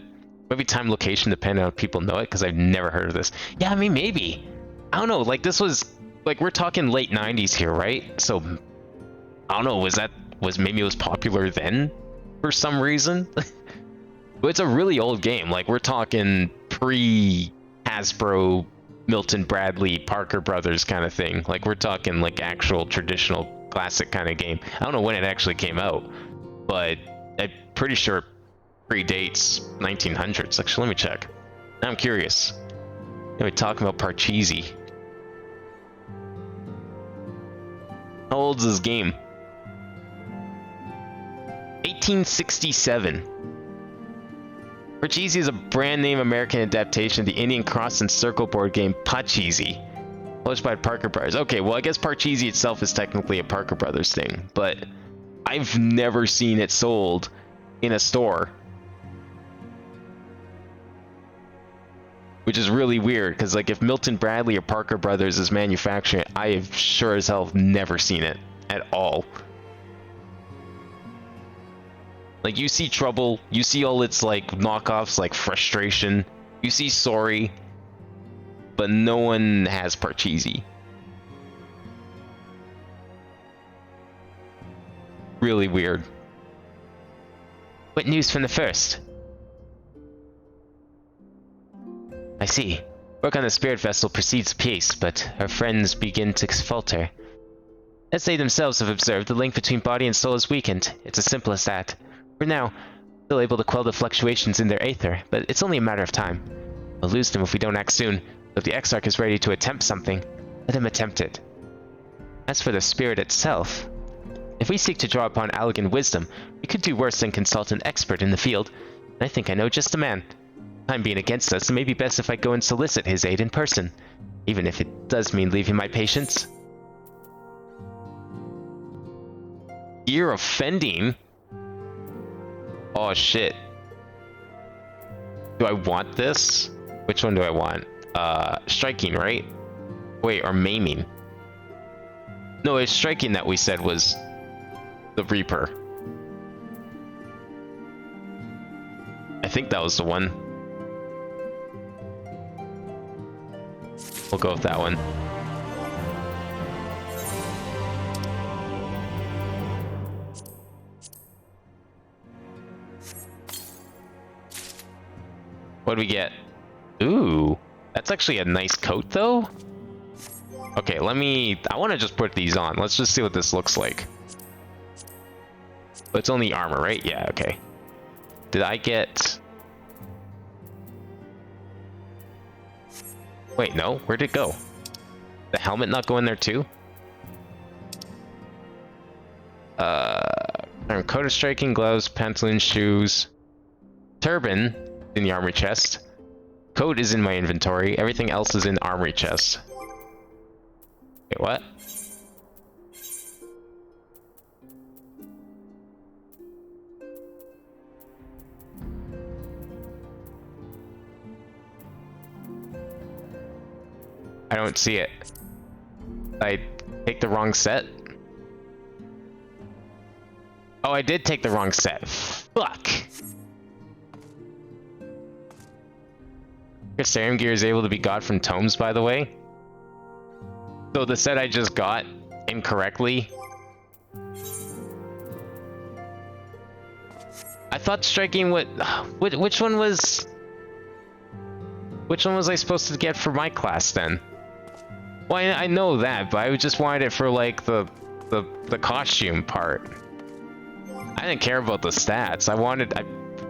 Maybe time, location, depending on if people know it, because I've never heard of this. Yeah, I mean, maybe. I don't know, like this was, like we're talking late 90s here, right? So I don't know, maybe it was popular then for some reason? But it's a really old game. Like we're talking pre-Hasbro, Milton Bradley, Parker Brothers kind of thing. Like we're talking like actual traditional classic kind of game. I don't know when it actually came out, but I'm pretty sure it predates 1900s. Actually, let me check. Now I'm curious. We're talking about Parcheesi. How old is this game? 1867. Parcheesi is a brand name American adaptation of the Indian cross and circle board game Pachisi, published by Parker Brothers. Okay, well I guess Parcheesi itself is technically a Parker Brothers thing, but I've never seen it sold in a store. Which is really weird, because like if Milton Bradley or Parker Brothers is manufacturing it, I have sure as hell never seen it at all. Like you see Trouble, you see all its like knockoffs like Frustration, you see Sorry, but no one has Parcheesi. Really weird. What news from the first? I see. Work on the spirit vessel proceeds apace, but our friends begin to falter. As they themselves have observed, the link between body and soul is weakened. It's as simple as that. For now, still able to quell the fluctuations in their aether, but it's only a matter of time. We'll lose them if we don't act soon. If the Exarch is ready to attempt something, let him attempt it. As for the spirit itself, if we seek to draw upon Allegan wisdom, we could do worse than consult an expert in the field, and I think I know just the man. Time being against us, it may be best if I go and solicit his aid in person, even if it does mean leaving my patients. You're offending? Oh shit. Do I want this? Which one do I want? Striking, right? Wait, or maiming? No, it's striking that we said was the Reaper. I think that was the one. We'll go with that one. What do we get? Ooh, that's actually a nice coat though. Okay, I want to just put these on. Let's just see what this looks like. But it's only armor, right? Yeah, okay. Did I get... Wait, no, where'd it go? The helmet not go in there too? Coat of striking, gloves, pantaloons, shoes, turban in the armory chest. Coat is in my inventory. Everything else is in armory chest. Wait, what? I don't see it. I take the wrong set? Oh, I did take the wrong set. Fuck. Crystarium gear is able to be got from tomes, by the way. So the set I just got incorrectly. I thought striking which one was I supposed to get for my class then? Well, I know that, but I just wanted it for like the costume part. I didn't care about the stats. I'm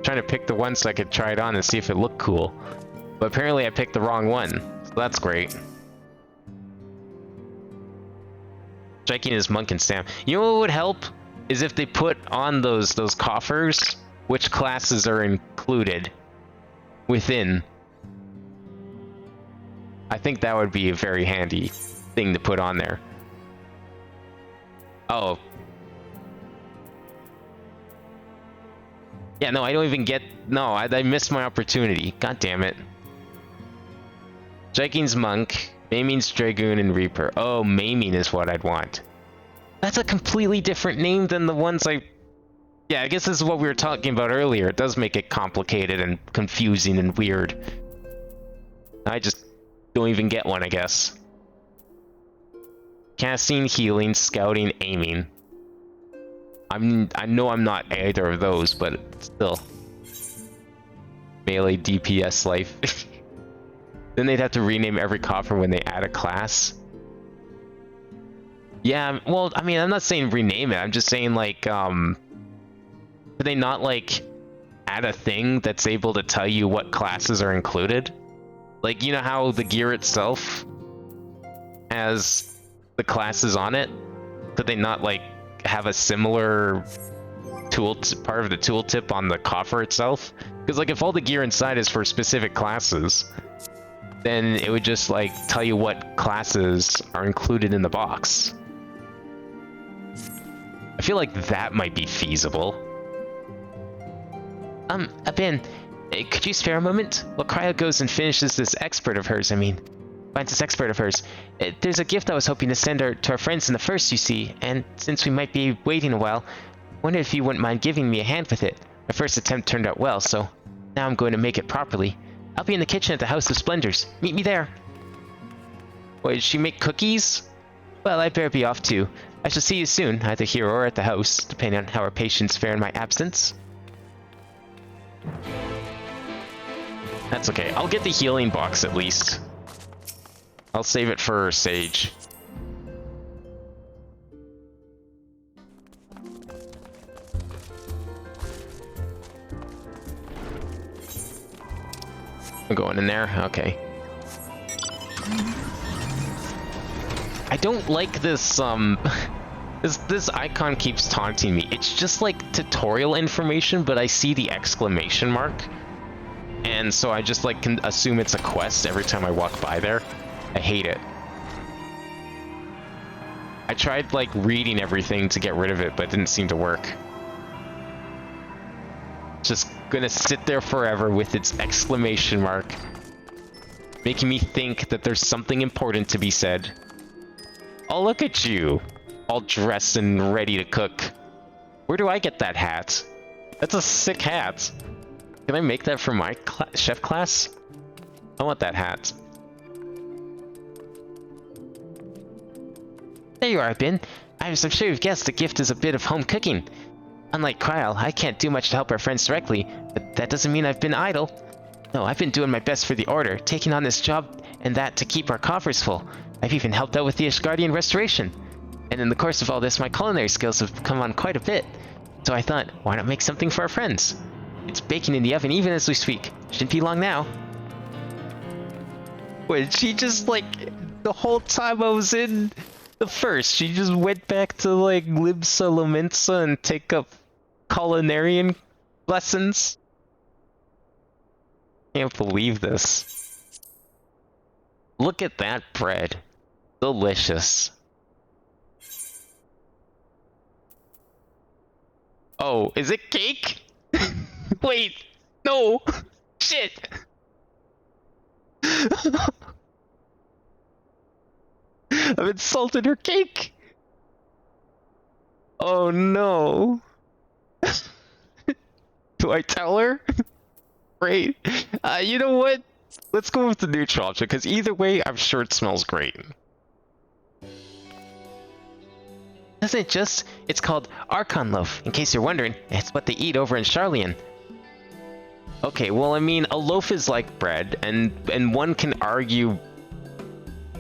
trying to pick the one so I could try it on and see if it looked cool. But apparently I picked the wrong one, so that's great. Striking is monk and stamp. You know what would help? Is if they put on those coffers which classes are included within. I think that would be a very handy thing to put on there. Oh. Yeah, no, I don't even get... No, I missed my opportunity. God damn it. Striking's Monk, Maiming's Dragoon, and Reaper. Oh, Maiming is what I'd want. That's a completely different name than the ones I... Yeah, I guess this is what we were talking about earlier. It does make it complicated and confusing and weird. I just don't even get one, I guess. Casting, healing, scouting, aiming. I know I'm not either of those, but still. Melee, DPS, life. Then they'd have to rename every coffer when they add a class. Yeah, well, I mean, I'm not saying rename it. I'm just saying, like, could they not, like, add a thing that's able to tell you what classes are included? Like, you know how the gear itself has the classes on it? Could they not, like, have a similar part of the tooltip on the coffer itself? Because, like, if all the gear inside is for specific classes, then it would just, like, tell you what classes are included in the box. I feel like that might be feasible. Ben, could you spare a moment? While Cryo goes and finishes this expert of hers, finds this expert of hers. There's a gift I was hoping to send to our friends in the first, you see, and since we might be waiting a while, I wondered if you wouldn't mind giving me a hand with it. My first attempt turned out well, so now I'm going to make it properly. I'll be in the kitchen at the House of Splendors. Meet me there. Wait, did she make cookies? Well, I'd better be off too. I shall see you soon, either here or at the house, depending on how our patients fare in my absence. That's okay. I'll get the healing box at least. I'll save it for Sage. I'm going in there? Okay. I don't like this, this icon keeps taunting me. It's just like tutorial information, but I see the exclamation mark. And so I just like can assume it's a quest every time I walk by there. I hate it. I tried like reading everything to get rid of it, but it didn't seem to work. Just gonna sit there forever with its exclamation mark, making me think that there's something important to be said. Oh, look at you, all dressed and ready to cook. Where do I get that hat? That's a sick hat. Can I make that for my chef class? I want that hat. There you are, Ben. As I'm sure you've guessed, the gift is a bit of home cooking. Unlike Kryl, I can't do much to help our friends directly, but that doesn't mean I've been idle. No, I've been doing my best for the Order, taking on this job and that to keep our coffers full. I've even helped out with the Isekai'd restoration. And in the course of all this, my culinary skills have come on quite a bit. So I thought, why not make something for our friends? It's baking in the oven even as we speak. Shouldn't be long now. Wait, she just like, the whole time I was in the first, she just went back to like Libsa Lominsa and take up culinary lessons? Can't believe this. Look at that bread. Delicious. Oh, is it cake? Wait, no. Shit. I've insulted her cake. Oh no. Do I tell her? Great. You know what? Let's go with the neutral option, because either way, I'm sure it smells great. Doesn't it just? It's called Archon Loaf, in case you're wondering. It's what they eat over in Charlian. Okay, well, I mean, a loaf is like bread, and one can argue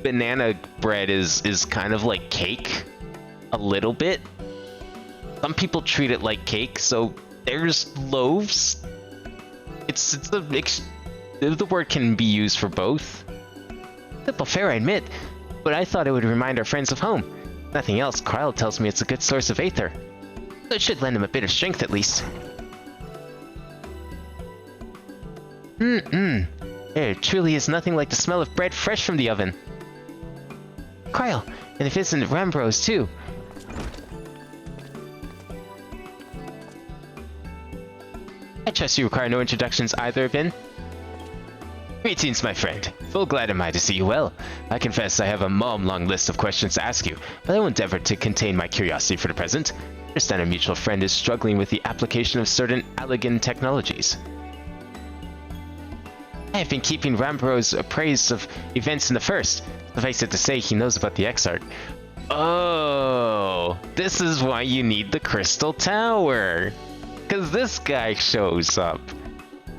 banana bread is kind of like cake. A little bit. Some people treat it like cake, so there's loaves. The word can be used for both. Simple fare, I admit, but I thought it would remind our friends of home. Nothing else, Kryle tells me it's a good source of aether. So it should lend him a bit of strength at least. There truly is nothing like the smell of bread fresh from the oven. Kryle, and if it's in Rambros too. I trust you require no introductions either, Vin. Greetings, my friend. Full glad am I to see you well. I confess I have a long list of questions to ask you, but I will endeavor to contain my curiosity for the present. I understand a mutual friend is struggling with the application of certain Allegan technologies. I have been keeping Rambros appraised of events in the First. Suffice it to say, he knows about the Exarch. Oh, this is why you need the Crystal Tower. Because this guy shows up.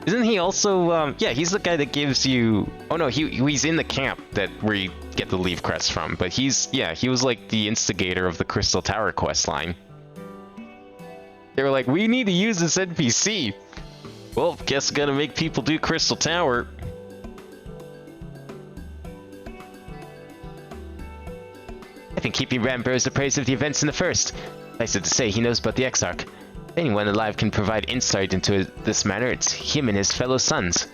Isn't he also, yeah, he's the guy that gives you... Oh no, he's in the camp where you get the Leaf Crest from. But he was like the instigator of the Crystal Tower questline. They were like, we need to use this NPC. Well, guess gonna make people do Crystal Tower. I've been keeping Rambros appraised of the events in the First. Nice to say, he knows about the Exarch. If anyone alive can provide insight into this matter, it's him and his fellow sons.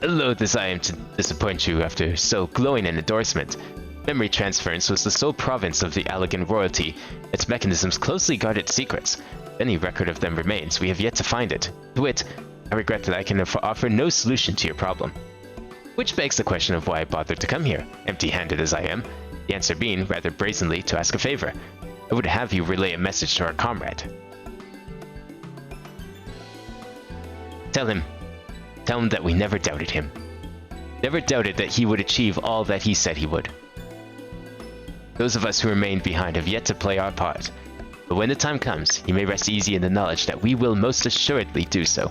Loath as I am to disappoint you after so glowing an endorsement, memory transference was the sole province of the Allegan royalty. Its mechanisms closely guarded secrets. If any record of them remains, we have yet to find it. To wit, I regret that I can offer no solution to your problem. Which begs the question of why I bothered to come here, empty-handed as I am. The answer being, rather brazenly, to ask a favor. I would have you relay a message to our comrade. Tell him that we never doubted him. Never doubted that he would achieve all that he said he would. Those of us who remained behind have yet to play our part. But when the time comes, he may rest easy in the knowledge that we will most assuredly do so.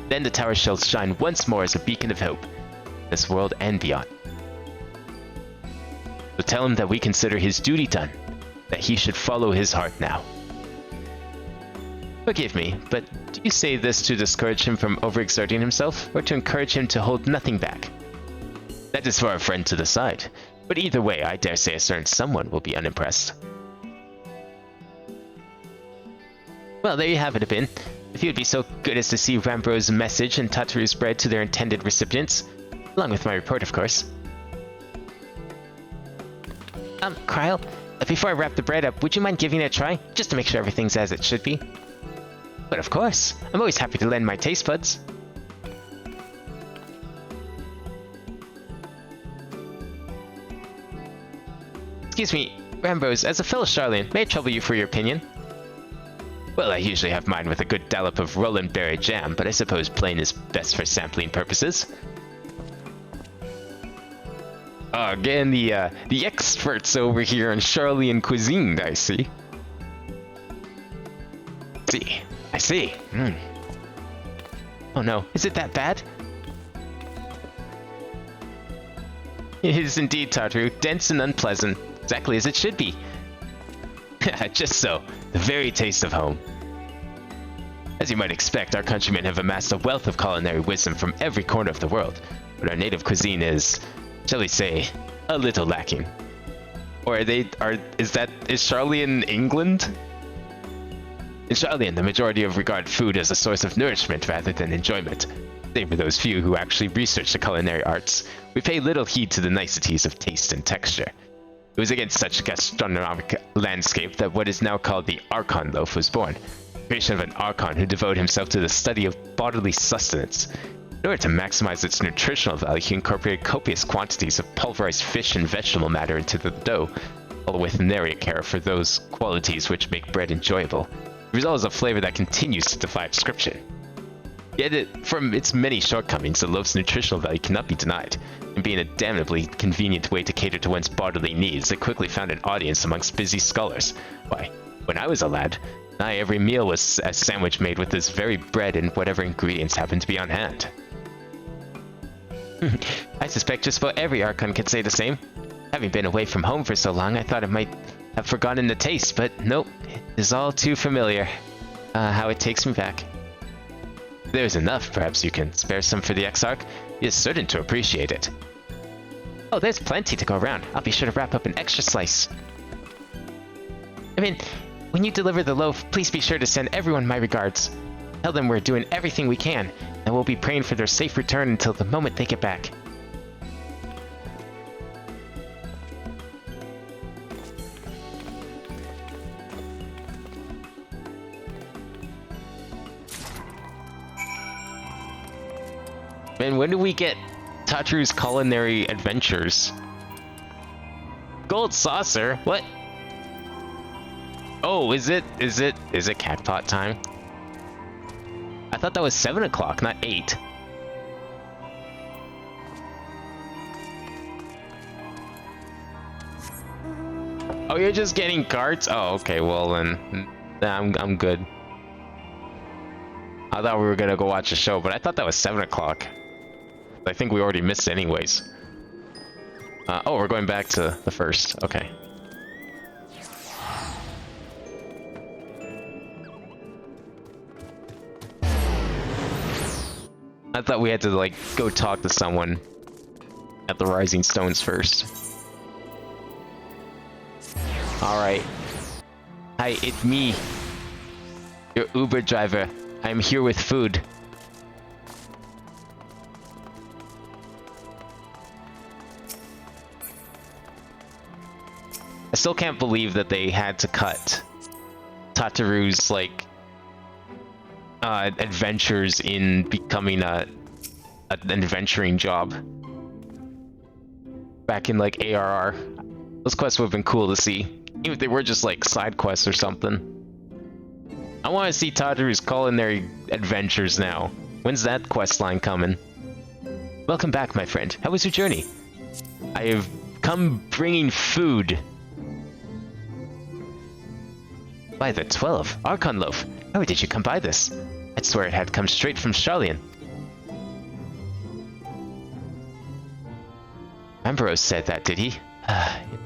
Then the tower shall shine once more as a beacon of hope, in this world and beyond. So tell him that we consider his duty done, that he should follow his heart now. Forgive me, but do you say this to discourage him from overexerting himself, or to encourage him to hold nothing back? That is for our friend to decide, but either way, I dare say a certain someone will be unimpressed. Well, there you have it, Abin. If you would be so good as to see Rambros' message and Tataru's bread to their intended recipients, along with my report, of course. Kryle, before I wrap the bread up, would you mind giving it a try, just to make sure everything's as it should be? But of course, I'm always happy to lend my taste buds. Excuse me, Rambros, as a fellow Charlian, may I trouble you for your opinion? Well, I usually have mine with a good dollop of Roland berry jam, but I suppose plain is best for sampling purposes. Again, the experts over here on Charlian cuisine, I see. I see. Oh no, is it that bad? It is indeed, Tataru. Dense and unpleasant. Exactly as it should be. Just so. The very taste of home. As you might expect, our countrymen have amassed a wealth of culinary wisdom from every corner of the world, but our native cuisine is, shall we say, a little lacking. Or is Charlian England? In Charlian, the majority of regard food as a source of nourishment rather than enjoyment. Save for those few who actually research the culinary arts, we pay little heed to the niceties of taste and texture. It was against such a gastronomic landscape that what is now called the Archon Loaf was born, the creation of an Archon who devoted himself to the study of bodily sustenance. In order to maximize its nutritional value, he incorporated copious quantities of pulverized fish and vegetable matter into the dough, all with nary care for those qualities which make bread enjoyable. The result is a flavor that continues to defy description. Yet from its many shortcomings, the loaf's nutritional value cannot be denied. And being a damnably convenient way to cater to one's bodily needs, it quickly found an audience amongst busy scholars. Why, when I was a lad, nigh every meal was a sandwich made with this very bread and whatever ingredients happened to be on hand. I suspect just about every Archon could say the same. Having been away from home for so long, I thought I might have forgotten the taste, but nope, it is all too familiar. How it takes me back. If there's enough, perhaps you can spare some for the Exarch. He is certain to appreciate it. Oh, there's plenty to go around. I'll be sure to wrap up an extra slice. I mean, when you deliver the loaf, please be sure to send everyone my regards. Tell them we're doing everything we can, and we'll be praying for their safe return until the moment they get back. Man, when do we get Tatru's culinary adventures? Gold saucer? What? Oh, is it catpot time? I thought that was 7 o'clock, not 8. Oh, you're just getting cards? Oh, okay, well then, I'm good. I thought we were gonna go watch a show, but I thought that was 7 o'clock. I think we already missed it anyways. Oh, we're going back to the first. Okay. I thought we had to, like, go talk to someone at the Rising Stones first. Alright. Hi, it's me. Your Uber driver. I'm here with food. I still can't believe that they had to cut Tataru's, like, adventures in becoming an adventuring job. Back in, like, ARR. Those quests would have been cool to see. Even if they were just, like, side quests or something. I want to see Tataru's culinary adventures now. When's that quest line coming? Welcome back, my friend. How was your journey? I have come bringing food. By the 12, Archon loaf. How did you come by this? I'd swear it had come straight from Charlian. Ambrose said that, did he?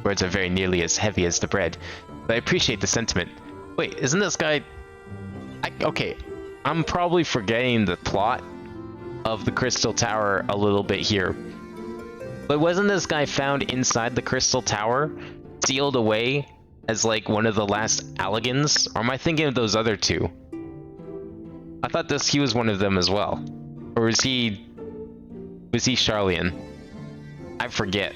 Words are very nearly as heavy as the bread, but I appreciate the sentiment. Wait, isn't this guy... Okay, I'm probably forgetting the plot of the Crystal Tower a little bit here. But wasn't this guy found inside the Crystal Tower, sealed away as like one of the last Alligans? Or am I thinking of those other two? I thought he was one of them as well. Or was he Charlian? I forget.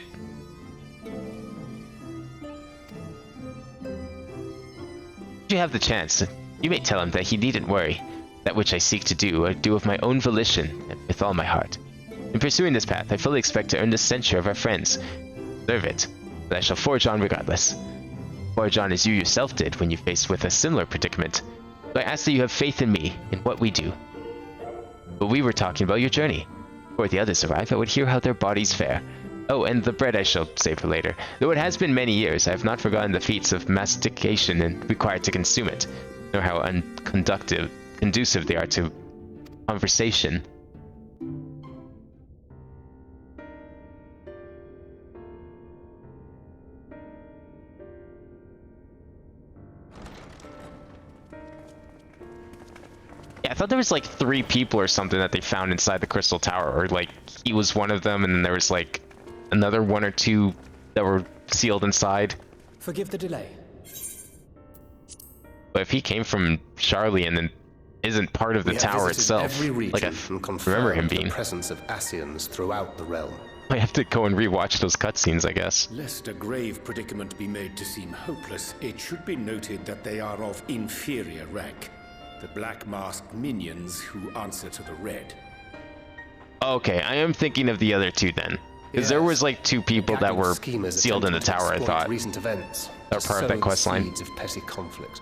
If you have the chance, you may tell him that he needn't worry. That which I seek to do, I do of my own volition, and with all my heart. In pursuing this path, I fully expect to earn the censure of our friends. Serve it, but I shall forge on regardless. Forge on as you yourself did when you faced with a similar predicament. So I ask that you have faith in me, in what we do. But we were talking about your journey. Before the others arrive, I would hear how their bodies fare. Oh, and the bread I shall save for later. Though it has been many years, I have not forgotten the feats of mastication and required to consume it, nor how conducive they are to conversation. Yeah, I thought there was like 3 people or something that they found inside the Crystal Tower, or like he was one of them, and then there was like another 1 or 2 that were sealed inside. Forgive the delay. But if he came from Charlian and isn't part of the tower itself, like I remember him being. The presence of Ascians throughout the realm. I have to go and rewatch those cutscenes, I guess. Lest a grave predicament be made to seem hopeless, it should be noted that they are of inferior rank. The black-masked minions who answer to the red. Okay, I am thinking of the other 2 then. Because there was like 2 people that were sealed in the tower, I thought. Recent events are part of that quest line. Of petty conflict.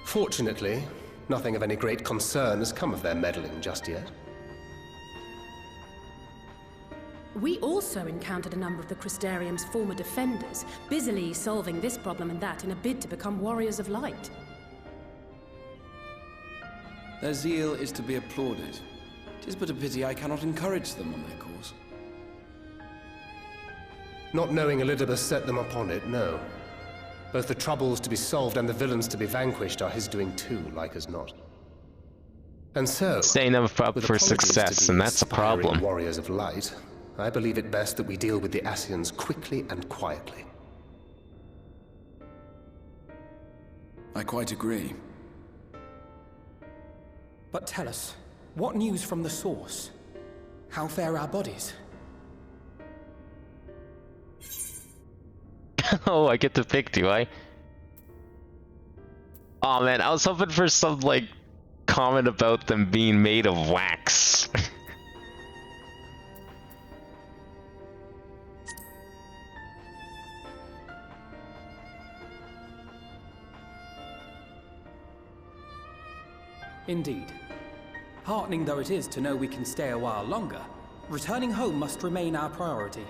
Fortunately, Nothing of any great concern has come of their meddling just yet. We also encountered a number of the Crystarium's former defenders, busily solving this problem and that in a bid to become warriors of light. Their zeal is to be applauded. 'Tis but a pity I cannot encourage them on their course. Not knowing Elizabeth set them upon it, no. Both the troubles to be solved and the villains to be vanquished are his doing too, like as not. And so, Setting them up for apologies to success, the and that's a aspiring problem. warriors of light, I believe it best that we deal with the Ascians quickly and quietly. I quite agree. But tell us, what news from the source? How fare our bodies? Oh, I get to pick, do I? Oh man, I was hoping for some, like, comment about them being made of wax. Indeed. Heartening though it is to know we can stay a while longer, returning home must remain our priority.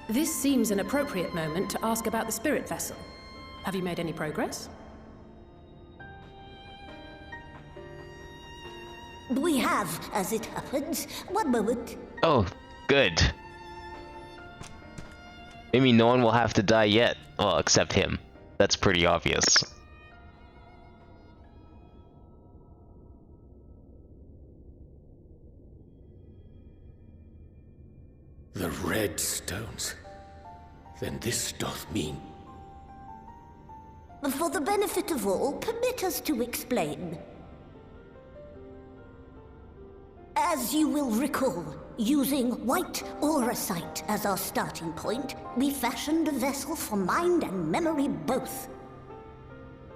This seems an appropriate moment to ask about the spirit vessel. Have you made any progress? We have, as it happens. One moment. Oh, good. Maybe no one will have to die yet. Well, except him. That's pretty obvious. The red stones. Then this doth mean... For the benefit of all, permit us to explain. As you will recall, using white auracite as our starting point, we fashioned a vessel for mind and memory both.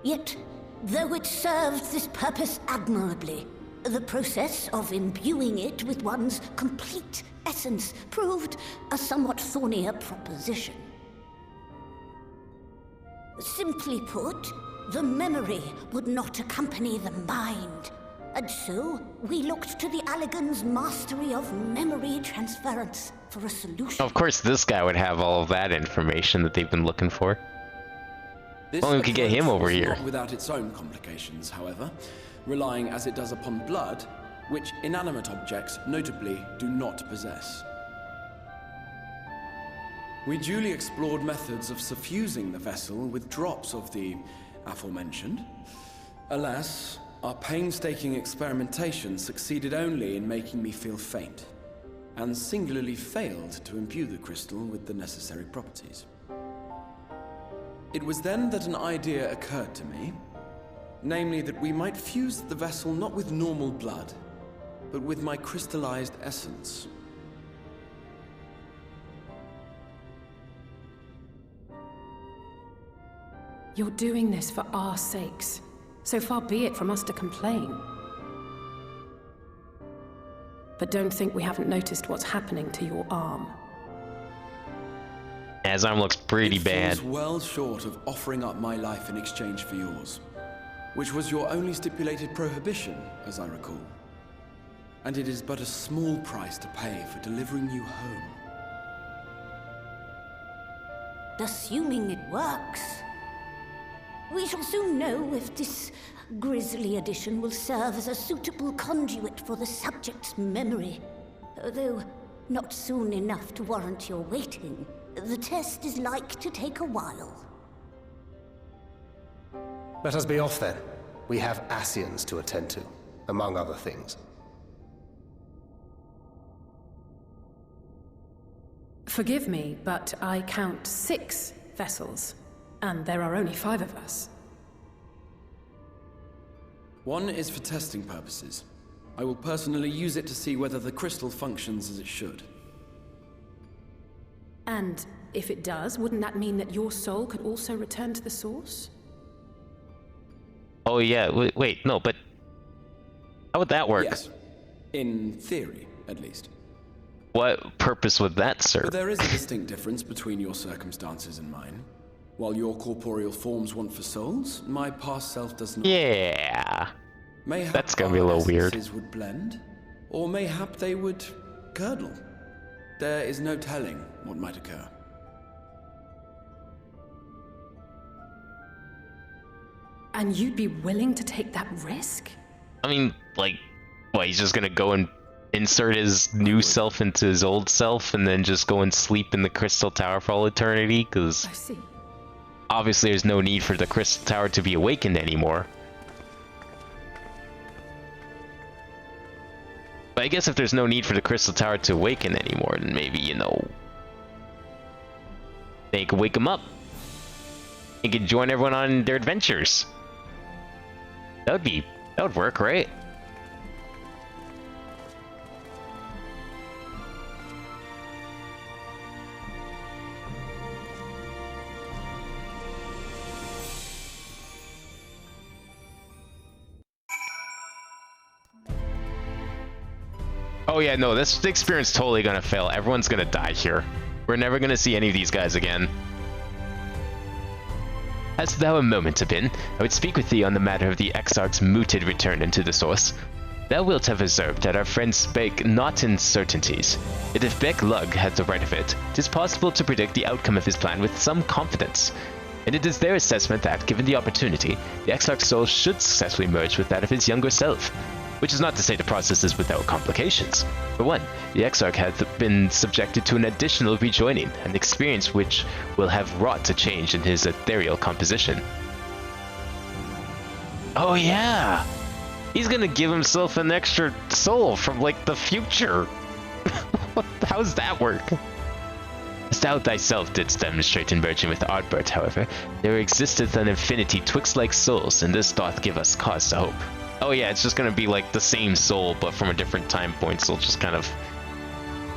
Yet, though it served this purpose admirably, the process of imbuing it with one's complete essence proved a somewhat thornier proposition. Simply put, the memory would not accompany the mind. And so, we looked to the Allagan's mastery of memory transference for a solution. Of course, this guy would have all of that information that they've been looking for. This Only we could get him over approach was here. not without its own complications, however, relying as it does upon blood, which inanimate objects, notably, do not possess. We duly explored methods of suffusing the vessel with drops of the aforementioned. Alas, our painstaking experimentation succeeded only in making me feel faint, and singularly failed to imbue the crystal with the necessary properties. It was then that an idea occurred to me, namely that we might fuse the vessel not with normal blood, but with my crystallized essence. You're doing this for our sakes. So far be it from us to complain. But don't think we haven't noticed what's happening to your arm. His arm looks pretty bad. Falls well short of offering up my life in exchange for yours, which was your only stipulated prohibition, as I recall. And it is but a small price to pay for delivering you home. Assuming it works. We shall soon know if this grisly addition will serve as a suitable conduit for the subject's memory. Although not soon enough to warrant your waiting. The test is like to take a while. Let us be off then. We have Ascians to attend to, among other things. Forgive me, but I count 6 vessels, and there are only 5 of us. One is for testing purposes. I will personally use it to see whether the crystal functions as it should. And if it does, wouldn't that mean that your soul could also return to the source? Oh yeah, wait, no, but how would that work? Yes, in theory, at least. What purpose would that serve? But there is a distinct difference between your circumstances and mine. While your corporeal forms want for souls, my past self does not. Yeah. Mayhap That's gonna be a little weird. essences would blend, or mayhap they would curdle. There is no telling what might occur. And you'd be willing to take that risk? I mean, like, what, he's just gonna go and insert his new self into his old self and then just go and sleep in the Crystal Tower for all eternity? Because I see. obviously there's no need for the Crystal Tower to be awakened anymore. But I guess if there's no need for the Crystal Tower to awaken anymore, then maybe, you know, they could wake him up. He could join everyone on their adventures. That would work, right? Oh yeah, no, this experience totally gonna fail. Everyone's gonna die here. We're never gonna see any of these guys again. Hast thou a moment, Abin? I would speak with thee on the matter of the Exarch's mooted return into the source. Thou wilt have observed that our friend spake not in certainties. Yet if Beck Lug had the right of it, 'tis possible to predict the outcome of his plan with some confidence. And it is their assessment that, given the opportunity, the Exarch's soul should successfully merge with that of his younger self. Which is not to say the process is without complications. For one, the Exarch had been subjected to an additional rejoining, an experience which will have wrought a change in his ethereal composition. Oh yeah! He's gonna give himself an extra soul from, like, the future! How's that work? As thou thyself didst demonstrate in merging with Ardbert, however, there existeth an infinity twixt like souls, and this doth give us cause to hope. Oh yeah, it's just gonna be like the same soul, but from a different time point, so they'll just kind of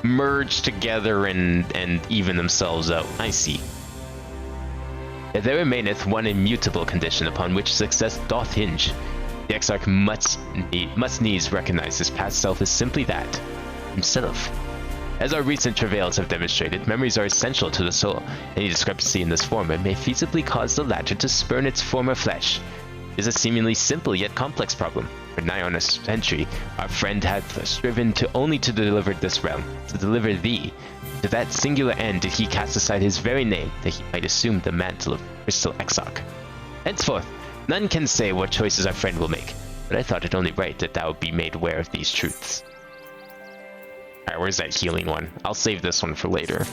merge together and even themselves out. I see. Yet there remaineth one immutable condition upon which success doth hinge. The Exarch must needs recognize his past self as simply that, himself. As our recent travails have demonstrated, memories are essential to the soul. Any discrepancy in this former may feasibly cause the latter to spurn its former flesh. Is a seemingly simple yet complex problem. For nigh on a century, our friend hath striven only to deliver this realm, to deliver thee. To that singular end did he cast aside his very name, that he might assume the mantle of Crystal Exarch. Henceforth, none can say what choices our friend will make, but I thought it only right that thou be made aware of these truths. Alright, where's that healing one? I'll save this one for later.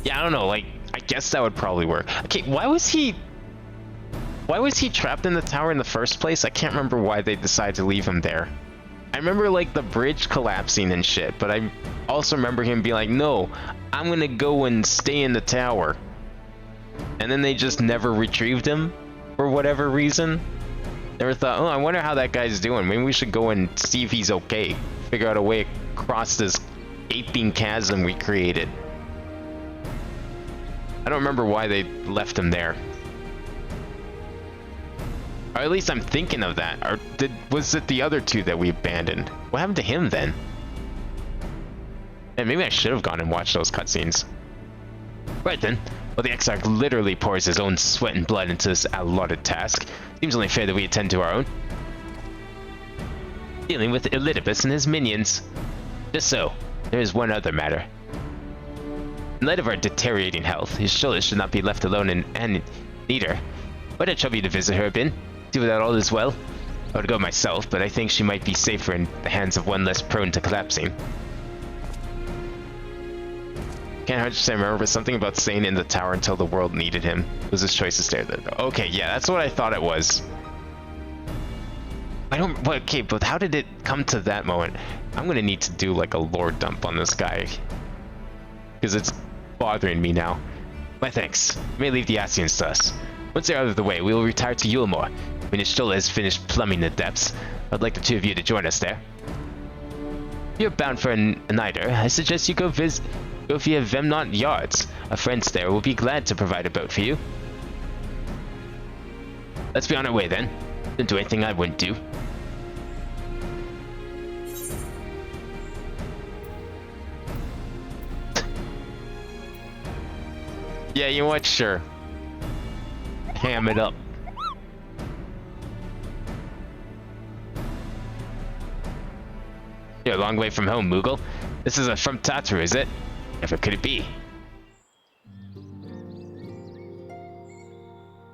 Yeah, I don't know, like, I guess that would probably work. Okay, why was he trapped in the tower in the first place? I can't remember why they decided to leave him there. I remember, like, the bridge collapsing and shit, but I also remember him being like, no, I'm gonna go and stay in the tower. And then they just never retrieved him for whatever reason. Never thought, oh, I wonder how that guy's doing. Maybe we should go and see if he's okay. Figure out a way across this gaping chasm we created. I don't remember why they left him there. Or at least I'm thinking of that. Or was it the other two that we abandoned? What happened to him then? And maybe I should have gone and watched those cutscenes. Right then. Well, the Exarch literally pours his own sweat and blood into this allotted task. Seems only fair that we attend to our own. Dealing with Elidibus and his minions. Just so, there is one other matter. In light of our deteriorating health, his shoulders should not be left alone and neither. Would I trouble you to visit her, Bin? See that all is well? I would go myself, but I think she might be safer in the hands of one less prone to collapsing. Can't 100% remember, but something about staying in the tower until the world needed him. It was his choice to stay there. Okay, yeah, that's what I thought it was. Okay, but how did it come to that moment? I'm gonna need to do like a lore dump on this guy. Because it's bothering me now. My thanks. You may leave the Asians to us. Once they're out of the way, we will retire to Yulmore. When Ishtola has finished plumbing the depths, I'd like the two of you to join us there. If you're bound for an Eider, I suggest you go via Vemnont Yards. Our friends there will be glad to provide a boat for you. Let's be on our way then. Didn't do anything I wouldn't do. Yeah, you know what? Sure. Ham it up. You're a long way from home, Moogle. This isn't from Tatu, is it? Never could it be.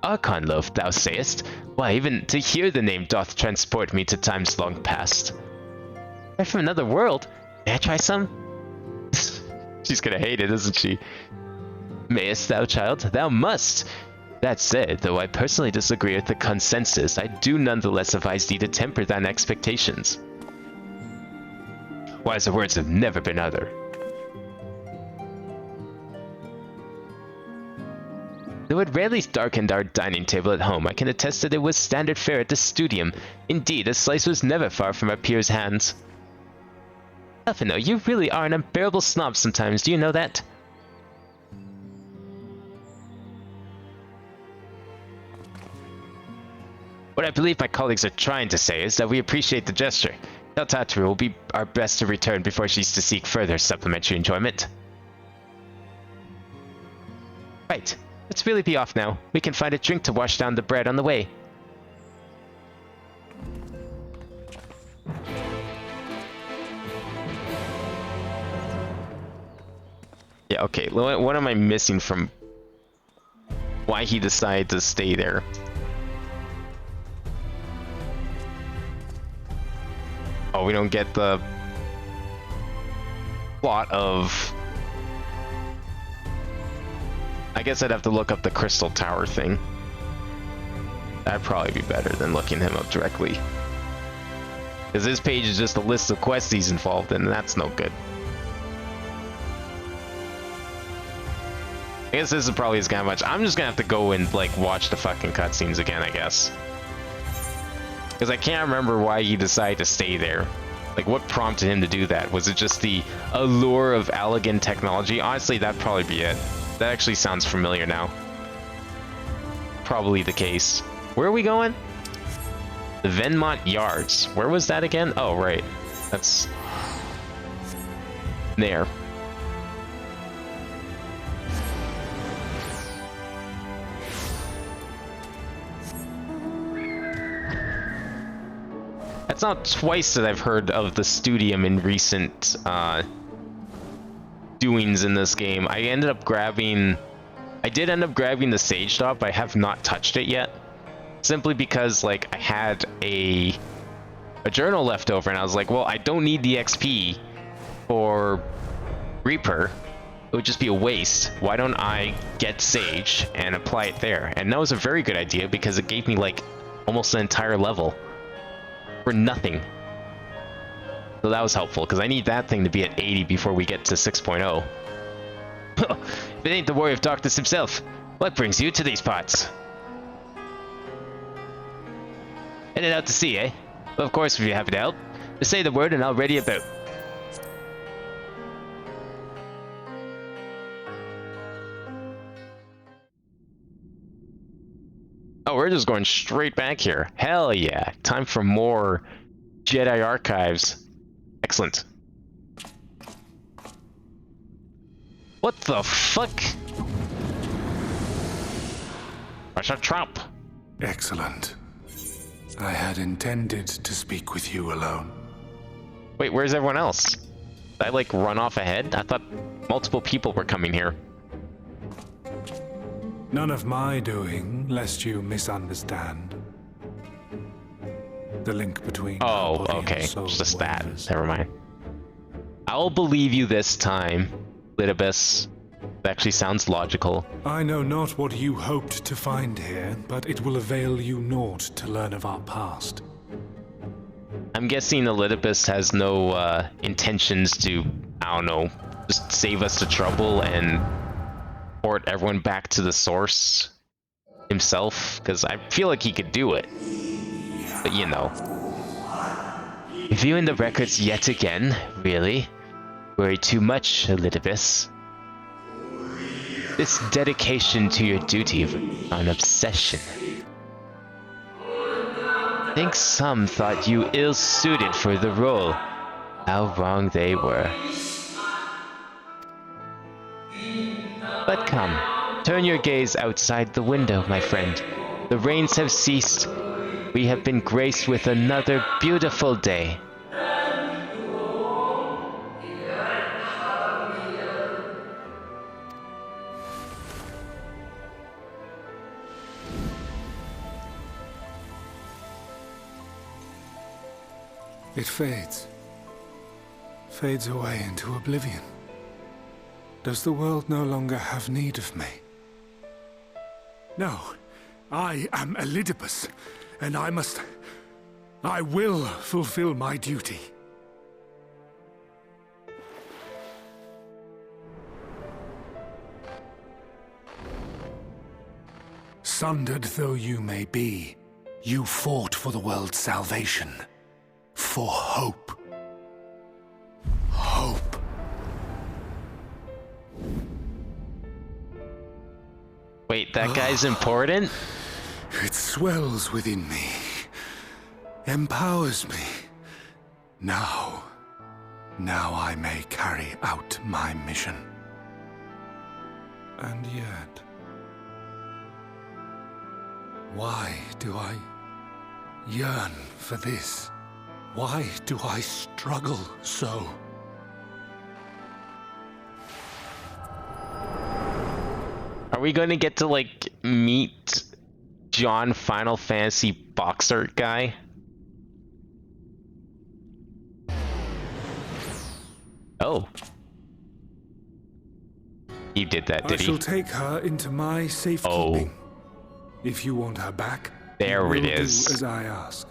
Archon loaf, thou sayest? Why, even to hear the name doth transport me to times long past. They're from another world. May I try some? She's gonna hate it, isn't she? Mayest thou, child? Thou must! That said, though I personally disagree with the consensus, I do nonetheless advise thee to temper thine expectations. Wiser words have never been uttered. Though it rarely darkened our dining table at home, I can attest that it was standard fare at the studium. Indeed, a slice was never far from our peers' hands. Elfino, you really are an unbearable snob sometimes, do you know that? What I believe my colleagues are trying to say is that we appreciate the gesture. Tell Tatru will be our best to return before she's to seek further supplementary enjoyment. Right, let's really be off now. We can find a drink to wash down the bread on the way. Yeah, okay, what am I missing from why he decided to stay there? Oh, we don't get the plot of... I guess I'd have to look up the Crystal Tower thing. That'd probably be better than looking him up directly. Because this page is just a list of quests he's involved in, and that's no good. I guess this is probably as kind of much. I'm just gonna have to go and, like, watch the fucking cutscenes again, I guess. Because I can't remember why he decided to stay there. Like, what prompted him to do that? Was it just the allure of Allegan technology? Honestly, that'd probably be it. That actually sounds familiar now. Probably the case. Where are we going? The Venmont Yards. Where was that again? Oh, right. That's... there. That's not twice that I've heard of the Studium in recent doings in this game. I did end up grabbing the Sage Stop. I have not touched it yet, simply because like I had a journal left over, and I was like, well, I don't need the XP for Reaper. It would just be a waste. Why don't I get Sage and apply it there? And that was a very good idea because it gave me like almost an entire level for nothing. So that was helpful, because I need that thing to be at 80 before we get to 6.0. If it ain't the Warrior of Darkness himself, what brings you to these parts? Headed out to sea, eh? Well, of course, if you're happy to help. Just say the word and I'll ready a boat. Oh, we're just going straight back here. Hell yeah. Time for more Jedi Archives. Excellent. What the fuck? What's a trap? Excellent. I had intended to speak with you alone. Wait, where's everyone else? Did I, like, run off ahead? I thought multiple people were coming here. None of my doing, lest you misunderstand. The link between oh, body okay, and soul just that. wavers. Never mind. I'll believe you this time, Litibus. That actually sounds logical. I know not what you hoped to find here, but it will avail you naught to learn of our past. I'm guessing Elidibus has no intentions to, I don't know, just save us the trouble and port everyone back to the source himself, because I feel like he could do it. But you know. Reviewing the records yet again, really? Worry too much, Elidibus. This dedication to your duty is an obsession. think some thought you ill-suited for the role. How wrong they were. But come, turn your gaze outside the window, my friend. The rains have ceased. We have been graced with another beautiful day. It fades away into oblivion. Does the world no longer have need of me? No, I am Elidibus, and I will fulfill my duty. Sundered though you may be, you fought for the world's salvation. For hope. Hope. Wait, that guy's important? It swells within me. Empowers me. Now I may carry out my mission. And yet, why do I yearn for this? Why do I struggle so? Are we going to get to, like, meet John Final Fantasy box art guy? Oh. He did that, did he? I shall take her into my safekeeping. If you want her back, there it is. Do as I ask.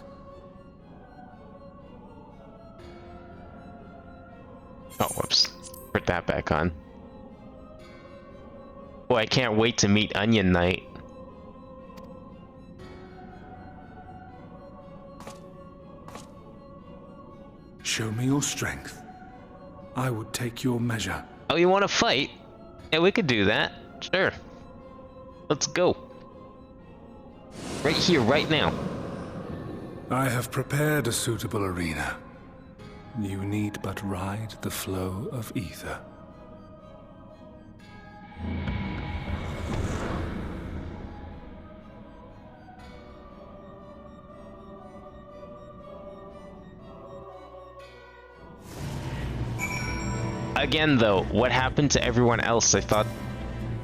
Oh, whoops. Put that back on. Boy, I can't wait to meet Onion Knight. Show me your strength. I would take your measure. Oh, you want to fight? Yeah, we could do that. Sure. Let's go. Right here, right now. I have prepared a suitable arena. You need but ride the flow of ether. Again, though, what happened to everyone else? I thought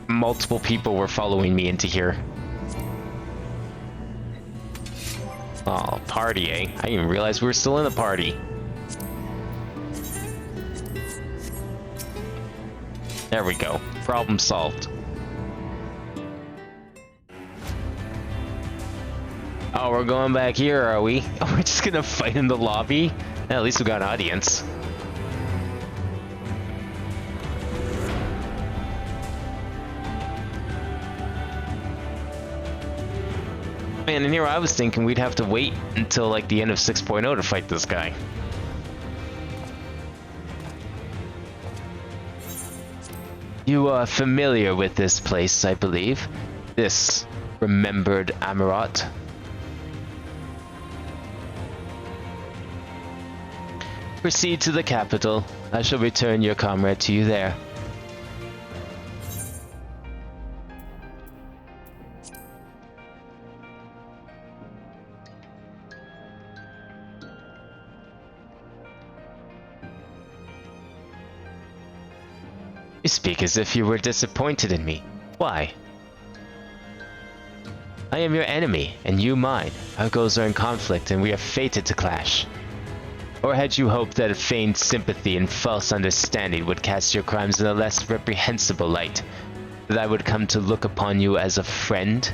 multiple people were following me into here. Oh, party, eh? I didn't even realize we were still in the party. There we go. Problem solved. Oh, we're going back here, are we? Oh, we're just gonna fight in the lobby? At least we got an audience. Man, and here I was thinking we'd have to wait until like the end of 6.0 to fight this guy. You are familiar with this place, I believe. This remembered Amarot. Proceed to the capital. I shall return your comrade to you there. You speak as if you were disappointed in me. Why? I am your enemy, and you mine. Our goals are in conflict, and we are fated to clash. Or had you hoped that a feigned sympathy and false understanding would cast your crimes in a less reprehensible light? That I would come to look upon you as a friend?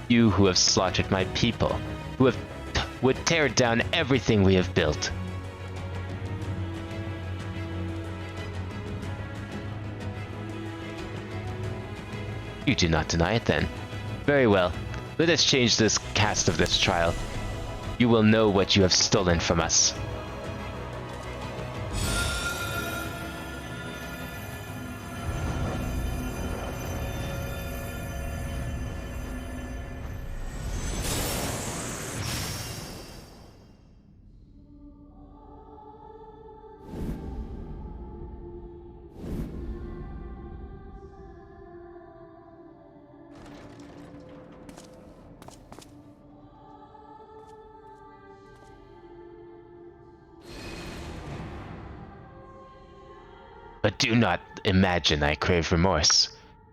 You who have slaughtered my people, who would tear down everything we have built. You do not deny it, then. Very well. Let us change this cast of this trial. You will know what you have stolen from us. but do not imagine I crave remorse.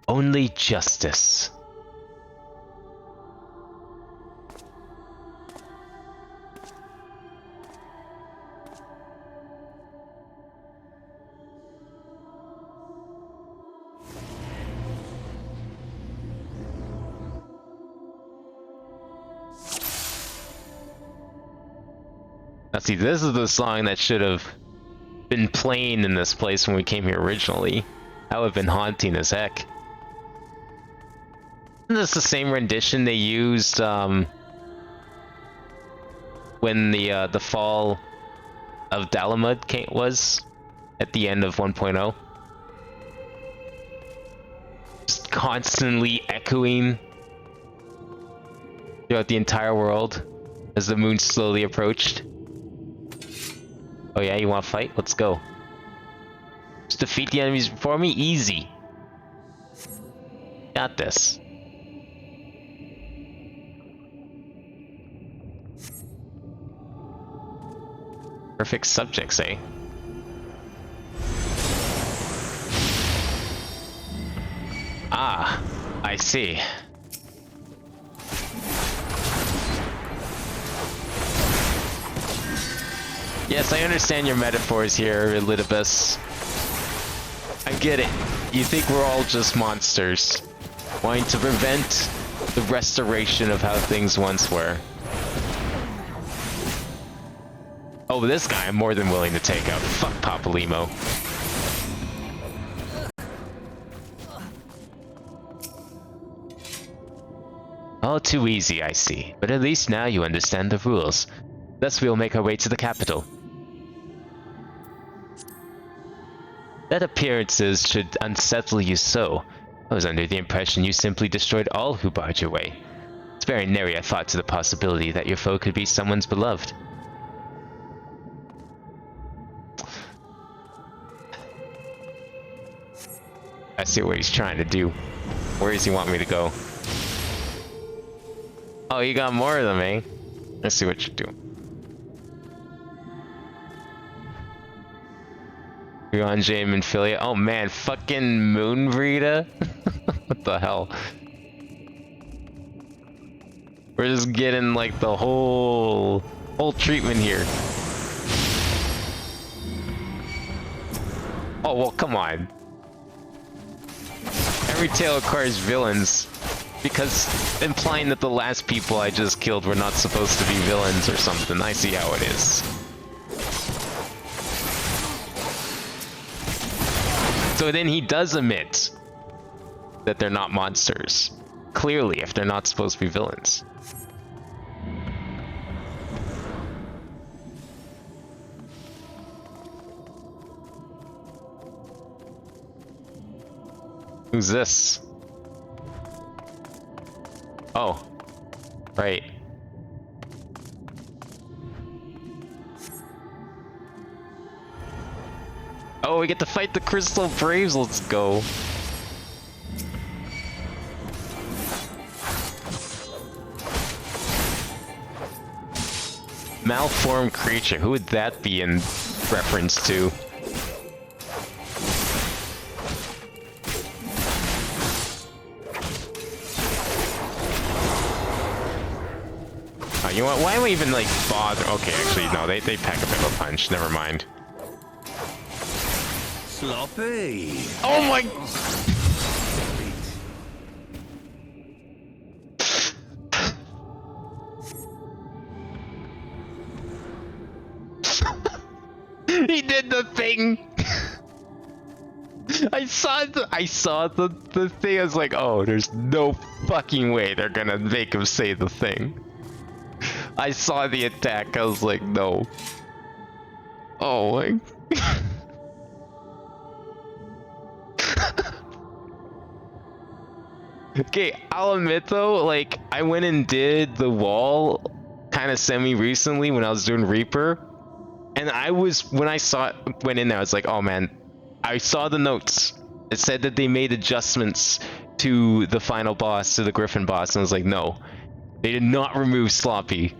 Only justice. Now see, this is the song that should have been playing in this place when we came here originally. That would have been haunting as heck. Isn't this the same rendition they used when the fall of Dalamud was at the end of 1.0? Just constantly echoing throughout the entire world as the moon slowly approached. Oh yeah, you want to fight? Let's go. Just defeat the enemies before me? Easy. Got this. Perfect subjects, eh? Ah, I see. Yes, I understand your metaphors here, Elidibus. I get it. You think we're all just monsters, wanting to prevent the restoration of how things once were. Oh, but this guy I'm more than willing to take out. Fuck Papalimo. All too easy, I see. But at least now you understand the rules. Thus we will make our way to the capital. That appearances should unsettle you so. I was under the impression you simply destroyed all who barred your way. It's very nary a thought to the possibility that your foe could be someone's beloved. I see what he's trying to do. Where does he want me to go? Oh, you got more of them, eh? I see what you're doing. J and Philia. Oh man, fucking Moonbreeder? What the hell? We're just getting like the whole treatment here. Oh well, come on. Every tale requires villains, because implying that the last people I just killed were not supposed to be villains or something. I see how it is. So then he does admit that they're not monsters. Clearly, if they're not supposed to be villains. Who's this? Oh, right. Oh, we get to fight the Crystal Braves. Let's go. Malformed creature. Who would that be in reference to? Oh, you know what? Why am I even like bother? Okay, actually, no. They pack a bit of a punch. Never mind. Sloppy. Oh my! He did the thing. I saw the thing. I was like, oh, there's no fucking way they're gonna make him say the thing. I saw the attack. I was like, no. Oh my. Okay, I'll admit though, like, I went and did the wall kind of semi-recently when I was doing Reaper, and when I went in there, I was like, oh man, I saw the notes. It said that they made adjustments to the final boss, to the Griffin boss, and I was like, no, they did not remove Sloppy.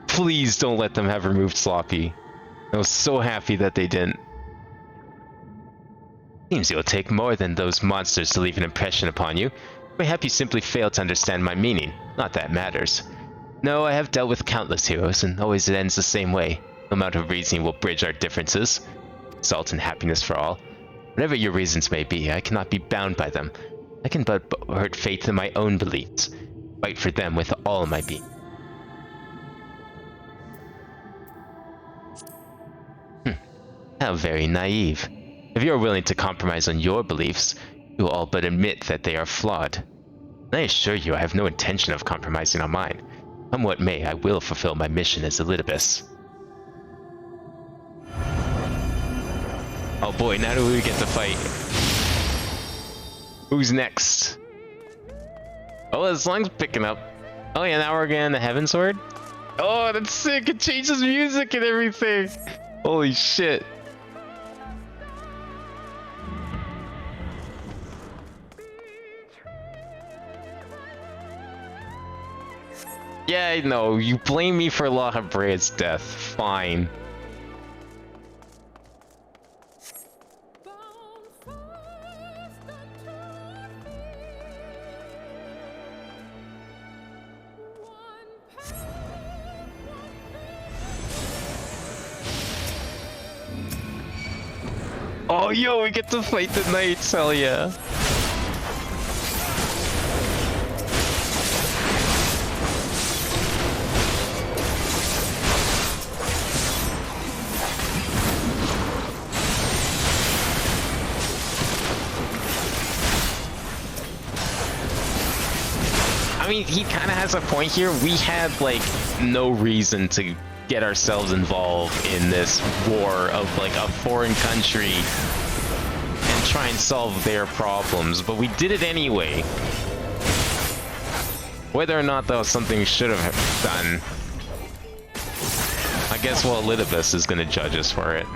Please don't let them have removed Sloppy. I was so happy that they didn't. Seems it will take more than those monsters to leave an impression upon you. Mayhap you simply fail to understand my meaning. Not that it matters. No, I have dealt with countless heroes, and always it ends the same way. No amount of reasoning will bridge our differences. Salt and happiness for all. Whatever your reasons may be, I cannot be bound by them. I can but hurt faith in my own beliefs. Fight for them with all my being. How very naive. If you are willing to compromise on your beliefs, you will all but admit that they are flawed. And I assure you I have no intention of compromising on mine. Come what may, I will fulfill my mission as Elidibus. Oh boy, now do we get to fight. Who's next? Oh, the song's picking up. Oh yeah, now we're getting the Heaven Sword. Oh, that's sick. It changes music and everything. Holy shit. Yeah, I know. You blame me for La Hebrea's death. Fine. Oh, yo, we get to fight the knights. Hell yeah. I mean, he kind of has a point here. We had, like, no reason to get ourselves involved in this war of, like, a foreign country and try and solve their problems, but we did it anyway. Whether or not that was something we should have done, I guess, well, Elidibus is going to judge us for it.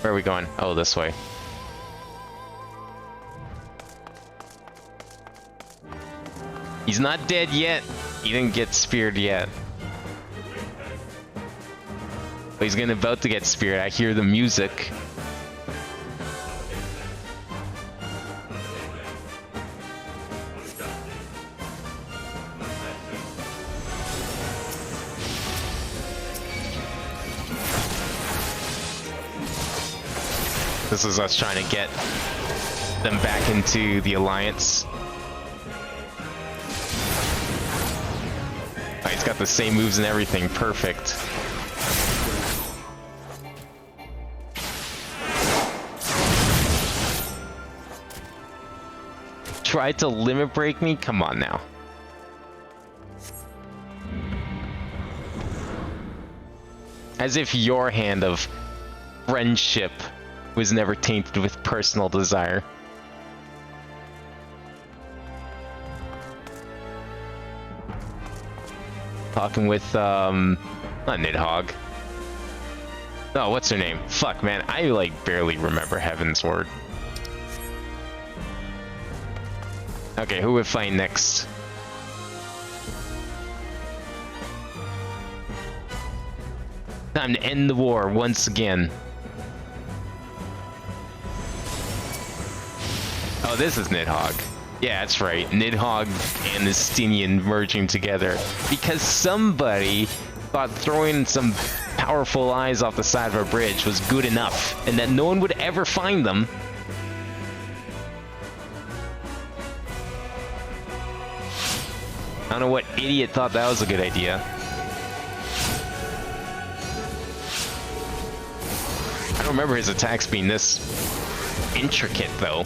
Where are we going? Oh, this way. He's not dead yet. He didn't get speared yet. But he's about to get speared. I hear the music. This is us trying to get them back into the Alliance. Oh, he's got the same moves and everything. Perfect. Tried to limit break me? Come on now. As if your hand of friendship was never tainted with personal desire. Talking with, not Nidhogg. Oh, what's her name? Fuck, man, I, like, barely remember Heavensward. Okay, who would fight next? Time to end the war once again. Oh, this is Nidhogg. Yeah, that's right. Nidhogg and the Stenian merging together. Because somebody thought throwing some powerful eyes off the side of a bridge was good enough, and that no one would ever find them. I don't know what idiot thought that was a good idea. I don't remember his attacks being this intricate, though.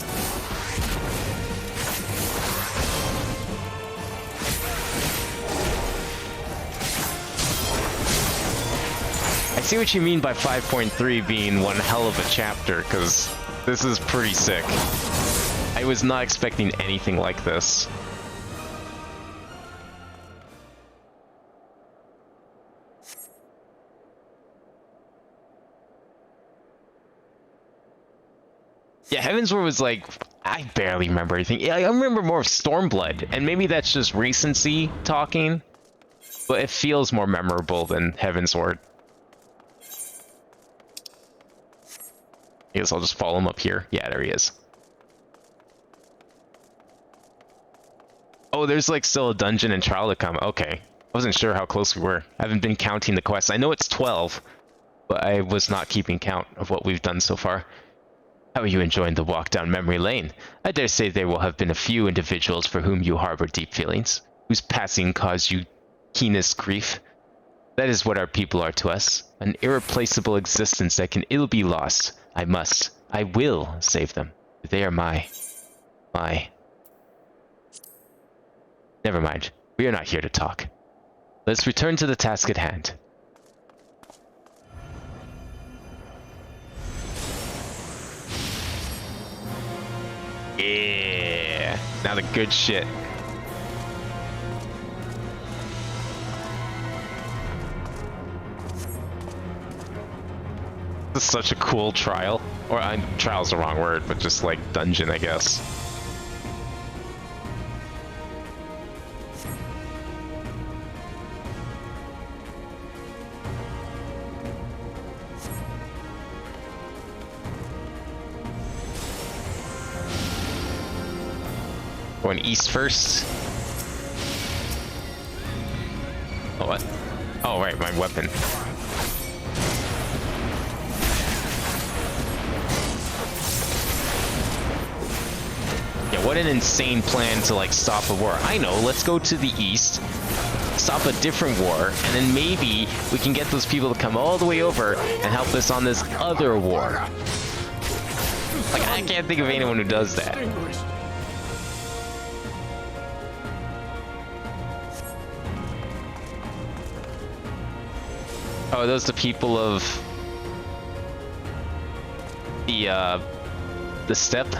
I see what you mean by 5.3 being one hell of a chapter, because this is pretty sick. I was not expecting anything like this. Yeah, Heavensward was like, I barely remember anything. Yeah, I remember more of Stormblood, and maybe that's just recency talking. But it feels more memorable than Heavensward. I guess I'll just follow him up here. Yeah, there he is. Oh, there's like still a dungeon and trial to come. Okay. I wasn't sure how close we were. I haven't been counting the quests. I know it's 12, but I was not keeping count of what we've done so far. How are you enjoying the walk down memory lane? I dare say there will have been a few individuals for whom you harbor deep feelings, whose passing caused you keenest grief. That is what our people are to us, an irreplaceable existence that can ill be lost. I will save them. They are my... Never mind. We are not here to talk. Let's return to the task at hand. Yeah! Now the good shit. This is such a cool trial. Or, trial's the wrong word, but just like dungeon, I guess. Going east first. Oh, what? Oh, right, my weapon. Yeah, what an insane plan to, like, stop a war. I know, let's go to the east, stop a different war, and then maybe we can get those people to come all the way over and help us on this other war. Like, I can't think of anyone who does that. Oh, are those the people of the steppe?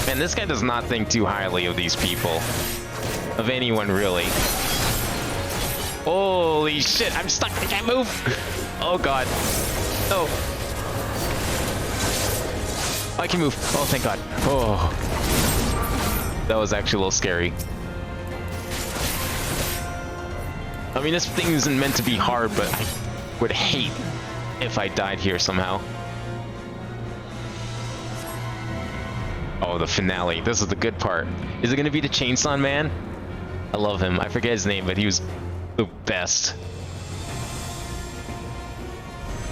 Man, this guy does not think too highly of these people. Of anyone, really. Holy shit, I'm stuck, I can't move! Oh god. Oh. I can move. Oh, thank god. Oh. That was actually a little scary. I mean, this thing isn't meant to be hard, but I would hate if I died here somehow. Oh, the finale. This is the good part. Is it going to be the Chainsaw Man? I love him. I forget his name, but he was the best.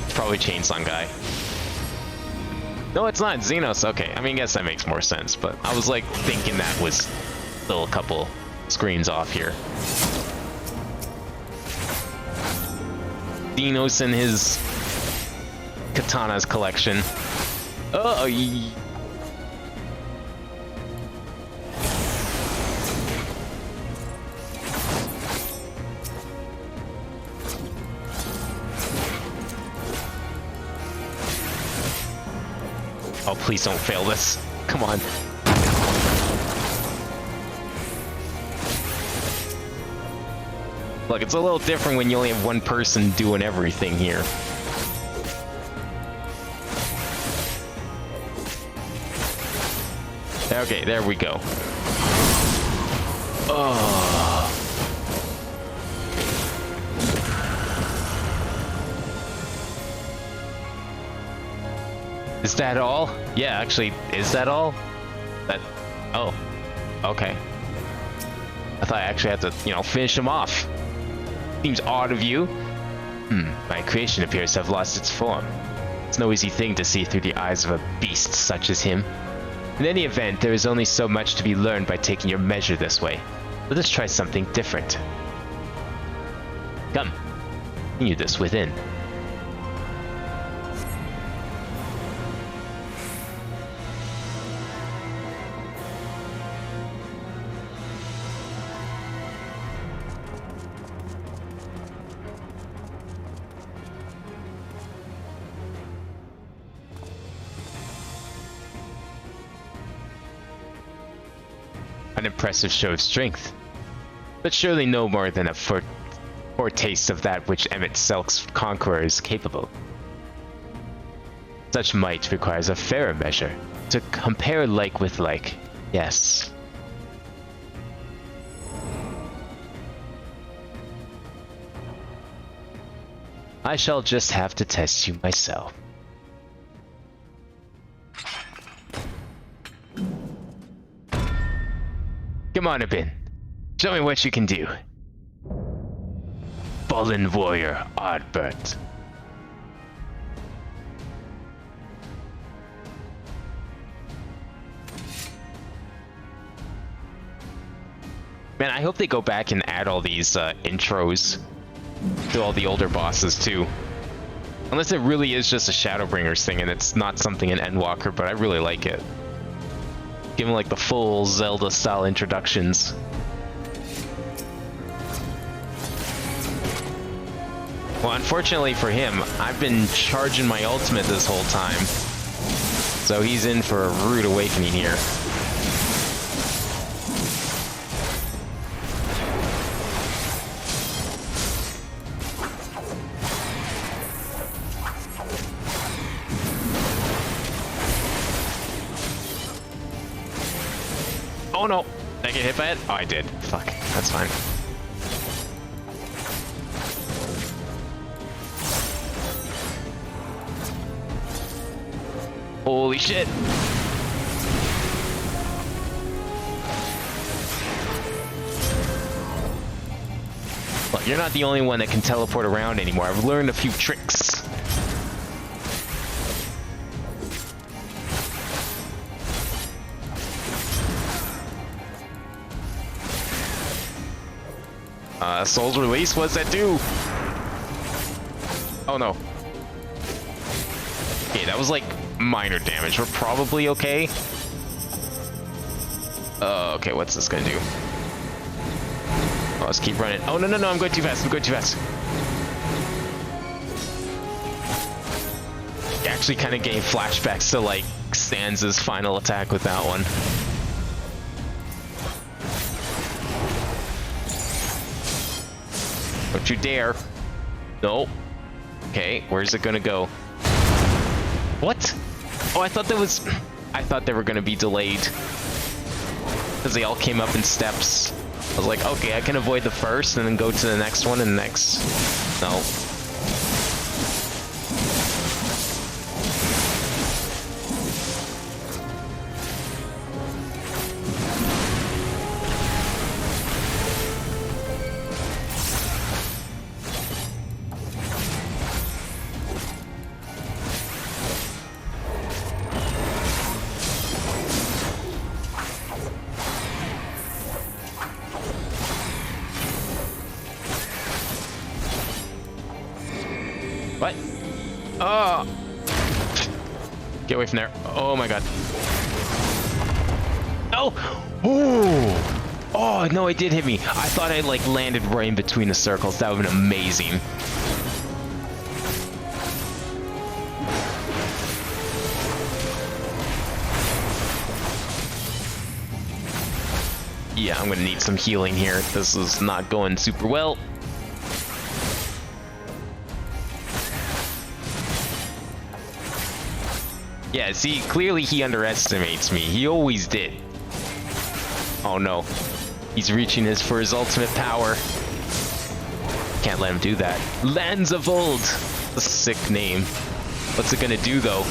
Probably Chainsaw guy. No, it's not. Xenos. Okay, I mean, I guess that makes more sense, but I was like thinking that was still a couple screens off here. Xenos and his katanas collection. Oh, oh, please don't fail this. Come on. Look, it's a little different when you only have one person doing everything here. Okay, there we go. Oh. Is that all? Yeah, actually, is that all? That... Oh. Okay. I thought I actually had to, you know, finish him off. Seems odd of you. My creation appears to have lost its form. It's no easy thing to see through the eyes of a beast such as him. In any event, there is only so much to be learned by taking your measure this way. Let us try something different. Come. Continue this within. An impressive show of strength, but surely no more than a foretaste of that which Emmett Selk's conqueror is capable. Such might requires a fairer measure, to compare like with like. Yes. I shall just have to test you myself. Come on, Abin. Show me what you can do. Fallen warrior Ardbert. Man, I hope they go back and add all these intros to all the older bosses too. Unless it really is just a Shadowbringers thing and it's not something in Endwalker, but I really like it. Give them like the full Zelda style introductions. Well, unfortunately for him, I've been charging my ultimate this whole time. So he's in for a rude awakening here. Oh no! Did I get hit by it? Oh, I did. Fuck. That's fine. Holy shit! Look, you're not the only one that can teleport around anymore. I've learned a few tricks. Soul's Release, what's that do? Oh no. Okay, that was like minor damage. We're probably okay. Okay, what's this gonna do? Oh, let's keep running. Oh no, no, no, I'm going too fast. I'm going too fast. Actually kind of gave flashbacks to like Stanza's final attack with that one. Don't you dare. No. Okay, where's it gonna go? What? Oh, I thought they were gonna be delayed. Because they all came up in steps. I was like, okay, I can avoid the first and then go to the next one and next. No. What? Oh! Get away from there. Oh my god. No! Oh! Oh, no, it did hit me. I thought I like landed right in between the circles. That would have been amazing. Yeah, I'm gonna need some healing here. This is not going super well. Yeah, see, clearly he underestimates me. He always did. Oh no. He's reaching for his ultimate power. Can't let him do that. Lands of Old! A sick name. What's it gonna do, though?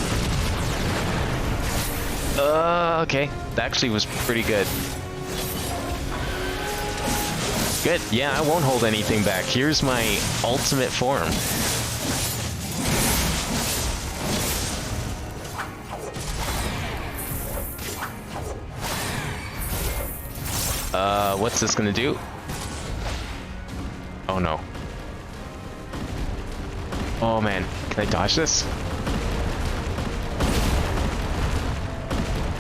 Okay. That actually was pretty good. Good. Yeah, I won't hold anything back. Here's my ultimate form. What's this gonna do? Oh no. Oh man, can I dodge this?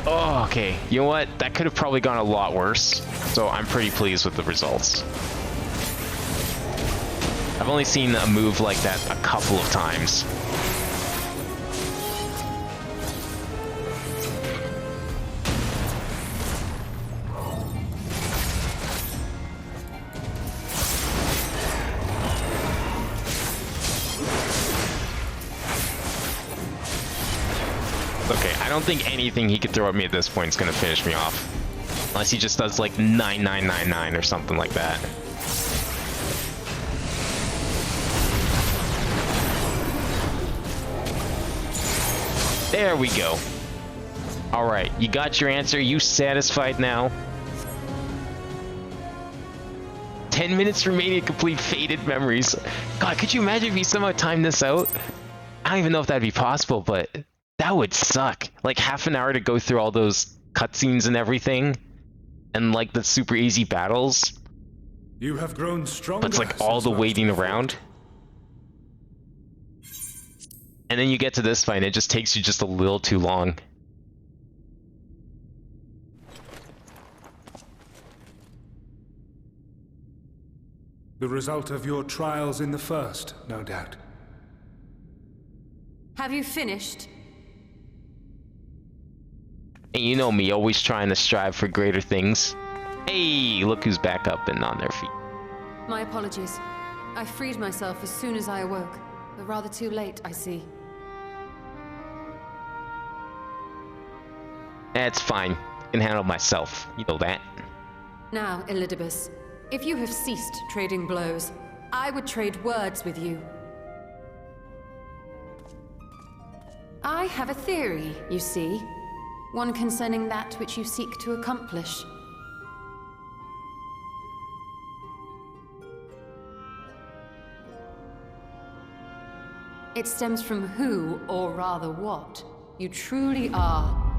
Oh, okay. You know what? That could have probably gone a lot worse. So I'm pretty pleased with the results. I've only seen a move like that a couple of times. don't think anything he could throw at me at this point is gonna finish me off. Unless he just does like 9999 or something like that. There we go. Alright, you got your answer. You satisfied now? 10 minutes remaining to complete Faded Memories. God, could you imagine if he somehow timed this out? I don't even know if that'd be possible, but that would suck. Like half an hour to go through all those cutscenes and everything. And like the super easy battles. You have grown stronger. But it's like all the waiting around. And then you get to this fight and it just takes you just a little too long. The result of your trials in the first, no doubt. Have you finished? And you know me, always trying to strive for greater things. Hey, look who's back up and on their feet. My apologies. I freed myself as soon as I awoke, but rather too late, I see. That's fine. I can handle myself. You know that. Now, Elidibus, if you have ceased trading blows, I would trade words with you. I have a theory, you see. One concerning that which you seek to accomplish. It stems from who, or rather what, you truly are.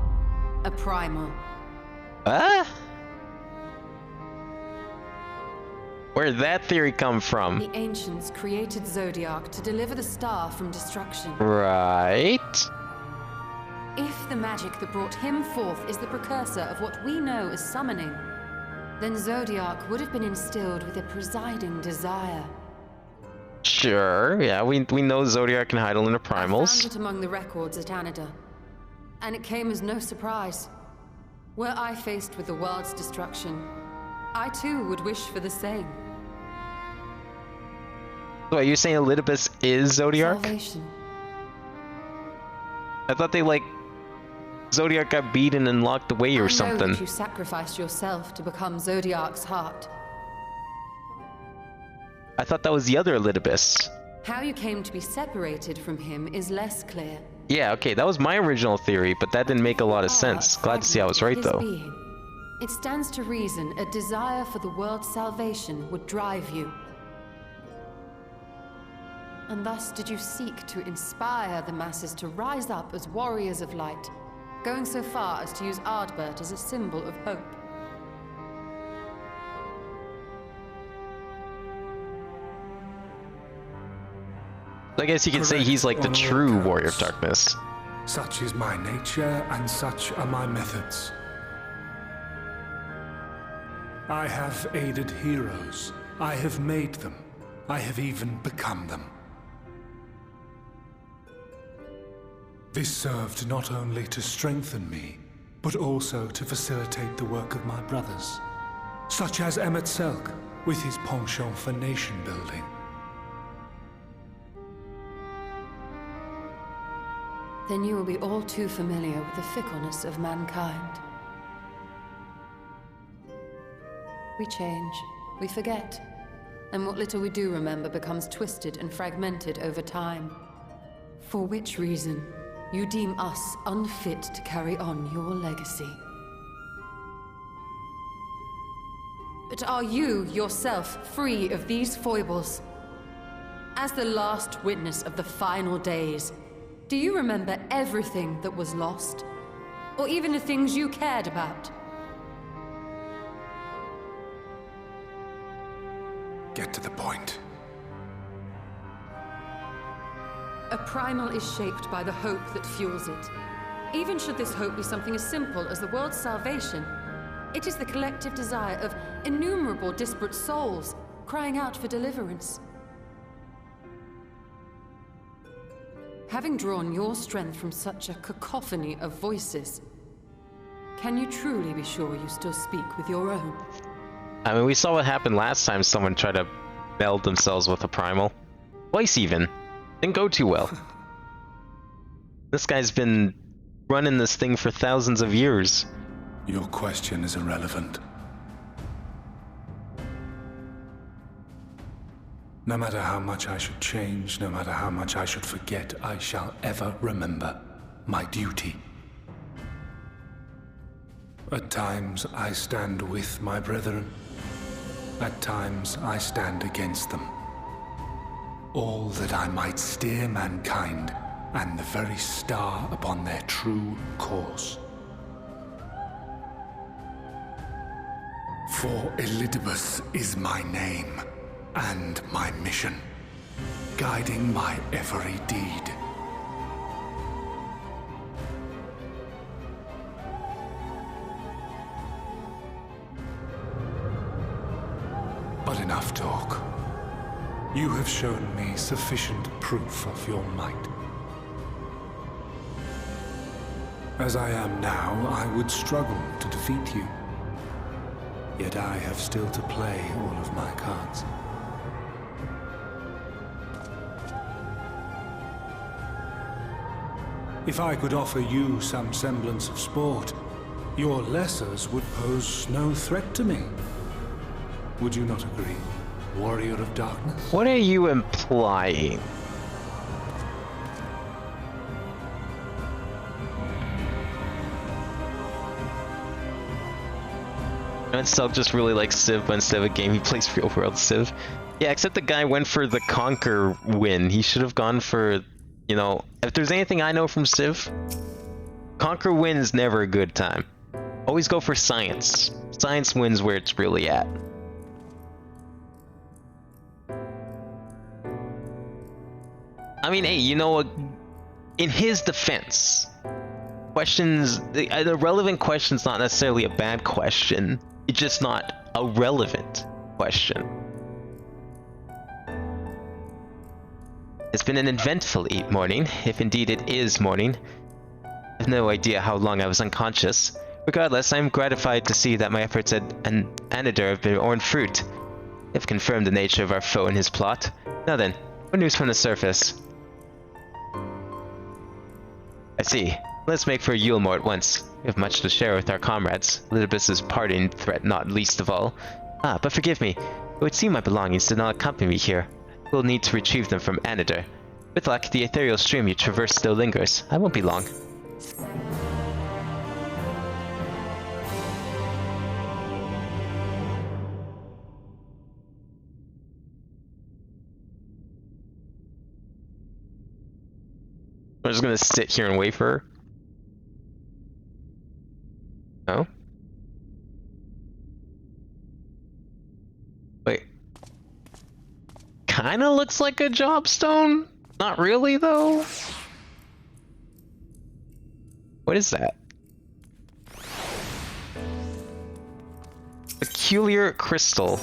A primal. Where'd that theory come from? The ancients created Zodiac to deliver the star from destruction. Right. If the magic that brought him forth is the precursor of what we know as summoning, then Zodiac would have been instilled with a presiding desire. Sure, yeah, we know Zodiac can hide in the primals. I found it among the records at Anida. And it came as no surprise. Were I faced with the world's destruction, I too would wish for the same. Wait, you're saying Elidibus is Zodiac? Salvation. I thought they Zodiac got beaten and locked away or something. I know that you sacrificed yourself to become Zodiac's heart. I thought that was the other Elidibus. How you came to be separated from him is less clear. Yeah, okay, that was my original theory, but that didn't make a lot of sense. Glad to see I was right, though. It stands to reason a desire for the world's salvation would drive you. And thus did you seek to inspire the masses to rise up as warriors of light, going so far as to use Ardbert as a symbol of hope. I guess you could say he's like the true Warrior of Darkness. Such is my nature, and such are my methods. I have aided heroes. I have made them. I have even become them. This served not only to strengthen me, but also to facilitate the work of my brothers, such as Emmett Selk, with his penchant for nation building. Then you will be all too familiar with the fickleness of mankind. We change, we forget, and what little we do remember becomes twisted and fragmented over time. For which reason, you deem us unfit to carry on your legacy. But are you, yourself, free of these foibles? As the last witness of the final days, do you remember everything that was lost? Or even the things you cared about? Get to the point. A primal is shaped by the hope that fuels it. Even should this hope be something as simple as the world's salvation, it is the collective desire of innumerable disparate souls crying out for deliverance. Having drawn your strength from such a cacophony of voices, can you truly be sure you still speak with your own? I mean, we saw what happened last time someone tried to meld themselves with a primal. Twice even. Didn't go too well. This guy's been running this thing for thousands of years. Your question is irrelevant. No matter how much I should change, no matter how much I should forget, I shall ever remember my duty. At times I stand with my brethren. At times I stand against them. All that I might steer mankind and the very star upon their true course. For Elidibus is my name and my mission, guiding my every deed. But enough talk. You have shown me sufficient proof of your might. As I am now, I would struggle to defeat you. Yet I have still to play all of my cards. If I could offer you some semblance of sport, your lessers would pose no threat to me. Would you not agree, Warrior of Darkness? What are you implying? Selk just really likes Civ, but instead of a game, he plays real world Civ. Yeah, except the guy went for the Conquer win. He should have gone for, you know, if there's anything I know from Civ, Conquer win's never a good time. Always go for science. Science wins where it's really at. I mean, hey, you know what? In his defense, questions, the relevant question's not necessarily a bad question. It's just not a relevant question. It's been an eventful morning, if indeed it is morning. I have no idea how long I was unconscious. Regardless, I am gratified to see that my efforts at an Anador have borne fruit. They have confirmed the nature of our foe and his plot. Now then, what news from the surface? I see. Let's make for Yulmore at once. We have much to share with our comrades. Elidibus's parting threat not least of all. Ah, but forgive me. It would seem my belongings did not accompany me here. I will need to retrieve them from Anador. With luck, the ethereal stream you traverse still lingers. I won't be long. I'm just gonna sit here and wait for her. No? Wait. Kinda looks like a jobstone? Not really, though? What is that? Peculiar crystal.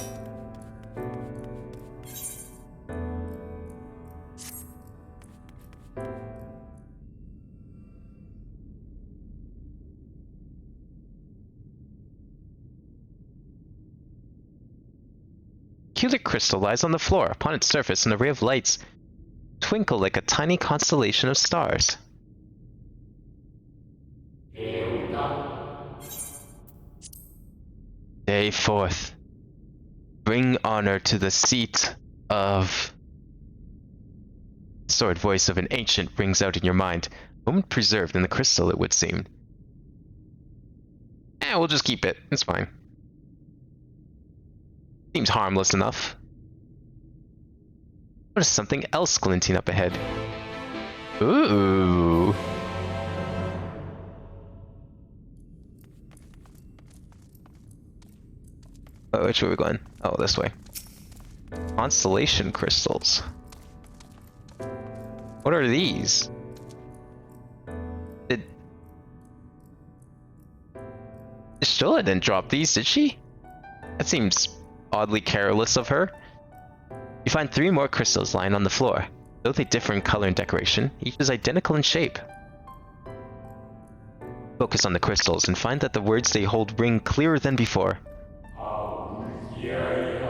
Peculiar crystal lies on the floor. Upon its surface, an array of lights twinkle like a tiny constellation of stars. Day forth. Bring honor to the seat of... The sword voice of an ancient rings out in your mind. Moment preserved in the crystal, it would seem. We'll just keep it. It's fine. Seems harmless enough. What is something else glinting up ahead? Ooh. Oh, which way are we going? Oh, this way. Constellation crystals. What are these? Shilla didn't drop these, did she? That seems oddly careless of her. You find 3 more crystals lying on the floor. Though they differ in color and decoration, each is identical in shape. Focus on the crystals and find that the words they hold ring clearer than before.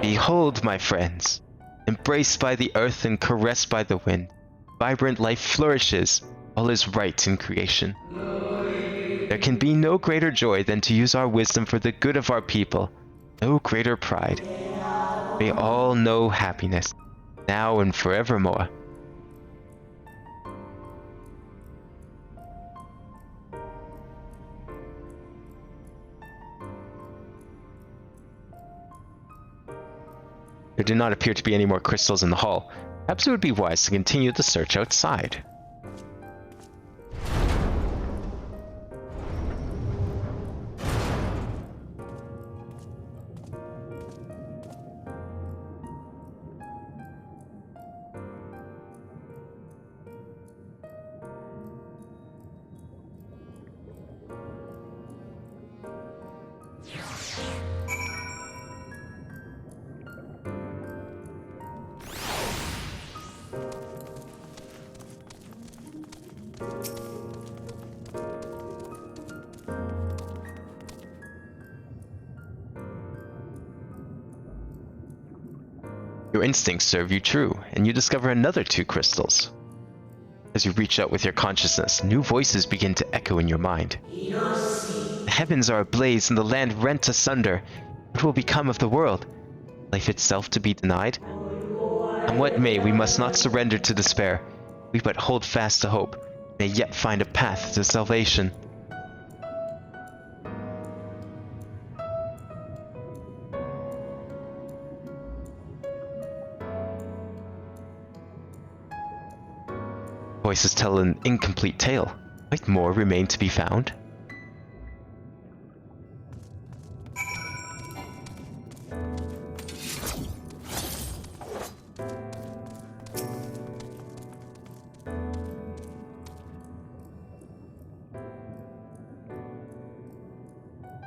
Behold, my friends, embraced by the earth and caressed by the wind, vibrant life flourishes. All is right in creation. There can be no greater joy than to use our wisdom for the good of our people. No greater pride. May all know happiness, now and forevermore. There do not appear to be any more crystals in the hall. Perhaps it would be wise to continue the search outside. Your instincts serve you true, and you discover another 2 crystals. As you reach out with your consciousness, new voices begin to echo in your mind. The heavens are ablaze and the land rent asunder. What will become of the world? Life itself to be denied? And what may, we must not surrender to despair. We but hold fast to hope, may yet find a path to salvation. Voices tell an incomplete tale. Might more remain to be found?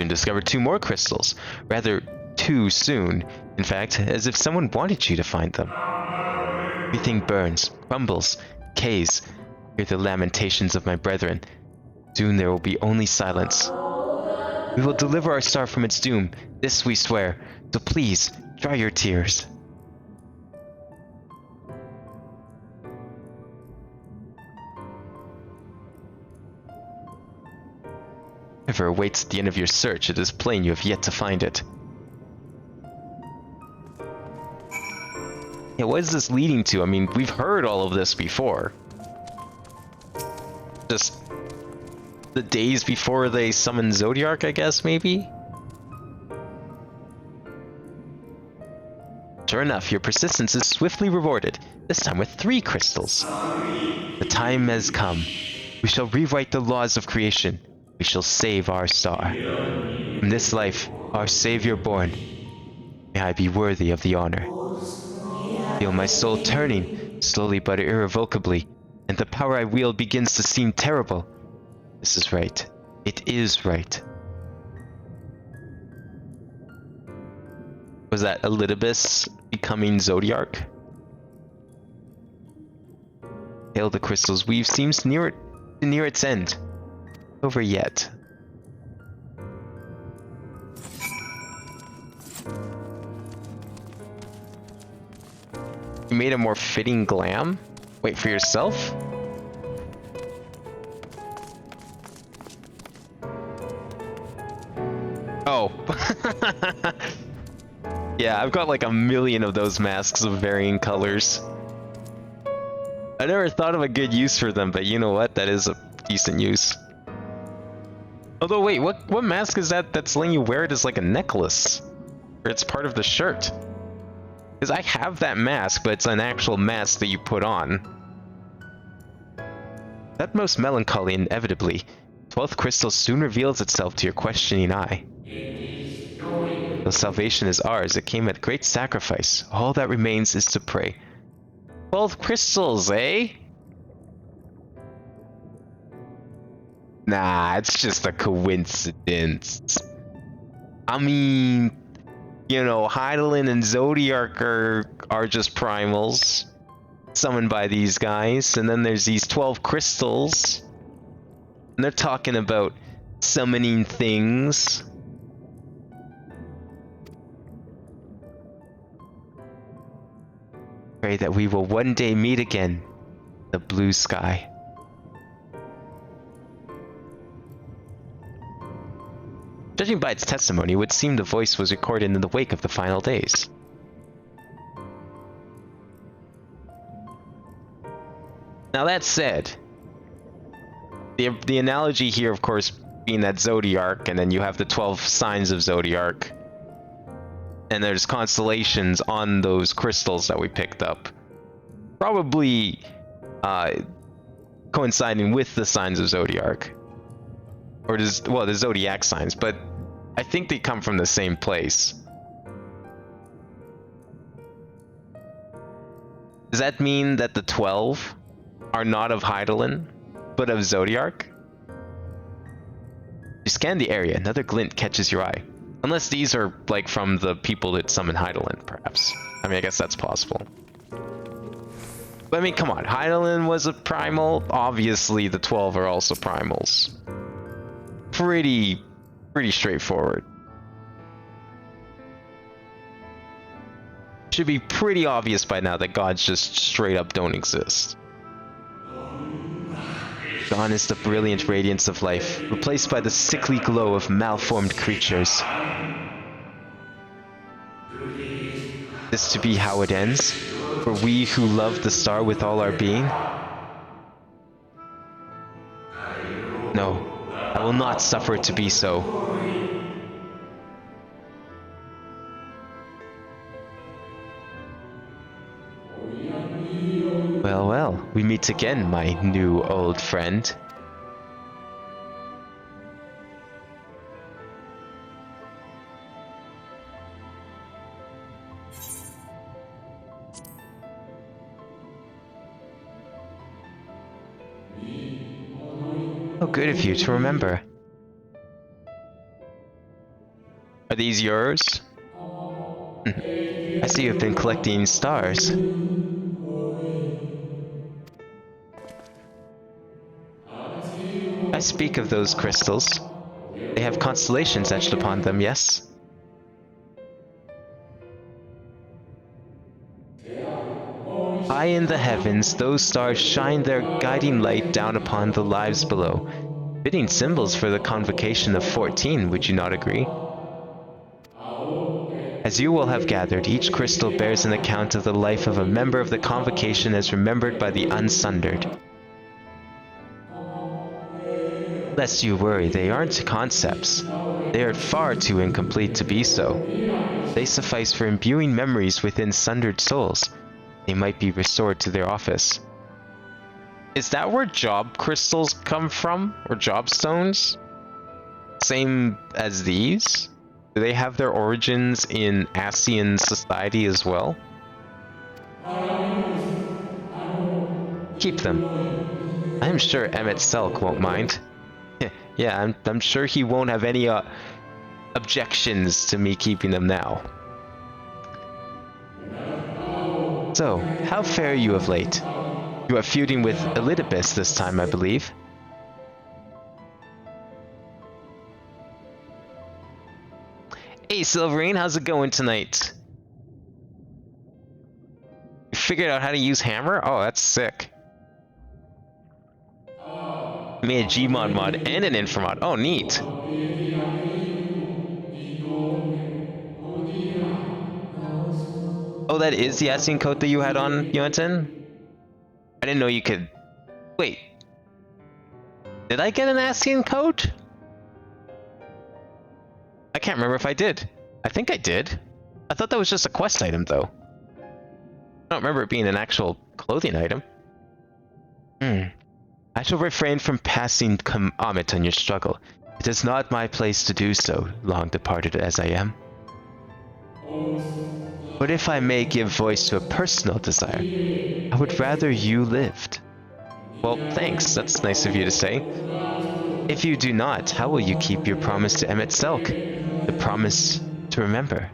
You discover 2 more crystals. Rather, too soon. In fact, as if someone wanted you to find them. Everything burns, crumbles, decays. Hear the lamentations of my brethren. Soon there will be only silence. We will deliver our star from its doom, this we swear, so please, dry your tears. Whatever awaits at the end of your search, it is plain you have yet to find it. Yeah, what is this leading to? I mean, we've heard all of this before. Just the days before they summon Zodiark, I guess, maybe? Sure enough, your persistence is swiftly rewarded, this time with 3 crystals. The time has come. We shall rewrite the laws of creation. We shall save our star. From this life, our savior born. May I be worthy of the honor. Feel my soul turning, slowly but irrevocably, and the power I wield begins to seem terrible. This is right. It is right. Was that Elidibus becoming Zodiark? Hail the crystal's weave seems near its end. Over yet. You made a more fitting glam? Wait for yourself? Oh. Yeah, I've got like a million of those masks of varying colors. I never thought of a good use for them, but you know what? That is a decent use. Although wait, what mask is that that's letting you wear it as like a necklace? Or it's part of the shirt? Because I have that mask, but it's an actual mask that you put on. That most melancholy inevitably. 12th crystal soon reveals itself to your questioning eye. Though salvation is ours, it came at great sacrifice. All that remains is to pray. 12 crystals, eh? Nah, it's just a coincidence. I mean, you know, Hydaelyn and Zodiark are just primals summoned by these guys, and then there's these 12 crystals, and they're talking about summoning things. Pray that we will one day meet again in the blue sky. Judging by its testimony, it would seem the voice was recorded in the wake of the final days. Now that said, the analogy here, of course, being that Zodiac, and then you have the 12 signs of Zodiac, and there's constellations on those crystals that we picked up. Probably coinciding with the signs of Zodiac. Or the Zodiac signs, but I think they come from the same place. Does that mean that the 12 are not of Hydaelyn, but of Zodiac? You scan the area, another glint catches your eye. Unless these are, like, from the people that summon Hydaelyn, perhaps. I mean, I guess that's possible. But I mean, come on, Hydaelyn was a primal. Obviously, the 12 are also primals. Pretty straightforward. Should be pretty obvious by now that gods just straight up don't exist. Gone is the brilliant radiance of life, replaced by the sickly glow of malformed creatures. This to be how it ends? For we who love the star with all our being? No, I will not suffer it to be so. Well, well, we meet again, my new old friend. How good of you to remember. Are these yours? I see you've been collecting stars. I speak of those crystals. They have constellations etched upon them, yes? High in the heavens, those stars shine their guiding light down upon the lives below. Fitting symbols for the convocation of 14, would you not agree? As you will have gathered, each crystal bears an account of the life of a member of the convocation as remembered by the Unsundered. Lest you worry, they aren't concepts. They are far too incomplete to be so. They suffice for imbuing memories within sundered souls. They might be restored to their office. Is that where job crystals come from? Or job stones? Same as these? Do they have their origins in Ascian society as well? Keep them. I am sure Emmett Selk won't mind. Yeah, I'm sure he won't have any objections to me keeping them now. So, how fare you of late? You are feuding with Elidibus this time, I believe. Hey Silverine, how's it going tonight? You figured out how to use hammer? Oh, that's sick. Made a Gmod mod and an Inframod. Oh, neat. Oh, that is the Ascian coat that you had on, Yonatan? I didn't know you could... Wait. Did I get an Ascian coat? I can't remember if I did. I think I did. I thought that was just a quest item, though. I don't remember it being an actual clothing item. I shall refrain from passing comment on your struggle. It is not my place to do so, long departed as I am. But if I may give voice to a personal desire, I would rather you lived. Well, thanks, that's nice of you to say. If you do not, how will you keep your promise to Emmett Selk? The promise to remember.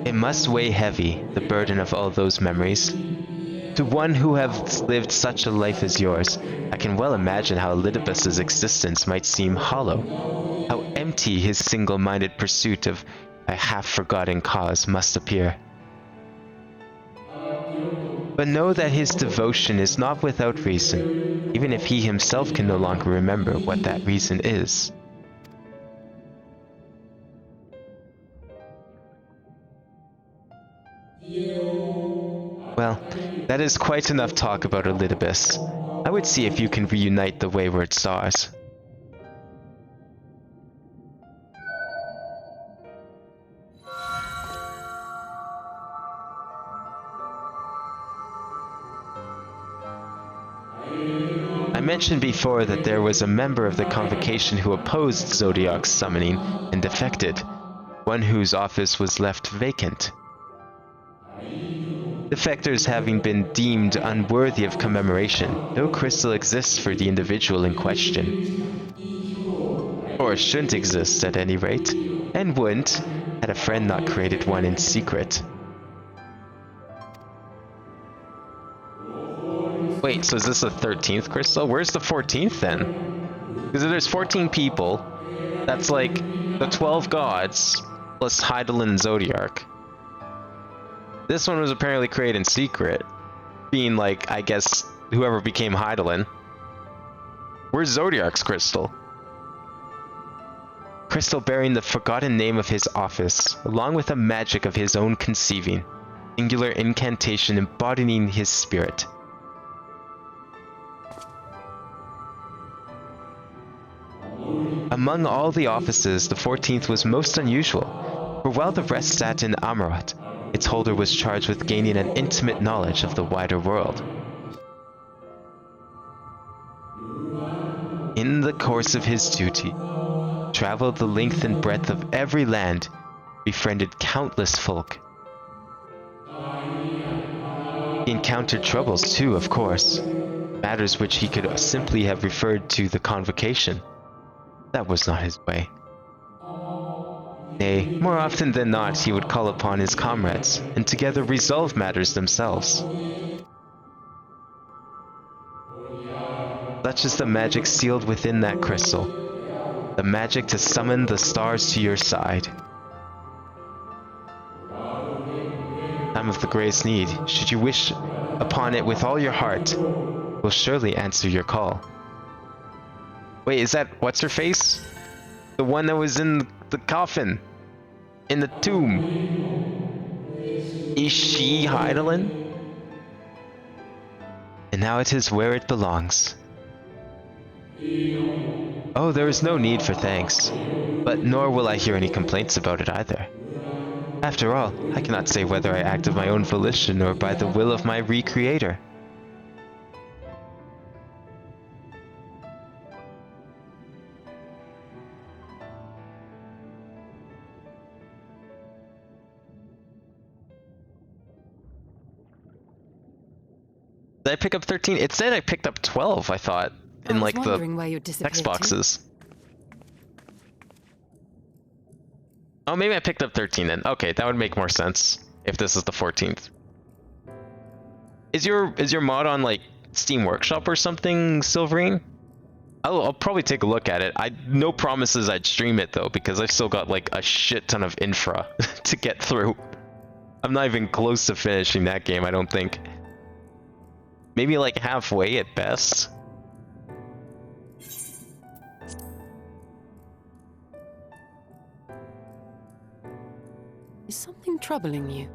It must weigh heavy, the burden of all those memories. To one who has lived such a life as yours, I can well imagine how Elidibus's existence might seem hollow, how empty his single-minded pursuit of a half-forgotten cause must appear. But know that his devotion is not without reason, even if he himself can no longer remember what that reason is. Well, that is quite enough talk about Elidibus. I would see if you can reunite the wayward stars. I mentioned before that there was a member of the Convocation who opposed Zodiac's summoning and defected, one whose office was left vacant. Defectors having been deemed unworthy of commemoration, no crystal exists for the individual in question. Or shouldn't exist at any rate, and wouldn't, had a friend not created one in secret. Wait, so is this the 13th crystal? Where's the 14th then? Because if there's 14 people, that's like the 12 gods plus Hydaelyn and Zodiark. This one was apparently created in secret, being like, I guess, whoever became Hydaelyn. Where's Zodiark's crystal? Crystal bearing the forgotten name of his office, along with a magic of his own conceiving, singular incantation embodying his spirit. Among all the offices, the 14th was most unusual, for while the rest sat in Amarat, its holder was charged with gaining an intimate knowledge of the wider world. In the course of his duty, traveled the length and breadth of every land, befriended countless folk. He encountered troubles too, of course, matters which he could simply have referred to the Convocation. That was not his way. Nay, more often than not, he would call upon his comrades, and together resolve matters themselves. Such is the magic sealed within that crystal, the magic to summon the stars to your side. Time of the greatest need, should you wish upon it with all your heart, will surely answer your call. Wait, is that what's-her-face? The one that was in the coffin? In the tomb? Is she Hydaelyn? And now it is where it belongs. Oh, there is no need for thanks, but nor will I hear any complaints about it either. After all, I cannot say whether I act of my own volition or by the will of my recreator. Did I pick up 13? It said I picked up 12, I thought, in like the text boxes. Oh, maybe I picked up 13 then. Okay, that would make more sense if this is the 14th. Is your mod on like Steam Workshop or something, Silverine? I'll probably take a look at it. No promises I'd stream it though, because I've still got like a shit ton of infra to get through. I'm not even close to finishing that game, I don't think. Maybe like halfway at best. Is something troubling you?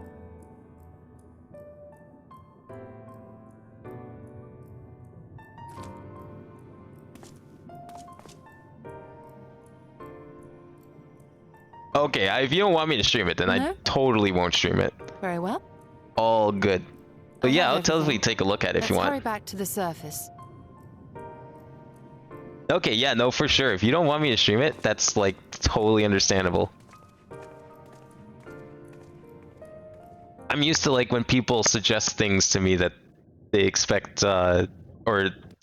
Okay, if you don't want me to stream it, then I totally won't stream it. Very well. All good. But yeah, I'll totally take a look at it if you want. Let's hurry back to the surface. Okay, yeah, no, for sure. If you don't want me to stream it, that's like totally understandable. I'm used to like when people suggest things to me that they expect, or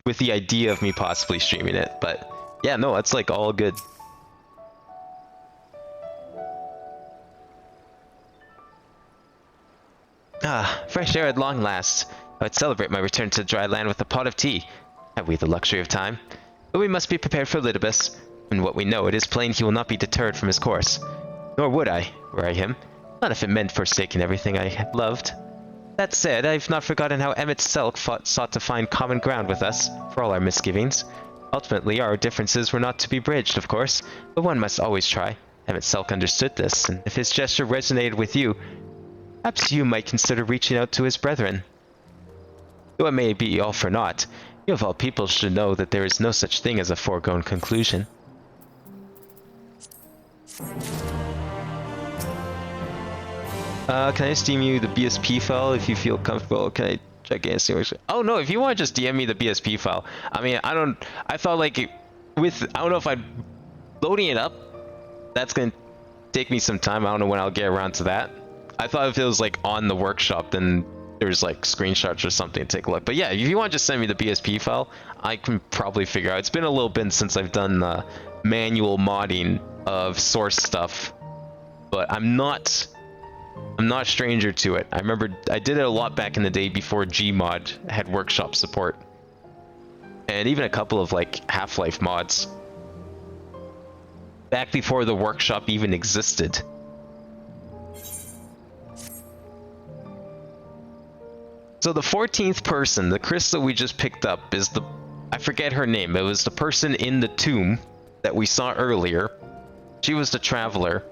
with the idea of me possibly streaming it. But yeah, no, it's like all good. Ah, fresh air at long last. I would celebrate my return to dry land with a pot of tea. Have we the luxury of time? But we must be prepared for Elidibus. And what we know, it is plain he will not be deterred from his course. Nor would I, were I him. Not if it meant forsaking everything I had loved. That said, I've not forgotten how Emmett Selk sought to find common ground with us, for all our misgivings. Ultimately, our differences were not to be bridged, of course, but one must always try. Emmett Selk understood this, and if his gesture resonated with you, perhaps you might consider reaching out to his brethren. Though it may be all for naught, you of all people should know that there is no such thing as a foregone conclusion. Can I Steam you the BSP file if you feel comfortable? Can I check in? Oh no, if you want to just DM me the BSP file. I mean, I thought like I don't know if loading it up, that's gonna take me some time. I don't know when I'll get around to that. I thought if it was like on the workshop, then there's like screenshots or something to take a look. But yeah, if you want to just send me the BSP file, I can probably figure out. It's been a little bit since I've done manual modding of source stuff, but I'm not a stranger to it. I remember I did it a lot back in the day before Gmod had workshop support, and even a couple of like Half-Life mods back before the workshop even existed. So the 14th person, the crystal we just picked up, is I forget her name. It was the person in the tomb that we saw earlier. She was the traveler.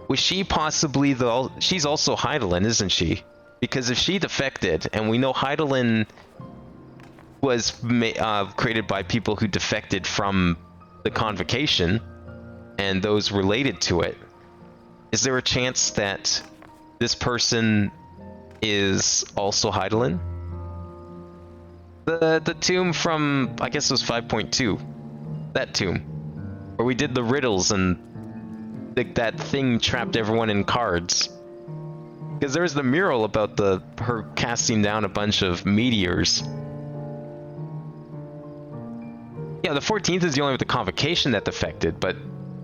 Was she possibly she's also Hydaelyn, isn't she? Because if she defected, and we know Hydaelyn was created by people who defected from the Convocation, and those related to it, is there a chance that this person is also Hydaelyn? The tomb from, I guess it was 5.2. That tomb. Where we did the riddles and that thing trapped everyone in cards. Because there was the mural about her casting down a bunch of meteors. Yeah, the 14th is the only with the Convocation that defected, but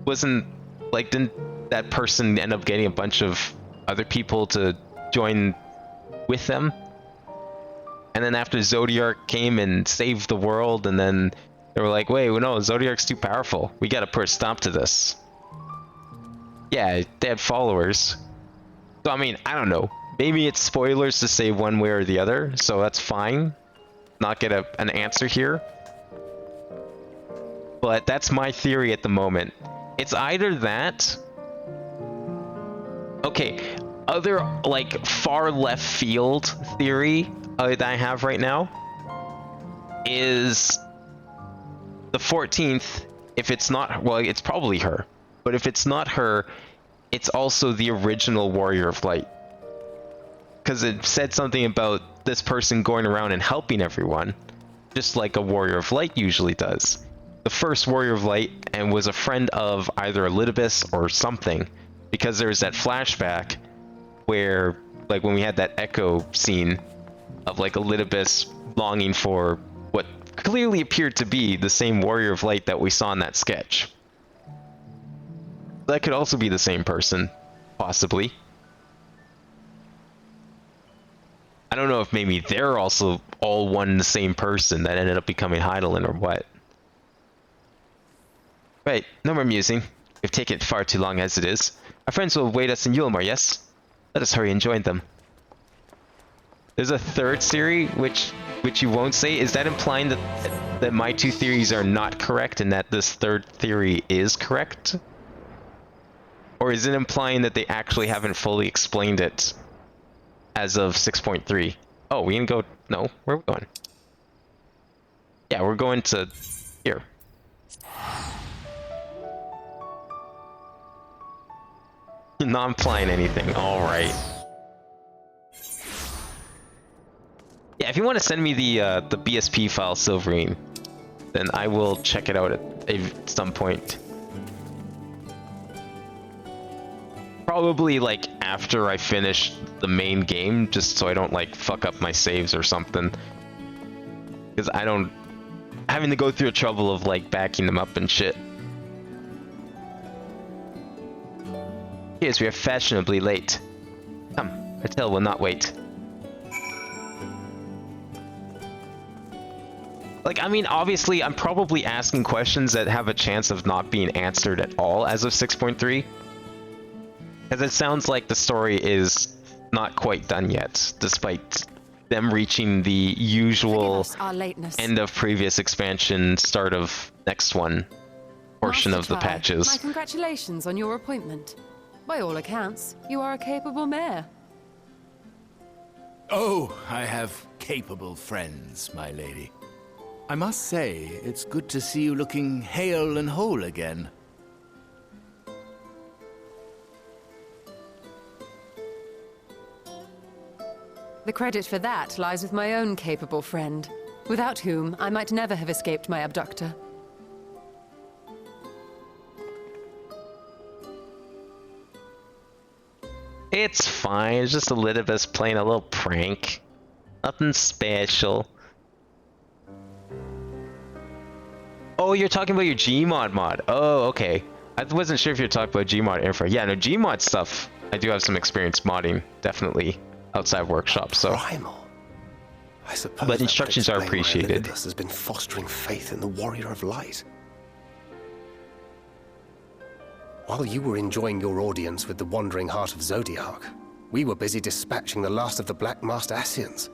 didn't that person end up getting a bunch of other people to join with them? And then after Zodiark came and saved the world, and then they were like, wait, well, no, Zodiark's too powerful. We gotta put a stop to this. Yeah, they had followers. So, I mean, I don't know. Maybe it's spoilers to say one way or the other, so that's fine. Not get an answer here. But that's my theory at the moment. It's either that... Okay, other, like, far left field theory that I have right now is the 14th, if it's not... Well, it's probably her. But if it's not her, it's also the original Warrior of Light. Because it said something about this person going around and helping everyone, just like a Warrior of Light usually does. The first Warrior of Light and was a friend of either Elidibus or something, because there's that flashback where, like, when we had that Echo scene of, like, Elidibus longing for what clearly appeared to be the same Warrior of Light that we saw in that sketch. That could also be the same person, possibly. I don't know if maybe they're also all one and the same person that ended up becoming Hydaelyn or what. Right, no more musing. We've taken it far too long as it is. Our friends will await us in Yulmar, yes? Let us hurry and join them. There's a third theory, which you won't say. Is that implying that my two theories are not correct and that this third theory is correct? Or is it implying that they actually haven't fully explained it as of 6.3? Oh, we can go... No, where are we going? Yeah, we're going to... here. Not implying anything. Alright. Yeah, if you want to send me the BSP file, Silverine, then I will check it out at some point. Probably, like, after I finish the main game, just so I don't, like, fuck up my saves or something. Because I don't... having to go through the trouble of, like, backing them up and shit. Yes, we are fashionably late. Come, our tale will not wait. Like, I mean, obviously, I'm probably asking questions that have a chance of not being answered at all as of 6.3. Because it sounds like the story is not quite done yet, despite them reaching the usual Our lateness. end of previous expansion, start of next one portion of the Master Tri, patches. My congratulations on your appointment. By all accounts, you are a capable mayor. Oh, I have capable friends, my lady. I must say, it's good to see you looking hale and whole again. The credit for that lies with my own capable friend, without whom I might never have escaped my abductor. It's fine, it's just Elizabeth playing a little prank. Nothing special. Oh, you're talking about your Gmod mod. Oh, okay. I wasn't sure if you're talking about Gmod info. Yeah, no, Gmod stuff, I do have some experience modding, definitely, outside workshop, so. Primal. I suppose but that instructions would are explain why appreciated. Elidibus has been fostering faith in the Warrior of Light. While you were enjoying your audience with the Wandering Heart of Zodiac, we were busy dispatching the last of the Black Master Ascians,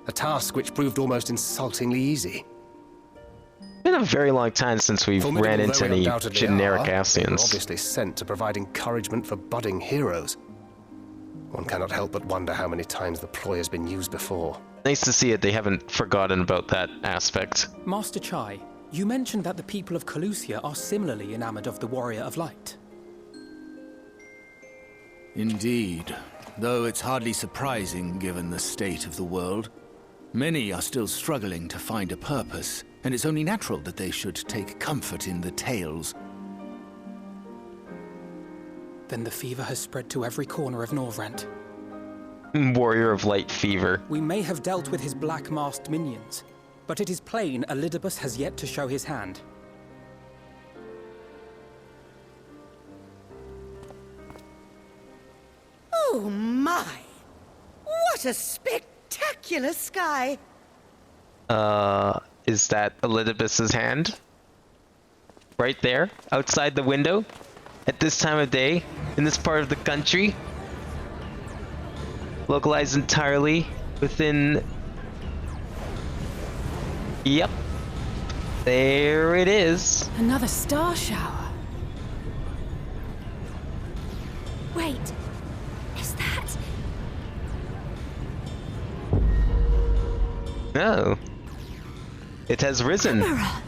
a task which proved almost insultingly easy. Been a very long time since we've ran into any generic they were Ascians. obviously sent to provide encouragement for budding heroes. One cannot help but wonder how many times the ploy has been used before. Nice to see it, they haven't forgotten about that aspect. Master Chai, you mentioned that the people of Calusia are similarly enamored of the Warrior of Light. Indeed, though it's hardly surprising given the state of the world. Many are still struggling to find a purpose, and it's only natural that they should take comfort in the tales. Then the fever has spread to every corner of Norvrent. Warrior of Light fever. We may have dealt with his black-masked minions, but it is plain Elidibus has yet to show his hand. Oh my! What a spectacular sky! Is that Elidibus's hand? Right there, outside the window? At this time of day, in this part of the country? Localized entirely within... Yep. There it is. Another star shower. Wait, is that... No. It has risen. Emerald.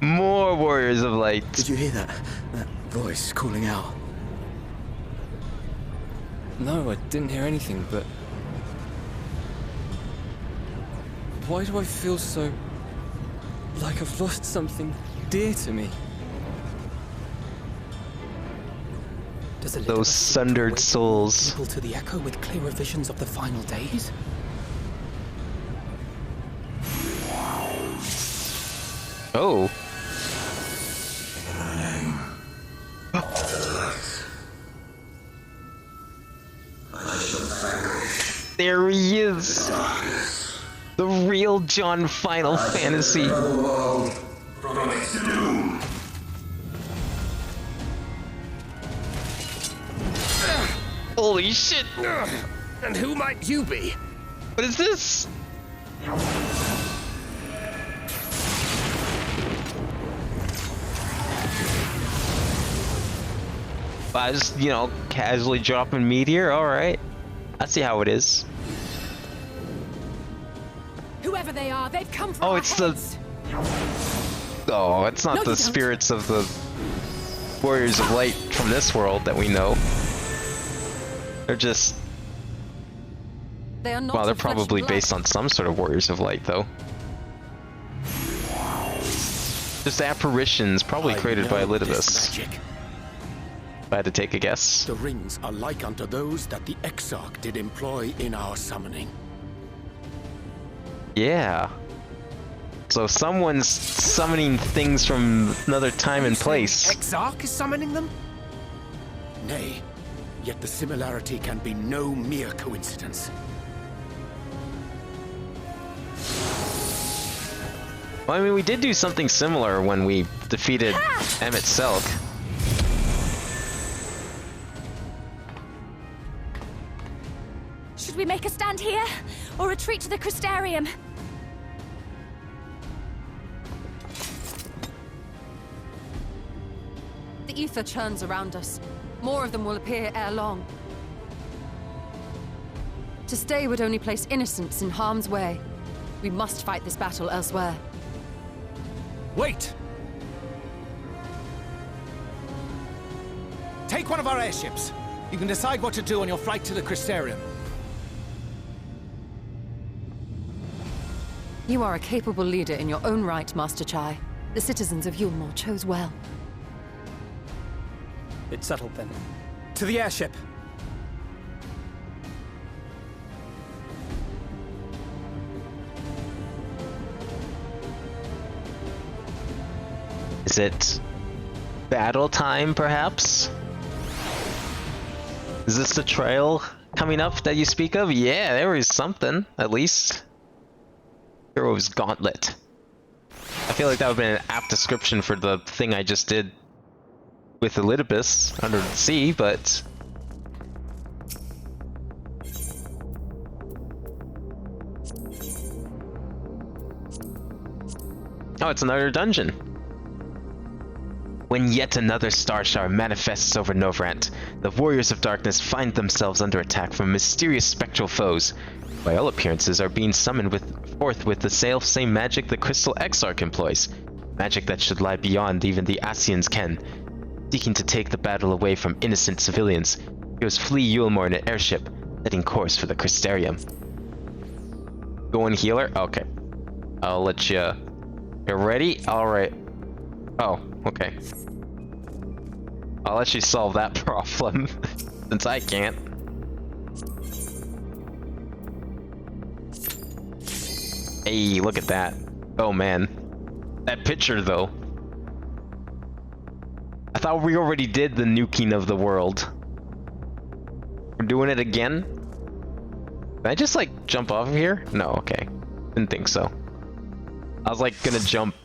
More Warriors of Light. Did you hear that? That voice calling out? No, I didn't hear anything, but... Why do I feel so... like I've lost something dear to me? Those sundered souls. People to the echo with clearer visions of the final days? Oh. There he is. The real John Final Fantasy. From its doom. Holy shit! And who might you be? What is this? I just, you know, casually dropping meteor, alright. I see how it is. Whoever they are, they've come from Oh, it's the... Oh, it's not No, the you don't. spirits of the Warriors of Light from this world that we know. They're just... They are not Well, they're of flesh and probably blood. based on some sort of Warriors of Light, though. Just apparitions, probably created by Elidibus. If I had to take a guess. The rings are like unto those that the Exarch did employ in our summoning. Yeah. So someone's summoning things from another time and place. Exarch is summoning them? Nay, yet the similarity can be no mere coincidence. Well, I mean, we did do something similar when we defeated Emmett Selk. Should we make a stand here, or retreat to the Crystarium? The ether churns around us. More of them will appear ere long. To stay would only place innocents in harm's way. We must fight this battle elsewhere. Wait! Take one of our airships. You can decide what to do on your flight to the Crystarium. You are a capable leader in your own right, Master Chai. The citizens of Yulmore chose well. It's settled then. To the airship! Is it battle time, perhaps? Is this the trail coming up that you speak of? Yeah, there was something, at least. Hero's Gauntlet. I feel like that would have been an apt description for the thing I just did with Elidibus under the sea, but... Oh, it's another dungeon. When yet another star shower manifests over Novrant, the Warriors of Darkness find themselves under attack from mysterious spectral foes. By all appearances, are being summoned forth with the same magic the Crystal Exarch employs. Magic that should lie beyond even the Ascians' ken. Seeking to take the battle away from innocent civilians, heroes flee Yulmore in an airship, setting course for the Crystarium. Going healer? Okay. I'll let you... You're ready? Alright. Oh, okay. I'll let you solve that problem, since I can't. Hey, look at that. Oh man. That picture, though. I thought we already did the nuking of the world. We're doing it again? Did I just, like, jump off of here? No, okay. Didn't think so. I was, like, gonna jump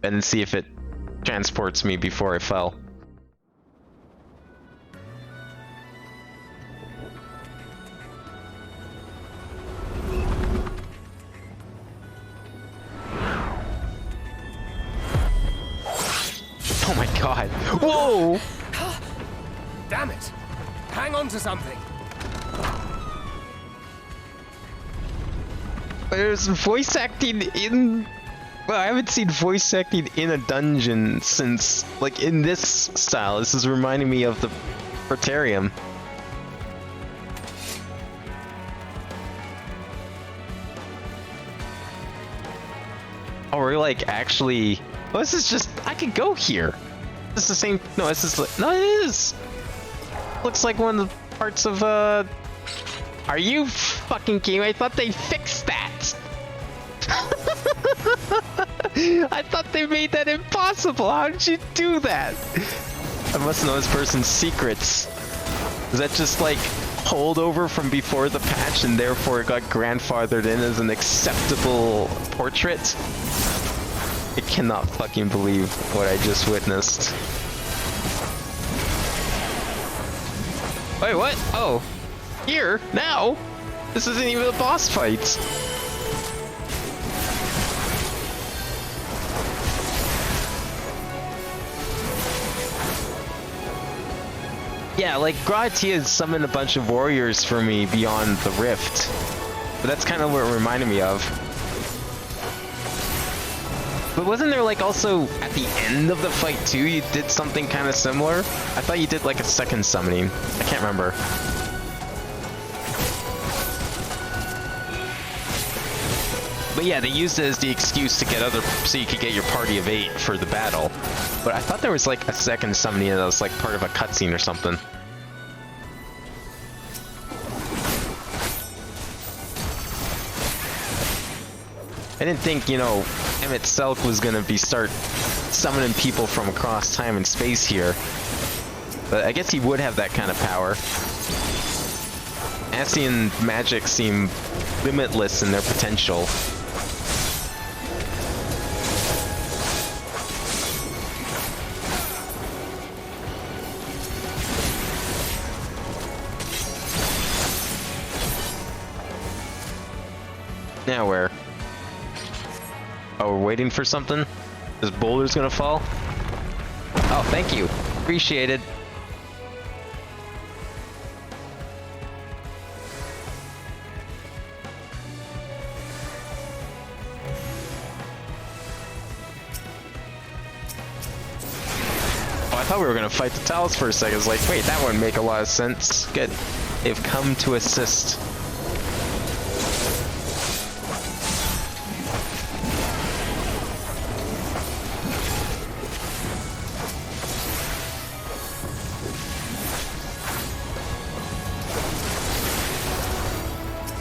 and see if it transports me before I fell. Oh my god. Whoa! Damn it! Hang on to something! There's voice acting in... Well, I haven't seen voice acting in a dungeon since, like, in this style. This is reminding me of the Portarium. Oh, we're like actually... Oh, this is just... I could go here. This is the same... No, this is... No, it is! Looks like one of the parts of, Are you fucking kidding me? I thought they fixed that! I thought they made that impossible! How did you do that? I must know this person's secrets. Is that just like holdover from before the patch and therefore it got grandfathered in as an acceptable portrait? I cannot fucking believe what I just witnessed. Wait, what? Oh. Here? Now? This isn't even a boss fight. Yeah, like, Gratia summoned a bunch of warriors for me beyond the rift. But that's kind of what it reminded me of. But wasn't there, like, also at the end of the fight, too, you did something kind of similar? I thought you did, like, a second summoning. I can't remember. But yeah, they used it as the excuse to get so you could get your party of 8 for the battle. But I thought there was like a second summoning that was like part of a cutscene or something. I didn't think, you know, Emmett Selk was gonna start summoning people from across time and space here. But I guess he would have that kind of power. Ascian magic seem limitless in their potential. Now where? Oh, we're waiting for something? This boulder's gonna fall? Oh, thank you. Appreciated. Oh, I thought we were gonna fight the Talus for a second. I was like, wait, that wouldn't make a lot of sense. Good. They've come to assist.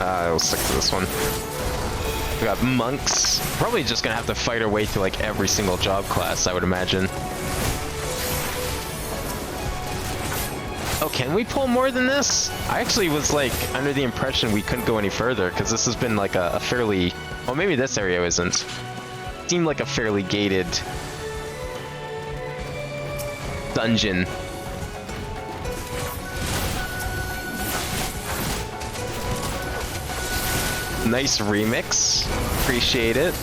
I'll stick to this one. We got monks. Probably just gonna have to fight our way through like every single job class, I would imagine. Oh, can we pull more than this? I actually was like under the impression we couldn't go any further because this has been like a fairly, well, maybe this area isn't. Seemed like a fairly gated dungeon. Nice remix. Appreciate it.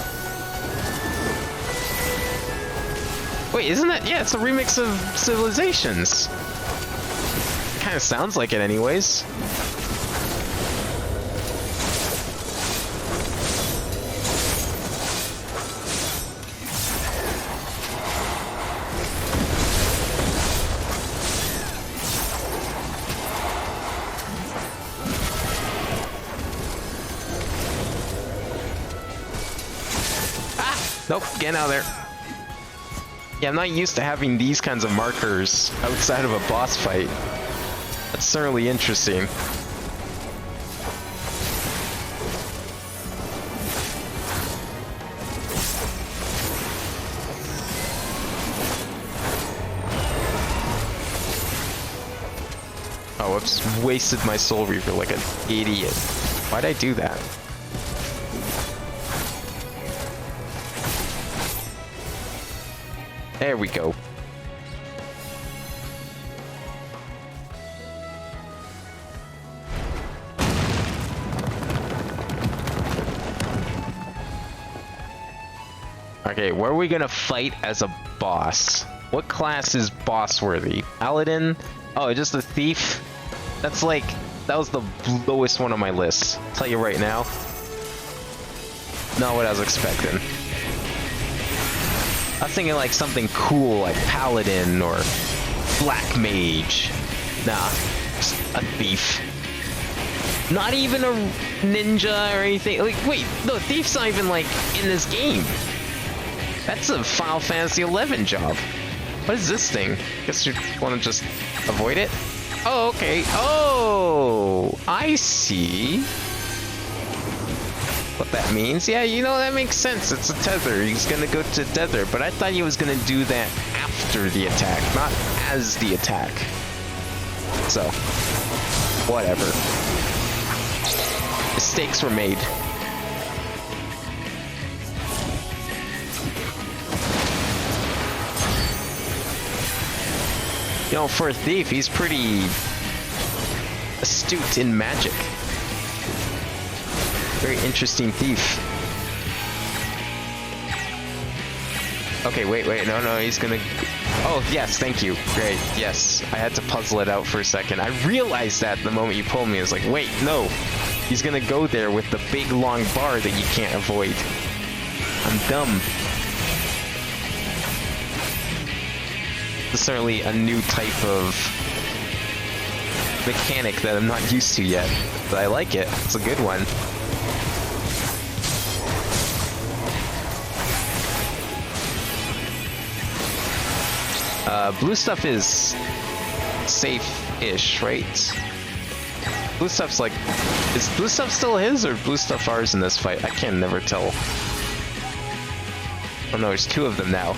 Wait, isn't that? Yeah, it's a remix of Civilizations. Kind of sounds like it anyways. Nope, get out of there. Yeah, I'm not used to having these kinds of markers outside of a boss fight. That's certainly interesting. Oh, whoops, wasted my Soul Reaver like an idiot. Why'd I do that? There we go. Okay, where are we gonna fight as a boss? What class is boss worthy? Paladin? Oh, just a thief? That's like, that was the lowest one on my list. I'll tell you right now. Not what I was expecting. I was thinking like something cool like Paladin or Black Mage. Nah, just a thief. Not even a ninja or anything. Like, wait, no, thief's not even like in this game. That's a Final Fantasy XI job. What is this thing? Guess you want to just avoid it? Oh, okay. Oh, I see what that means. Yeah, you know, that makes sense. It's a tether. He's gonna go to tether, but I thought he was gonna do that after the attack, not as the attack. So, whatever. Mistakes were made. You know, for a thief, he's pretty astute in magic. Very interesting thief. Okay, wait, no, he's gonna... Oh, yes, thank you. Great, yes. I had to puzzle it out for a second. I realized that the moment you pulled me. I was like, wait, no. He's gonna go there with the big, long bar that you can't avoid. I'm dumb. This is certainly a new type of mechanic that I'm not used to yet. But I like it. It's a good one. Blue stuff is safe-ish, right? Blue stuff's like... Is blue stuff still his or blue stuff ours in this fight? I can never tell. Oh no, there's two of them now.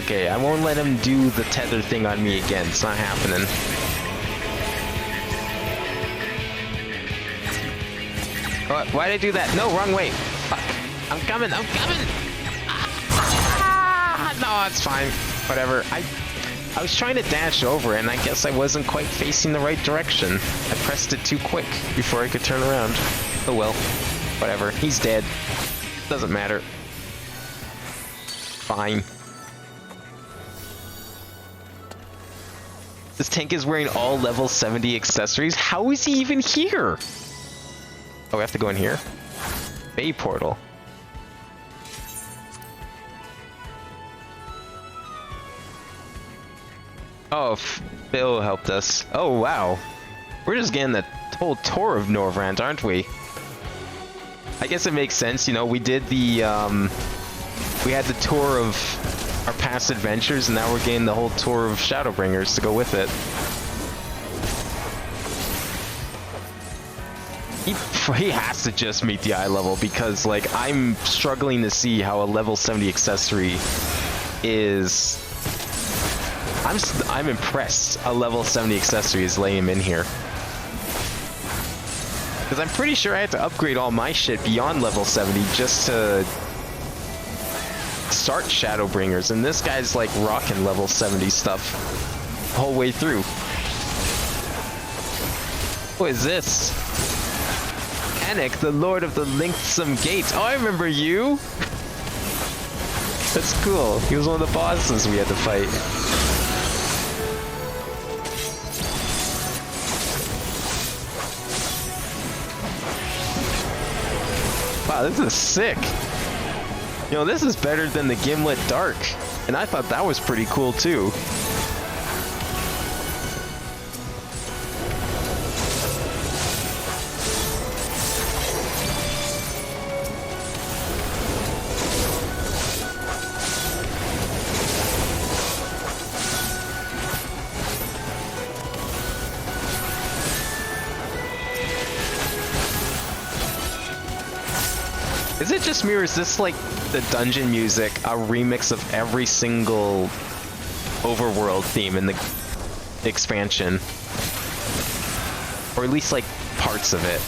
Okay, Okay, I won't let him do the tether thing on me again. It's not happening. What? Why did I do that? No, wrong way. Fuck. I'm coming. I'm coming. Ah, no, it's fine. Whatever. I was trying to dash over and I guess I wasn't quite facing the right direction. I pressed it too quick before I could turn around. Oh well. Whatever. He's dead. Doesn't matter. Fine. This tank is wearing all level 70 accessories. How is he even here? Oh, we have to go in here? Bay portal. Oh, Phil helped us. Oh, wow. We're just getting the whole tour of Norvrand, aren't we? I guess it makes sense, you know, we did the, we had the tour of our past adventures, and now we're getting the whole tour of Shadowbringers to go with it. He has to just meet the eye level, because, like, I'm struggling to see how a level 70 accessory is... I'm impressed a level 70 accessory is laying him in here. Because I'm pretty sure I had to upgrade all my shit beyond level 70 just to start Shadowbringers, and this guy's like rocking level 70 stuff the whole way through. What is this? Anik, the Lord of the Linksome Gate. Oh, I remember you! That's cool. He was one of the bosses we had to fight. Wow, this is sick. You know, this is better than the Gimlet Dark, and I thought that was pretty cool too. Is it just me, or is this like the dungeon music, a remix of every single overworld theme in the expansion? Or at least like parts of it.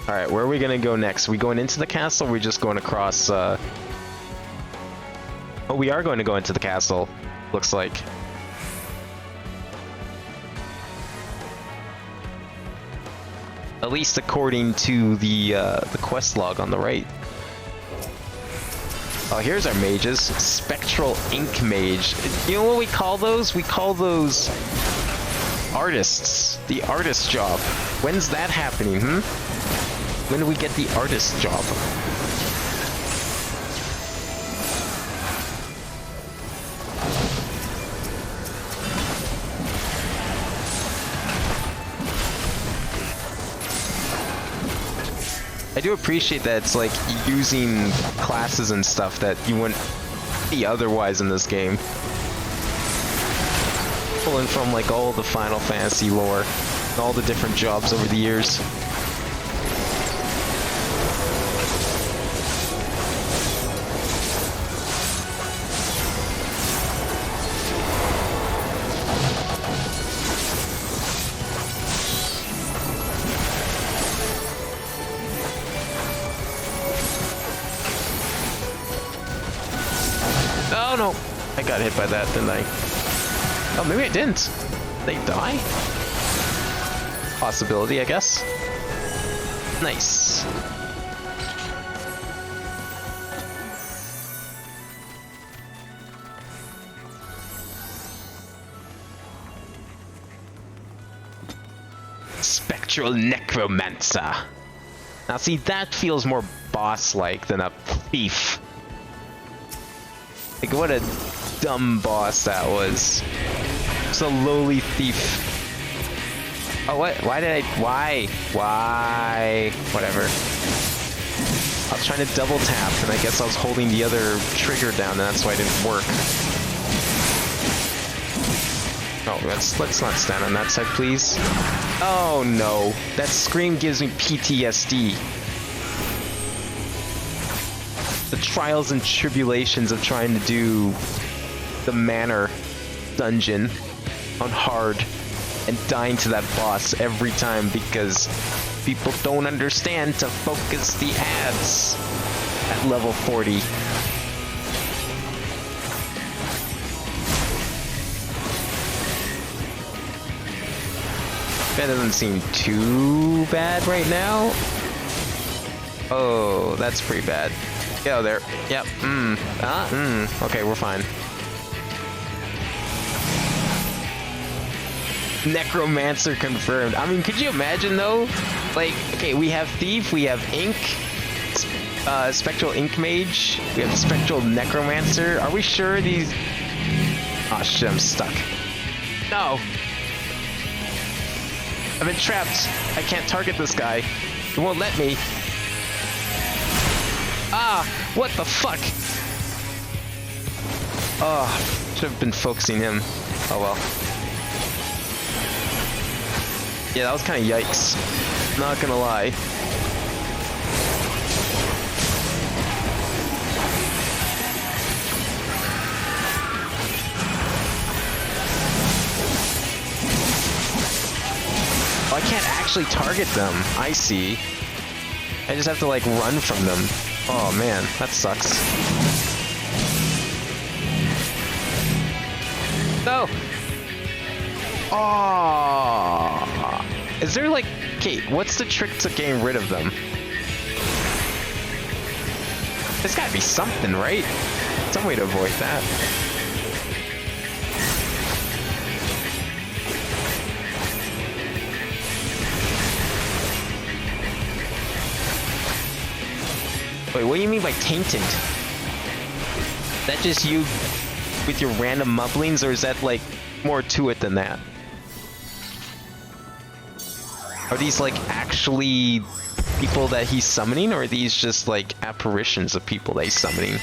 Alright, where are we gonna go next? Are we going into the castle, or are we just going across, Oh, we are going to go into the castle, looks like. At least according to the quest log on the right. Oh, here's our mages. Spectral Ink Mage. You know what we call those? We call those artists. The artist job. When's that happening, When do we get the artist job? I do appreciate that it's like using classes and stuff that you wouldn't be otherwise in this game. Pulling from like all the Final Fantasy lore, and all the different jobs over the years. Oh no! I got hit by that, didn't I? Oh, maybe I didn't. Did they die? Possibility, I guess. Nice. Spectral Necromancer. Now see, that feels more boss-like than a thief. Like, what a dumb boss that was. Just a lowly thief. Oh, what? Why did I... Why? Whatever. I was trying to double tap, and I guess I was holding the other trigger down, and that's why it didn't work. Oh, let's not stand on that side, please. Oh no, that scream gives me PTSD. The trials and tribulations of trying to do the Manor dungeon on hard and dying to that boss every time because people don't understand to focus the ads at level 40. That doesn't seem too bad right now. Oh, that's pretty bad. Get out there. Yep. Okay, we're fine. Necromancer confirmed. I mean, could you imagine though? Like, okay, we have Thief, we have Ink, Spectral Ink Mage, we have Spectral Necromancer. Are we sure these... Oh shit, I'm stuck. No! I've been trapped. I can't target this guy. It won't let me. Ah! What the fuck? Oh, should have been focusing him. Oh well. Yeah, that was kind of yikes. Not gonna lie. Oh, I can't actually target them. I see. I just have to like run from them. Oh man, that sucks. No! Oh! Is there like... Okay, what's the trick to getting rid of them? There's gotta be something, right? Some way to avoid that. Wait, what do you mean by tainted? Is that just you with your random mumblings, or is that like more to it than that? Are these like actually people that he's summoning, or are these just like apparitions of people that he's summoning?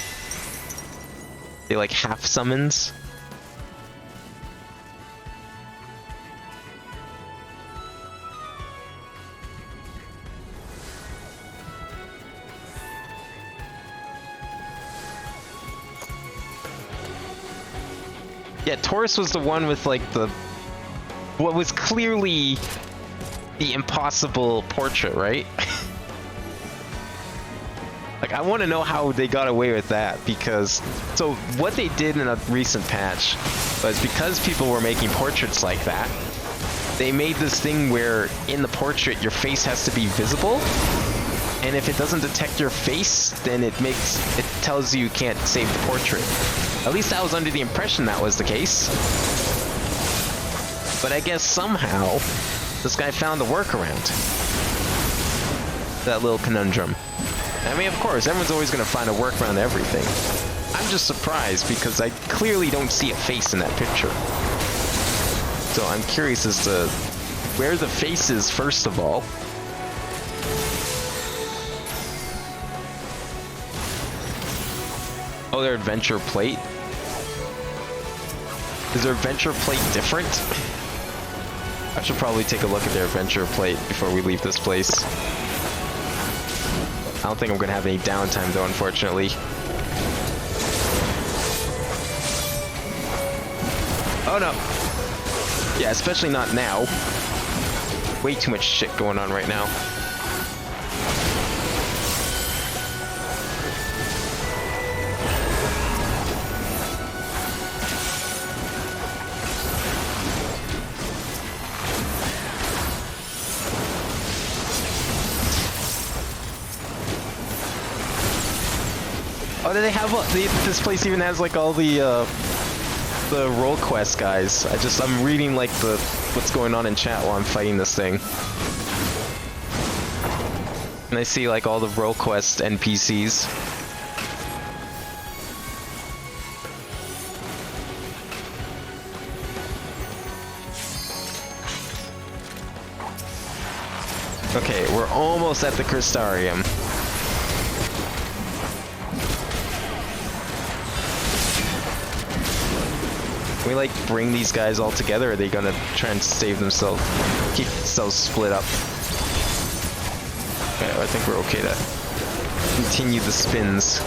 They like half summons? Yeah, Taurus was the one with like the... what was clearly the impossible portrait, right? Like, I want to know how they got away with that, because... So, what they did in a recent patch was, because people were making portraits like that, they made this thing where in the portrait your face has to be visible, and if it doesn't detect your face, then it tells you can't save the portrait. At least I was under the impression that was the case. But I guess somehow this guy found a workaround. That little conundrum. I mean, of course, everyone's always going to find a workaround to everything. I'm just surprised because I clearly don't see a face in that picture. So I'm curious as to where the face is, first of all. Oh, their adventure plate. Is their adventure plate different? I should probably take a look at their adventure plate before we leave this place. I don't think I'm gonna have any downtime though, unfortunately. Oh no! Yeah, especially not now. Way too much shit going on right now. Oh, do they have this place even has like all the role quest guys? I'm reading like what's going on in chat while I'm fighting this thing, and I see like all the role quest NPCs. Okay, we're almost at the Crystarium. Can we like bring these guys all together, or are they gonna try and save themselves? Keep themselves split up. Okay, I think we're okay to continue the spins.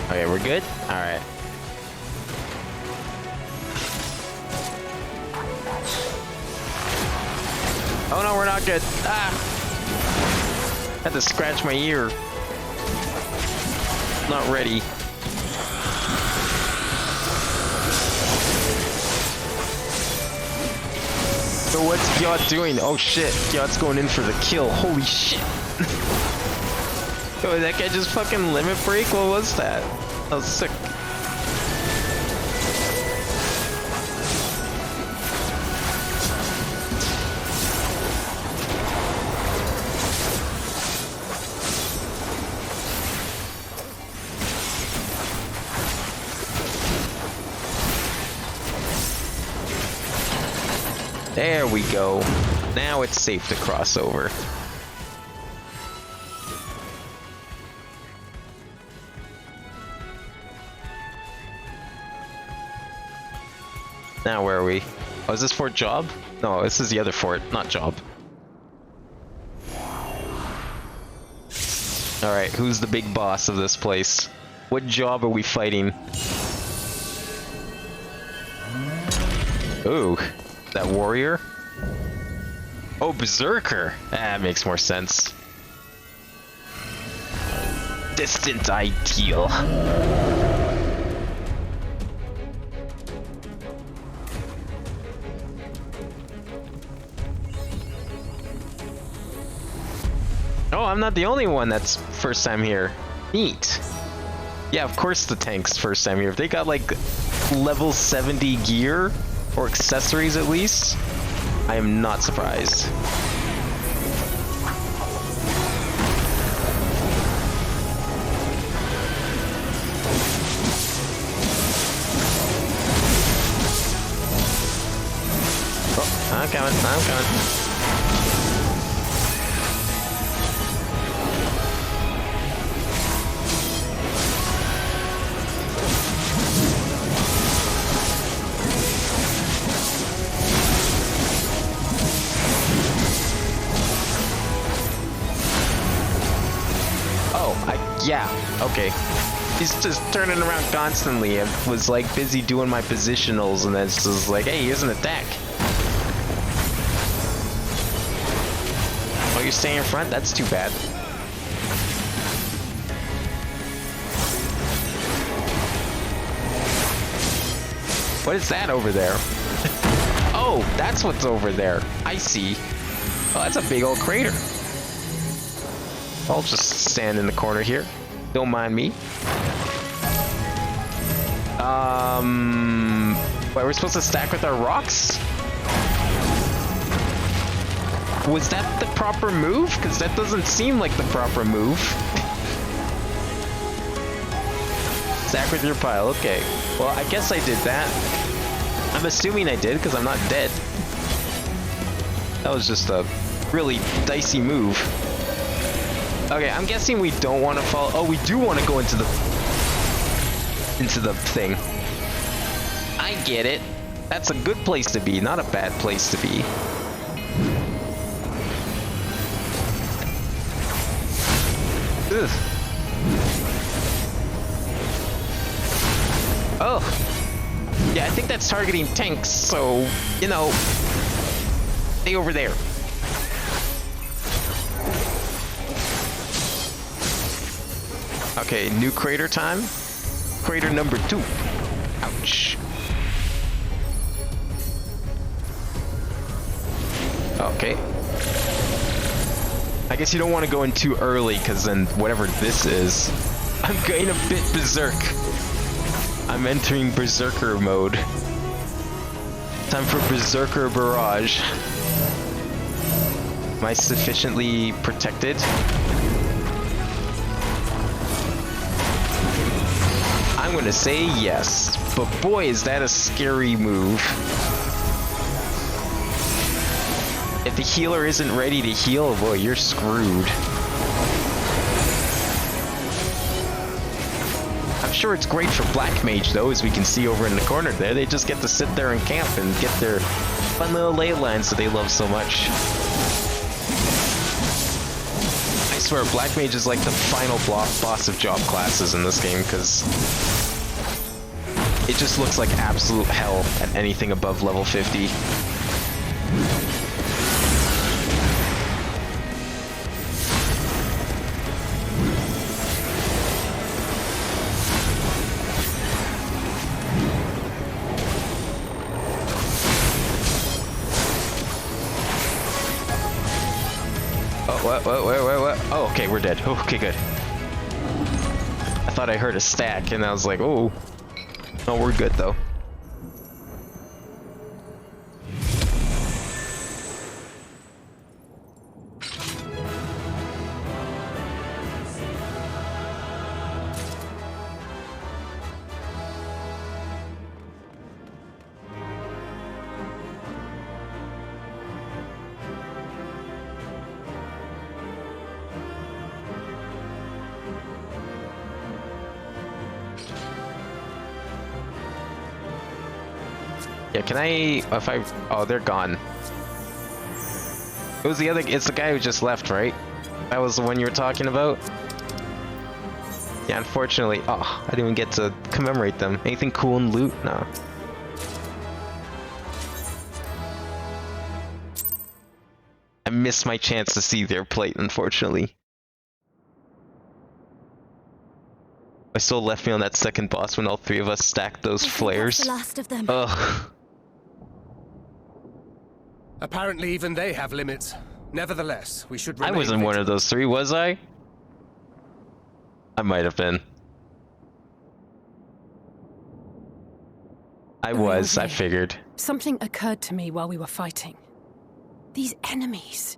Okay, we're good? Alright. Oh no, we're not good. Ah! Had to scratch my ear. Not ready. So what's Gyat doing? Oh shit, Gyat's going in for the kill. Holy shit. Yo, that guy just fucking limit break? What was that? That was sick. There we go. Now it's safe to cross over. Now where are we? Oh, is this Fort Job? No, this is the other fort, not Job. Alright, who's the big boss of this place? What job are we fighting? Ooh, that warrior? Oh, Berserker! That makes more sense. Distant ideal. Oh, I'm not the only one that's first time here. Neat. Yeah, of course the tank's first time here. If they got like level 70 gear, or accessories at least, I am not surprised. Oh, I'm coming. Yeah, okay. He's just turning around constantly. I was like busy doing my positionals and then it's just like, hey, here's an attack. Oh, you're staying in front? That's too bad. What is that over there? Oh, that's what's over there. I see. Oh, that's a big old crater. I'll just stand in the corner here. Don't mind me. Wait, we're supposed to stack with our rocks? Was that the proper move? Because that doesn't seem like the proper move. Stack with your pile, okay. Well, I guess I did that. I'm assuming I did, because I'm not dead. That was just a really dicey move. Okay, I'm guessing we don't want to fall. Oh, we do want to go into the thing. I get it. That's a good place to be, not a bad place to be. Ugh. Oh. Yeah, I think that's targeting tanks, so, you know, stay over there. Okay, new crater time. Crater number 2. Ouch. Okay. I guess you don't want to go in too early, because then whatever this is, I'm going a bit berserk. I'm entering berserker mode. Time for Berserker Barrage. Am I sufficiently protected? I'm gonna say yes, but boy is that a scary move. If the healer isn't ready to heal, boy, you're screwed. I'm sure it's great for Black Mage though, as we can see over in the corner there. They just get to sit there and camp and get their fun little ley lines that they love so much. I swear, Black Mage is like the final boss of job classes in this game, because it just looks like absolute hell at anything above level 50. What? Oh, okay, we're dead. Oh, okay, good. I thought I heard a stack, and I was like, oh. No, we're good, though. Yeah, can I, oh, they're gone. It was it's the guy who just left, right? That was the one you were talking about? Yeah, unfortunately, oh, I didn't even get to commemorate them. Anything cool in loot? No. I missed my chance to see their plate, unfortunately. I still left me on that second boss when all three of us stacked those flares. That's the last of them. Ugh. Apparently even they have limits. Nevertheless, we should remain I wasn't one of those three, was I? I might have been. I was, I figured. Something occurred to me while we were fighting. These enemies.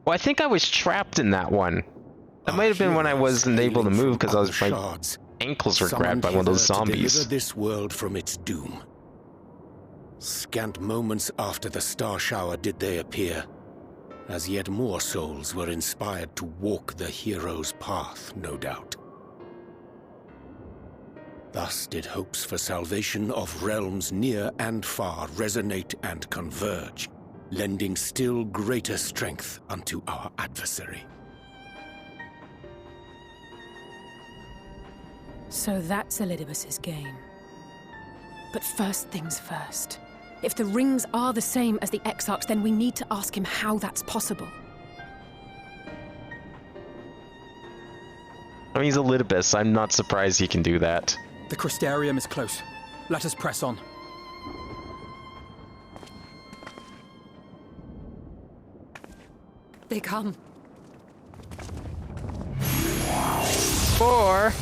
Well, I think I was trapped in that one. That might have been when I wasn't able to move because my ankles were grabbed by one of those zombies. To deliver this world from its doom. Scant moments after the star shower did they appear, as yet more souls were inspired to walk the hero's path, no doubt. Thus did hopes for salvation of realms near and far resonate and converge, lending still greater strength unto our adversary. So that's Elidibus's game. But first things first. If the rings are the same as the Exarchs, then we need to ask him how that's possible. I mean, he's Elidibus. I'm not surprised he can do that. The Crystarium is close. Let us press on. They come. 4.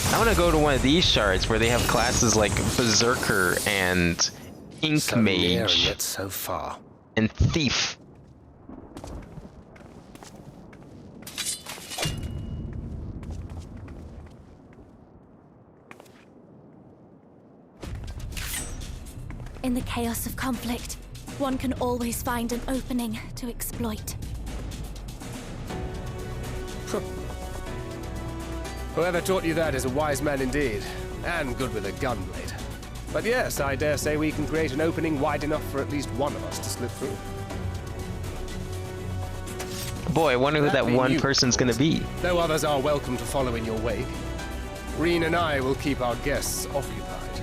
I want to go to one of these shards where they have classes like Berserker and Ink so near and Mage yet so far. And Thief. In the chaos of conflict, one can always find an opening to exploit. Whoever taught you that is a wise man indeed, and good with a gun blade. But yes, I dare say we can create an opening wide enough for at least one of us to slip through. Boy, I wonder who that one person's gonna be. Though others are welcome to follow in your wake, Reen and I will keep our guests occupied.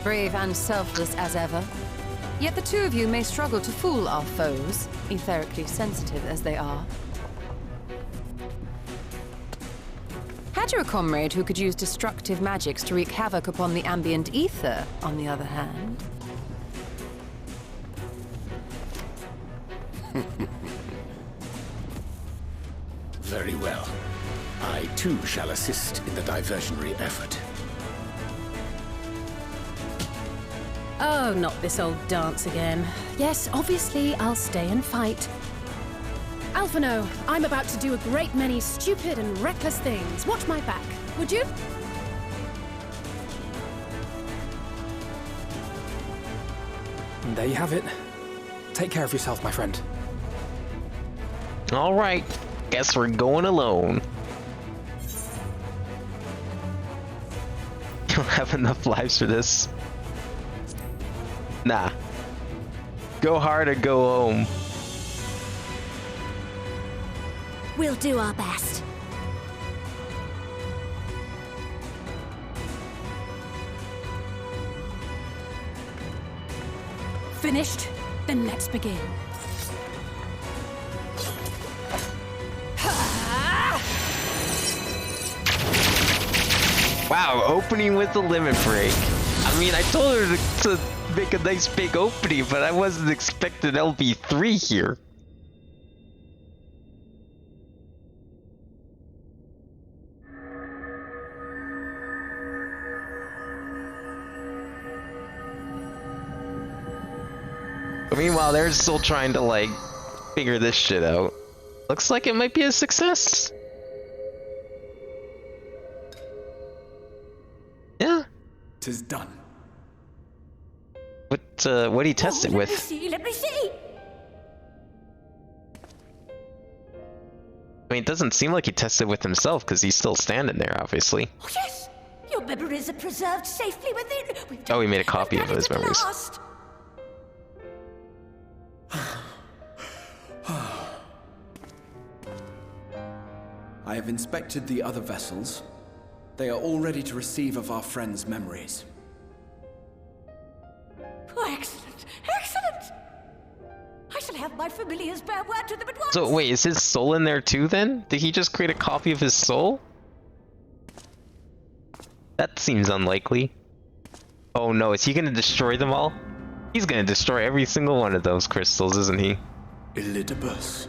Brave and selfless as ever. Yet the two of you may struggle to fool our foes, etherically sensitive as they are. Had you a comrade who could use destructive magics to wreak havoc upon the ambient ether, on the other hand? Very well. I too shall assist in the diversionary effort. Oh, not this old dance again. Yes, obviously I'll stay and fight. Alphino, I'm about to do a great many stupid and reckless things. Watch my back, would you? And there you have it. Take care of yourself, my friend. Alright, guess we're going alone. You don't have enough lives for this. Nah. Go hard or go home. We'll do our best. Finished? Then let's begin. Wow, opening with the limit break. I mean, I told her to make a nice big opening, but I wasn't expecting LB3 here. Meanwhile, they're still trying to, like, figure this shit out. Looks like it might be a success. Yeah. 'Tis done. What do you test it with? Let me see! I mean, it doesn't seem like he tested with himself, because he's still standing there, obviously. Oh, yes! Your memories are preserved safely within. Oh, he made a copy of his memories. Last. I have inspected the other vessels. They are all ready to receive of our friends' memories. Oh, excellent! Excellent! I shall have my familiars bear word to them at once! So, wait, is his soul in there too, then? Did he just create a copy of his soul? That seems unlikely. Oh no, is he gonna destroy them all? He's gonna destroy every single one of those crystals, isn't he? Elidibus.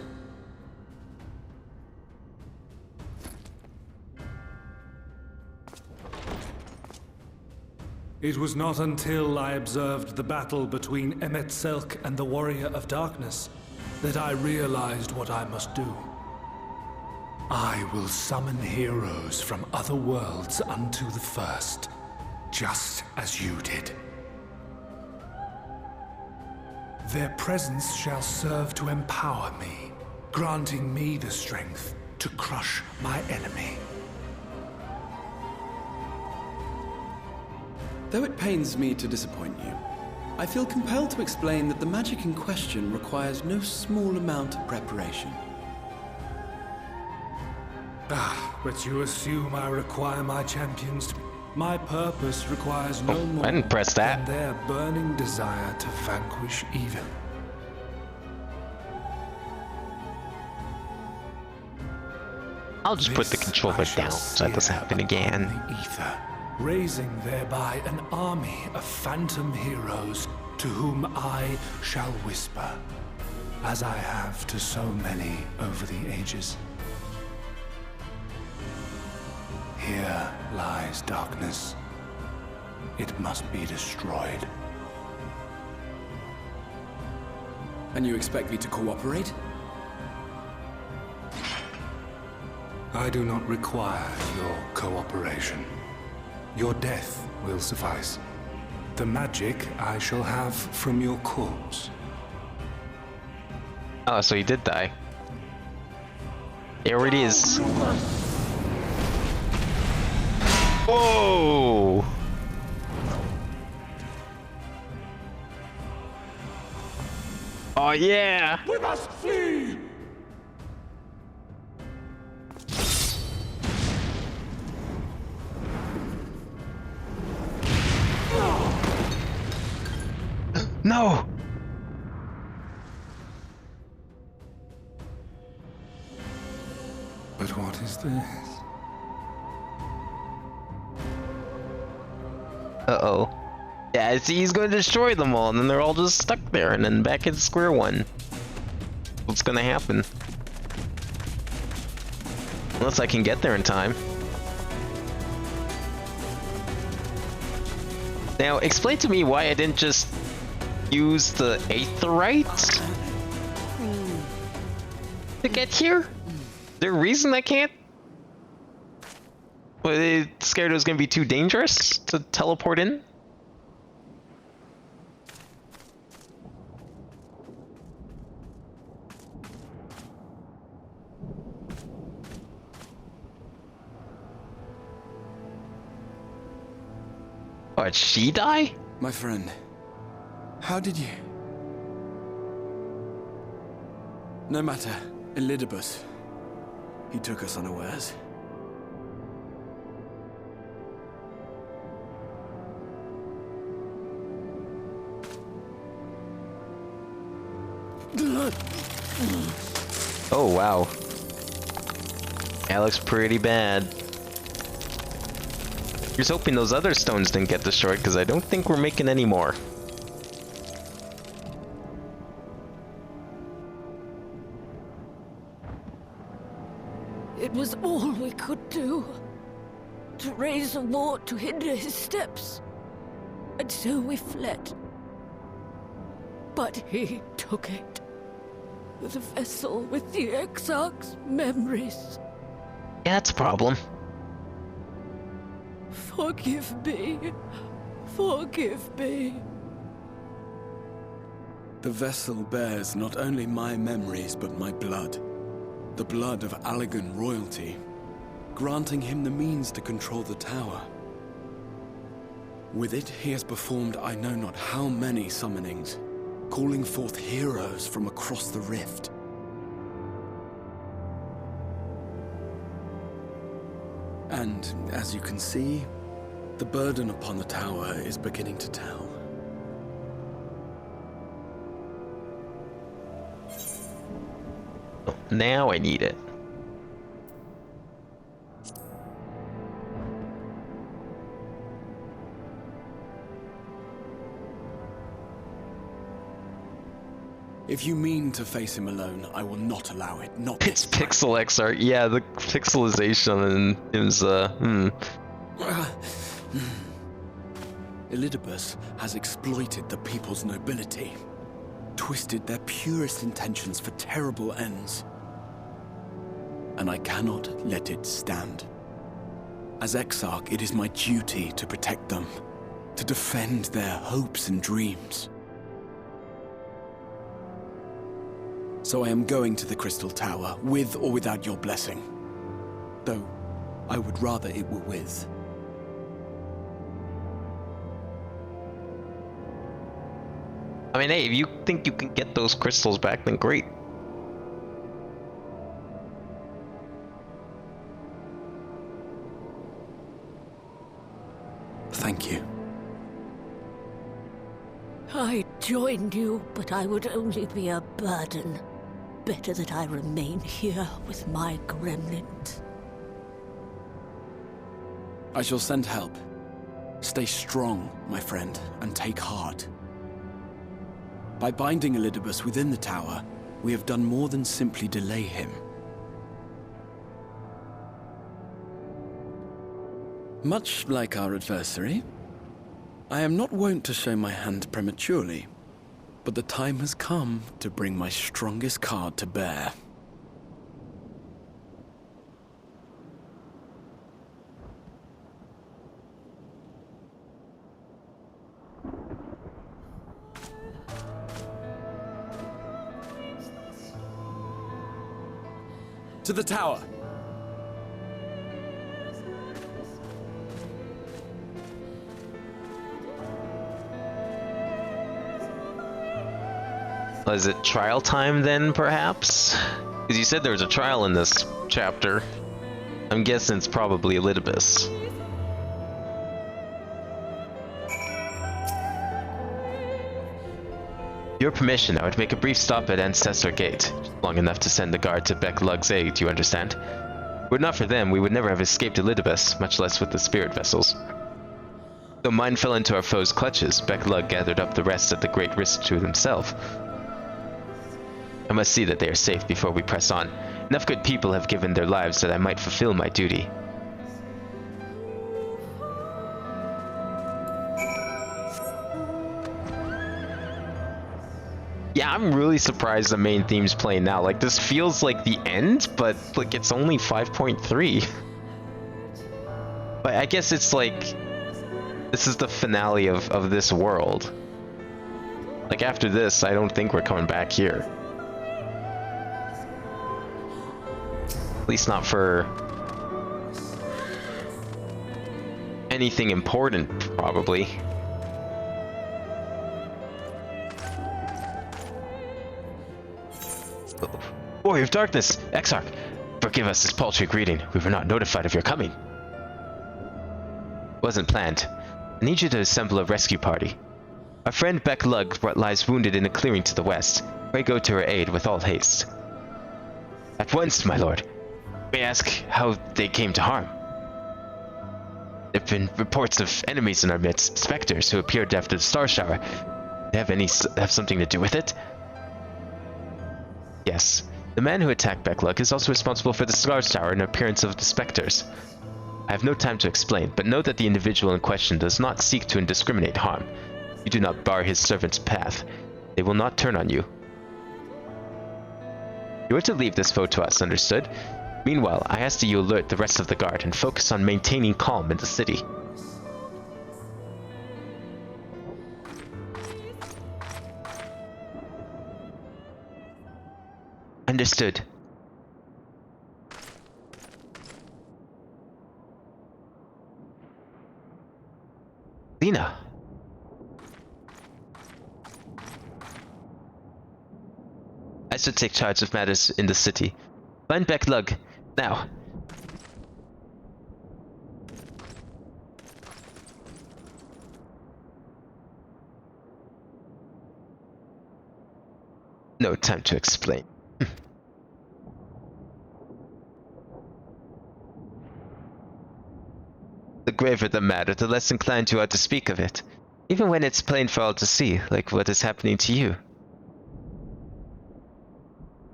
It was not until I observed the battle between Emet-Selch and the Warrior of Darkness that I realized what I must do. I will summon heroes from other worlds unto the first, just as you did. Their presence shall serve to empower me, granting me the strength to crush my enemy. Though it pains me to disappoint you, I feel compelled to explain that the magic in question requires no small amount of preparation. But you assume I require my champions to... My purpose requires no more I didn't press that. than their burning desire to vanquish evil. I'll just put the controller down so that doesn't happen again. The ether, raising thereby an army of phantom heroes to whom I shall whisper, as I have to so many over the ages. Here lies darkness. It must be destroyed. And you expect me to cooperate? I do not require your cooperation. Your death will suffice. The magic I shall have from your corpse. Oh, so he did die. There it is. Whoa! Oh yeah! We must flee! No! But what is this? Uh-oh. Yeah, see, he's going to destroy them all, and then they're all just stuck there, and then back at square one. What's gonna happen? Unless I can get there in time. Now, explain to me why I didn't just use the Aetheryte to get here? Is there a reason I can't? Were they scared it was going to be too dangerous to teleport in? Oh, did she die? My friend, how did you... No matter, Elidibus. He took us unawares. Oh, wow. That looks pretty bad. Here's hoping those other stones didn't get destroyed, because I don't think we're making any more. It was all we could do. To raise a ward to hinder his steps. And so we fled. But he took it. The vessel with the Exarch's memories. Yeah, that's a problem. Forgive me. Forgive me. The vessel bears not only my memories, but my blood. The blood of Allegan royalty, granting him the means to control the tower. With it, he has performed I know not how many summonings, calling forth heroes from across the rift. And, as you can see, the burden upon the tower is beginning to tell. Now I need it. If you mean to face him alone, I will not allow it. Not It's pixel XR. Yeah, the pixelization is Elidibus has exploited the people's nobility, twisted their purest intentions for terrible ends. And I cannot let it stand. As Exarch, it is my duty to protect them, to defend their hopes and dreams. So I am going to the Crystal Tower, with or without your blessing. Though, I would rather it were with. I mean, hey, if you think you can get those crystals back, then great. Thank you. I joined you, but I would only be a burden. Better that I remain here with my gremlins. I shall send help. Stay strong, my friend, and take heart. By binding Elidibus within the tower, we have done more than simply delay him. Much like our adversary, I am not wont to show my hand prematurely, but the time has come to bring my strongest card to bear. To the tower! Is it trial time then, perhaps? Because you said there was a trial in this chapter. I'm guessing it's probably Elidibus. Your permission, I would make a brief stop at Ancestor Gate, long enough to send the guard to Beck-Lug's aid, you understand? Were it not for them, we would never have escaped Elidibus, much less with the spirit vessels. Though mine fell into our foes' clutches, Beck-Lug gathered up the rest at the great risk to himself. I must see that they are safe before we press on. Enough good people have given their lives that I might fulfill my duty. Yeah, I'm really surprised the main theme's playing now. Like, this feels like the end, but like it's only 5.3. But I guess it's like, this is the finale of this world. Like, after this, I don't think we're coming back here. At least not for anything important, probably. Warrior of Darkness, Exarch, forgive us this paltry greeting. We were not notified of your coming. Wasn't planned. I need you to assemble a rescue party. Our friend Beck Lug lies wounded in a clearing to the west. Pray go to her aid with all haste. At once, my lord. May I ask how they came to harm? There have been reports of enemies in our midst, specters who appeared after the star shower. Do they have something to do with it? Yes. The man who attacked Becklug is also responsible for the Star Shower and appearance of the specters. I have no time to explain, but know that the individual in question does not seek to indiscriminate harm. You do not bar his servant's path. They will not turn on you. You are to leave this foe to us, understood? Meanwhile, I ask that you alert the rest of the guard and focus on maintaining calm in the city. Understood. Lena. I should take charge of matters in the city. Find Beck Lug, now. No time to explain. The graver the matter, the less inclined you are to speak of it. Even when it's plain for all to see, like what is happening to you.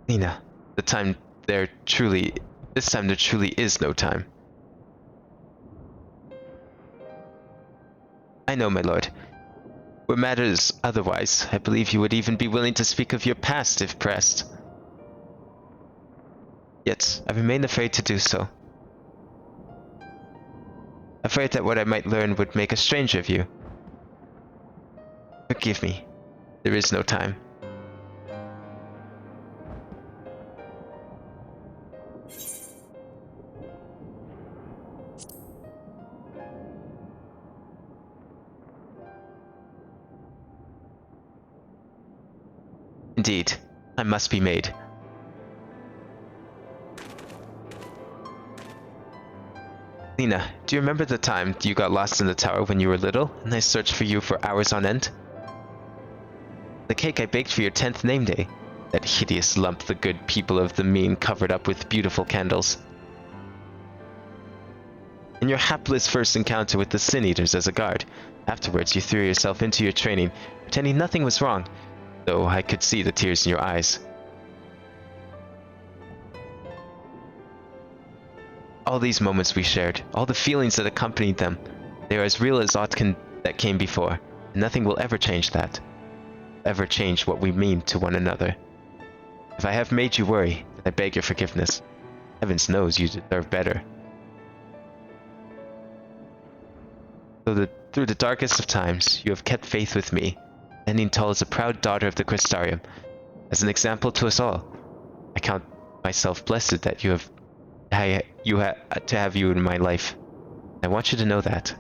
Nina, this time there truly is no time. I know, my lord. Were matters otherwise, I believe you would even be willing to speak of your past if pressed. Yet, I remain afraid to do so. Afraid that what I might learn would make a stranger of you. Forgive me. There is no time. Indeed, I must be made. Lena, do you remember the time you got lost in the tower when you were little, and I searched for you for hours on end? The cake I baked for your 10th name day. That hideous lump the good people of the mean covered up with beautiful candles. In your hapless first encounter with the Sin Eaters as a guard, afterwards you threw yourself into your training, pretending nothing was wrong, though I could see the tears in your eyes. All these moments we shared, all the feelings that accompanied them, they are as real as aught that came before, and nothing will ever change that. Ever change what we mean to one another. If I have made you worry, then I beg your forgiveness. Heavens knows you deserve better. Through the darkest of times, you have kept faith with me, standing tall as a proud daughter of the Crystarium, as an example to us all. I count myself blessed that to have you in my life. I want you to know that.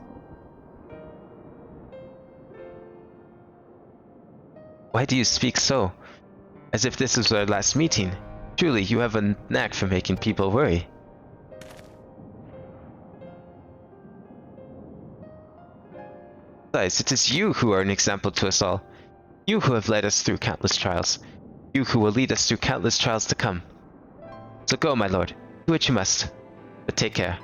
Why do you speak so? As if this was our last meeting. Truly, you have a knack for making people worry. Besides, it is you who are an example to us all. You who have led us through countless trials. You who will lead us through countless trials to come. So go, my lord. Do what you must. But take care.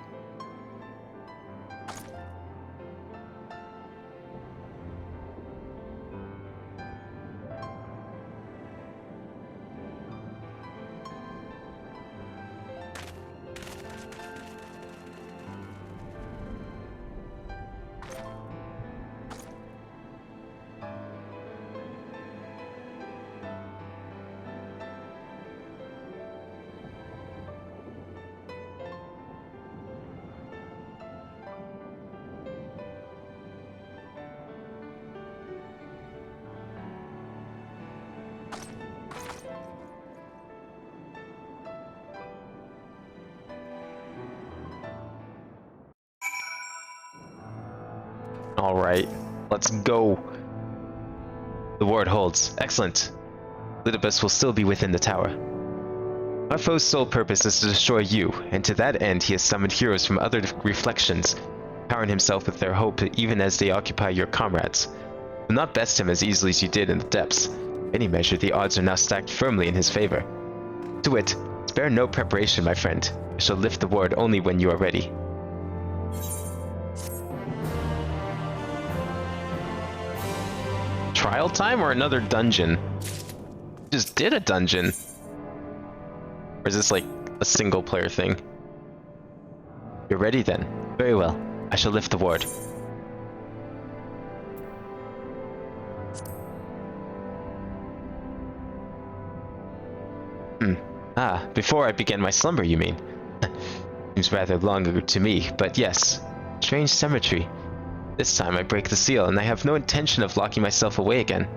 Alright, let's go. The ward holds. Excellent. Lidibus will still be within the tower. Our foe's sole purpose is to destroy you, and to that end he has summoned heroes from other reflections, powering himself with their hope even as they occupy your comrades. Do not best him as easily as you did in the depths. In any measure, the odds are now stacked firmly in his favor. To it, spare no preparation, my friend. I shall lift the ward only when you are ready. Trial time or another dungeon? Just did a dungeon. Or is this like a single player thing? You're ready then. Very well. I shall lift the ward. Before I began my slumber, you mean? Seems rather long ago to me, but yes. Strange symmetry. This time I break the seal, and I have no intention of locking myself away again.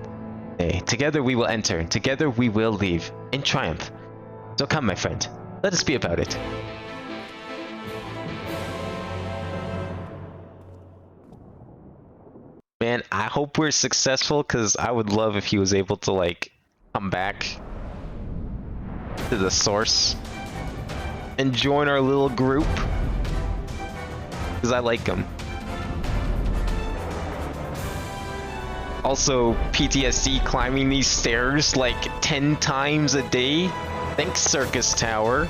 Nay, together we will enter, together we will leave, in triumph. So come, my friend, let us be about it. Man, I hope we're successful, because I would love if he was able to, like, come back to the source and join our little group. Because I like him. Also, PTSD climbing these stairs like 10 times a day. Thanks, Circus Tower.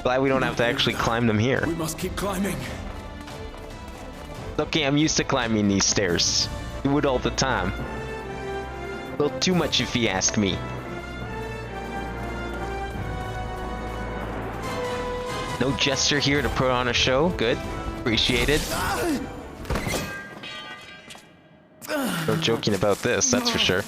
Glad we don't have to actually climb them here. We must keep climbing. Okay, I'm used to climbing these stairs. Do it all the time. A little too much if you ask me. No gesture here to put on a show. Good. Appreciate it. No joking about this, that's for sure.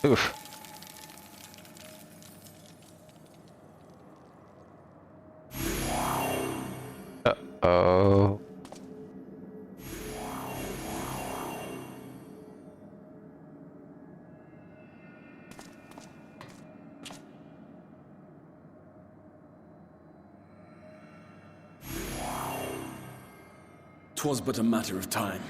Oof. Uh-oh. 'Twas but a matter of time.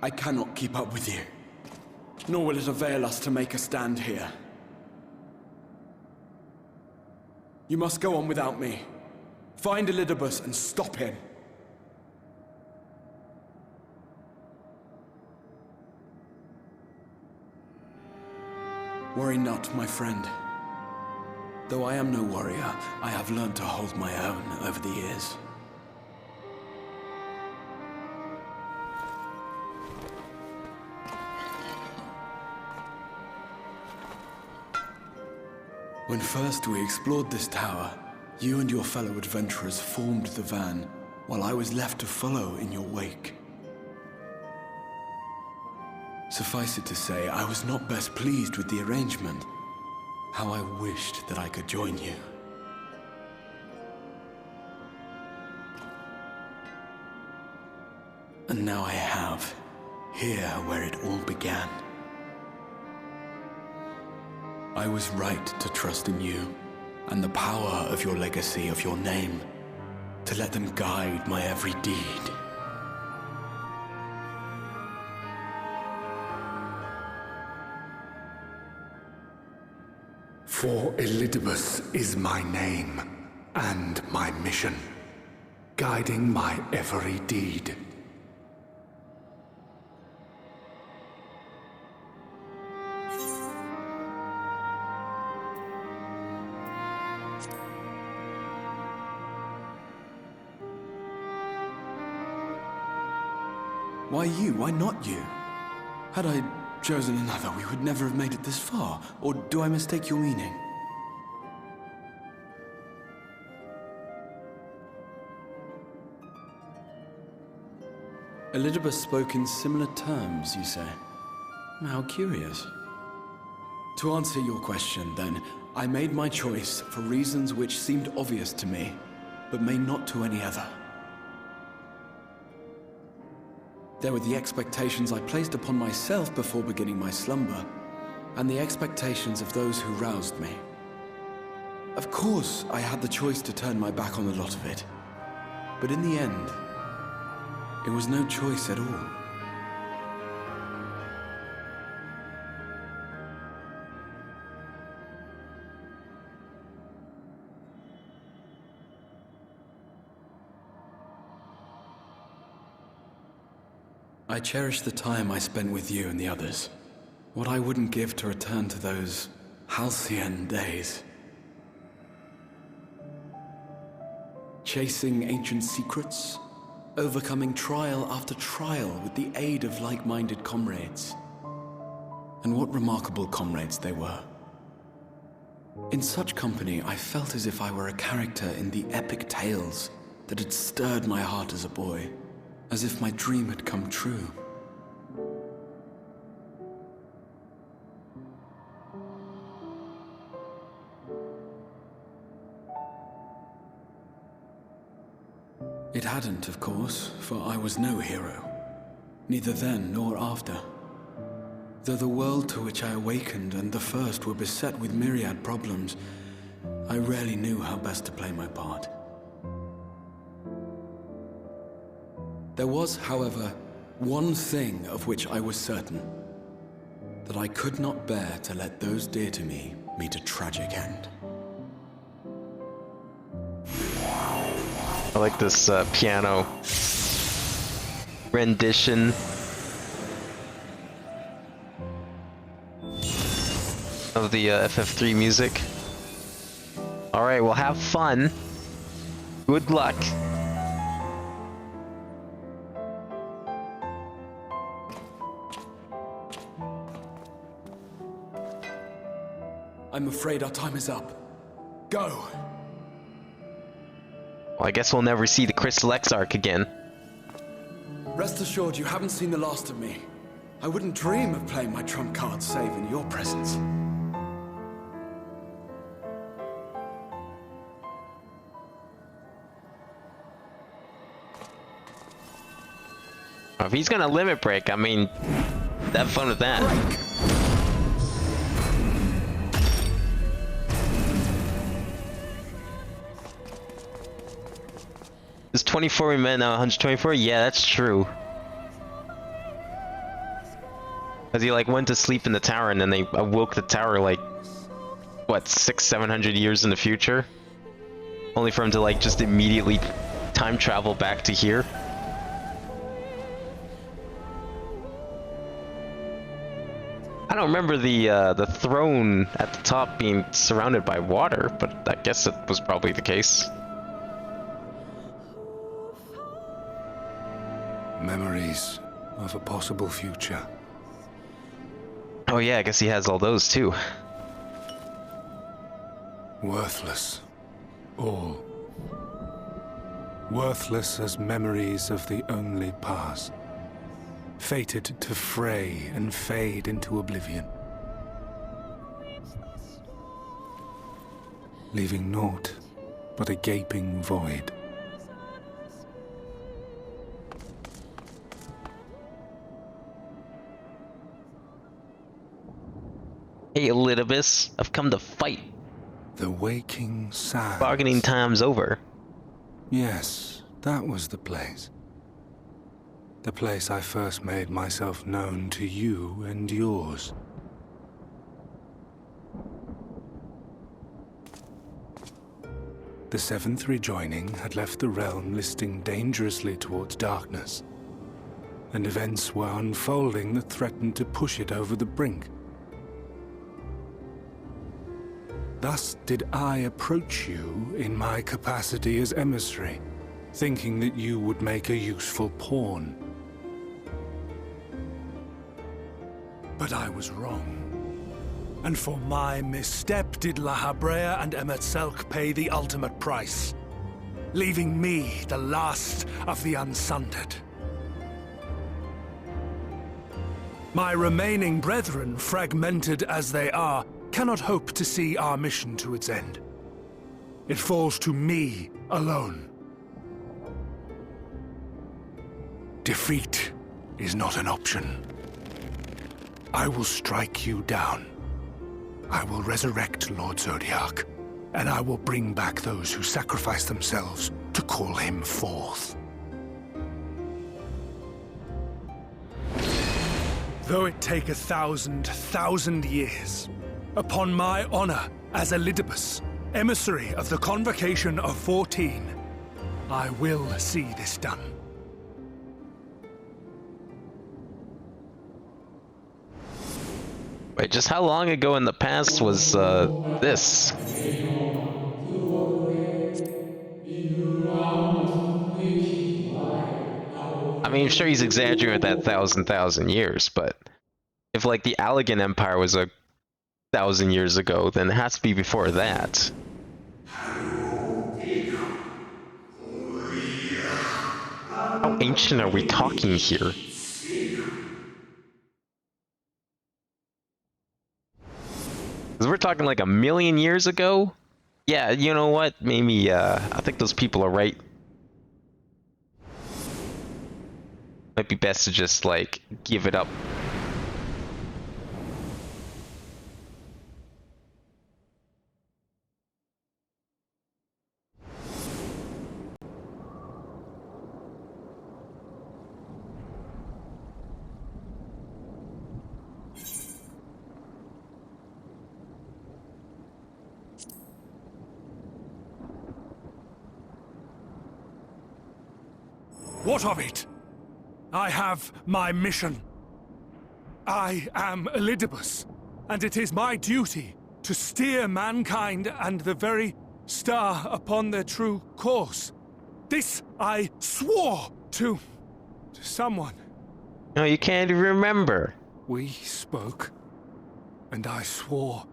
I cannot keep up with you, nor will it avail us to make a stand here. You must go on without me. Find Elidibus and stop him. Worry not, my friend. Though I am no warrior, I have learned to hold my own over the years. When first we explored this tower, you and your fellow adventurers formed the van, while I was left to follow in your wake. Suffice it to say, I was not best pleased with the arrangement. How I wished that I could join you. And now I have, here where it all began. I was right to trust in you, and the power of your legacy, of your name, to let them guide my every deed. For Elidibus is my name, and my mission, guiding my every deed. Why you? Why not you? Had I chosen another, we would never have made it this far. Or do I mistake your meaning? Elidibus spoke in similar terms, you say? How curious. To answer your question, then, I made my choice for reasons which seemed obvious to me, but may not to any other. There were the expectations I placed upon myself before beginning my slumber, and the expectations of those who roused me. Of course, I had the choice to turn my back on a lot of it, but in the end, it was no choice at all. I cherish the time I spent with you and the others. What I wouldn't give to return to those halcyon days. Chasing ancient secrets, overcoming trial after trial with the aid of like-minded comrades. And what remarkable comrades they were. In such company, I felt as if I were a character in the epic tales that had stirred my heart as a boy. As if my dream had come true. It hadn't, of course, for I was no hero. Neither then nor after. Though the world to which I awakened and the first were beset with myriad problems, I rarely knew how best to play my part. There was, however, one thing of which I was certain. That I could not bear to let those dear to me meet a tragic end. I like this piano rendition of the FF3 music. Alright, well, have fun. Good luck. I'm afraid our time is up. Go! Well, I guess we'll never see the Crystal Exarch again. Rest assured you haven't seen the last of me. I wouldn't dream of playing my trump card save in your presence. If he's gonna limit break, I mean, have fun with that. Break. Is 24 men now 124? Yeah, that's true. Cause he like went to sleep in the tower and then they awoke the tower like, what, 600-700 years in the future? Only for him to like just immediately time travel back to here. I don't remember the throne at the top being surrounded by water, but I guess it was probably the case. Memories of a possible future. Oh yeah, I guess he has all those too. Worthless. All. Worthless as memories of the only past. Fated to fray and fade into oblivion. Leaving naught but a gaping void. Hey Elidibus, I've come to fight. The waking sands. Bargaining time's over. Yes, that was the place. The place I first made myself known to you and yours. The seventh rejoining had left the realm listing dangerously towards darkness, and events were unfolding that threatened to push it over the brink. Thus did I approach you in my capacity as emissary, thinking that you would make a useful pawn. But I was wrong. And for my misstep did La Habrea and Emet-Selch pay the ultimate price, leaving me the last of the unsundered. My remaining brethren, fragmented as they are, cannot hope to see our mission to its end. It falls to me alone. Defeat is not an option. I will strike you down. I will resurrect Lord Zodiac, and I will bring back those who sacrifice themselves to call him forth. Though it take 1,000 years, upon my honor as Elidibus, emissary of the Convocation of 14, I will see this done. Wait, just how long ago in the past was this? I mean, sure he's exaggerating with that thousand years, but if like the Allegan Empire was 1,000 years ago, then it has to be before that. How ancient are we talking here? Because we're talking like 1,000,000 years ago? Yeah, you know what? Maybe, I think those people are right. Might be best to just, like, give it up. What of it? I have my mission. I am Elidibus, and it is my duty to steer mankind and the very star upon their true course. This I swore to someone. No, you can't even remember. We spoke, and I swore.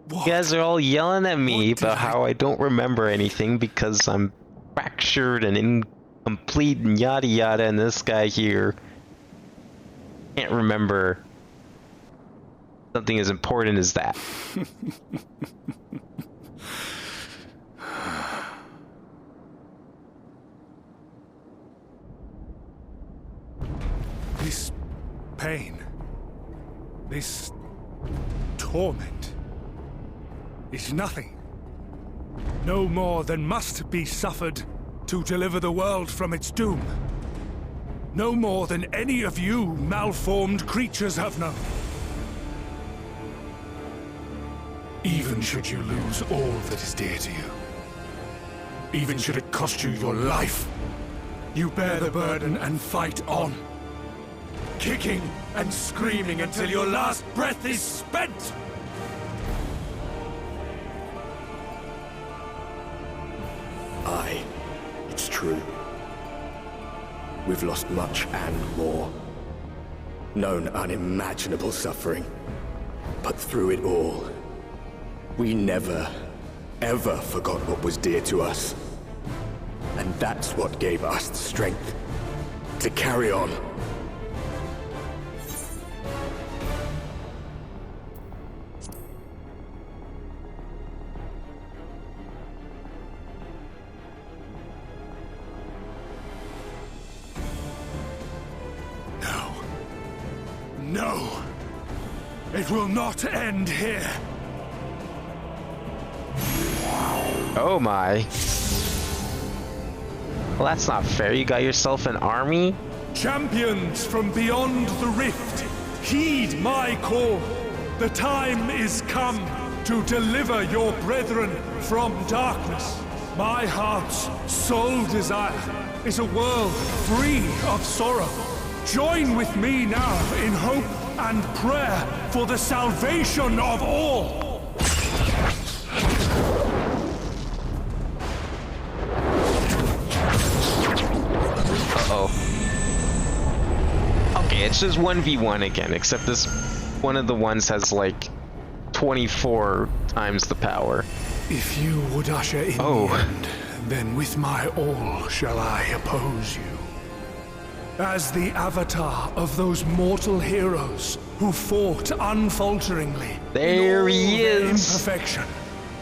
What? You guys are all yelling at me about how I don't remember anything because I'm fractured and incomplete and yada yada, and this guy here can't remember something as important as that. This pain, this torment, is nothing. No more than must be suffered to deliver the world from its doom. No more than any of you malformed creatures have known. Even should you lose all that is dear to you, even should it cost you your life, you bear the burden and fight on, kicking and screaming until your last breath is spent! Aye, it's true. We've lost much and more. Known unimaginable suffering. But through it all, we never, ever forgot what was dear to us. And that's what gave us the strength to carry on. No! It will not end here! Oh my. Well, that's not fair. You got yourself an army? Champions from beyond the rift, heed my call. The time is come to deliver your brethren from darkness. My heart's sole desire is a world free of sorrow. Join with me now in hope and prayer for the salvation of all. Uh-oh. Okay, it's just 1v1 again, except this one of the ones has like 24 times the power. If you would usher in the end, then with my all shall I oppose you. As the avatar of those mortal heroes who fought unfalteringly. There he is. Imperfection.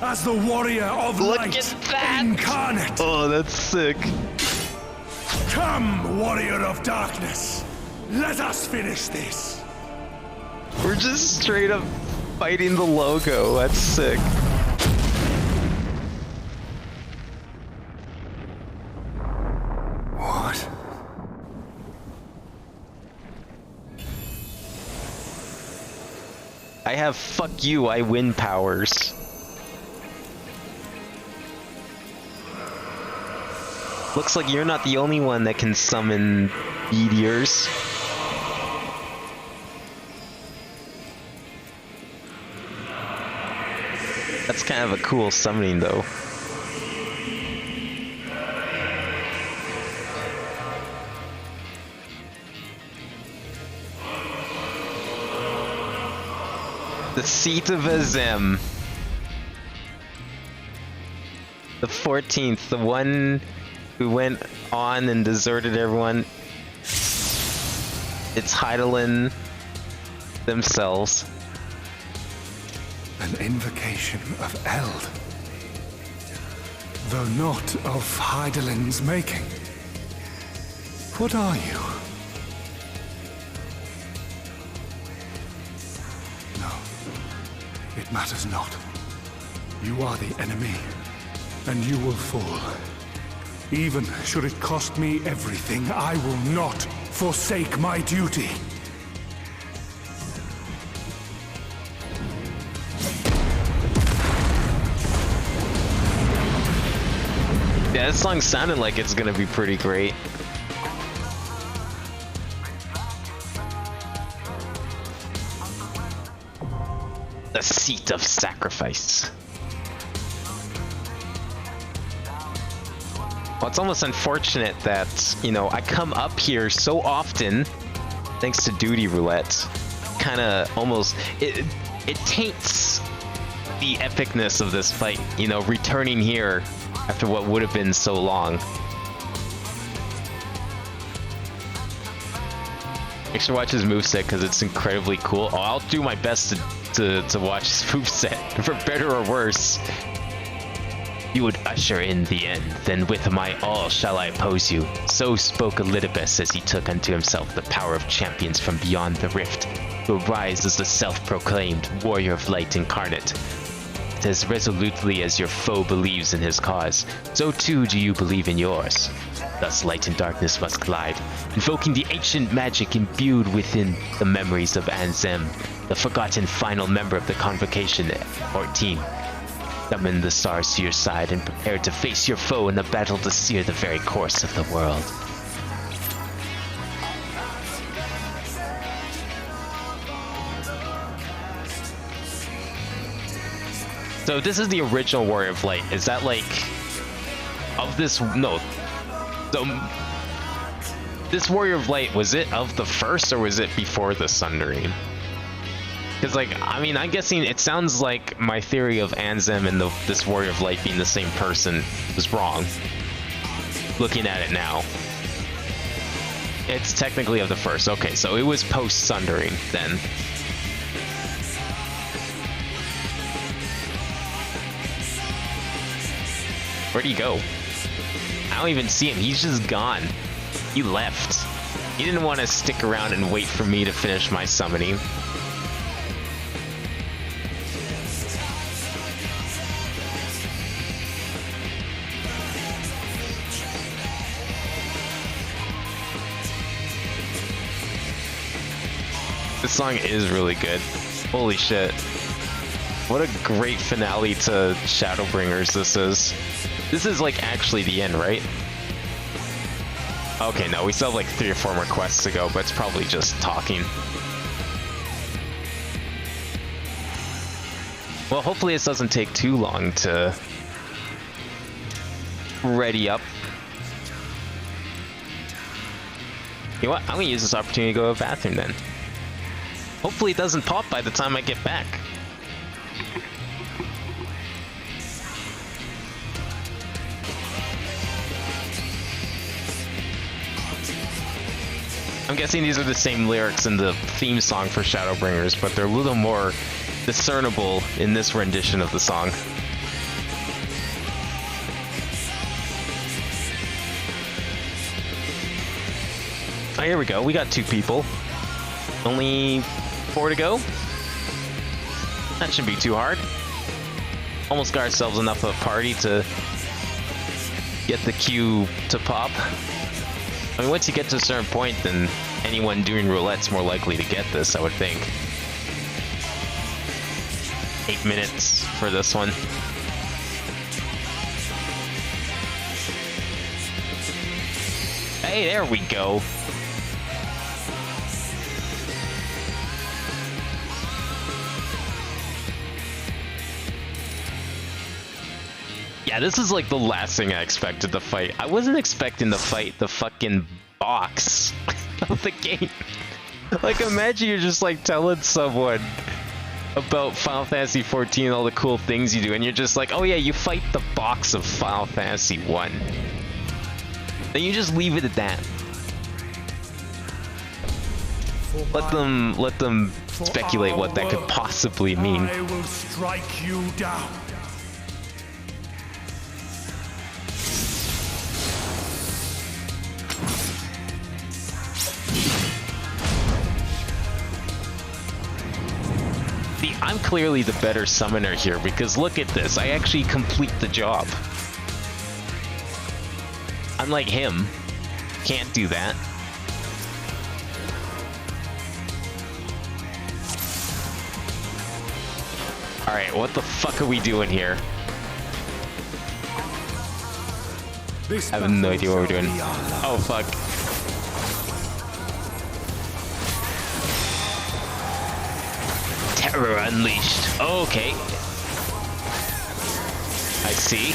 As the warrior of light incarnate. Oh, that's sick. Come, warrior of darkness! Let us finish this! We're just straight up fighting the logo. That's sick. What? I have fuck you, I win powers. Looks like you're not the only one that can summon meteors. That's kind of a cool summoning though. The seat of Azem. The 14th, the one who went on and deserted everyone. It's Hydaelyn themselves. An invocation of Eld. Though not of Hydaelyn's making. What are you? No. It matters not. You are the enemy, and you will fall. Even should it cost me everything, I will not forsake my duty. Yeah, this song sounded like it's gonna be pretty great. The seat of sacrifice. Well, it's almost unfortunate that, you know, I come up here so often, thanks to Duty Roulette, kinda almost, it taints the epicness of this fight, you know, returning here after what would have been so long. Make sure to watch his moveset because it's incredibly cool. Oh, I'll do my best to watch his moveset, for better or worse. You would usher in the end, then with my all shall I oppose you. So spoke Elidibus as he took unto himself the power of champions from beyond the rift, who arise as the self-proclaimed warrior of light incarnate. As resolutely as your foe believes in his cause, so too do you believe in yours. Thus light and darkness must collide, invoking the ancient magic imbued within the memories of Anzem, the forgotten final member of the Convocation 14. Summon the stars to your side and prepare to face your foe in a battle to sear the very course of the world. So this is the original Warrior of Light. Is that like of this? No. So this Warrior of Light, was it of the first or was it before the Sundering? Because like, I mean, I'm guessing it sounds like my theory of Anzem and this Warrior of Light being the same person was wrong. Looking at it now. It's technically of the first. Okay, so it was post Sundering then. Where'd he go? I don't even see him. He's just gone. He left. He didn't want to stick around and wait for me to finish my summoning. This song is really good. Holy shit. What a great finale to Shadowbringers this is. This is like actually the end, right? Okay, no, we still have like 3 or 4 more quests to go, but it's probably just talking. Well, hopefully this doesn't take too long to ready up. You know what? I'm gonna use this opportunity to go to the bathroom then. Hopefully it doesn't pop by the time I get back. I'm guessing these are the same lyrics in the theme song for Shadowbringers, but they're a little more discernible in this rendition of the song. Oh, here we go. We got 2 people. Only 4 to go. That shouldn't be too hard. Almost got ourselves enough of a party to get the queue to pop. I mean, once you get to a certain point, then anyone doing roulette's more likely to get this, I would think. 8 minutes for this one. Hey, there we go. Yeah, this is like the last thing I expected to fight. I wasn't expecting to fight the fucking box of the game. Like, imagine you're just like telling someone about Final Fantasy XIV and all the cool things you do, and you're just like, oh yeah, you fight the box of Final Fantasy 1. Then you just leave it at that. Let them speculate what that could possibly mean. I will strike you down. See, I'm clearly the better summoner here because look at this. I actually complete the job. Unlike him, can't do that. Alright, what the fuck are we doing here? I have no idea what we're doing. Oh fuck. Terror unleashed. Okay. I see.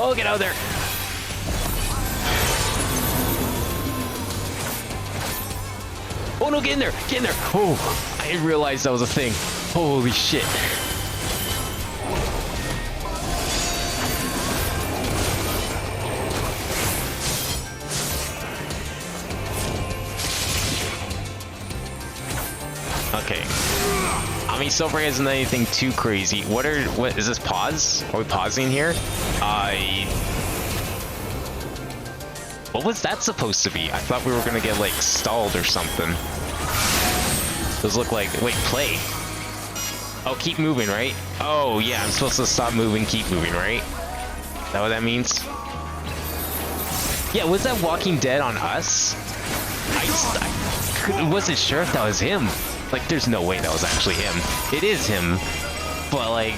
Oh, get out of there. Oh no, get in there! Get in there! Oh, I didn't realize that was a thing. Holy shit. Okay. I mean, so far isn't anything too crazy. What is this pause? Are we pausing here? What was that supposed to be? I thought we were gonna get like stalled or something. Those look like, wait, play. Oh, keep moving, right? Oh yeah, I'm supposed to stop moving, keep moving, right? Is that what that means? Yeah, was that Walking Dead on us? I wasn't sure if that was him. Like, there's no way that was actually him. It is him, but like,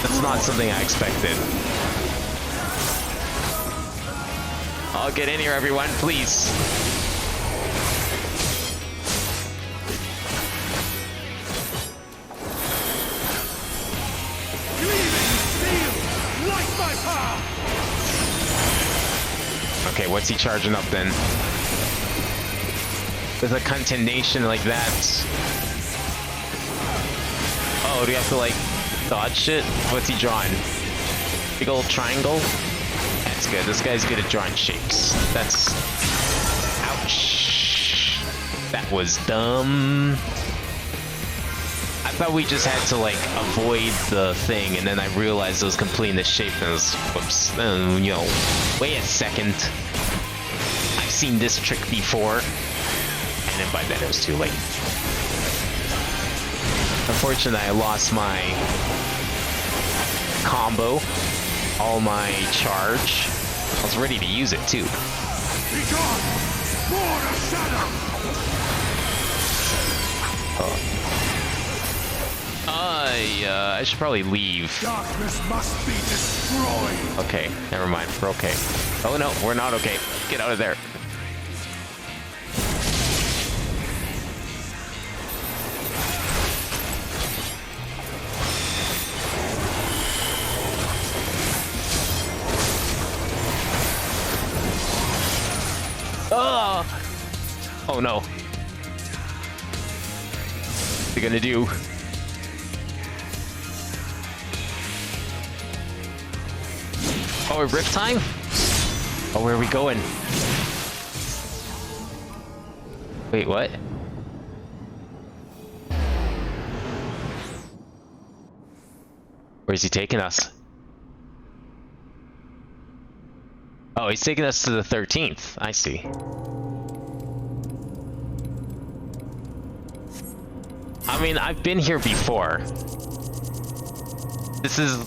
that's not something I expected. I'll get in here, everyone, please. Okay, what's he charging up then? With a continuation like that. Oh, do you have to like dodge shit? What's he drawing? Big old triangle? That's good. This guy's good at drawing shapes. That's... Ouch. That was dumb. I thought we just had to like avoid the thing, and then I realized it was completing the shape and it was, whoops. You know, wait a second. I've seen this trick before. And then by then it was too late. Unfortunately, I lost my combo, all my charge. I was ready to use it too. I should probably leave. Darkness must be destroyed. Okay, never mind. We're okay. Oh no, we're not okay. Get out of there. Oh! Oh no. What's he gonna do? Oh, rip time? Oh, where are we going? Wait, what? Where's he taking us? Oh, he's taking us to the 13th. I see. I mean, I've been here before. This is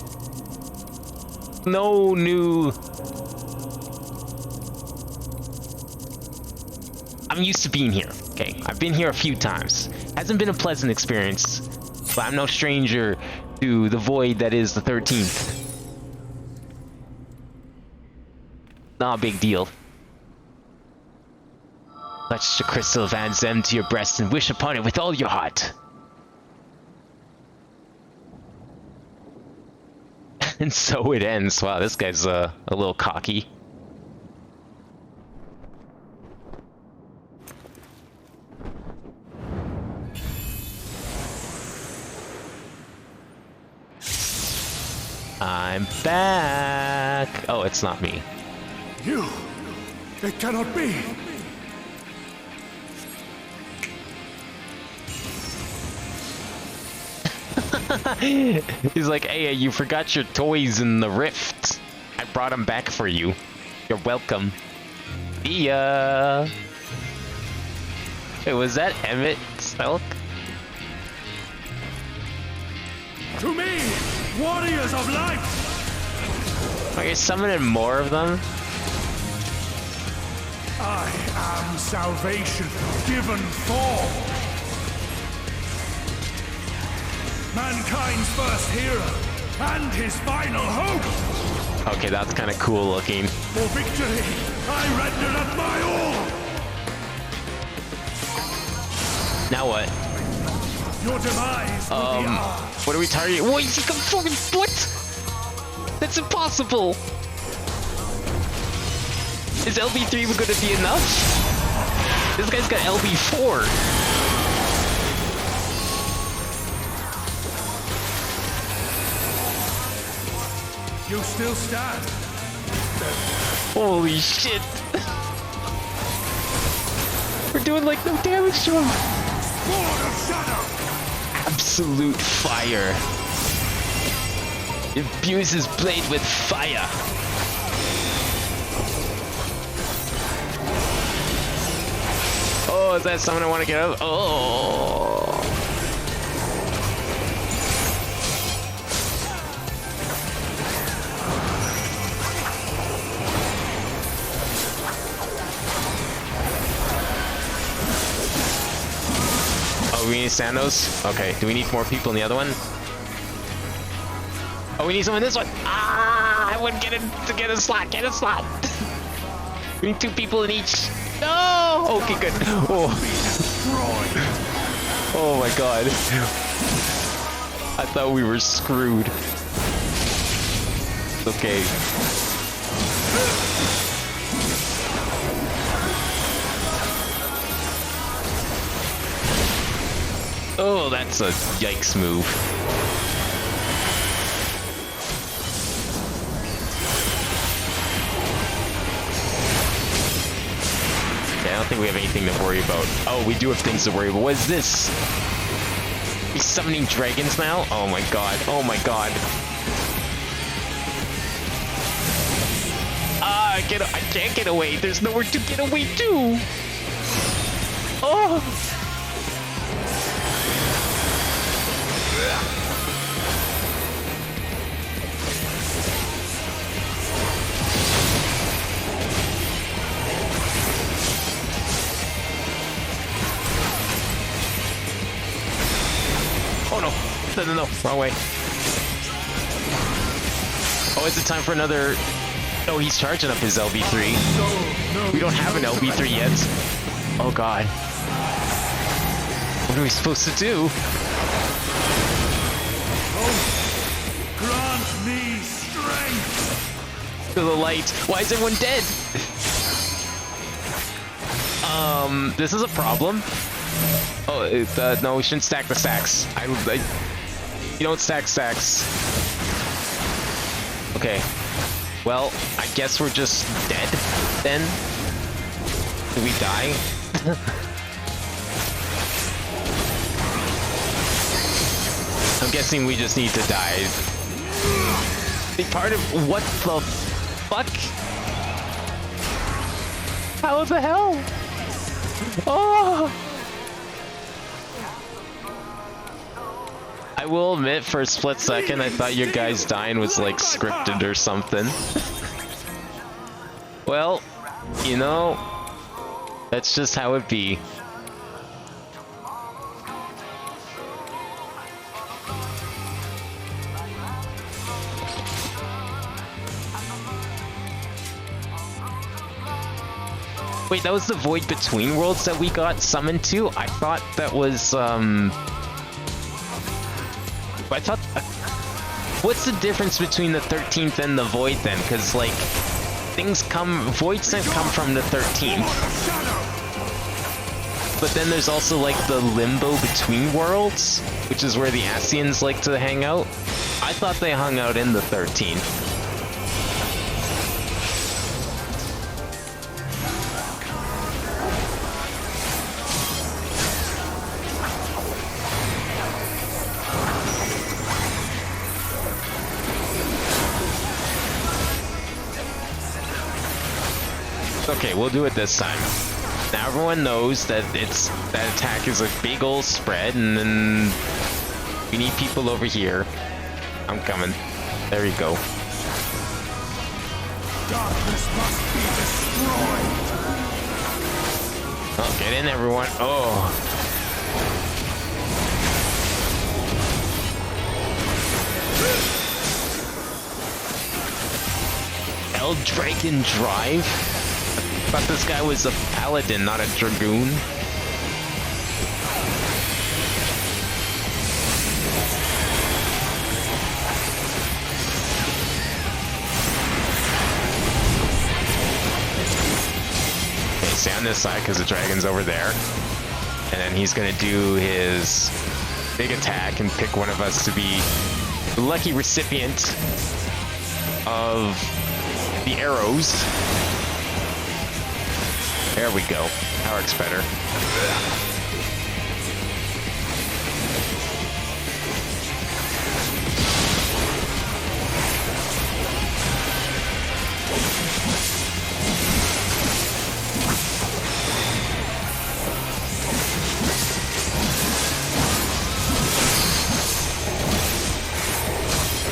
no new... I'm used to being here, okay? I've been here a few times. Hasn't been a pleasant experience, but I'm no stranger to the void that is the 13th. Not a big deal. Touch the crystal of Anzem to your breast and wish upon it with all your heart. And so it ends. Wow, this guy's a little cocky. I'm back. Oh, it's not me. You! It cannot be! He's like, hey, you forgot your toys in the rift. I brought them back for you. You're welcome. See ya. Wait, was that Emmett Selk? To me, warriors of light! Are you summoning more of them? I am salvation given form. Mankind's first hero and his final hope. Okay, that's kind of cool looking. For victory, I render up my all. Now what? Your demise will be ours. What are we targeting? What? Is he fucking what? That's impossible. Is LB3 even gonna be enough? This guy's got LB4. You still stand. Holy shit. We're doing like no damage to him. Sword of Shadow. Absolute fire. Imbues his blade with fire. Oh, is that someone I want to get out? Oh. Oh, we need Sandos? Okay, do we need more people in the other one? Oh, we need someone in this one. Ah, I wouldn't get it to get a slot. Get a slot. We need 2 people in each. No. Okay, good. Oh. Oh my god. I thought we were screwed. Okay. Oh, that's a yikes move. Okay, I don't think we have anything to worry about. Oh, we do have things to worry about. What is this? He's summoning dragons now? Oh my god. Oh my god. Ah, I can't get away. There's nowhere to get away to. Oh. Oh no. No, wrong way. Oh, is it time for another... Oh, he's charging up his LB3. We don't have an LB3 yet. Oh god. What are we supposed to do? Grant me strength. To the light. Why is everyone dead? This is a problem. Oh, no, we shouldn't stack the stacks. You don't stack stacks. Okay. Well, I guess we're just dead then. Did we die? I'm guessing we just need to die. Be part of what the fuck? How the hell? Oh! I will admit, for a split second, I thought your guys dying was like scripted or something. Well, you know, that's just how it be. Wait, that was the Void Between Worlds that we got summoned to? I thought that was, I thought... what's the difference between the 13th and the Void then? Because, like, things come... Voids then come from the 13th. But then there's also, like, the Limbo Between Worlds, which is where the Ascians like to hang out. I thought they hung out in the 13th. Okay, we'll do it this time. Now everyone knows that that attack is a big ol' spread, and then we need people over here. I'm coming. There you go. Darkness must be destroyed. Oh, get in, everyone. Oh. Eldraken Drive? I thought this guy was a paladin, not a dragoon. Okay, stay on this side because the dragon's over there. And then he's gonna do his big attack and pick one of us to be the lucky recipient of the arrows. There we go. That works better.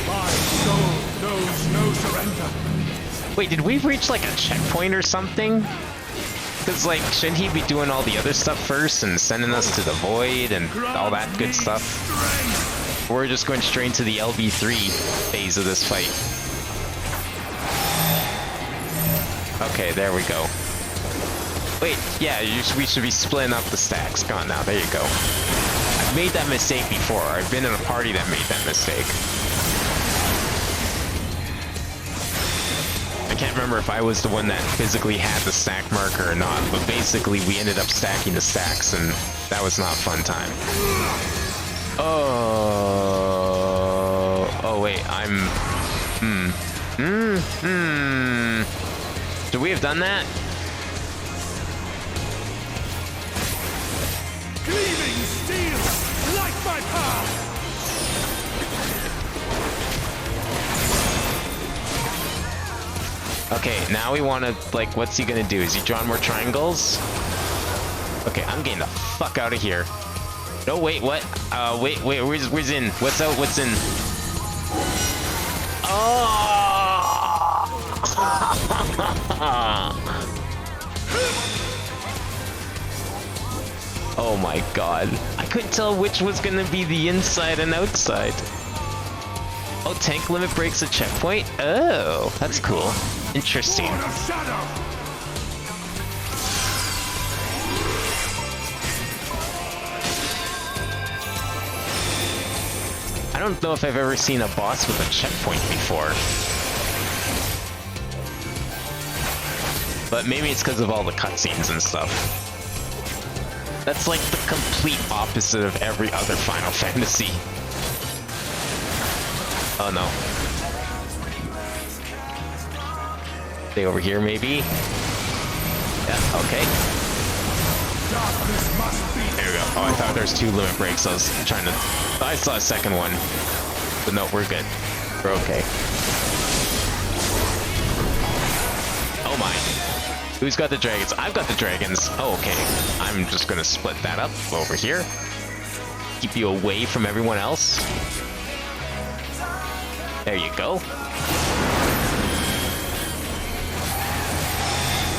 My soul knows no surrender. Wait, did we reach like a checkpoint or something? Because, like, shouldn't he be doing all the other stuff first and sending us to the Void and all that good stuff? We're just going straight into the LB3 phase of this fight. Okay, there we go. Wait, yeah, we should be splitting up the stacks. Come on now, there you go. I've made that mistake before. I've been in a party that made that mistake. I can't remember if I was the one that physically had the stack marker or not, but basically we ended up stacking the stacks, and that was not a fun time. Oh wait, Should we have done that? Gleaming steel, like my path. Okay, now we want to, like, what's he gonna do? Is he drawing more triangles? Okay, I'm getting the fuck out of here. No, wait, what? Wait, where's in? What's out, what's in? Oh! Oh my god. I couldn't tell which was gonna be the inside and outside. Oh, tank limit breaks a checkpoint? Oh, that's cool. Interesting. I don't know if I've ever seen a boss with a checkpoint before. But maybe it's because of all the cutscenes and stuff. That's like the complete opposite of every other Final Fantasy. Oh no. Stay over here, maybe? Yeah, okay. There we go. Oh, I thought there was 2 limit breaks. I was trying to... I saw a second one. But no, we're good. We're okay. Oh my. Who's got the dragons? I've got the dragons. Oh, okay. I'm just gonna split that up over here. Keep you away from everyone else. There you go. I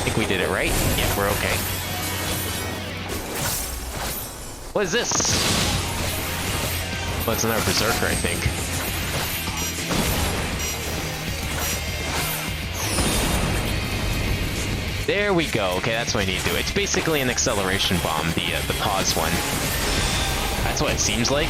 think we did it right. Yeah, we're okay. What is this? Well, it's another berserker, I think. There we go. Okay, that's what I need to do. It's basically an acceleration bomb, the pause one. That's what it seems like.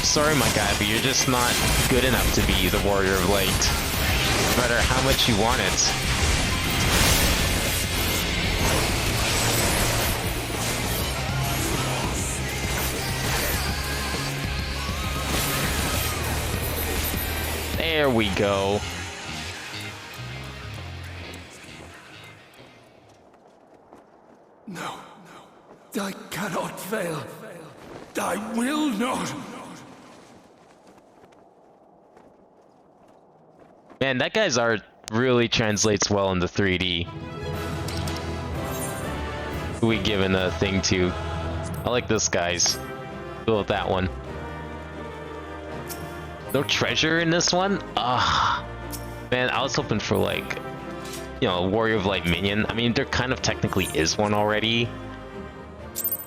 Sorry, my guy, but you're just not good enough to be the Warrior of Light. No matter how much you want it. There we go. No, I cannot fail. I will not. Man, that guy's art really translates well into 3D. Who we giving a thing to? I like this guy's. Go with that one. No treasure in this one? Ah, man, I was hoping for like, you know, a Warrior of Light minion. I mean, there kind of technically is one already,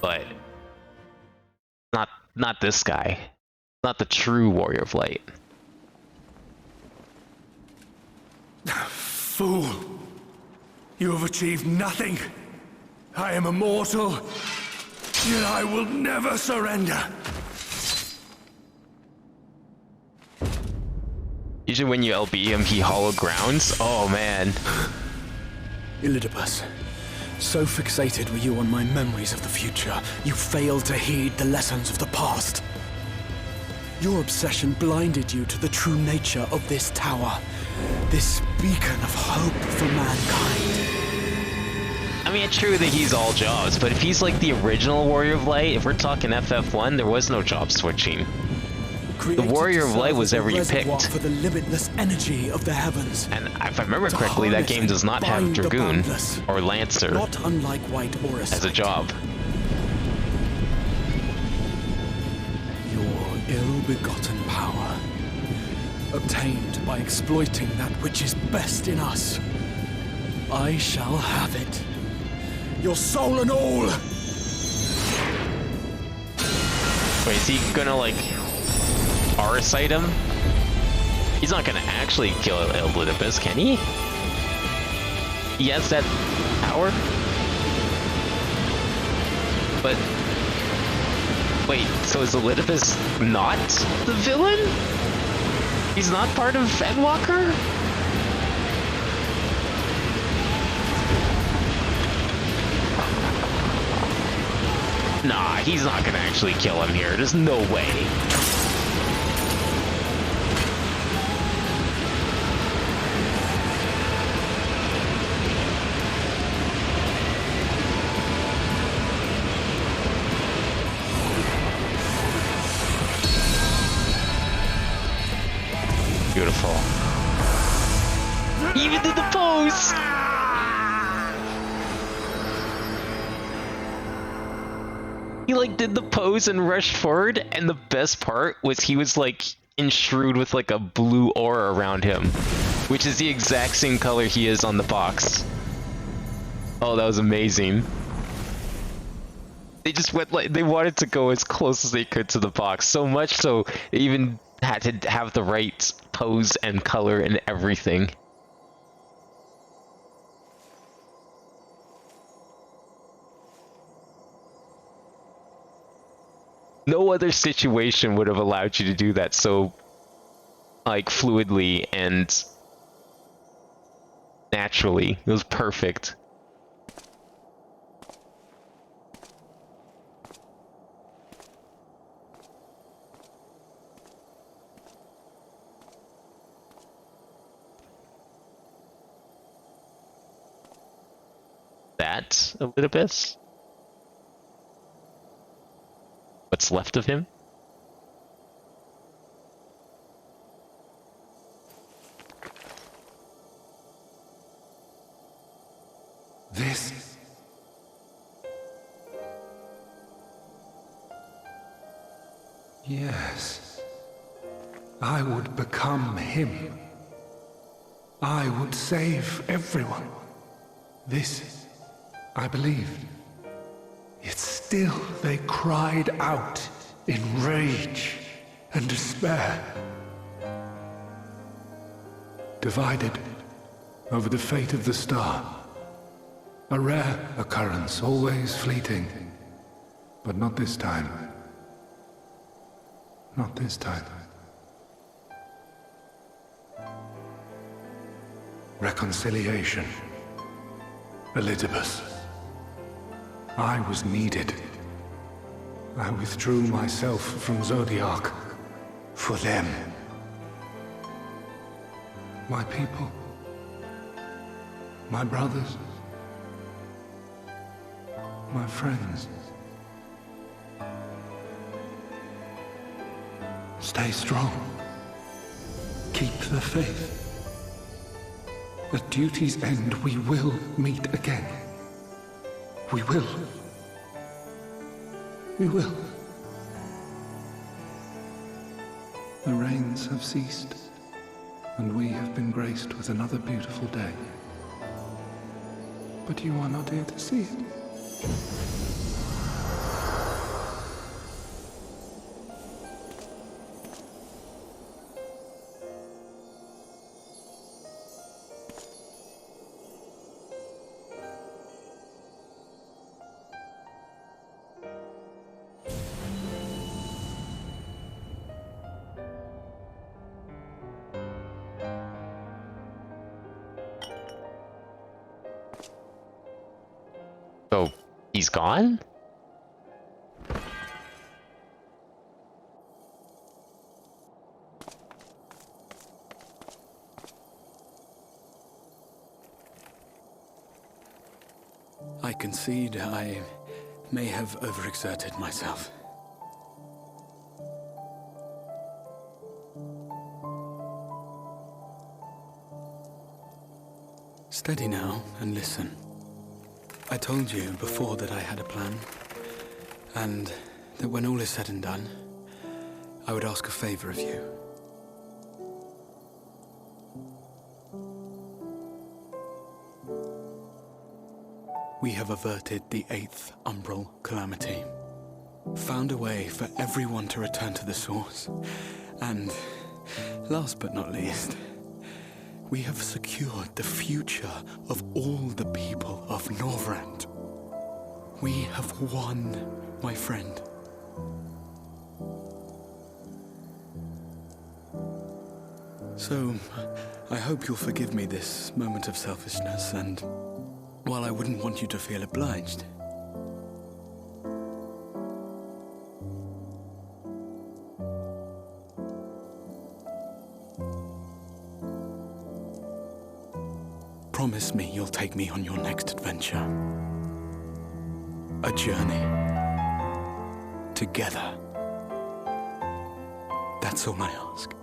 but not this guy. Not the true Warrior of Light. Fool! You have achieved nothing. I am immortal, yet I will never surrender. Usually when you LB him, he hollow grounds. Oh man. Elidibus, so fixated were you on my memories of the future, you failed to heed the lessons of the past. Your obsession blinded you to the true nature of this tower. This beacon of hope for mankind. I mean, it's true that he's all jobs, but if he's like the original Warrior of Light, if we're talking FF1, there was no job switching. The Warrior of Light was ever you picked. For the limitless energy of the heavens. And if I remember correctly, that game does not have Dragoon or Lancer not unlike White Orus as a job. Your ill-begotten power, obtained by exploiting that which is best in us. I shall have it. Your soul and all! Wait, is he gonna like Arcite him? He's not gonna actually kill Elidibus, can he? He has that power? But wait, so is Elidibus not the villain? He's not part of Endwalker? Nah, he's not gonna actually kill him here. There's no way. Beautiful. He even did the pose! He like did the pose and rushed forward, and the best part was he was like enshrouded with like a blue aura around him, which is the exact same color he is on the box. Oh, that was amazing. They just went like, they wanted to go as close as they could to the box, so much so they even had to have the right pose and color and everything. No other situation would have allowed you to do that so, like, fluidly and naturally. It was perfect. met a little bit. What's left of him? This. Yes. I would become him. I would save everyone. This, I believed. Yet still they cried out in rage and despair. Divided over the fate of the star. A rare occurrence, always fleeting. But not this time. Not this time. Reconciliation. Elizabeth. I was needed. I withdrew myself from Zodiac. For them. My people. My brothers. My friends. Stay strong. Keep the faith. At duty's end, we will meet again. We will. We will. The rains have ceased, and we have been graced with another beautiful day. But you are not here to see it. So, he's gone? I concede I may have overexerted myself. Steady now and listen. I told you before that I had a plan, and that when all is said and done, I would ask a favor of you. We have averted the 8th Umbral Calamity, found a way for everyone to return to the source, and, last but not least, we have secured the future of all the people of Norvrand. We have won, my friend. So, I hope you'll forgive me this moment of selfishness, and while I wouldn't want you to feel obliged, promise me you'll take me on your next adventure. A journey. Together. That's all I ask.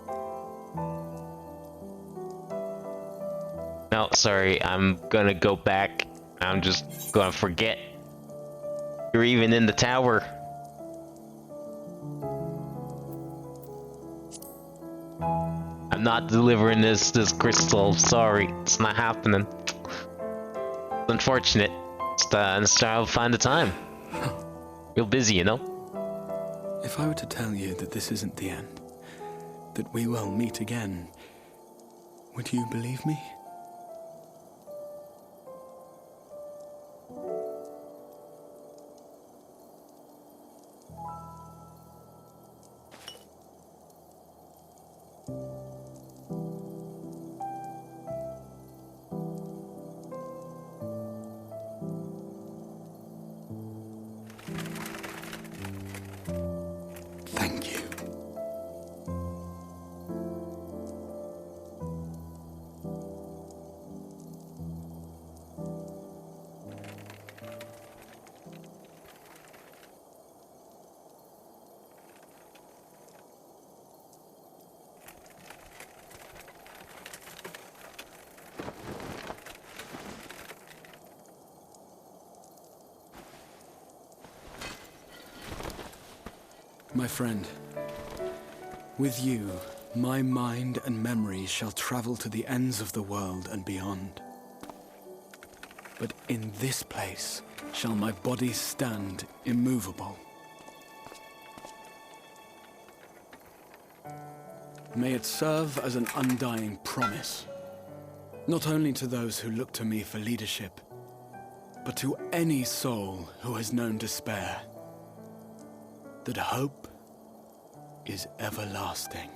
No, sorry, I'm gonna go back. I'm just gonna forget you're even in the tower. I'm not delivering this crystal. Sorry, it's not happening. It's unfortunate. Just I'll find the time. Real busy, you know. If I were to tell you that this isn't the end, that we will meet again, would you believe me? Thank you. My friend, with you, my mind and memory shall travel to the ends of the world and beyond. But in this place shall my body stand immovable. May it serve as an undying promise, not only to those who look to me for leadership, but to any soul who has known despair, that hope is everlasting.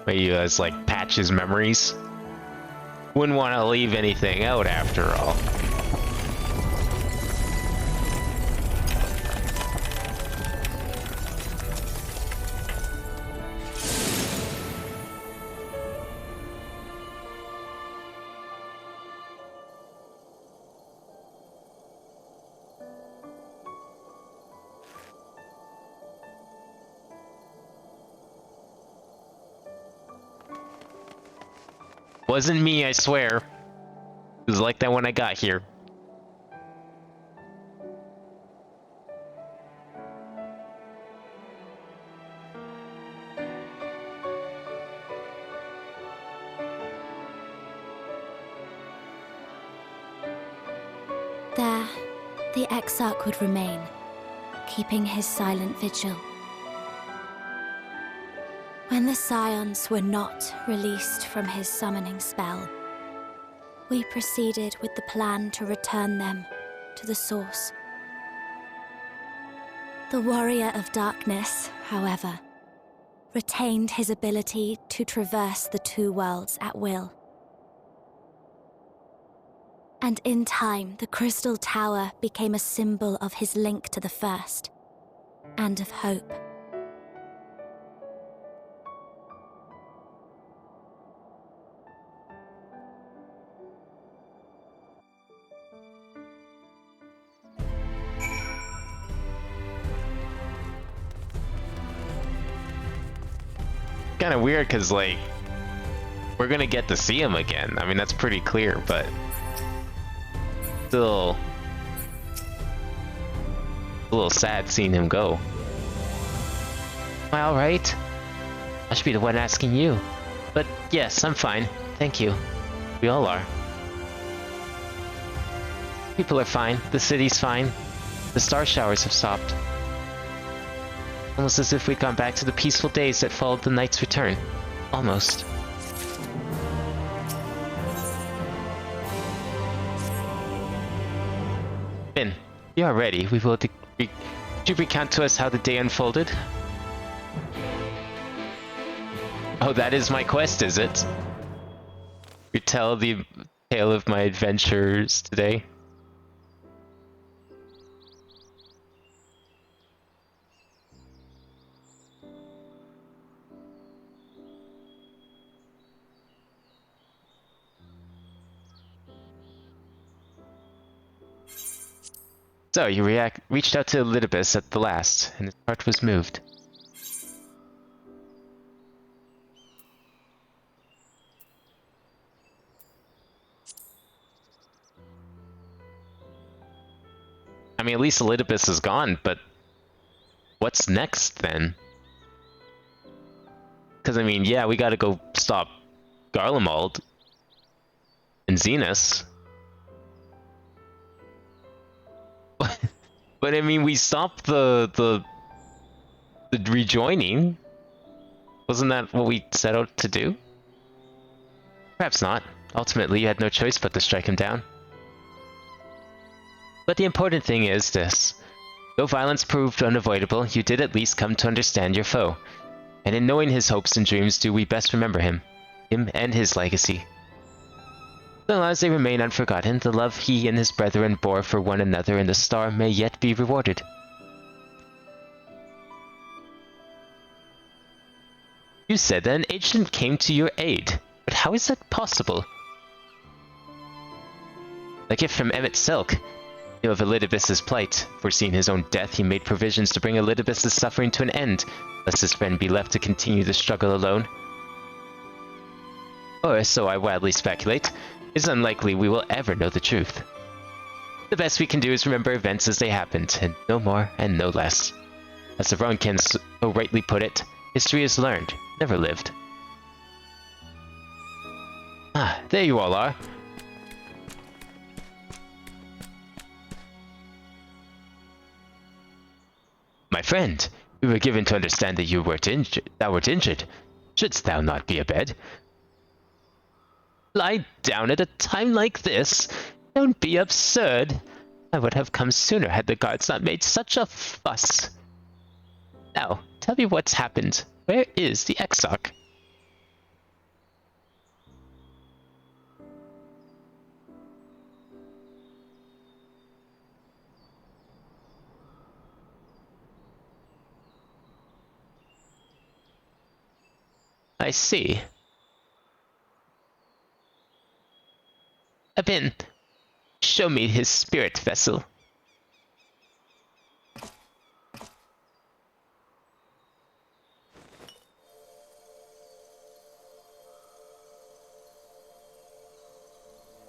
But you guys like patch his memories. Wouldn't want to leave anything out after all. Wasn't me, I swear. It was like that when I got here. There, the Exarch would remain, keeping his silent vigil. When the Scions were not released from his summoning spell, we proceeded with the plan to return them to the source. The Warrior of Darkness, however, retained his ability to traverse the two worlds at will. And in time, the Crystal Tower became a symbol of his link to the First, and of hope. Kind of weird because like we're gonna get to see him again. I mean, that's pretty clear, but still a little sad seeing him go. Am I alright? I should be the one asking you. But yes, I'm fine. Thank you. We all are. People are fine. The city's fine. The star showers have stopped. Almost as if we'd gone back to the peaceful days that followed the knight's return. Almost. Finn, you are ready. We will. Could you recount to us how the day unfolded? Oh, that is my quest, is it? Retell the tale of my adventures today. So, you reached out to Elidibus at the last, and his heart was moved. I mean, at least Elidibus is gone, but what's next then? Because, I mean, yeah, we gotta go stop Garlemald and Zenus. But I mean, we stopped the rejoining. Wasn't that what we set out to do? Perhaps not. Ultimately, you had no choice but to strike him down. But the important thing is this. Though violence proved unavoidable, you did at least come to understand your foe. And in knowing his hopes and dreams do we best remember him and his legacy. So as they remain unforgotten, the love he and his brethren bore for one another in the star may yet be rewarded. You said that an agent came to your aid, but how is that possible? A gift from Emmett Selk. Knew of Elidibus's plight. Foreseeing his own death, he made provisions to bring Elidibus's suffering to an end, lest his friend be left to continue the struggle alone. Or, so I wildly speculate, it's unlikely we will ever know the truth. The best we can do is remember events as they happened, and no more and no less. As the Ronkin so rightly put it, history is learned, never lived. Ah, there you all are. My friend, we were given to understand that you wert injured. Shouldst thou not be abed? Lie down at a time like this? Don't be absurd. I would have come sooner had the guards not made such a fuss. Now, tell me what's happened. Where is the Exarch? I see. Abin, show me his spirit vessel.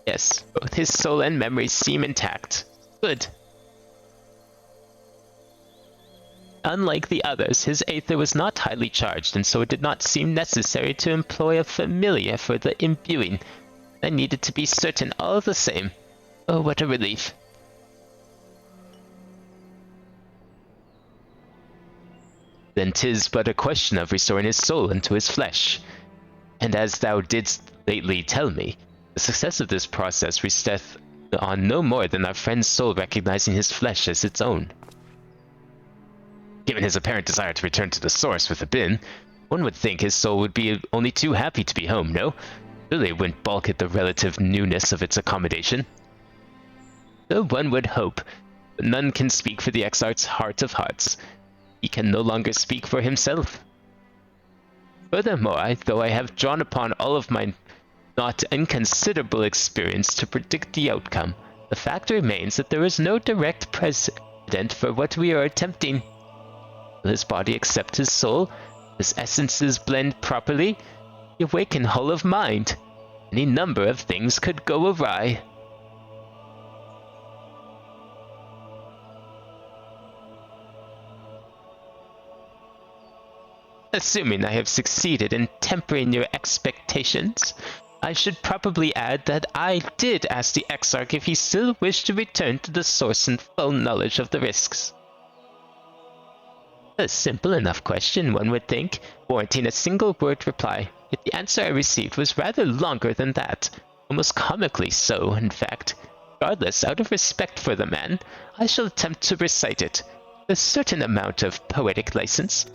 Yes, both his soul and memory seem intact. Good. Unlike the others, his aether was not highly charged, and so it did not seem necessary to employ a familiar for the imbuing. I needed to be certain all the same. Oh, what a relief. Then 'tis but a question of restoring his soul into his flesh. And as thou didst lately tell me, the success of this process resteth on no more than our friend's soul recognizing his flesh as its own. Given his apparent desire to return to the source with Abin, one would think his soul would be only too happy to be home, no? Surely it wouldn't balk at the relative newness of its accommodation. So one would hope, but none can speak for the Exarch's heart of hearts. He can no longer speak for himself. Furthermore, though I have drawn upon all of my not inconsiderable experience to predict the outcome, the fact remains that there is no direct precedent for what we are attempting. Will his body accept his soul? His essences blend properly? The awakened hull of mind? Any number of things could go awry. Assuming I have succeeded in tempering your expectations, I should probably add that I did ask the Exarch if he still wished to return to the source in full knowledge of the risks. A simple enough question, one would think, warranting a single word reply, yet the answer I received was rather longer than that, almost comically so, in fact. Regardless, out of respect for the man, I shall attempt to recite it, with a certain amount of poetic license.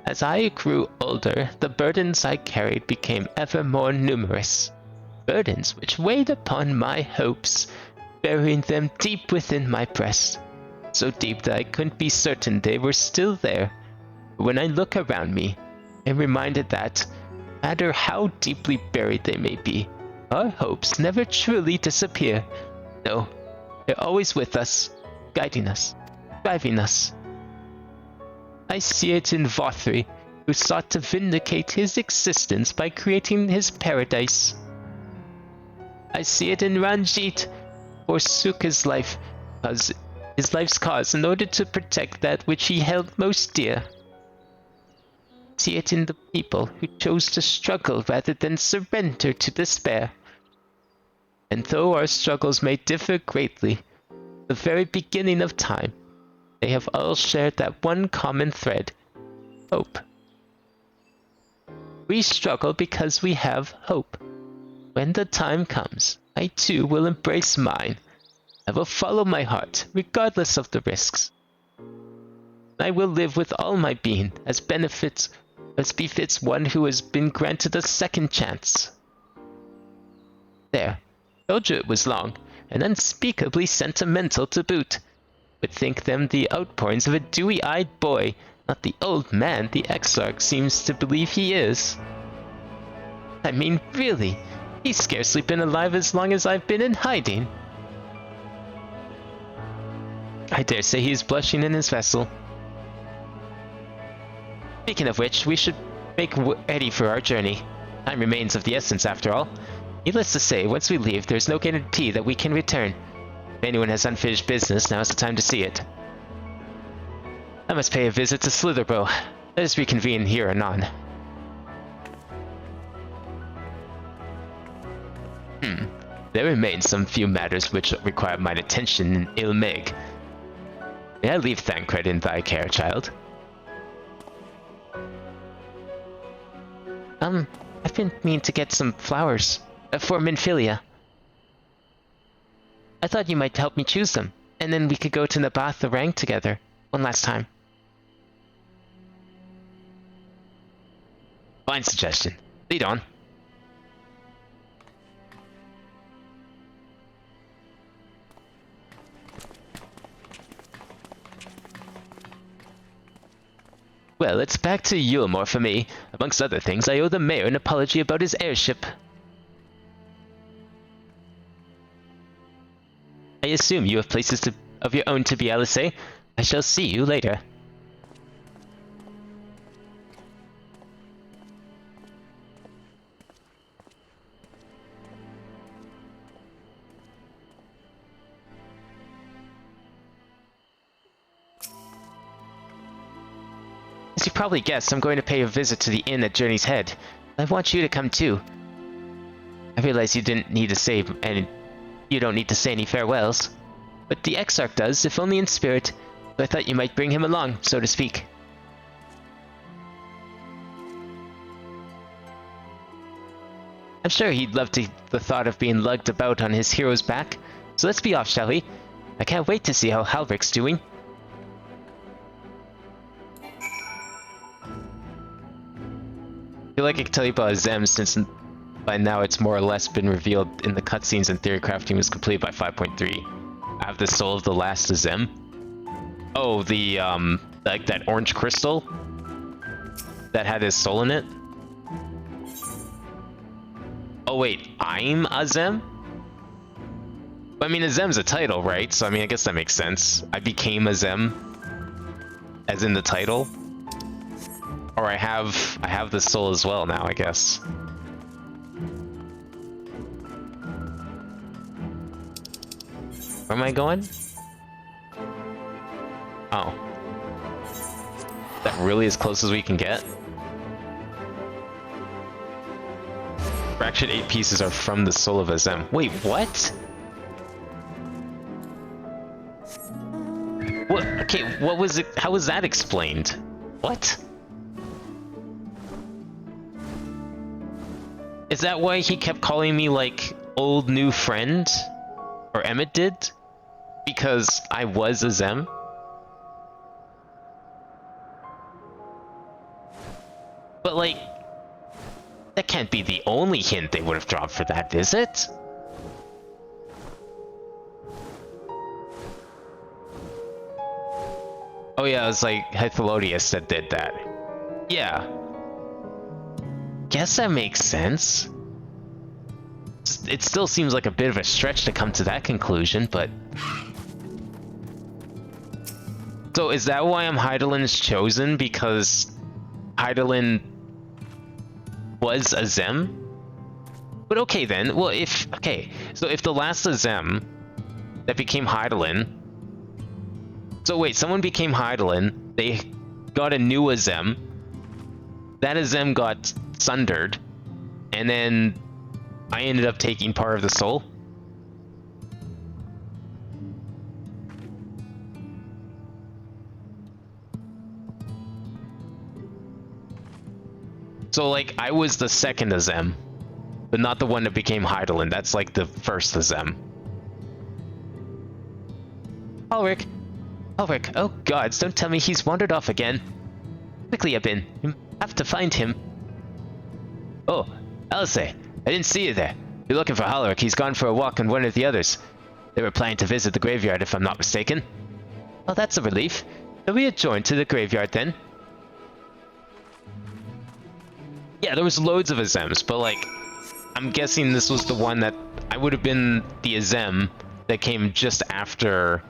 As I grew older, the burdens I carried became ever more numerous. Burdens which weighed upon my hopes, burying them deep within my breast. So deep that I couldn't be certain they were still there. But when I look around me, I'm reminded that, no matter how deeply buried they may be, our hopes never truly disappear. No, they're always with us, guiding us, driving us. I see it in Vothri, who sought to vindicate his existence by creating his paradise. I see it in Ranjit, who forsook his life as his life's cause in order to protect that which he held most dear. See it in the people who chose to struggle rather than surrender to despair. And though our struggles may differ greatly, the very beginning of time, they have all shared that one common thread: hope. We struggle because we have hope. When the time comes, I too will embrace mine. I will follow my heart, regardless of the risks. I will live with all my being as befits one who has been granted a second chance. There, told you it was long, and unspeakably sentimental to boot. Would think them the outpourings of a dewy-eyed boy, Not the old man the Exarch seems to believe he is. I mean, really, he's scarcely been alive as long as I've been in hiding. I dare say he's blushing in his vessel. Speaking of which, we should make ready for our journey. Time remains of the essence, after all. Needless to say, once we leave, there's no guarantee that we can return. If anyone has unfinished business, now is the time to see it. I must pay a visit to Slitherbow. Let us reconvene here anon. There remain some few matters which require mine attention in Il-Meg. May I leave Thancred in thy care, child? I've been meaning to get some flowers for Minfilia. I thought you might help me choose them, and then we could go to Nabath the Rang together, one last time. Fine suggestion. Lead on. Well, it's back to Yulmore for me. Amongst other things, I owe the mayor an apology about his airship. I assume you have places of your own to be, Alice. I shall see you later. As you probably guessed, I'm going to pay a visit to the inn at Journey's Head. I want you to come too. I realize you don't need to say any farewells, but the Exarch does, if only in spirit. So I thought you might bring him along, so to speak. I'm sure he'd love the thought of being lugged about on his hero's back. So let's be off, shall we? I can't wait to see how Halvric's doing. I feel like I could tell you about Azem since by now it's more or less been revealed in the cutscenes and theory crafting was completed by 5.3. I have the soul of the last Azem. Oh, the, like that orange crystal that had his soul in it? Oh wait, I'm Azem? I mean, Azem's a title, right? So I mean, I guess that makes sense. I became Azem, as in the title. Or I have the soul as well now, I guess. Where am I going? Oh. Is that really as close as we can get? Fractured 8 pieces are from the soul of Azem. Wait, what? What? Okay, what was it? How was that explained? What? Is that why he kept calling me, like, old new friend? Or Emmett did? Because I was Azem? But, like, that can't be the only hint they would have dropped for that, is it? Oh yeah, it was like Hythelodius that did that. Yeah. Guess that makes sense. It still seems like a bit of a stretch to come to that conclusion, but... So is that why I'm Hydaelyn's chosen? Because Hydaelyn was Azem? But okay then, well if... Okay, so if the last Azem that became Hydaelyn... So wait, someone became Hydaelyn, they got a new Azem, that Azem got sundered, and then I ended up taking part of the soul? So like, I was the second Azem, but not the one that became Hydaelyn. That's like the first Azem. Halric! Halric, oh gods, don't tell me he's wandered off again. Quickly, Abin, you have to find him. Oh, Alice, I didn't see you there. You're looking for Halric, he's gone for a walk on one of the others. They were planning to visit the graveyard if I'm not mistaken. Well, that's a relief. Shall we adjourn to the graveyard then? Yeah, there was loads of Azems, but like, I'm guessing this was the one that I would have been the Azem that came just after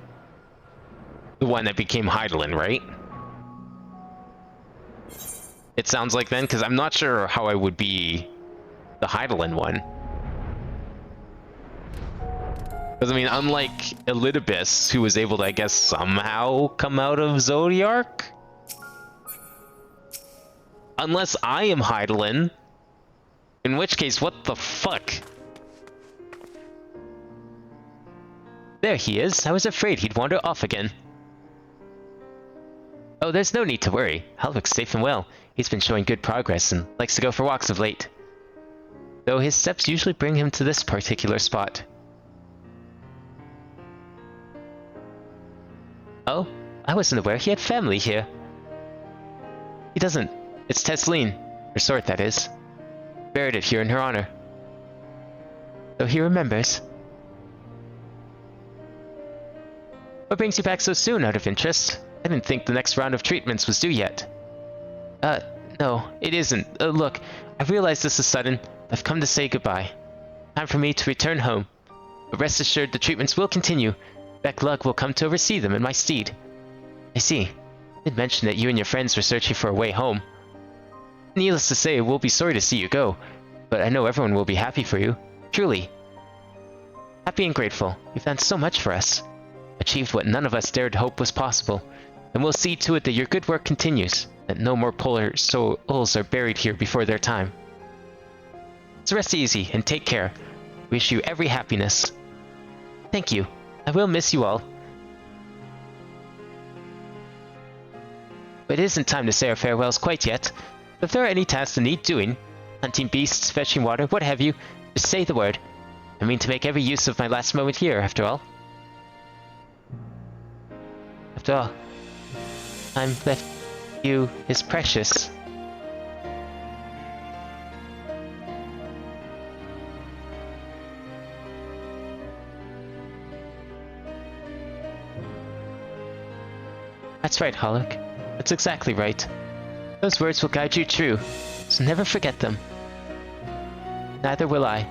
the one that became Hydaelyn, right? It sounds like then, because I'm not sure how I would be the Hydaelyn one. Because, I mean, unlike Elidibus, who was able to, I guess, somehow come out of Zodiark? Unless I am Hydaelyn. In which case, what the fuck? There he is. I was afraid he'd wander off again. Oh, there's no need to worry. Halvik's safe and well. He's been showing good progress and likes to go for walks of late. Though his steps usually bring him to this particular spot. Oh, I wasn't aware he had family here. He doesn't. It's Tesleen. Her sword, that is. Buried it here in her honor. Though he remembers. What brings you back so soon, out of interest? I didn't think the next round of treatments was due yet. No, it isn't. Look, I realize this is sudden. I've come to say goodbye. Time for me to return home. But rest assured the treatments will continue. Beck-Lug will come to oversee them in my stead. I see. You did mention that you and your friends were searching for a way home. Needless to say, we'll be sorry to see you go. But I know everyone will be happy for you. Truly. Happy and grateful. You've done so much for us. Achieved what none of us dared hope was possible. And we'll see to it that your good work continues, that no more polar souls are buried here before their time. So rest easy and take care. Wish you every happiness. Thank you. I will miss you all. But it isn't time to say our farewells quite yet. If there are any tasks that need doing, hunting beasts, fetching water, what have you, just say the word. I mean to make every use of my last moment here, after all. After all, time left you is precious. That's right, Haluk. That's exactly right. Those words will guide you true, so never forget them. Neither will I.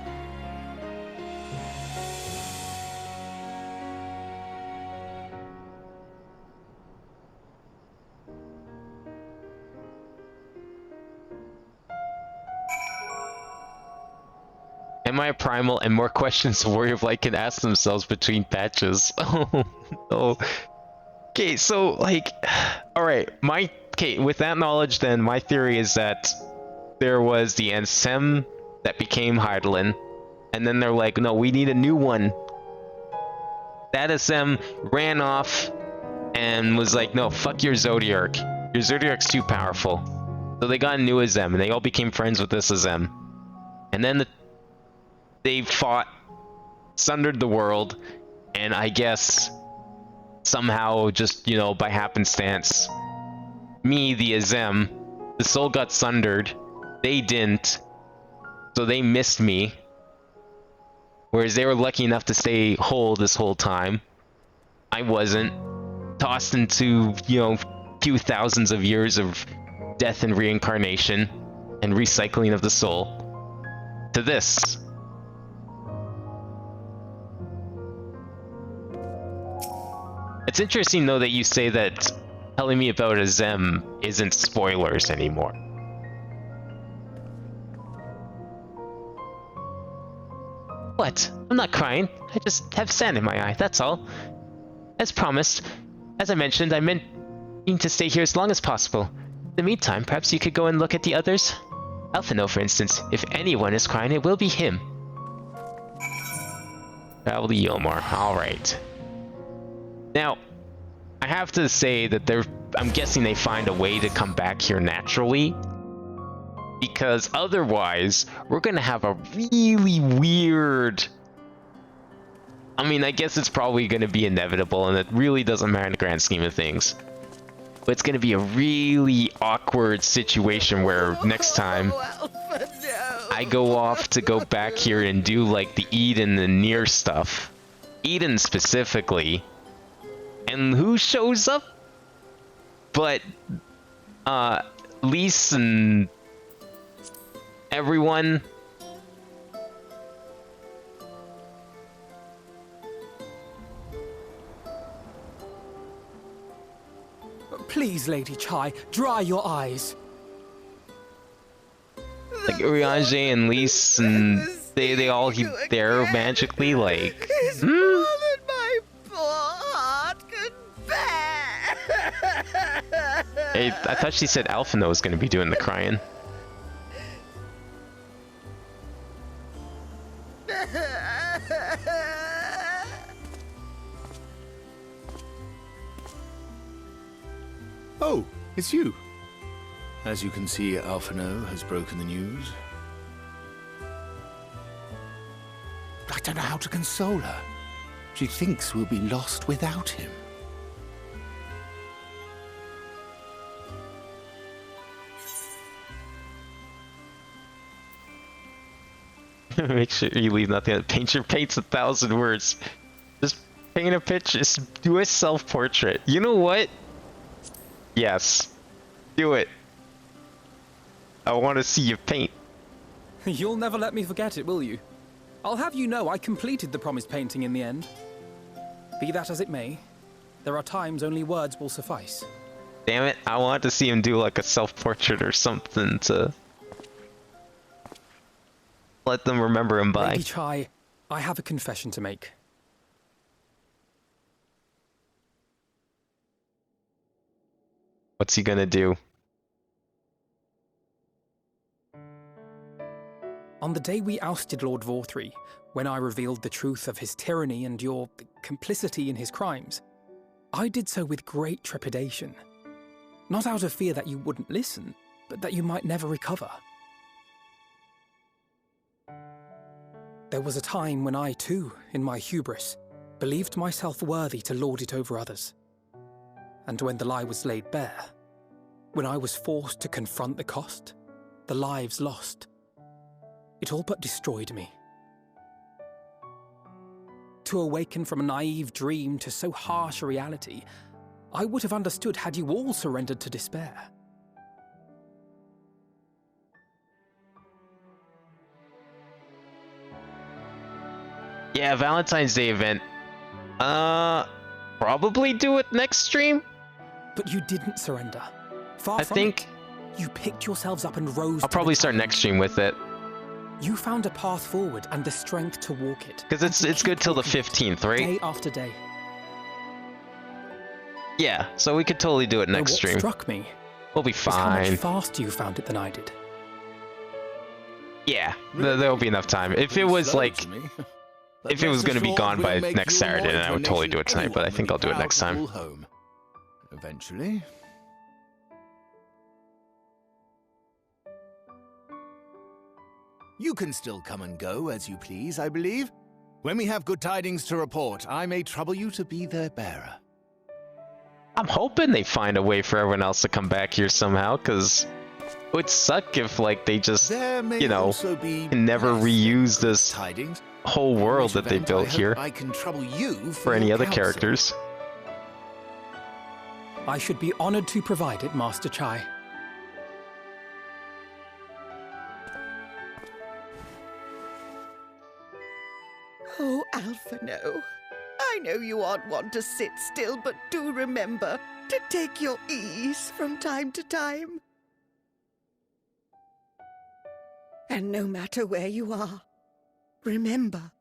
Am I a primal and more questions a warrior of light can ask themselves between patches? Oh no. Okay, so like, alright, with that knowledge then, my theory is that there was the Ansem that became Hydaelyn, and then they're like, no, we need a new one. That Ansem ran off and was like, no, fuck your Zodiark. Your Zodiark's too powerful. So they got a new Azem, and they all became friends with this Azem. And then they fought, sundered the world, and I guess somehow, just, you know, by happenstance, me, the Azem, the soul got sundered. They didn't. So they missed me. Whereas they were lucky enough to stay whole this whole time. I wasn't. Tossed into, you know, few thousands of years of death and reincarnation and recycling of the soul. To this. It's interesting, though, that you say that telling me about Azem isn't spoilers anymore. What? I'm not crying. I just have sand in my eye, that's all. As promised. As I mentioned, I meant to stay here as long as possible. In the meantime, perhaps you could go and look at the others? Alphino, for instance. If anyone is crying, it will be him. Travel to Yilmar. Alright. Now, I have to say that I'm guessing they find a way to come back here naturally. Because otherwise, we're gonna have a really weird... I mean, I guess it's probably gonna be inevitable, and it really doesn't matter in the grand scheme of things. But it's gonna be a really awkward situation where next time I go off to go back here and do like the Eden and Nier stuff. Eden specifically. And who shows up? But, Lys and everyone. Please, Lady Chai, dry your eyes. Like Urianger and Lys, and they all there magically, like. It's more than my poor heart could bear. Hey, I thought she said Alphino was gonna be doing the crying. Oh, it's you. As you can see, Alphino has broken the news. I don't know how to console her. She thinks we'll be lost without him. Make sure you leave nothing. Paint your paints 1,000 words. Just paint a picture. Just do a self-portrait. You know what? Yes. Do it. I want to see you paint. You'll never let me forget it, will you? I'll have you know I completed the promised painting in the end. Be that as it may, there are times only words will suffice. Damn it, I want to see him do like a self-portrait or something to let them remember him by. Lady Chai, I have a confession to make. What's he gonna do? On the day we ousted Lord Vorthree, when I revealed the truth of his tyranny and your complicity in his crimes, I did so with great trepidation. Not out of fear that you wouldn't listen, but that you might never recover. There was a time when I too, in my hubris, believed myself worthy to lord it over others. And when the lie was laid bare, when I was forced to confront the cost, the lives lost, it all but destroyed me. To awaken from a naive dream to so harsh a reality, I would have understood had you all surrendered to despair. Yeah, Valentine's Day event. Probably do it next stream? But you didn't surrender. Far I from think it. You picked yourselves up and rose. I'll probably start next stream with it. You found a path forward and the strength to walk it. Because it's good till the 15th, right? Day after day. Yeah, so we could totally do it next What stream. struck me We'll be is how much fine. faster you found it than I did. Yeah, there'll be enough time. If it was like, if it was going to be gone by next Saturday, then I would totally do it tonight. But I think I'll do it next time. Home. Eventually. You can still come and go as you please, I believe. When we have good tidings to report, I may trouble you to be their bearer. I'm hoping they find a way for everyone else to come back here somehow, because it would suck if like they just, you know, can never reuse this whole world that they built here I can trouble you for any other counsel. characters. I should be honored to provide it, Master Chai. Oh, Alphino, I know you aren't one to sit still, but do remember to take your ease from time to time. And no matter where you are, remember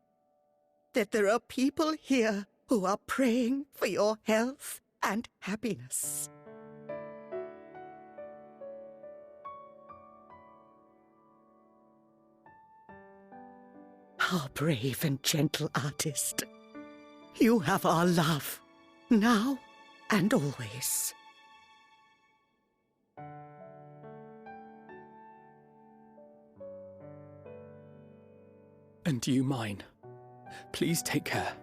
that there are people here who are praying for your health and happiness. Our brave and gentle artist. You have our love, now and always. And you mine. Please take care.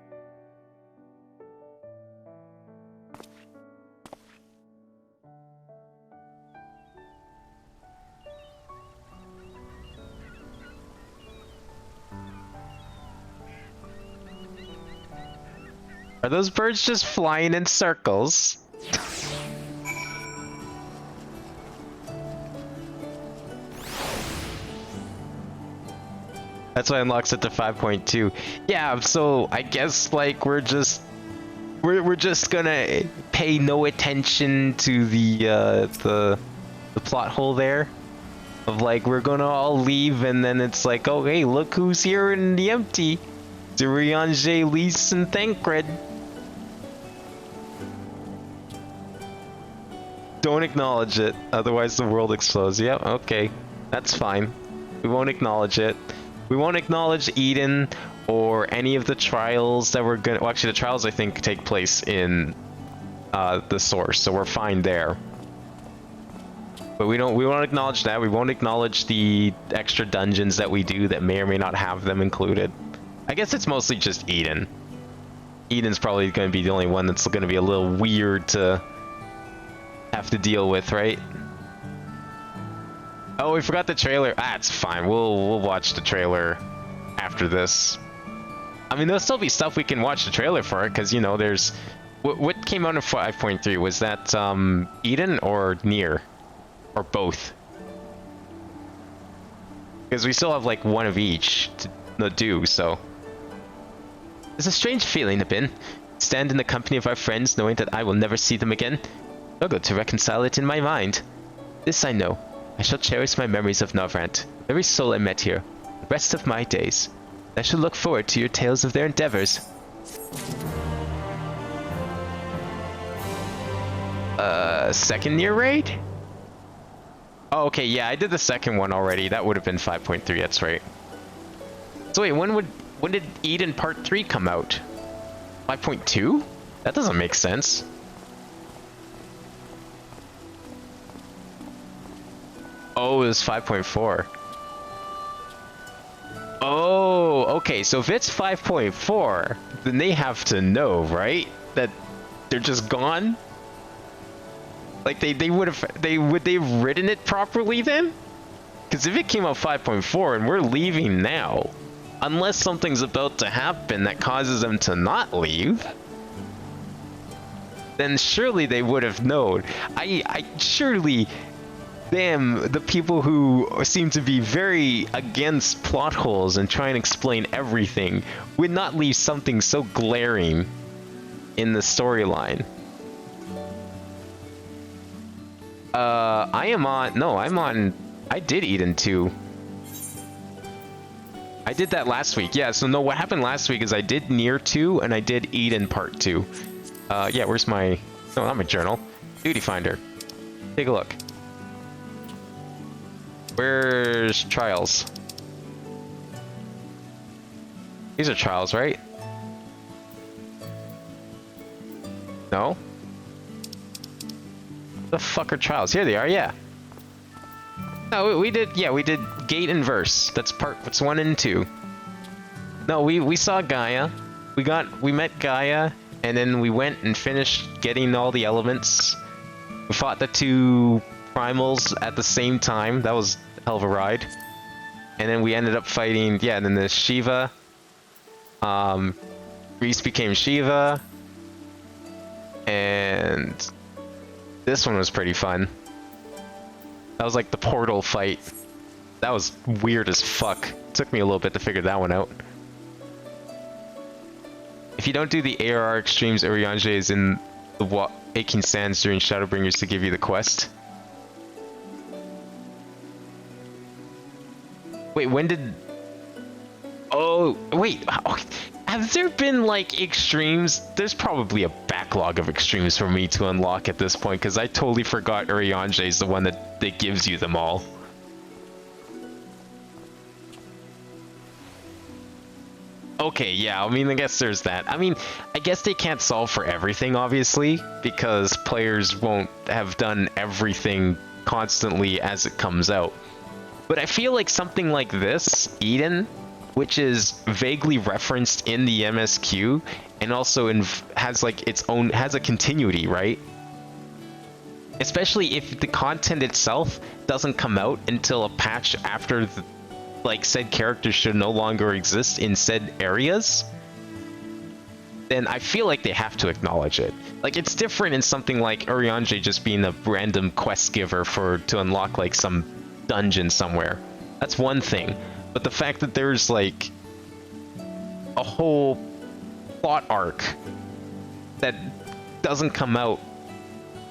Are those birds just flying in circles? That's why it unlocks it to 5.2. Yeah, so I guess like we're just gonna pay no attention to the plot hole there. Of like we're gonna all leave and then it's like, oh hey, look who's here in the empty. Urianger, Lys, and Thancred. Don't acknowledge it, otherwise the world explodes. Yeah, okay. That's fine. We won't acknowledge it. We won't acknowledge Eden or any of the trials that we're gonna... Well, actually, the trials, I think, take place in the source, so we're fine there. But we won't acknowledge that. We won't acknowledge the extra dungeons that we do that may or may not have them included. I guess it's mostly just Eden. Eden's probably going to be the only one that's going to be a little weird to have to deal with, right? Oh, we forgot the trailer. Ah, it's fine. We'll watch the trailer after this. I mean, there'll still be stuff we can watch the trailer for, because, you know, there's... What came out in 5.3? Was that Eden or Nier? Or both? Because we still have, like, one of each to do, so... There's a strange feeling, Abin. Stand in the company of our friends, knowing that I will never see them again. Struggle to reconcile it in my mind. This I know. I shall cherish my memories of Novrant, the very soul I met here, the rest of my days. I shall look forward to your tales of their endeavors. Second Nier raid? Oh, okay, yeah, I did the second one already. That would have been 5.3, that's right. So wait, when did Eden Part 3 come out? 5.2? That doesn't make sense. Oh, it was 5.4. Oh, okay, so if it's 5.4, then they have to know, right? That they're just gone? Like would they have written it properly then? Because if it came out 5.4 and we're leaving now, unless something's about to happen that causes them to not leave, then surely they would have known. I surely, damn, the people who seem to be very against plot holes and try and explain everything would not leave something so glaring in the storyline. I did Eden 2. I did that last week. Yeah, so no, what happened last week is I did Nier 2 and I did Eden Part 2. Yeah, where's my... No, not my journal. Duty Finder. Take a look. Where's Trials? These are Trials, right? No? The fuck are Trials? Here they are, yeah. No, we did Gate and Verse. That's parts 1 and 2. No, we saw Gaia. We met Gaia, and then we went and finished getting all the elements. We fought the 2 primals at the same time. That was a hell of a ride. And then we ended up fighting, yeah, and then the Shiva. Reese became Shiva. And this one was pretty fun. That was like the portal fight. That was weird as fuck. Took me a little bit to figure that one out. If you don't do the ARR extremes, Urianger is in the Aching Sands during Shadowbringers to give you the quest. Wait, when did... Oh, wait. Have there been, like, extremes? There's probably a backlog of extremes for me to unlock at this point, because I totally forgot Urianger is the one that gives you them all. Okay, yeah, I mean, I guess there's that. I mean, I guess they can't solve for everything, obviously, because players won't have done everything constantly as it comes out. But I feel like something like this, Eden, which is vaguely referenced in the MSQ, and also has like its own, has a continuity, right? Especially if the content itself doesn't come out until a patch after like said characters should no longer exist in said areas, then I feel like they have to acknowledge it. Like, it's different in something like Urianger just being a random quest giver to unlock like some dungeon somewhere. That's one thing. But the fact that there's like a whole plot arc that doesn't come out,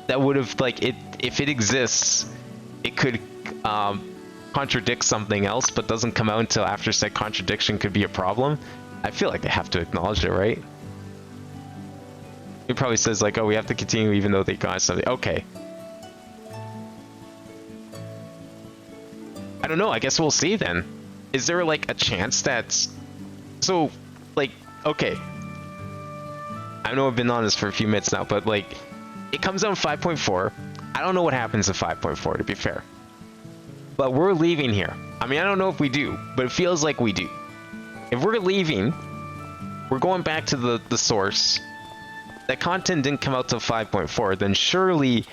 that would have like if it exists, it could contradict something else, but doesn't come out until after said contradiction could be a problem. I feel like they have to acknowledge it, right? It probably says like, oh, we have to continue even though they got something. Okay. I don't know, I guess we'll see then. Is there like a chance that's... So, like, okay. I know I've been on this for a few minutes now, but like, it comes out in 5.4. I don't know what happens in 5.4, to be fair. But we're leaving here. I mean, I don't know if we do, but it feels like we do. If we're leaving, we're going back to the source. That content didn't come out till 5.4, then surely...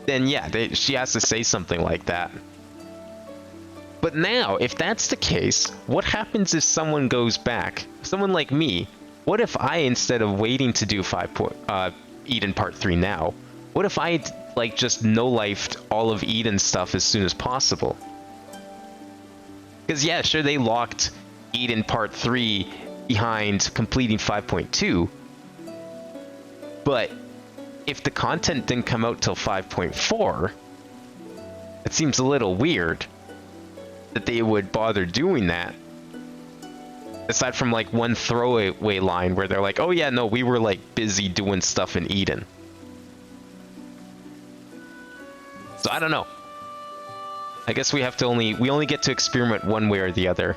Then yeah, she has to say something like that. But now, if that's the case, what happens if someone goes back? Someone like me, what if I, instead of waiting to do Eden Part 3 now, what if I, like, just no-lifed all of Eden stuff as soon as possible? Because, yeah, sure, they locked Eden Part 3 behind completing 5.2, but if the content didn't come out till 5.4, it seems a little weird that they would bother doing that. Aside from like one throwaway line where they're like, oh yeah, no, we were like busy doing stuff in Eden. So I don't know. I guess we have to we only get to experiment one way or the other.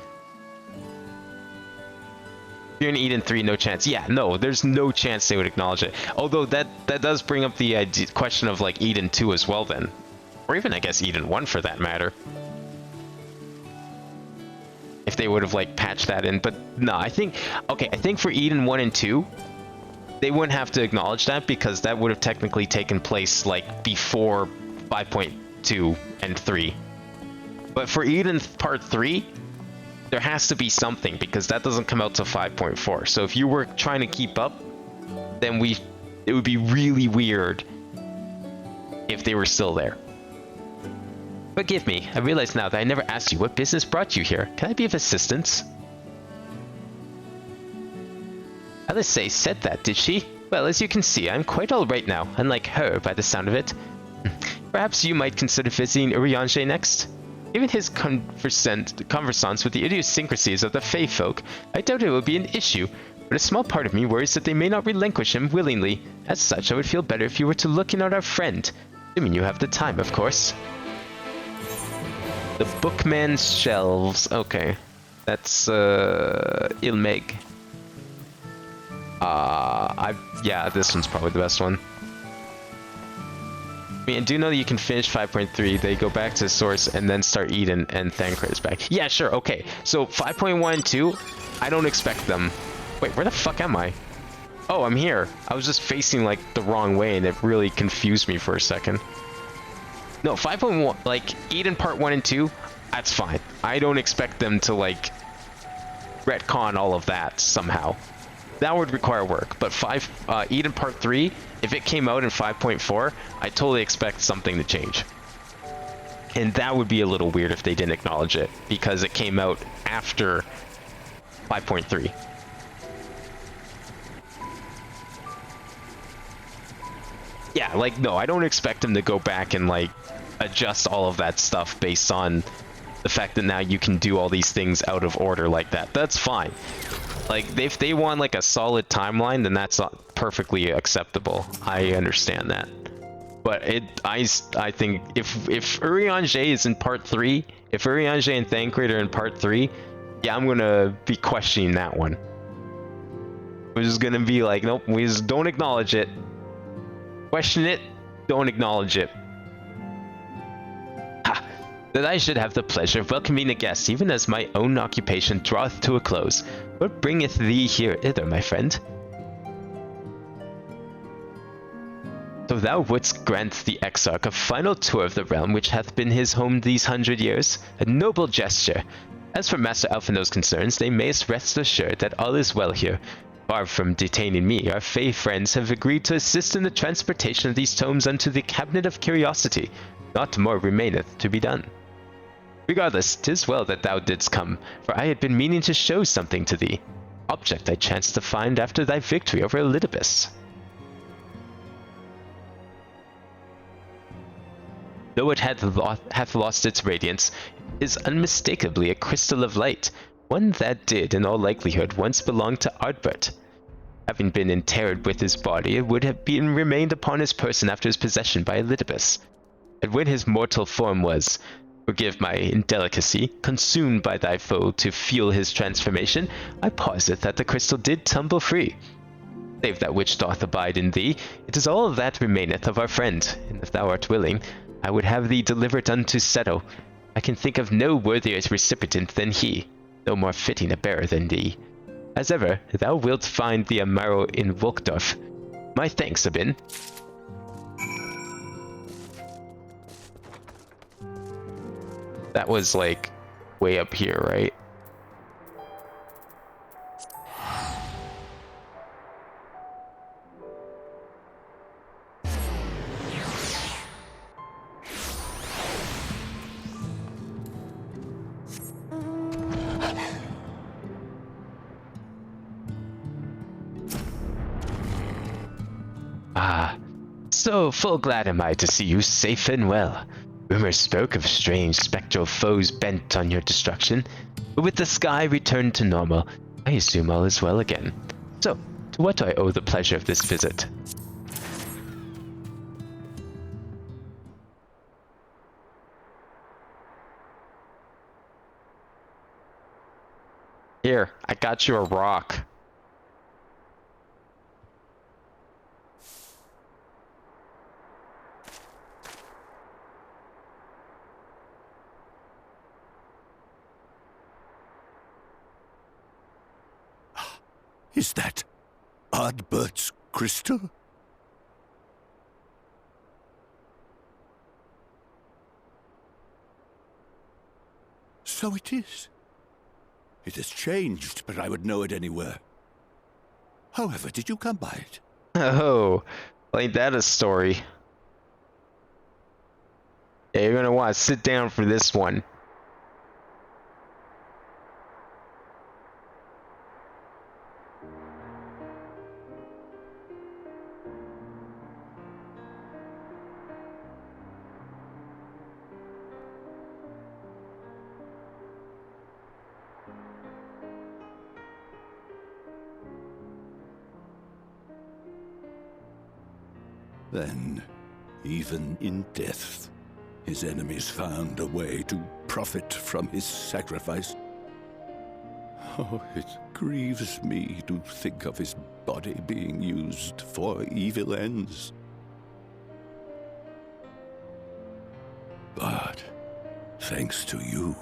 If you're in Eden 3, no chance. Yeah, no, there's no chance they would acknowledge it. Although that does bring up the question of like Eden 2 as well then. Or even I guess Eden 1 for that matter. If they would have like patched that in, but no, I think for Eden 1 and 2, they wouldn't have to acknowledge that because that would have technically taken place like before 5.2 and 3. But for Eden Part 3, there has to be something because that doesn't come out till 5.4. So if you were trying to keep up, then it would be really weird if they were still there. Forgive me, I realize now that I never asked you what business brought you here. Can I be of assistance? Alice said that, did she? Well, as you can see, I'm quite alright now, unlike her by the sound of it. Perhaps you might consider visiting Urianger next? Given his conversance with the idiosyncrasies of the Fey folk, I doubt it will be an issue, but a small part of me worries that they may not relinquish him willingly. As such, I would feel better if you were to look in on our friend. Assuming you have the time, of course. The Bookman's Shelves. Okay. That's, Ilmeg. Yeah, this one's probably the best one. I mean, I do know that you can finish 5.3, they go back to the source, and then start Eden, and Thancred is back. Yeah, sure, okay. So, 5.1 and 2, I don't expect them. Wait, where the fuck am I? Oh, I'm here. I was just facing, like, the wrong way, and it really confused me for a second. No, 5.1, like, Eden Part 1 and 2, that's fine. I don't expect them to, like, retcon all of that somehow. That would require work, but Eden Part 3, if it came out in 5.4, I totally expect something to change. And that would be a little weird if they didn't acknowledge it, because it came out after 5.3. Yeah, like, no, I don't expect them to go back and, like, adjust all of that stuff based on the fact that now you can do all these things out of order like that. That's fine. Like, if they want, like, a solid timeline, then that's not perfectly acceptable. I understand that. But I think if Urianger is in Part 3, if Urianger and Thancred are in Part 3, yeah, I'm gonna be questioning that one. We're just gonna be like, nope, we just don't acknowledge it. Question it, don't acknowledge it. Ha! That I should have the pleasure of welcoming a guest, even as my own occupation draweth to a close. What bringeth thee hither, my friend? So thou wouldst grant the Exarch a final tour of the realm which hath been his home these 100 years? A noble gesture. As for Master Alphino's concerns, they mayst rest assured that all is well here. Far from detaining me, our Fey friends have agreed to assist in the transportation of these tomes unto the Cabinet of Curiosity. Not more remaineth to be done. Regardless, 'tis well that thou didst come, for I had been meaning to show something to thee. Object I chanced to find after thy victory over Elidibus. Though it hath lost its radiance, it is unmistakably a crystal of light, one that did, in all likelihood, once belong to Ardbert. Having been interred with his body, it would have remained upon his person after his possession by Elidibus. And when his mortal form was, forgive my indelicacy, consumed by thy foe to feel his transformation, I posit that the crystal did tumble free. Save that which doth abide in thee, it is all that remaineth of our friend, and if thou art willing, I would have thee delivered unto Seto. I can think of no worthier recipient than he, no more fitting a bearer than thee. As ever, thou wilt find the Amaro in Volkdorf. My thanks, Abin. That was, like, way up here, right? Ah, so full glad am I to see you safe and well. Rumors spoke of strange spectral foes bent on your destruction, but with the sky returned to normal, I assume all is well again. So, to what do I owe the pleasure of this visit? Here, I got you a rock. Is that Ardbert's crystal? So it is. It has changed, but I would know it anywhere. However, did you come by it? Oh, well, ain't that a story? Yeah, you're gonna want to sit down for this one. Then, even in death, his enemies found a way to profit from his sacrifice. Oh, it grieves me to think of his body being used for evil ends. But, thanks to you,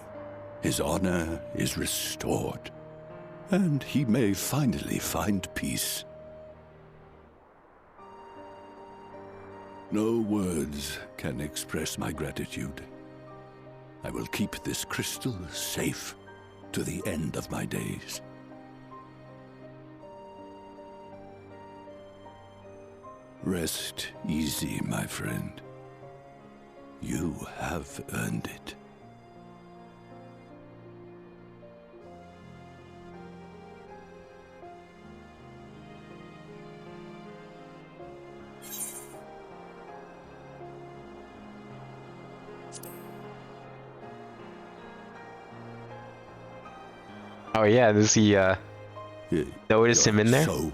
his honor is restored, and he may finally find peace. No words can express my gratitude. I will keep this crystal safe to the end of my days. Rest easy, my friend. You have earned it. Oh yeah, does he notice him in there? Soul?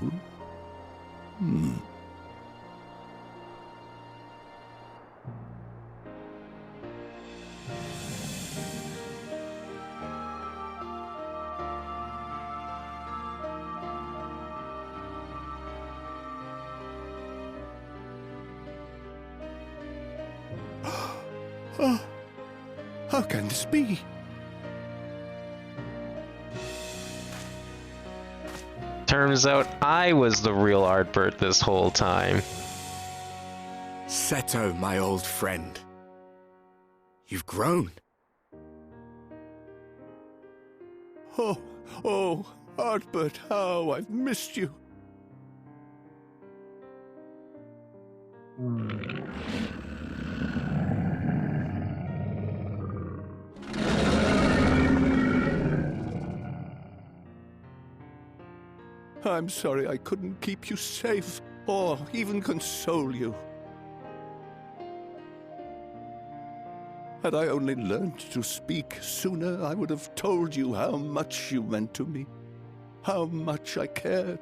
Oh, how can this be? Turns out I was the real Ardbert this whole time. Seto, my old friend. You've grown. Oh, Ardbert, how I've missed you. I'm sorry I couldn't keep you safe, or even console you. Had I only learned to speak sooner, I would have told you how much you meant to me, how much I cared.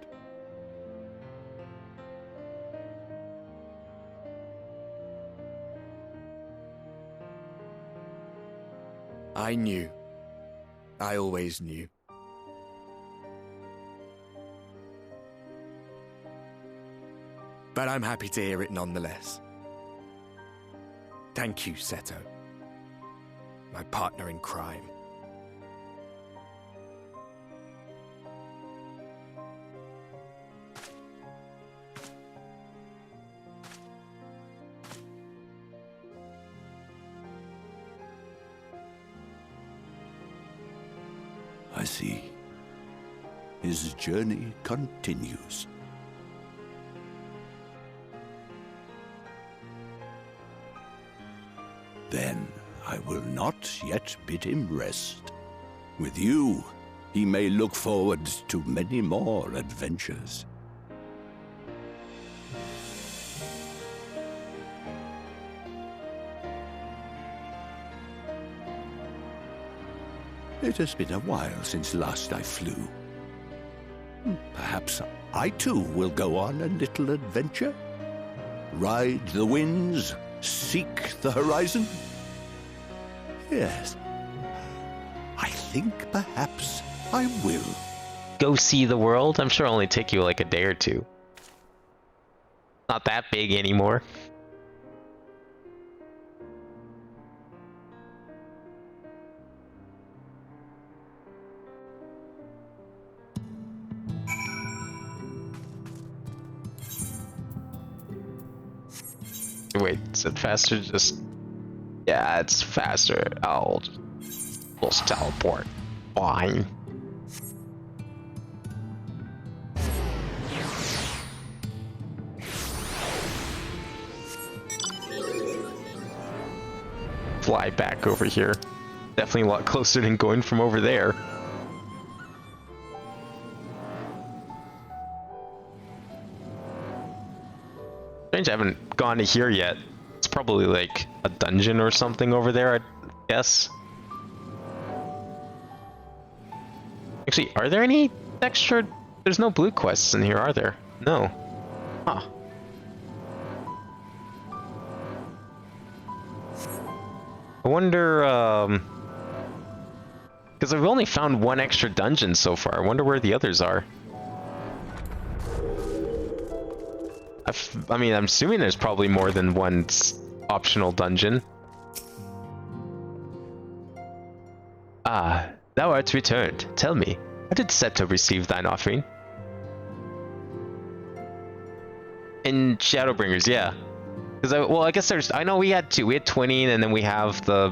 I knew. I always knew. But I'm happy to hear it nonetheless. Thank you, Seto. My partner in crime. I see. His journey continues. Then I will not yet bid him rest. With you, he may look forward to many more adventures. It has been a while since last I flew. Perhaps I too will go on a little adventure? Ride the winds, seek the horizon? Yes, I think perhaps I will. Go see the world? I'm sure it'll only take you like a day or two. Not that big anymore. Wait, is it faster? Just yeah, it's faster. I'll just teleport. Fine. Fly back over here. Definitely a lot closer than going from over there. Strange, I haven't gone to here yet. It's probably like a dungeon or something over there, I guess. Actually, are there any extra? There's no blue quests in here, are there? No. Huh. I wonder, because I've only found one extra dungeon so far. I wonder where the others are. I mean, I'm assuming there's probably more than one optional dungeon. Ah, thou art returned. Tell me, how did Seto receive thine offering? In Shadowbringers, yeah. Because I guess I know we had two. We had Twinning, and then we have the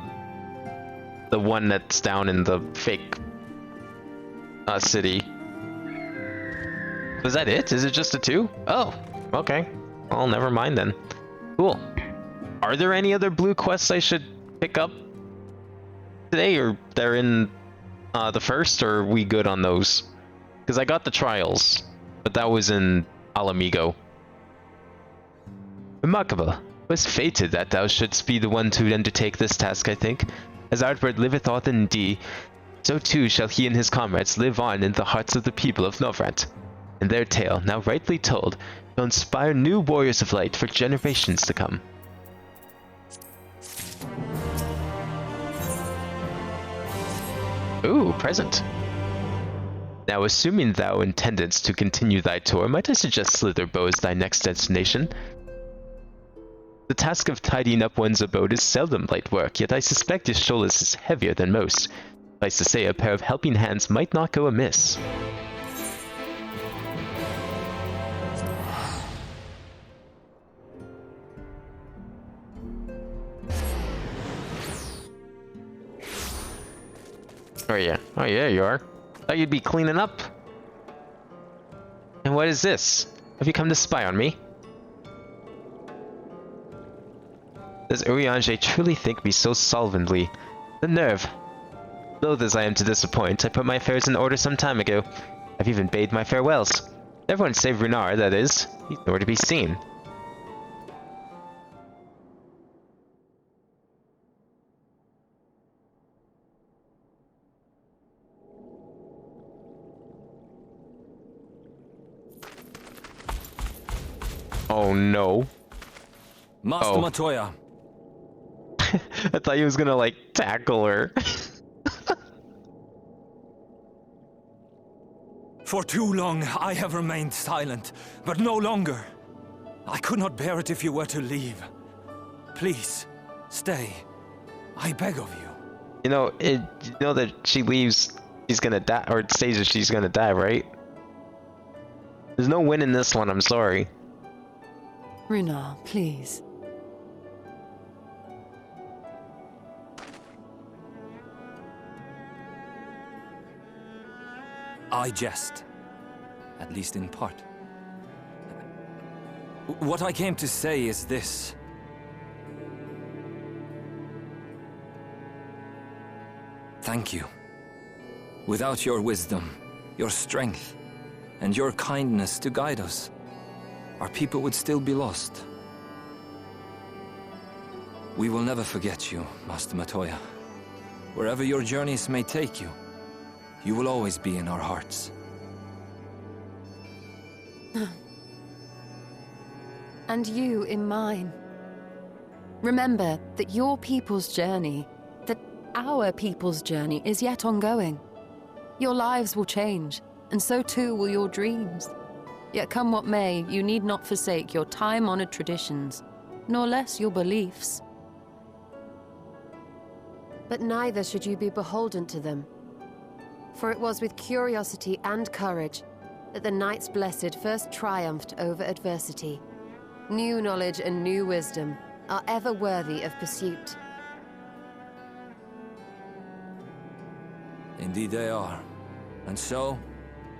one that's down in the fake city. Was that it? Is it just the two? Oh. Okay, well, never mind then. Cool. Are there any other blue quests I should pick up today, or they're in the first, or are we good on those? Because I got the trials, but that was in Alamigo. Remarkable. 'Twas fated that thou shouldst be the one to undertake this task, I think. As Ardward liveth on in D, so too shall he and his comrades live on in the hearts of the people of Novrant. And their tale, now rightly told, will inspire new warriors of light for generations to come. Ooh, present. Now, assuming thou intendest to continue thy tour, might I suggest Slitherbow as thy next destination? The task of tidying up one's abode is seldom light work, yet I suspect your shoulders is heavier than most. Suffice to say, a pair of helping hands might not go amiss. Oh yeah. Oh yeah, you are. Thought you'd be cleaning up. And what is this? Have you come to spy on me? Does Urianger truly think me so solvently? The nerve! Loath as I am to disappoint, I put my affairs in order some time ago. I've even bade my farewells. Everyone save Runar, that is. He's nowhere to be seen. Oh no. Master Matoya. I thought he was gonna like tackle her. For too long I have remained silent, but no longer. I could not bear it if you were to leave. Please, stay. I beg of you. You know, you know that she leaves, she's gonna die, or it stays that she's gonna die, right? There's no win in this one, I'm sorry. Runar, please. I jest. At least in part. What I came to say is this. Thank you. Without your wisdom, your strength, and your kindness to guide us, our people would still be lost. We will never forget you, Master Matoya. Wherever your journeys may take you, you will always be in our hearts. And you in mine. Remember that your people's journey, that our people's journey is yet ongoing. Your lives will change, and so too will your dreams. Yet come what may, you need not forsake your time-honored traditions, nor less your beliefs. But neither should you be beholden to them. For it was with curiosity and courage that the Knights Blessed first triumphed over adversity. New knowledge and new wisdom are ever worthy of pursuit. Indeed they are. And so,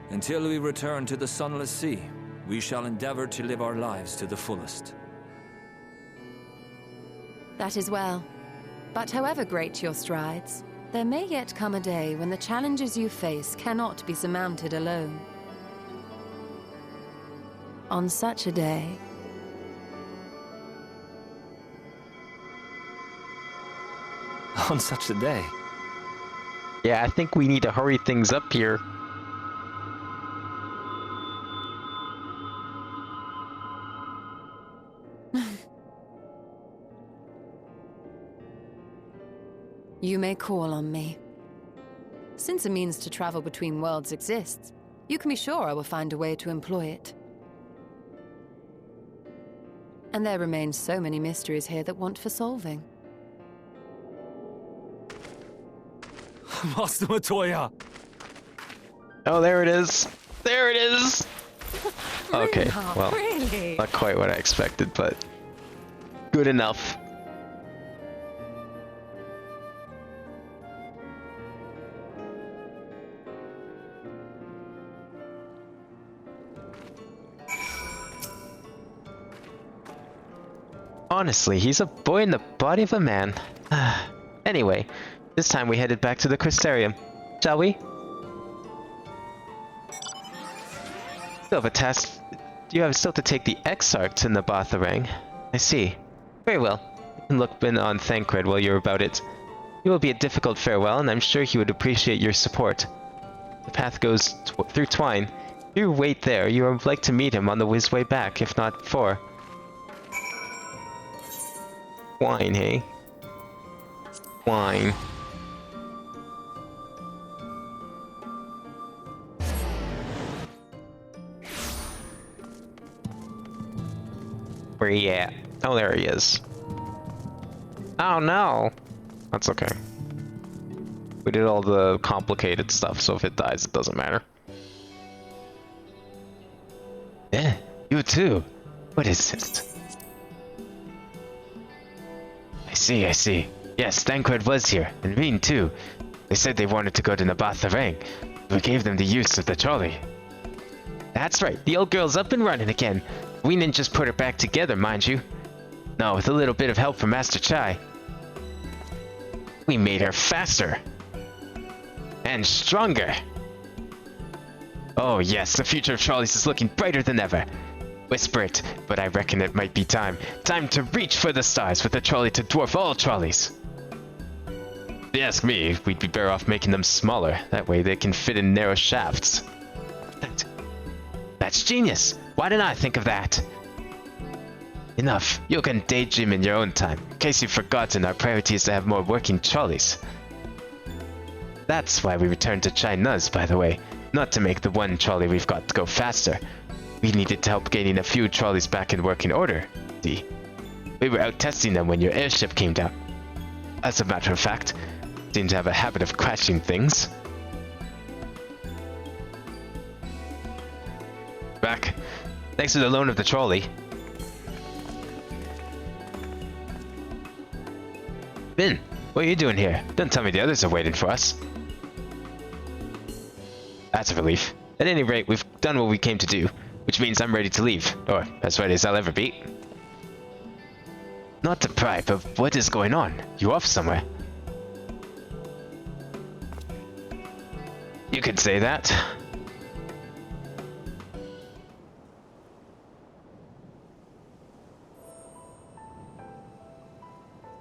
until we return to the Sunless Sea, we shall endeavor to live our lives to the fullest. That is well. But however great your strides, there may yet come a day when the challenges you face cannot be surmounted alone. On such a day... On such a day? Yeah, I think we need to hurry things up here. You may call on me. Since a means to travel between worlds exists, you can be sure I will find a way to employ it. And there remain so many mysteries here that want for solving. Master Matoya! Oh, there it is! There it is! Okay, well, really? not quite what I expected, but good enough. Honestly, he's a boy in the body of a man. Anyway, this time we headed back to the Crystarium, shall we? You have a task. You have still to take the Exarch to Nabatharang. I see. Very well. You can look in on Thancred while you're about it. It will be a difficult farewell, and I'm sure he would appreciate your support. The path goes through Twine. If you wait there, you are like to meet him on the whiz way back, if not before. Wine, hey? Wine. Where he at? Oh, there he is. Oh no! That's okay. We did all the complicated stuff, so if it dies, it doesn't matter. Eh, you too. What is it? I see. Yes, Thancred was here, and Reen too. They said they wanted to go to Nabatharang. We gave them the use of the trolley. That's right, the old girl's up and running again. We didn't just put her back together, mind you. No, with a little bit of help from Master Chai. We made her faster. And stronger. Oh yes, the future of trolleys is looking brighter than ever. Whisper it, but I reckon it might be time. Time to reach for the stars with a trolley to dwarf all trolleys. If you ask me, we'd be better off making them smaller. That way they can fit in narrow shafts. That's genius! Why didn't I think of that? Enough. You can daydream in your own time. In case you've forgotten, our priority is to have more working trolleys. That's why we returned to China's, by the way. Not to make the one trolley we've got go faster. We needed to help getting a few trolleys back in working order. See? We were out testing them when your airship came down. As a matter of fact, seem to have a habit of crashing things. Back. Thanks for the loan of the trolley. Finn, what are you doing here? Don't tell me the others are waiting for us. That's a relief. At any rate, we've done what we came to do, which means I'm ready to leave. Or as ready as I'll ever be. Not to pry, but what is going on? You off somewhere? You could say that.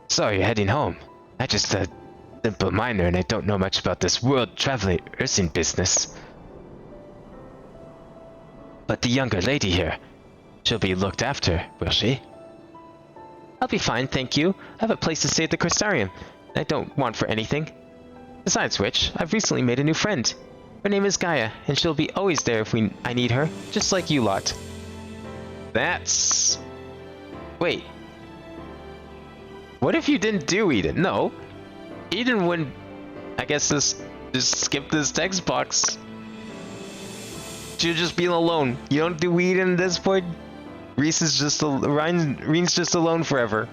So you're heading home. I'm just a simple miner and I don't know much about this world traveling nursing business. But the younger lady here, she'll be looked after, will she? I'll be fine, thank you. I have a place to stay at the Crystarium. I don't want for anything. Besides which, I've recently made a new friend. Her name is Gaia, and she'll be always there if I need her, just like you lot. That's... Wait. What if you didn't do Eden? No. Eden wouldn't... I guess just skip this text box. You're just being alone. You don't do Eden at this point? Rhys is just... Reen's just alone forever.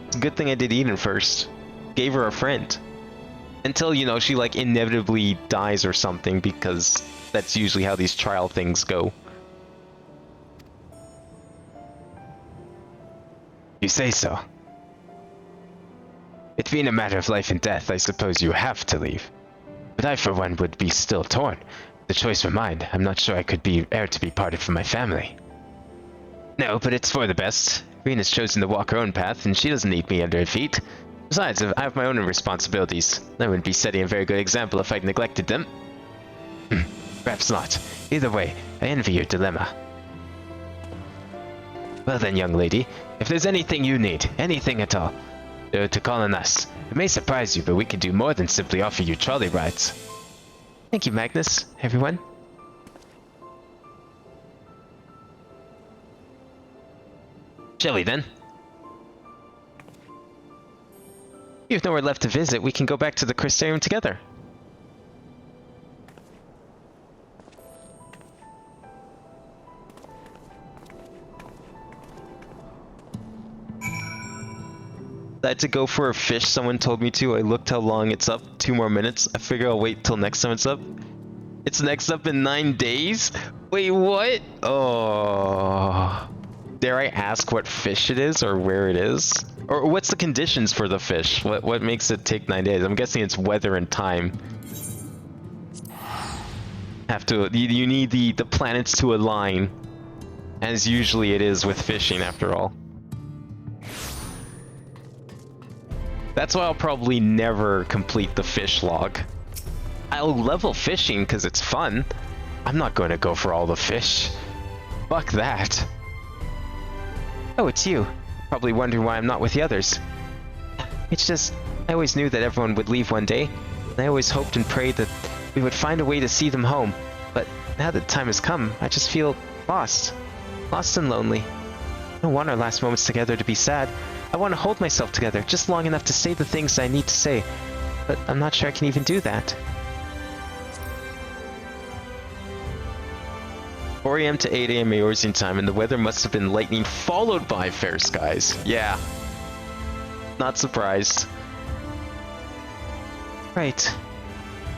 It's a good thing I did Eden first. Gave her a friend. Until, you know, she like inevitably dies or something, because that's usually how these trial things go. You say so. It being a matter of life and death, I suppose you have to leave. But I, for one, would be still torn. If the choice were mine, I'm not sure I could bear to be parted from my family. No, but it's for the best. Reen has chosen to walk her own path, and she doesn't need me under her feet. Besides, I have my own responsibilities. I wouldn't be setting a very good example if I neglected them. Perhaps not. Either way, I envy your dilemma. Well then, young lady, if there's anything you need, anything at all, to call on us. It may surprise you, but we can do more than simply offer you trolley rides. Thank you, Magnus, everyone. Shall we then? If you have nowhere left to visit, we can go back to the Crystarium together. I had to go for a fish, someone told me to. I looked how long it's up. 2 more minutes. I figure I'll wait till next time it's up. It's next up in 9 days? Wait, what? Oh. Dare I ask what fish it is or where it is? Or what's the conditions for the fish? What makes it take 9 days? I'm guessing it's weather and time. You need the planets to align. As usually it is with fishing after all. That's why I'll probably never complete the fish log. I'll level fishing because it's fun. I'm not going to go for all the fish. Fuck that. Oh, it's you. Probably wondering why I'm not with the others. It's just, I always knew that everyone would leave one day, and I always hoped and prayed that we would find a way to see them home. But now that the time has come, I just feel lost. Lost and lonely. I don't want our last moments together to be sad. I want to hold myself together just long enough to say the things I need to say, but I'm not sure I can even do that. 4 AM to 8 AM Eorzean time, and the weather must have been lightning followed by fair skies. Yeah. Not surprised. Right.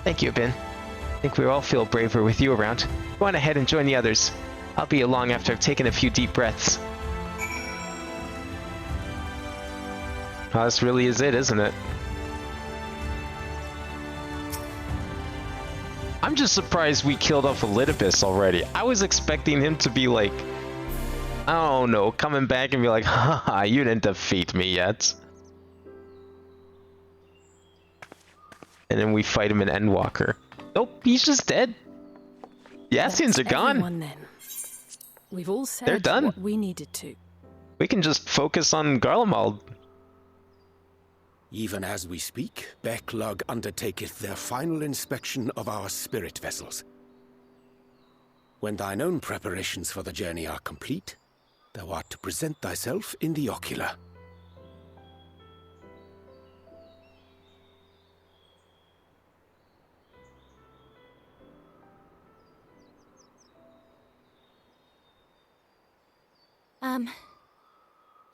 Thank you, Ben. I think we all feel braver with you around. Go on ahead and join the others. I'll be along after I've taken a few deep breaths. Oh, this really is it, isn't it? I'm just surprised we killed off Elidibus already. I was expecting him to be like, I don't know, coming back and be like, haha, you didn't defeat me yet. And then we fight him in Endwalker. Nope, he's just dead. The Ascians are gone. Everyone, then. We've all said They're done. what we needed to. We can just focus on Garlemald. Even as we speak, Backlog undertaketh their final inspection of our spirit vessels. When thine own preparations for the journey are complete, thou art to present thyself in the ocular.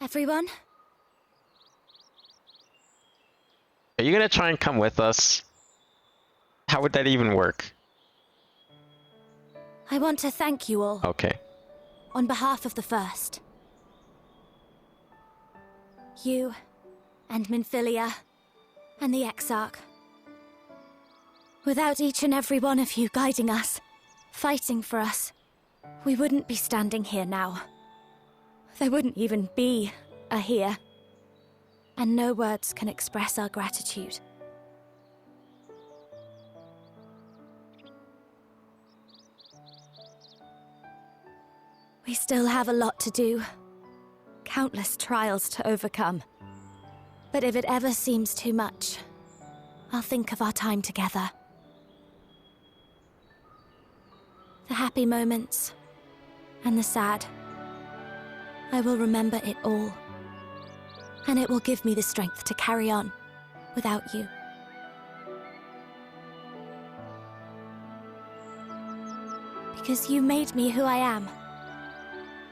Everyone? Are you gonna try and come with us? How would that even work? I want to thank you all. Okay. On behalf of the First. You, and Minfilia, and the Exarch. Without each and every one of you guiding us, fighting for us, we wouldn't be standing here now. There wouldn't even be a here. And no words can express our gratitude. We still have a lot to do. Countless trials to overcome. But if it ever seems too much, I'll think of our time together. The happy moments, and the sad. I will remember it all. And it will give me the strength to carry on without you. Because you made me who I am.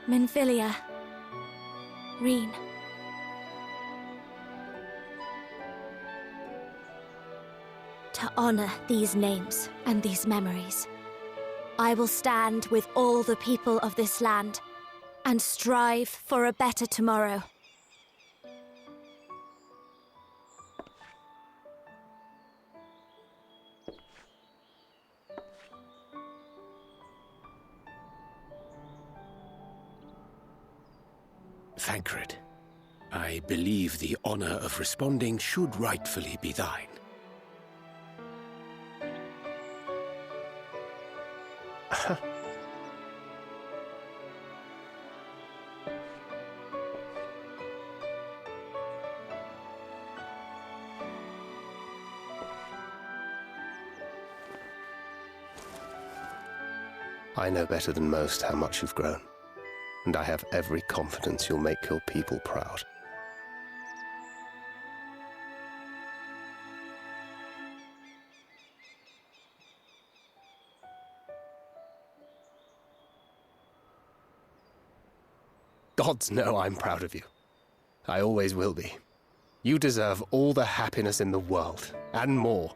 Minfilia. Reen. To honor these names and these memories, I will stand with all the people of this land and strive for a better tomorrow. Thancred, I believe the honor of responding should rightfully be thine. I know better than most how much you've grown, and I have every confidence you'll make your people proud. Gods know I'm proud of you. I always will be. You deserve all the happiness in the world, and more.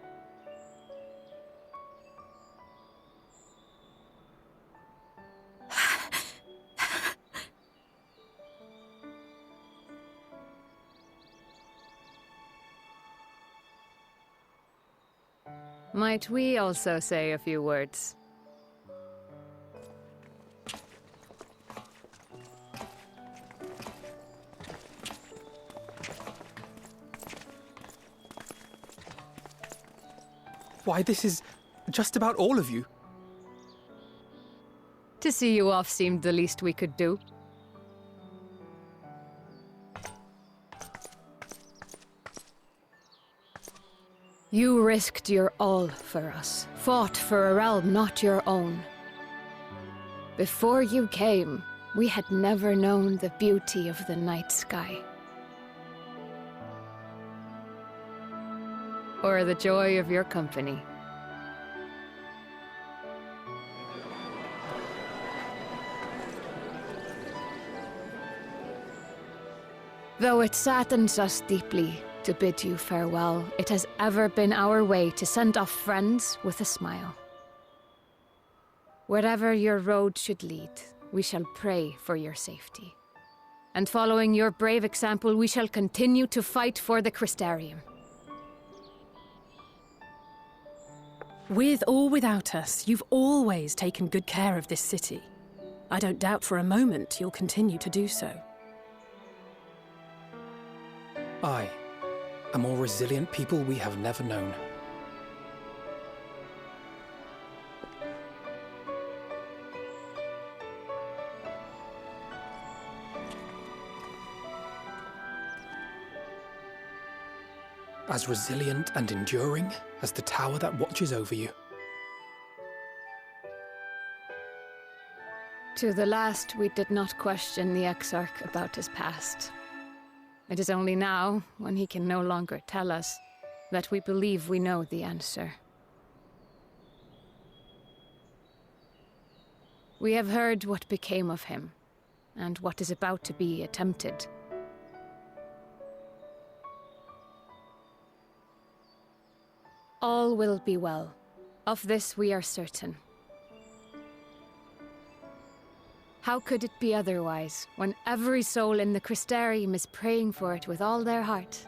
Might we also say a few words? Why, this is just about all of you. To see you off seemed the least we could do. You risked your all for us, fought for a realm not your own. Before you came, we had never known the beauty of the night sky. Or the joy of your company. Though it saddens us deeply to bid you farewell, it has ever been our way to send off friends with a smile. Wherever your road should lead, we shall pray for your safety. And following your brave example, we shall continue to fight for the Crystarium. With or without us, you've always taken good care of this city. I don't doubt for a moment you'll continue to do so. Aye. A more resilient people we have never known. As resilient and enduring as the tower that watches over you. To the last, we did not question the Exarch about his past. It is only now, when he can no longer tell us, that we believe we know the answer. We have heard what became of him, and what is about to be attempted. All will be well. Of this we are certain. How could it be otherwise, when every soul in the Crystarium is praying for it with all their heart?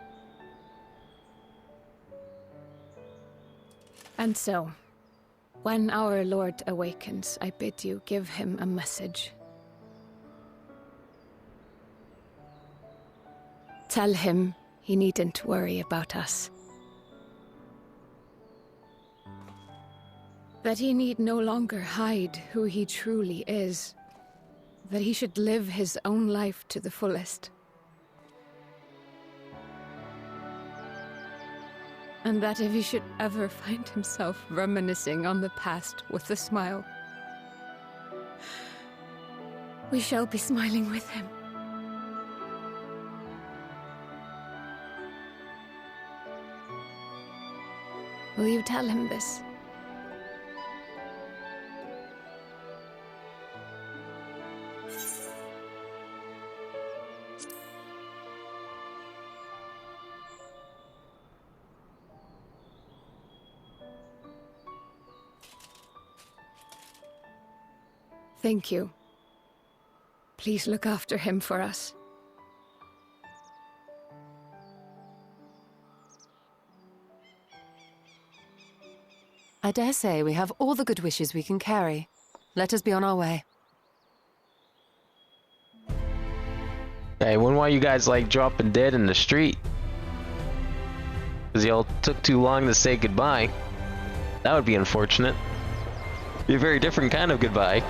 And so, when our Lord awakens, I bid you give him a message. Tell him he needn't worry about us. That he need no longer hide who he truly is. That he should live his own life to the fullest. And that if he should ever find himself reminiscing on the past with a smile, we shall be smiling with him. Will you tell him this? Thank you. Please look after him for us. I dare say we have all the good wishes we can carry. Let us be on our way. Hey, wonder why you guys like dropping dead in the street? Because y'all took too long to say goodbye. That would be unfortunate. Be a very different kind of goodbye.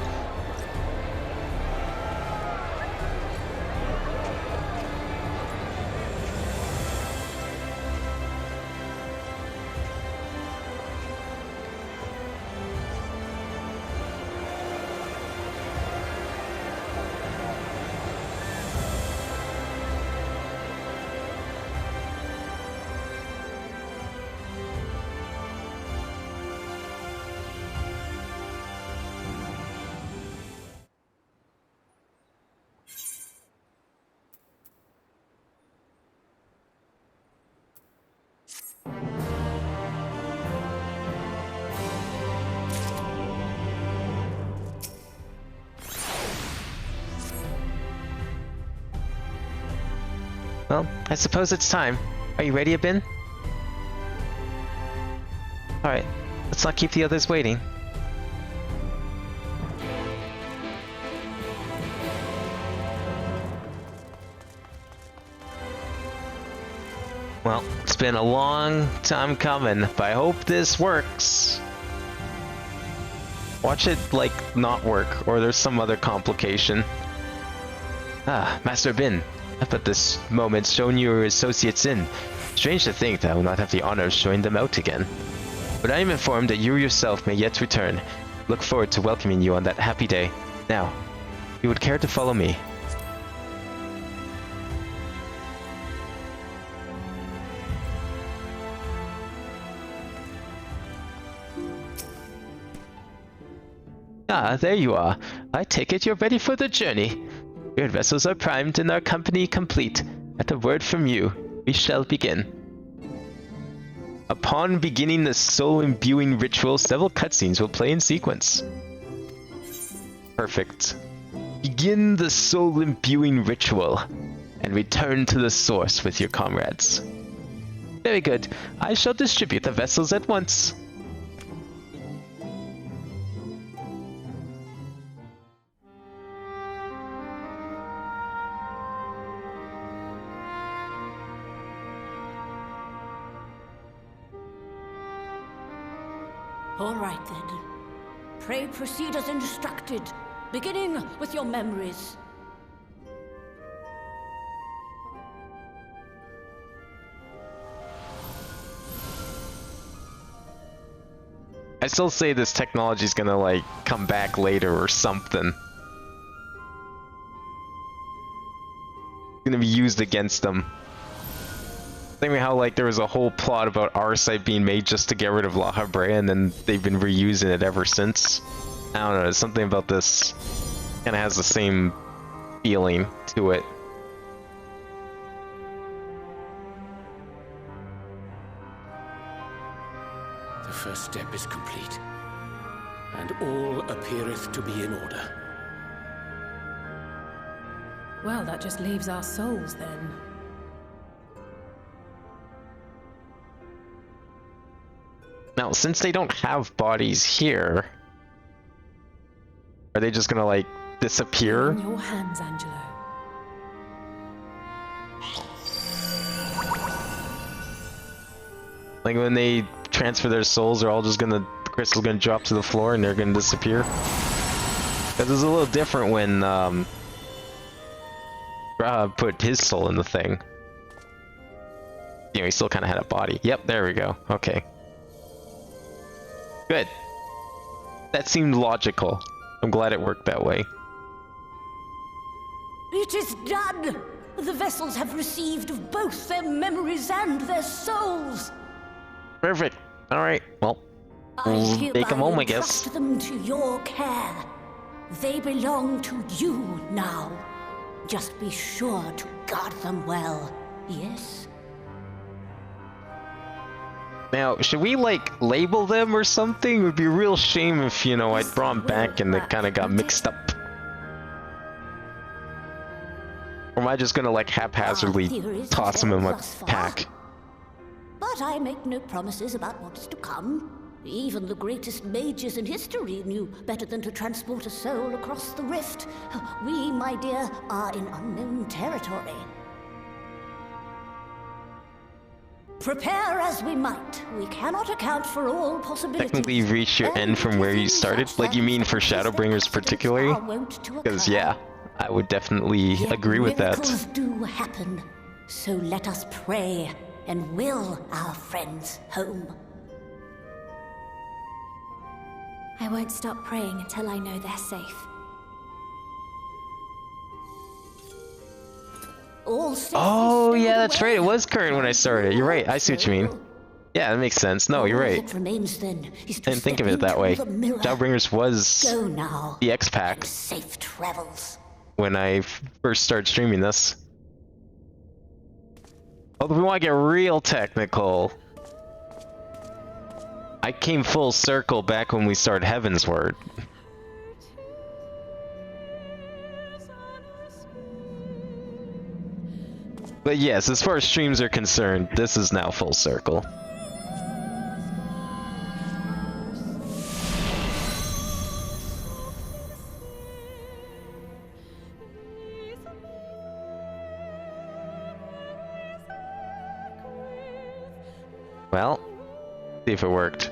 Well, I suppose it's time. Are you ready, Abin? Alright, let's not keep the others waiting. Well, it's been a long time coming, but I hope this works. Watch it, like, not work, or there's some other complication. Ah, Master Bin. Up at this moment, shown your associates in. Strange to think that I will not have the honor of showing them out again. But I am informed that you yourself may yet return. Look forward to welcoming you on that happy day. Now, you would care to follow me. Ah, there you are. I take it you're ready for the journey. Your vessels are primed and our company complete. At a word from you, we shall begin. Upon beginning the soul-imbuing ritual, several cutscenes will play in sequence. Perfect. Begin the soul-imbuing ritual, and return to the source with your comrades. Very good. I shall distribute the vessels at once. All right then. Pray proceed as instructed, beginning with your memories. I still say this technology's gonna like come back later or something. Gonna be used against them. Same way how like there was a whole plot about our site being made just to get rid of La Habrea, and then they've been reusing it ever since. I don't know, there's something about this kind of has the same feeling to it. The first step is complete, and all appeareth to be in order. Well, that just leaves our souls then. Now, since they don't have bodies here, are they just gonna like disappear? In your hands, Angelo. Like when they transfer their souls, they're all just gonna, the crystal's gonna drop to the floor and they're gonna disappear? Because it's a little different when Graha put his soul in the thing. You know, he still kind of had a body. Yep, there we go. Okay. Good. That seemed logical. I'm glad it worked that way. It is done! The vessels have received both their memories and their souls! Perfect. Alright, well, we'll take them home, I guess. Entrust them to your care. They belong to you now. Just be sure to guard them well, yes? Now, should we, like, label them or something? It would be a real shame if, you know, I brought them back and they kind of got mixed up. Or am I just gonna, like, haphazardly toss them in my pack? But I make no promises about what is to come. Even the greatest mages in history knew better than to transport a soul across the rift. We, my dear, are in unknown territory. Prepare as we might, we cannot account for all possibilities. Technically, you've reached your end from where you started? Like, you mean for Shadowbringers particularly? Because, yeah, I would definitely agree with that. Miracles do happen, so let us pray and will our friends home. I won't stop praying until I know they're safe. Oh, yeah, that's right. It was current when I started. You're right. I see what you mean. Yeah, that makes sense. No, you're right. I didn't think of it that way. Shadowbringers was the X-Pack safe travels when I first started streaming this. Although we want to get real technical, I came full circle back when we started Heavensward. But yes, as far as streams are concerned, this is now full circle. Well, see if it worked.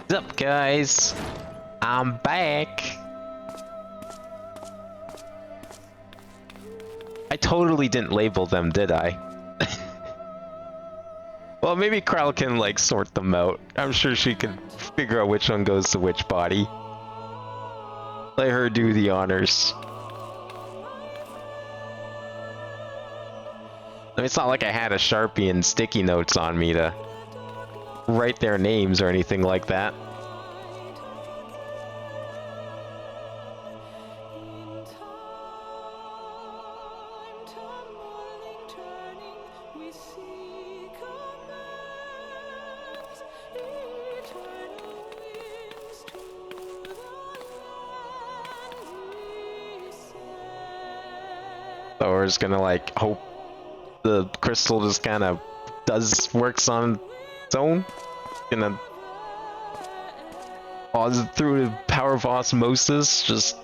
What's up, guys? I'm back. I totally didn't label them, did I? Well, maybe Krell can, like, sort them out. I'm sure she can figure out which one goes to which body. Let her do the honors. I mean, it's not like I had a Sharpie and sticky notes on me to write their names or anything like that. So we're just gonna like hope the crystal just kind of works on its own. through the power of osmosis, just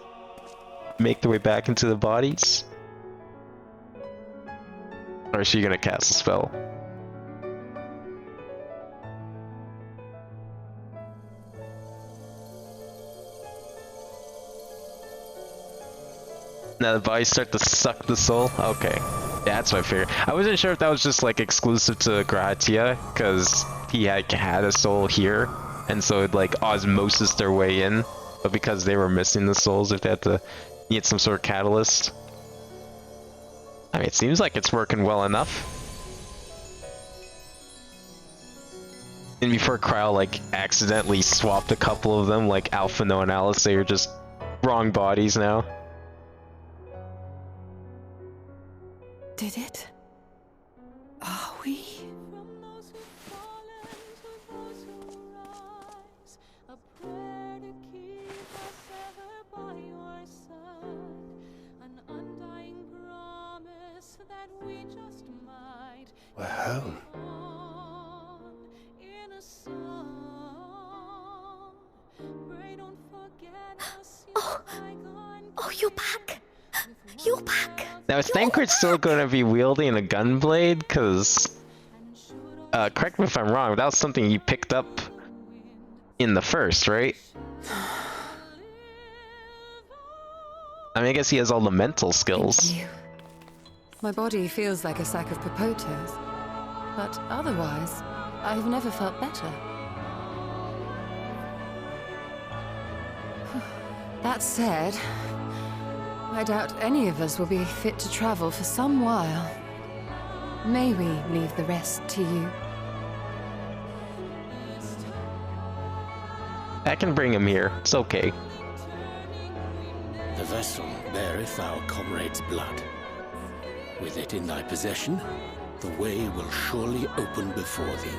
make their way back into the bodies? Or is she gonna cast a spell? Now the bodies start to suck the soul? Okay. Yeah, that's my fear. I wasn't sure if that was just like exclusive to Gratia, because he had a soul here, and so it like osmosis their way in, but because they were missing the souls, if they had to need some sort of catalyst. I mean, it seems like it's working well enough. And before Kryle like accidentally swapped a couple of them, like Alphino and Alice, they are just wrong bodies now. Did it? Are we? We're home. Oh, you're back. You're back. Now is Thancred still gonna be wielding a gunblade? Because, correct me if I'm wrong, that was something you picked up in the first, right? I mean, I guess he has all the mental skills. My body feels like a sack of popotos, but otherwise, I've never felt better. That said, I doubt any of us will be fit to travel for some while. May we leave the rest to you? I can bring him here. It's okay. The vessel beareth our comrade's blood. With it in thy possession, the way will surely open before thee.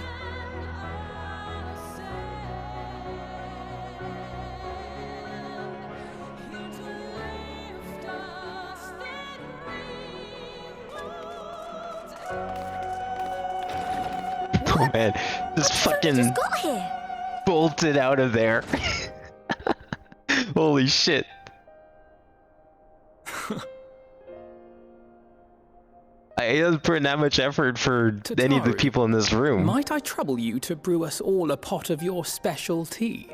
Oh man, just fucking got here? bolted out of there. Holy shit. I didn't put in that much effort for any of the people in this room. Might I trouble you to brew us all a pot of your special tea?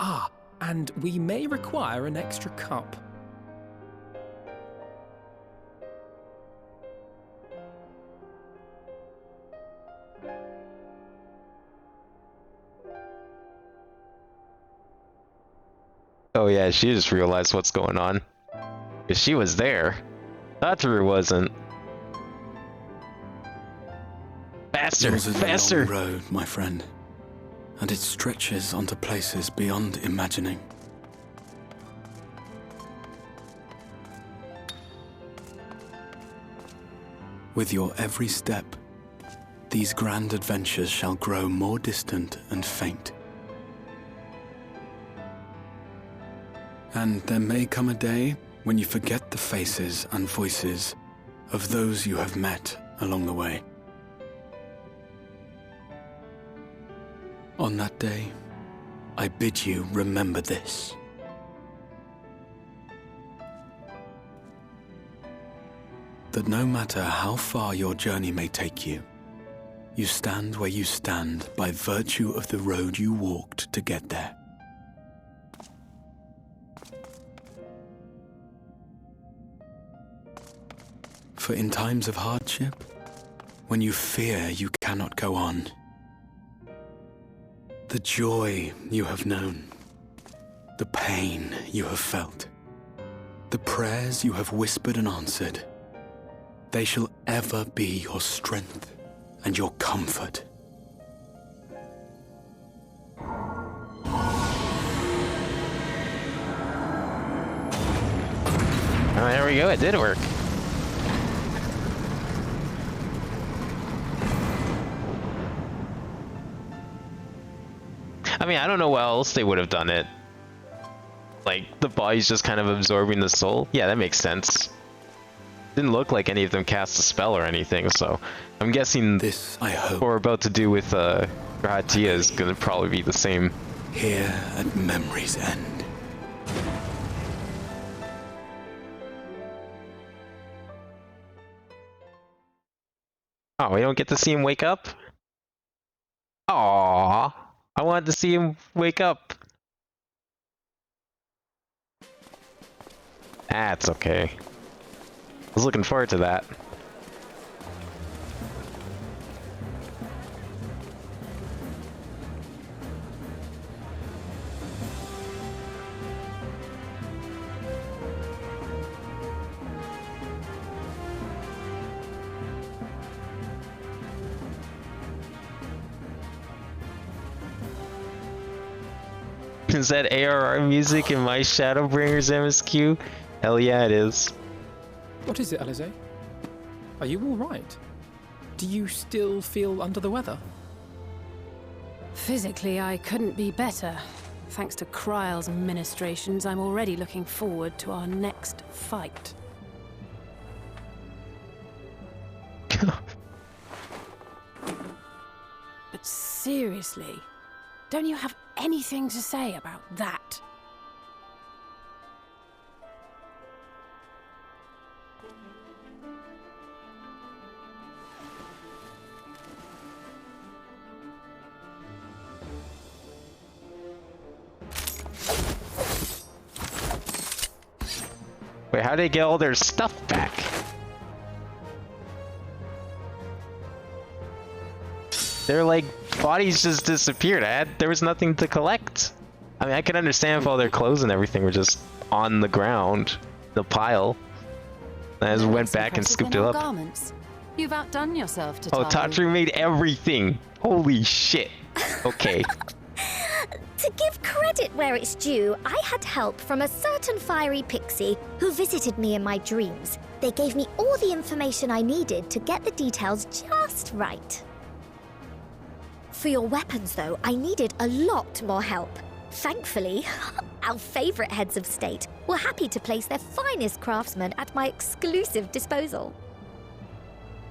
Ah, and we may require an extra cup. Oh yeah, she just realized what's going on. Because she was there. Thatru wasn't. Faster! Yours is Faster! a long road, my friend, and it stretches onto places beyond imagining. With your every step, these grand adventures shall grow more distant and faint. And there may come a day when you forget the faces and voices of those you have met along the way. On that day, I bid you remember this. That no matter how far your journey may take you, you stand where you stand by virtue of the road you walked to get there. For in times of hardship, when you fear you cannot go on, the joy you have known, the pain you have felt, the prayers you have whispered and answered, they shall ever be your strength and your comfort. Oh, there we go, it did work. I mean, I don't know how else they would have done it. Like, the body's just kind of absorbing the soul? Yeah, that makes sense. Didn't look like any of them cast a spell or anything, so I'm guessing this, I hope, what we're about to do with Gratia is gonna probably be the same. Here at memory's end. Oh, we don't get to see him wake up? Aww, I wanted to see him wake up. That's okay. I was looking forward to that. Is that ARR music in my Shadowbringers MSQ? Hell yeah, it is. What is it, Alize? Are you all right? Do you still feel under the weather? Physically, I couldn't be better. Thanks to Kryle's ministrations, I'm already looking forward to our next fight. But seriously, don't you have anything to say about that? Wait, how did they get all their stuff back? Their, like, bodies just disappeared. There was nothing to collect. I mean, I could understand if all their clothes and everything were just on the ground, the pile. I just went back and scooped it up. Garments. You've outdone yourself, Tataru. Oh, Tatru made everything. Holy shit. Okay. To give credit where it's due, I had help from a certain fiery pixie who visited me in my dreams. They gave me all the information I needed to get the details just right. For your weapons, though, I needed a lot more help. Thankfully, our favorite heads of state were happy to place their finest craftsmen at my exclusive disposal.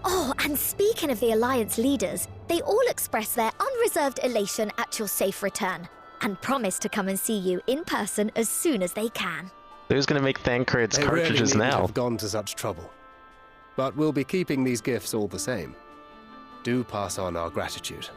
Oh, and speaking of the Alliance leaders, they all expressed their unreserved elation at your safe return, and promise to come and see you in person as soon as they can. Who's gonna make Thancred's They cartridges really now? have gone to such trouble. But we'll be keeping these gifts all the same. Do pass on our gratitude.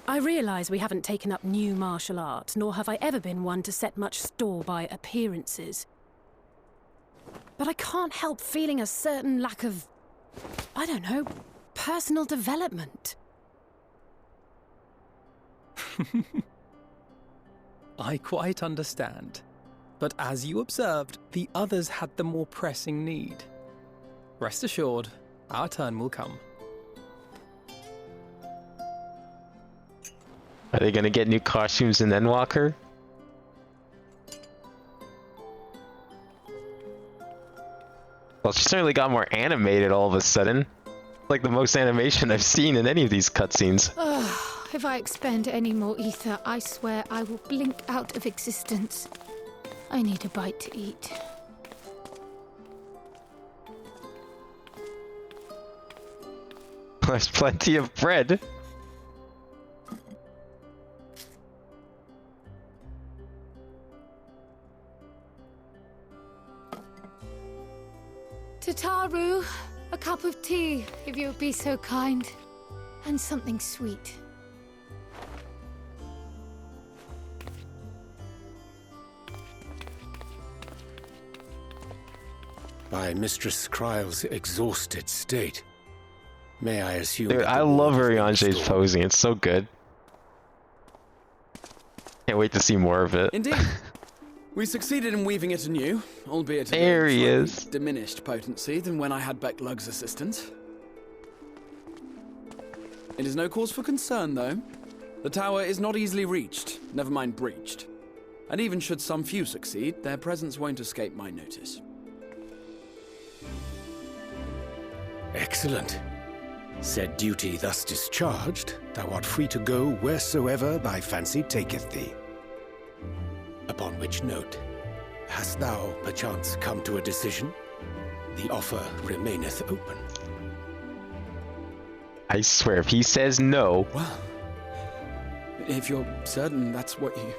I realise we haven't taken up new martial arts, nor have I ever been one to set much store by appearances. But I can't help feeling a certain lack of, I don't know, personal development. I quite understand. But as you observed, the others had the more pressing need. Rest assured, our turn will come. Are they gonna get new costumes in Endwalker? Well, she certainly got more animated all of a sudden. Like the most animation I've seen in any of these cutscenes. If I expend any more ether, I swear I will blink out of existence. I need a bite to eat. There's plenty of bread. Tataru, a cup of tea, if you would be so kind. And something sweet. By Mistress Kryle's exhausted state, may I assume... Dude, that I the love ward has been Ariange's restored? posing, it's so good. Can't wait to see more of it. Indeed. We succeeded in weaving it anew, albeit at There a he slightly is. diminished potency than when I had Becklug's assistance. It is no cause for concern, though. The tower is not easily reached, never mind breached. And even should some few succeed, their presence won't escape my notice. Excellent. Said duty thus discharged, thou art free to go wheresoever thy fancy taketh thee. Upon which note, hast thou perchance come to a decision? The offer remaineth open. I swear, if he says no... Well, if you're certain that's what you...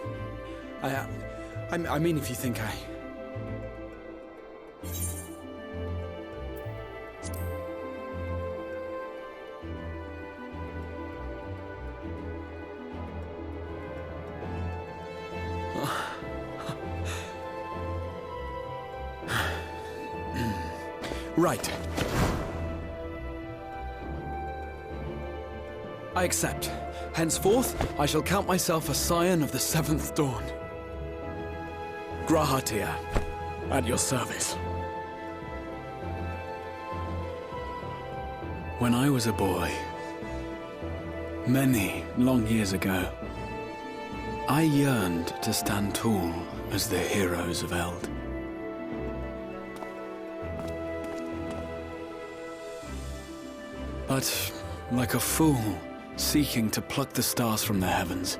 I mean, if you think I... Right. I accept. Henceforth, I shall count myself a scion of the Seventh Dawn. Grahatir, at your service. When I was a boy, many long years ago, I yearned to stand tall as the heroes of Eld. But, like a fool, seeking to pluck the stars from the heavens,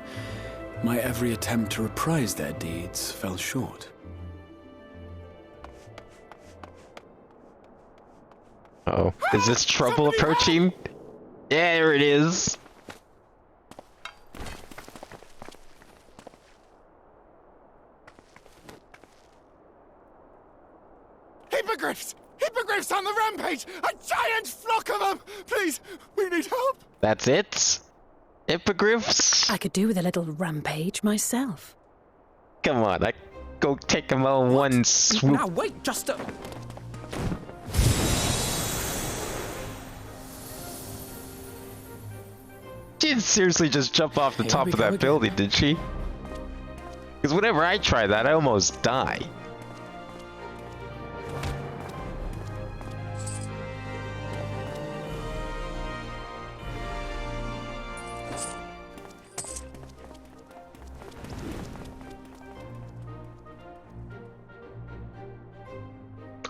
my every attempt to reprise their deeds fell short. Oh, is this trouble approaching? Yeah, there it is. Hippogriffs! Hippogriffs on the rampage! A giant flock of them! Please, we need help! That's it? Hippogriffs? I could do with a little rampage myself. Come on, I go take them all in one swoop. Now wait, just a... She didn't seriously just jump off the top of that building, did she? Because whenever I try that, I almost die.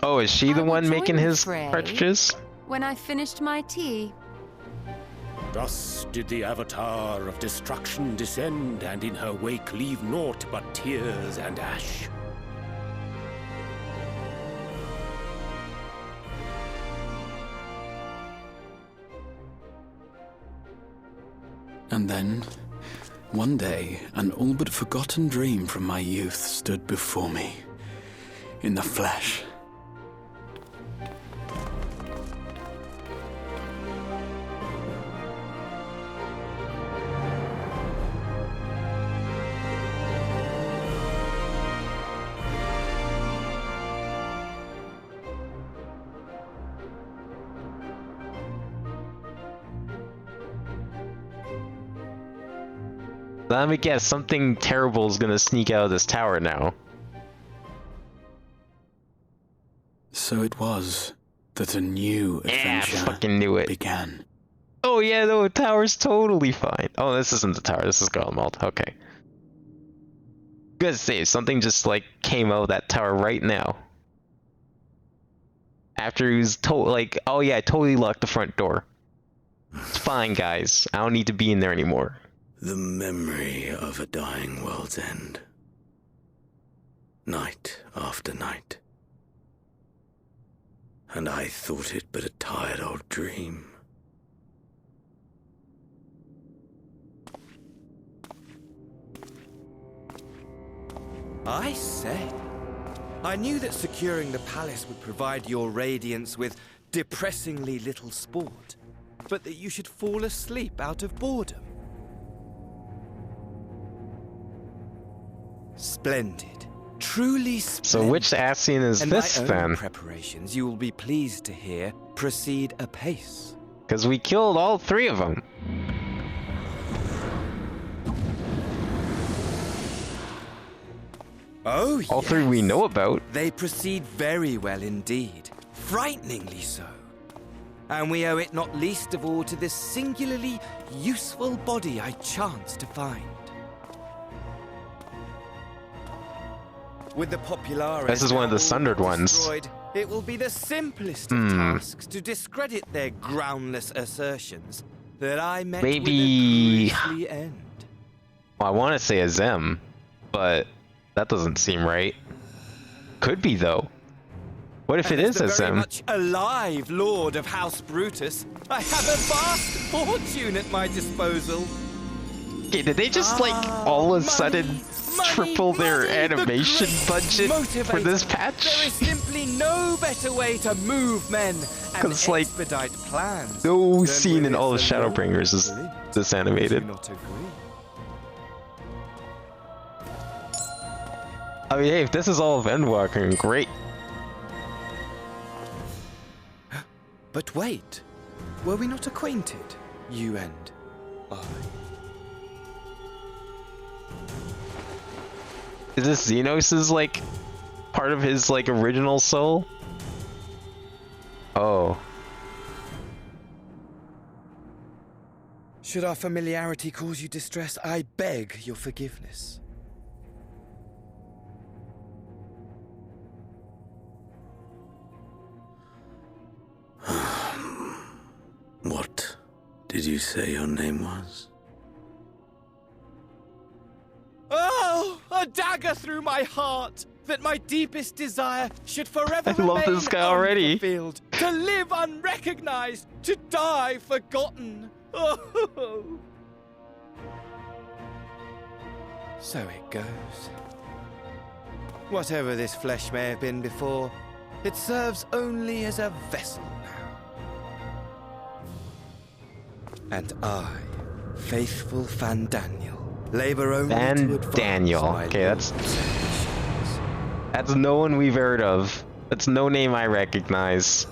Oh, is she the one making his cartridges? When I finished my tea. Thus did the Avatar of Destruction descend, and in her wake leave naught but tears and ash. And then, one day, an all but forgotten dream from my youth stood before me, in the flesh. Let me guess, something terrible is gonna sneak out of this tower now. So it was that a new adventure fucking knew it. began. Oh yeah, no, the tower's totally fine. Oh, this isn't the tower, this is Garlemald. Okay. Gonna say, something just like came out of that tower right now. After he was told, like, oh yeah, I totally locked the front door. It's fine, guys. I don't need to be in there anymore. The memory of a dying world's end. Night after night. And I thought it but a tired old dream. I say, I knew that securing the palace would provide your radiance with depressingly little sport, but that you should fall asleep out of boredom. Splendid. Truly splendid. So which Ascian is and this my own then? Preparations, you will be pleased to hear, proceed apace. Because we killed all three of them. Oh, all three we know about. They proceed very well indeed. Frighteningly so. And we owe it not least of all to this singularly useful body I chanced to find. With the popularity this is one of the sundered ones. it will be the simplest of tasks to discredit their groundless assertions that I met with a grisly end. Well, I want to say a Zem, but that doesn't seem right. Could be, though. What if it is a Zem? Very much alive Lord of House Brutus, I have a vast fortune at my disposal. Okay, did they just, like, all of a sudden triple their animation budget for this patch? There is simply no better way to move men and expedite plans. No scene in all of Shadowbringers is this animated. I mean, hey, if this is all of Endwalker, great. But wait, were we not acquainted, you and I? Is this Xenos' like part of his like original soul? Oh. Should our familiarity cause you distress, I beg your forgiveness. What did you say your name was? Oh, a dagger through my heart, that my deepest desire should forever I love this guy already. unfulfilled, to live unrecognized, to die forgotten. Oh. So it goes. Whatever this flesh may have been before, it serves only as a vessel now. And I, faithful Fandaniel, labor only to advance my okay, that's no one we've heard of. That's no name I recognize.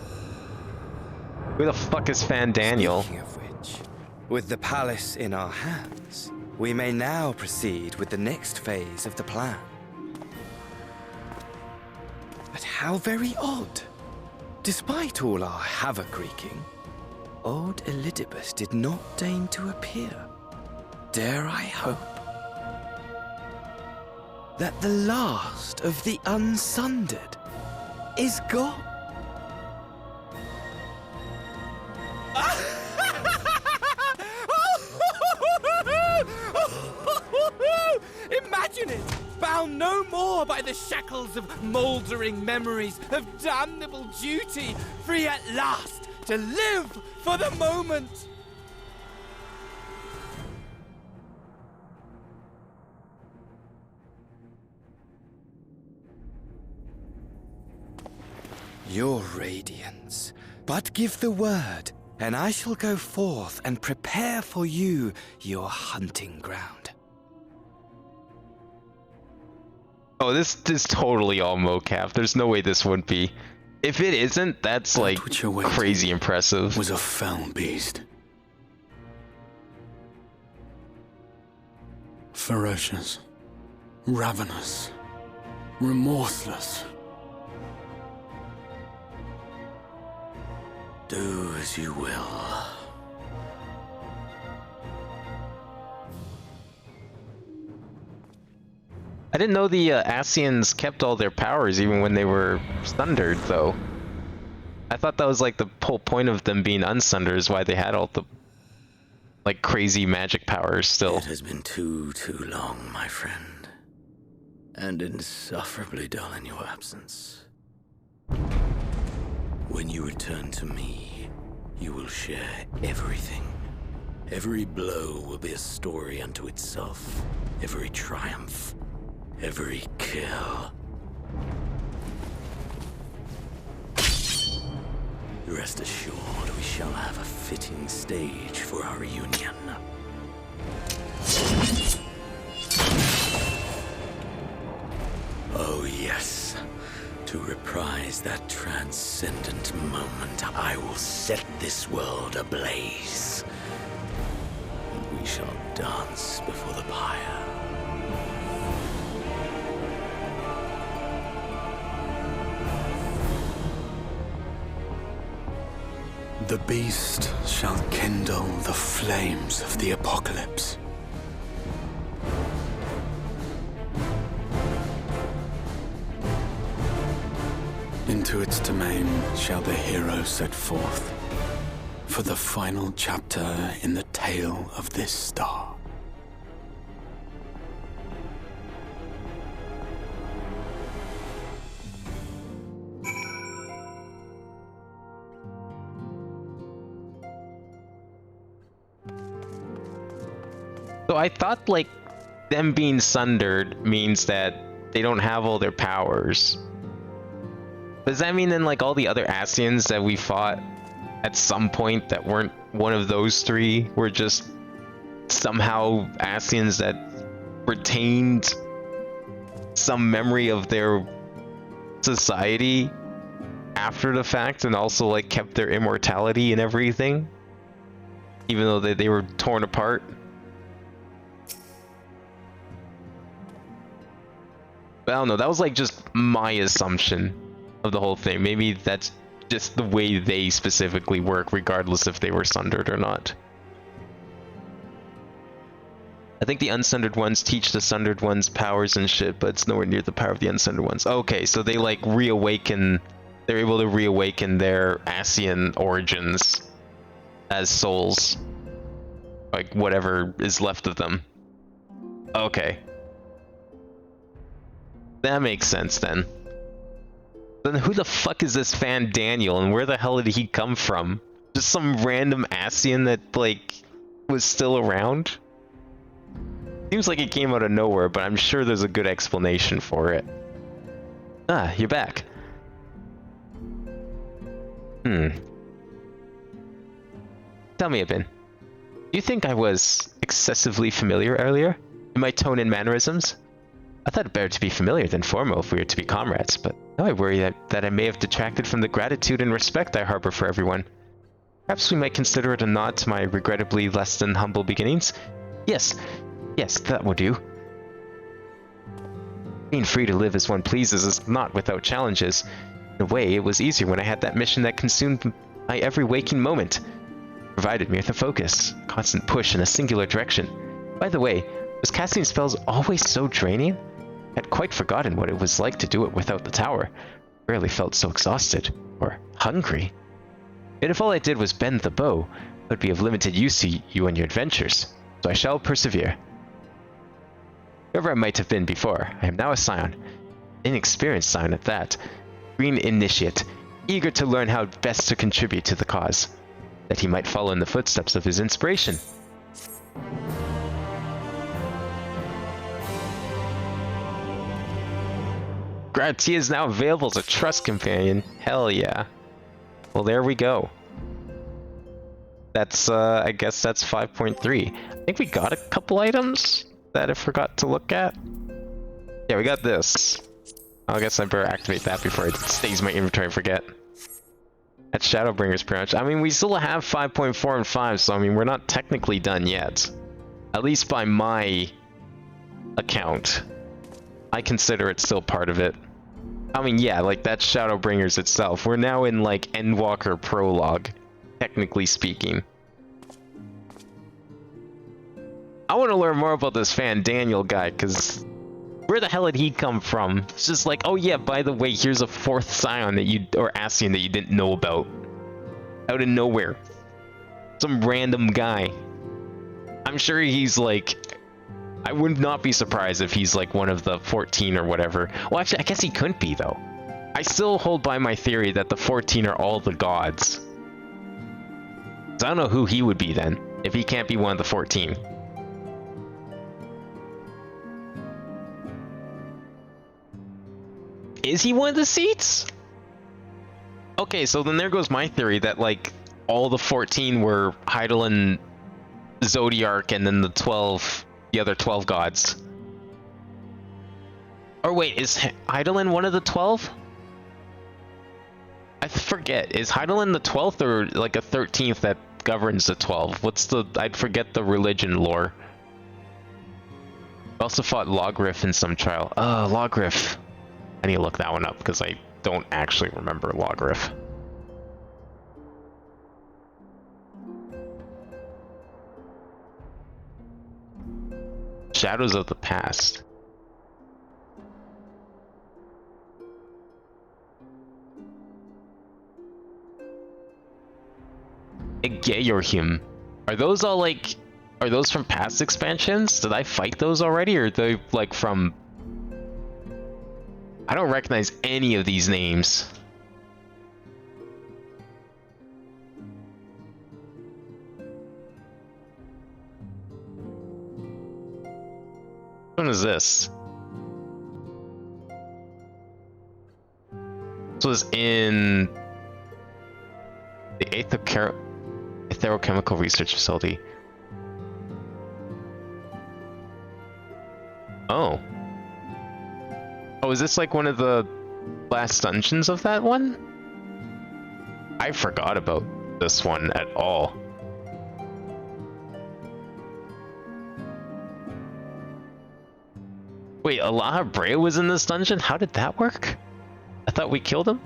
Who the fuck is Fandaniel? Speaking of which, with the palace in our hands, we may now proceed with the next phase of the plan. But how very odd. Despite all our havoc wreaking, old Elidibus did not deign to appear. Dare I hope that the last of the unsundered is gone? Imagine it! Bound no more by the shackles of mouldering memories of damnable duty, free at last to live for the moment! Your radiance. But give the word, and I shall go forth and prepare for you your hunting ground. Oh, this is totally all mocap. There's no way this wouldn't be. If it isn't, that's like crazy impressive. Was a foul beast. Ferocious, ravenous, remorseless. Do as you will. I didn't know the Ascians kept all their powers even when they were sundered, though. I thought that was like the whole point of them being unsundered, is why they had all the like crazy magic powers still. It has been too long, my friend, and insufferably dull in your absence. When you return to me, you will share everything. Every blow will be a story unto itself. Every triumph, every kill. Rest assured, we shall have a fitting stage for our reunion. Oh yes. To reprise that transcendent moment, I will set this world ablaze. And we shall dance before the pyre. The beast shall kindle the flames of the apocalypse. In Into its domain shall the hero set forth for the final chapter in the tale of this star. So I thought, like, them being sundered means that they don't have all their powers. Does that mean then, like, all the other Ascians that we fought at some point that weren't one of those three were just somehow Ascians that retained some memory of their society after the fact and also, like, kept their immortality and everything? Even though they were torn apart? I don't know, that was like just my assumption of the whole thing. Maybe that's just the way they specifically work, regardless if they were sundered or not. I think the unsundered ones teach the sundered ones powers and shit, but it's nowhere near the power of the unsundered ones. Okay, so they like reawaken, they're able to reawaken their Ascian origins as souls. Like whatever is left of them. Okay. That makes sense then. Then who the fuck is this Fan Daniel and where the hell did he come from? Just some random Ascian that, like, was still around? Seems like it came out of nowhere, but I'm sure there's a good explanation for it. Ah, you're back. Tell me, Abin. Do you think I was excessively familiar earlier? In my tone and mannerisms? I thought it better to be familiar than formal if we were to be comrades, but now I worry that I may have detracted from the gratitude and respect I harbor for everyone. Perhaps we might consider it a nod to my regrettably less than humble beginnings? Yes, that will do. Being free to live as one pleases is not without challenges. In a way, it was easier when I had that mission that consumed my every waking moment. It provided me with a focus, constant push in a singular direction. By the way, was casting spells always so draining? I'd quite forgotten what it was like to do it without the tower. I rarely felt so exhausted, or hungry. Yet if all I did was bend the bow, it would be of limited use to you and your adventures, so I shall persevere. Whoever I might have been before, I am now a scion. Inexperienced scion at that. Green initiate, eager to learn how best to contribute to the cause, that he might follow in the footsteps of his inspiration. Gratia is now available as a trust companion. Hell yeah. Well, there we go. That's, I guess that's 5.3. I think we got a couple items that I forgot to look at. Yeah, we got this. I guess I better activate that before it stays in my inventory and forget. That's Shadowbringers pretty much. I mean, we still have 5.4 and 5, so I mean, we're not technically done yet. At least by my account. I consider it still part of it. I mean, yeah, like that's Shadowbringers itself. We're now in like Endwalker Prologue, technically speaking. I want to learn more about this Fan Daniel guy, because where the hell did he come from? It's just like, oh yeah, by the way, here's a fourth scion that you, or Ascian that you didn't know about. Out of nowhere. Some random guy. I'm sure he's like, I would not be surprised if he's like one of the 14 or whatever. Well, actually, I guess he couldn't be, though. I still hold by my theory that the 14 are all the gods. So I don't know who he would be then, if he can't be one of the 14. Is he one of the seats? Okay, so then there goes my theory that, like, all the 14 were Hydaelyn, Zodiark, and then the other 12 gods. Or wait, is Hydaelyn one of the 12? I forget. Is Hydaelyn the 12th or like a 13th that governs the 12? What's the... I'd forget the religion lore. I also fought Logriff in some trial. Logriff. I need to look that one up because I don't actually remember Logriff. Shadows of the Past. Isekai'd. Are those all like... Are those from past expansions? Did I fight those already, or are they like from... I don't recognize any of these names. Which one is this? This was in the Aetherochemical Research Facility. Oh. Oh, is this like one of the last dungeons of that one? I forgot about this one at all. Wait, Alaha Brea was in this dungeon? How did that work? I thought we killed him?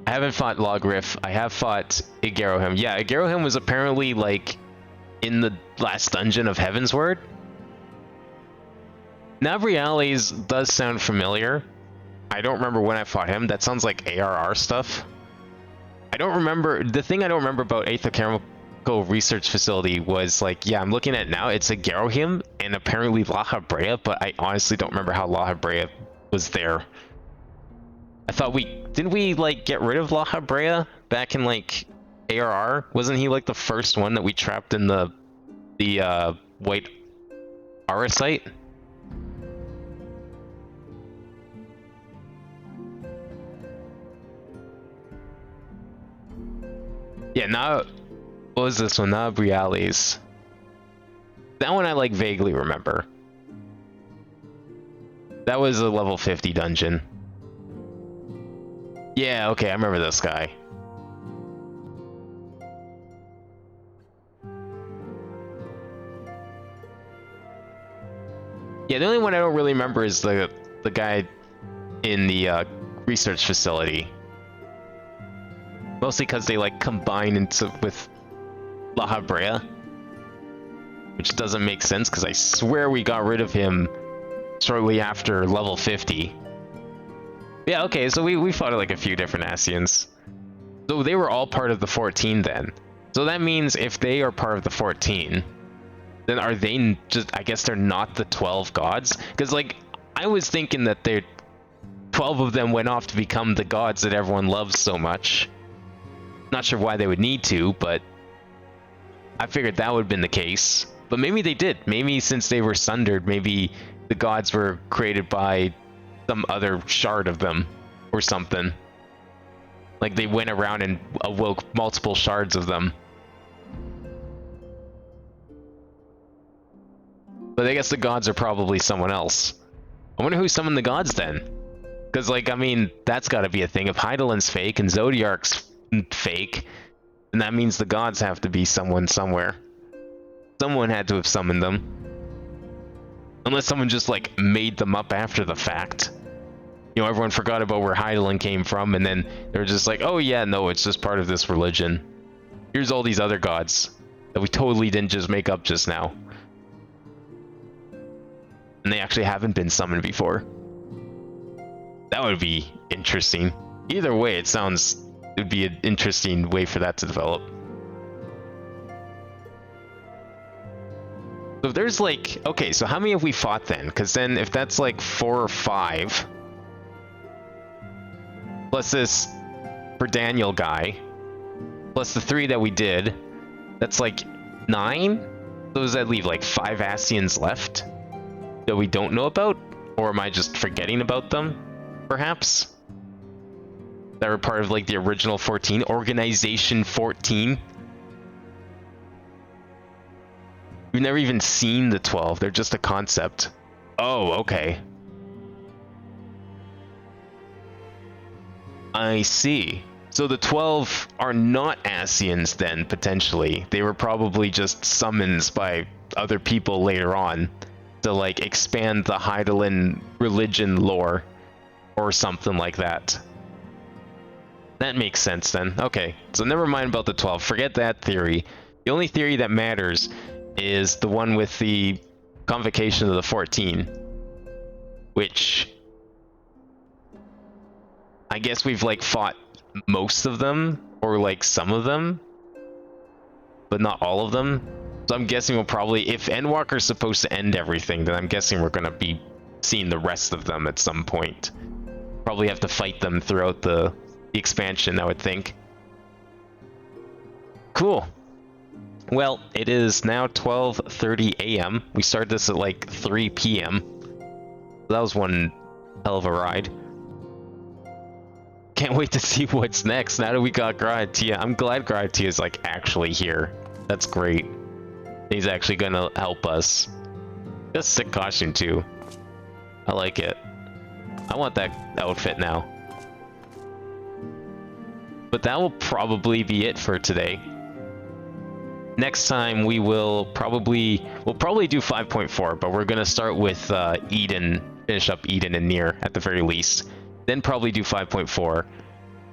I haven't fought Logriff. I have fought Isekai'd. Yeah, Isekai'd was apparently like in the last dungeon of Heavensward. Nabriales does sound familiar. I don't remember when I fought him. That sounds like ARR stuff. I don't remember. The thing I don't remember about Aetherochemical Research Facility was like, yeah, I'm looking at it now. It's Isekai'd and apparently Laha Brea, but I honestly don't remember how Laha Brea was there. I thought didn't we like get rid of Laha Brea back in like ARR? Wasn't he like the first one that we trapped in the white Aura site? Yeah, now what was this one? Nabriales. That one I like vaguely remember. That was a level 50 dungeon. Yeah, okay, I remember this guy. Yeah, the only one I don't really remember is the guy in the research facility. Mostly because they like combine with Laha Brea, which doesn't make sense because I swear we got rid of him shortly after level 50. Yeah, okay, so we fought like a few different Ascians. So they were all part of the 14 then. So that means if they are part of the 14, then are they just, I guess they're not the 12 gods? Because like, I was thinking that 12 of them went off to become the gods that everyone loves so much. Not sure why they would need to, but I figured that would have been the case. But maybe they did. Maybe since they were sundered, maybe the gods were created by some other shard of them or something. Like they went around and awoke multiple shards of them. But I guess the gods are probably someone else. I wonder who summoned the gods then? Because like, I mean, that's got to be a thing. If Heidelin's fake and Zodiark's fake, then that means the gods have to be someone somewhere. Someone had to have summoned them. Unless someone just like made them up after the fact. You know, everyone forgot about where Heidelin came from, and then they were just like, oh yeah, no, it's just part of this religion. Here's all these other gods that we totally didn't just make up just now. And they actually haven't been summoned before. That would be interesting. Either way, it would be an interesting way for that to develop. So there's like, okay, so how many have we fought then? Because then if that's like 4 or 5, plus this for Daniel guy, plus the 3 that we did, that's like 9? So does that leave like 5 Ascians left that we don't know about? Or am I just forgetting about them, perhaps? That were part of like the original 14, Organization 14. We've never even seen the 12, they're just a concept. Oh, okay. I see. So the 12 are not Ascians then, potentially. They were probably just summons by other people later on to like expand the Heidelin religion lore or something like that. That makes sense then. Okay, so never mind about the 12. Forget that theory. The only theory that matters is the one with the convocation of the 14, which I guess we've like fought most of them, or like some of them, but not all of them. So I'm guessing we'll probably, if Endwalker's supposed to end everything, then I'm guessing we're gonna be seeing the rest of them at some point. Probably have to fight them throughout the expansion, I would think. Cool. Well, it is now 12:30 a.m. We started this at like 3 p.m. That was one hell of a ride. Can't wait to see what's next now that we got Graatia. I'm glad Graatia is like actually here. That's great. He's actually gonna help us. That's a sick costume too. I like it. I want that outfit now. But that will probably be it for today. Next time we'll probably do 5.4, but we're gonna start with Eden, finish up Eden and Nier at the very least. Then probably do 5.4,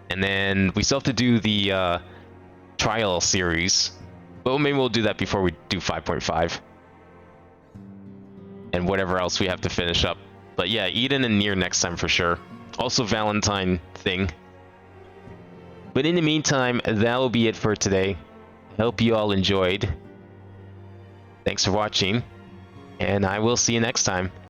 and then we still have to do the trial series. But maybe we'll do that before we do 5.5, and whatever else we have to finish up. But yeah, Eden and Nier next time for sure. Also Valentine thing. But in the meantime, that will be it for today. I hope you all enjoyed. Thanks for watching, and I will see you next time.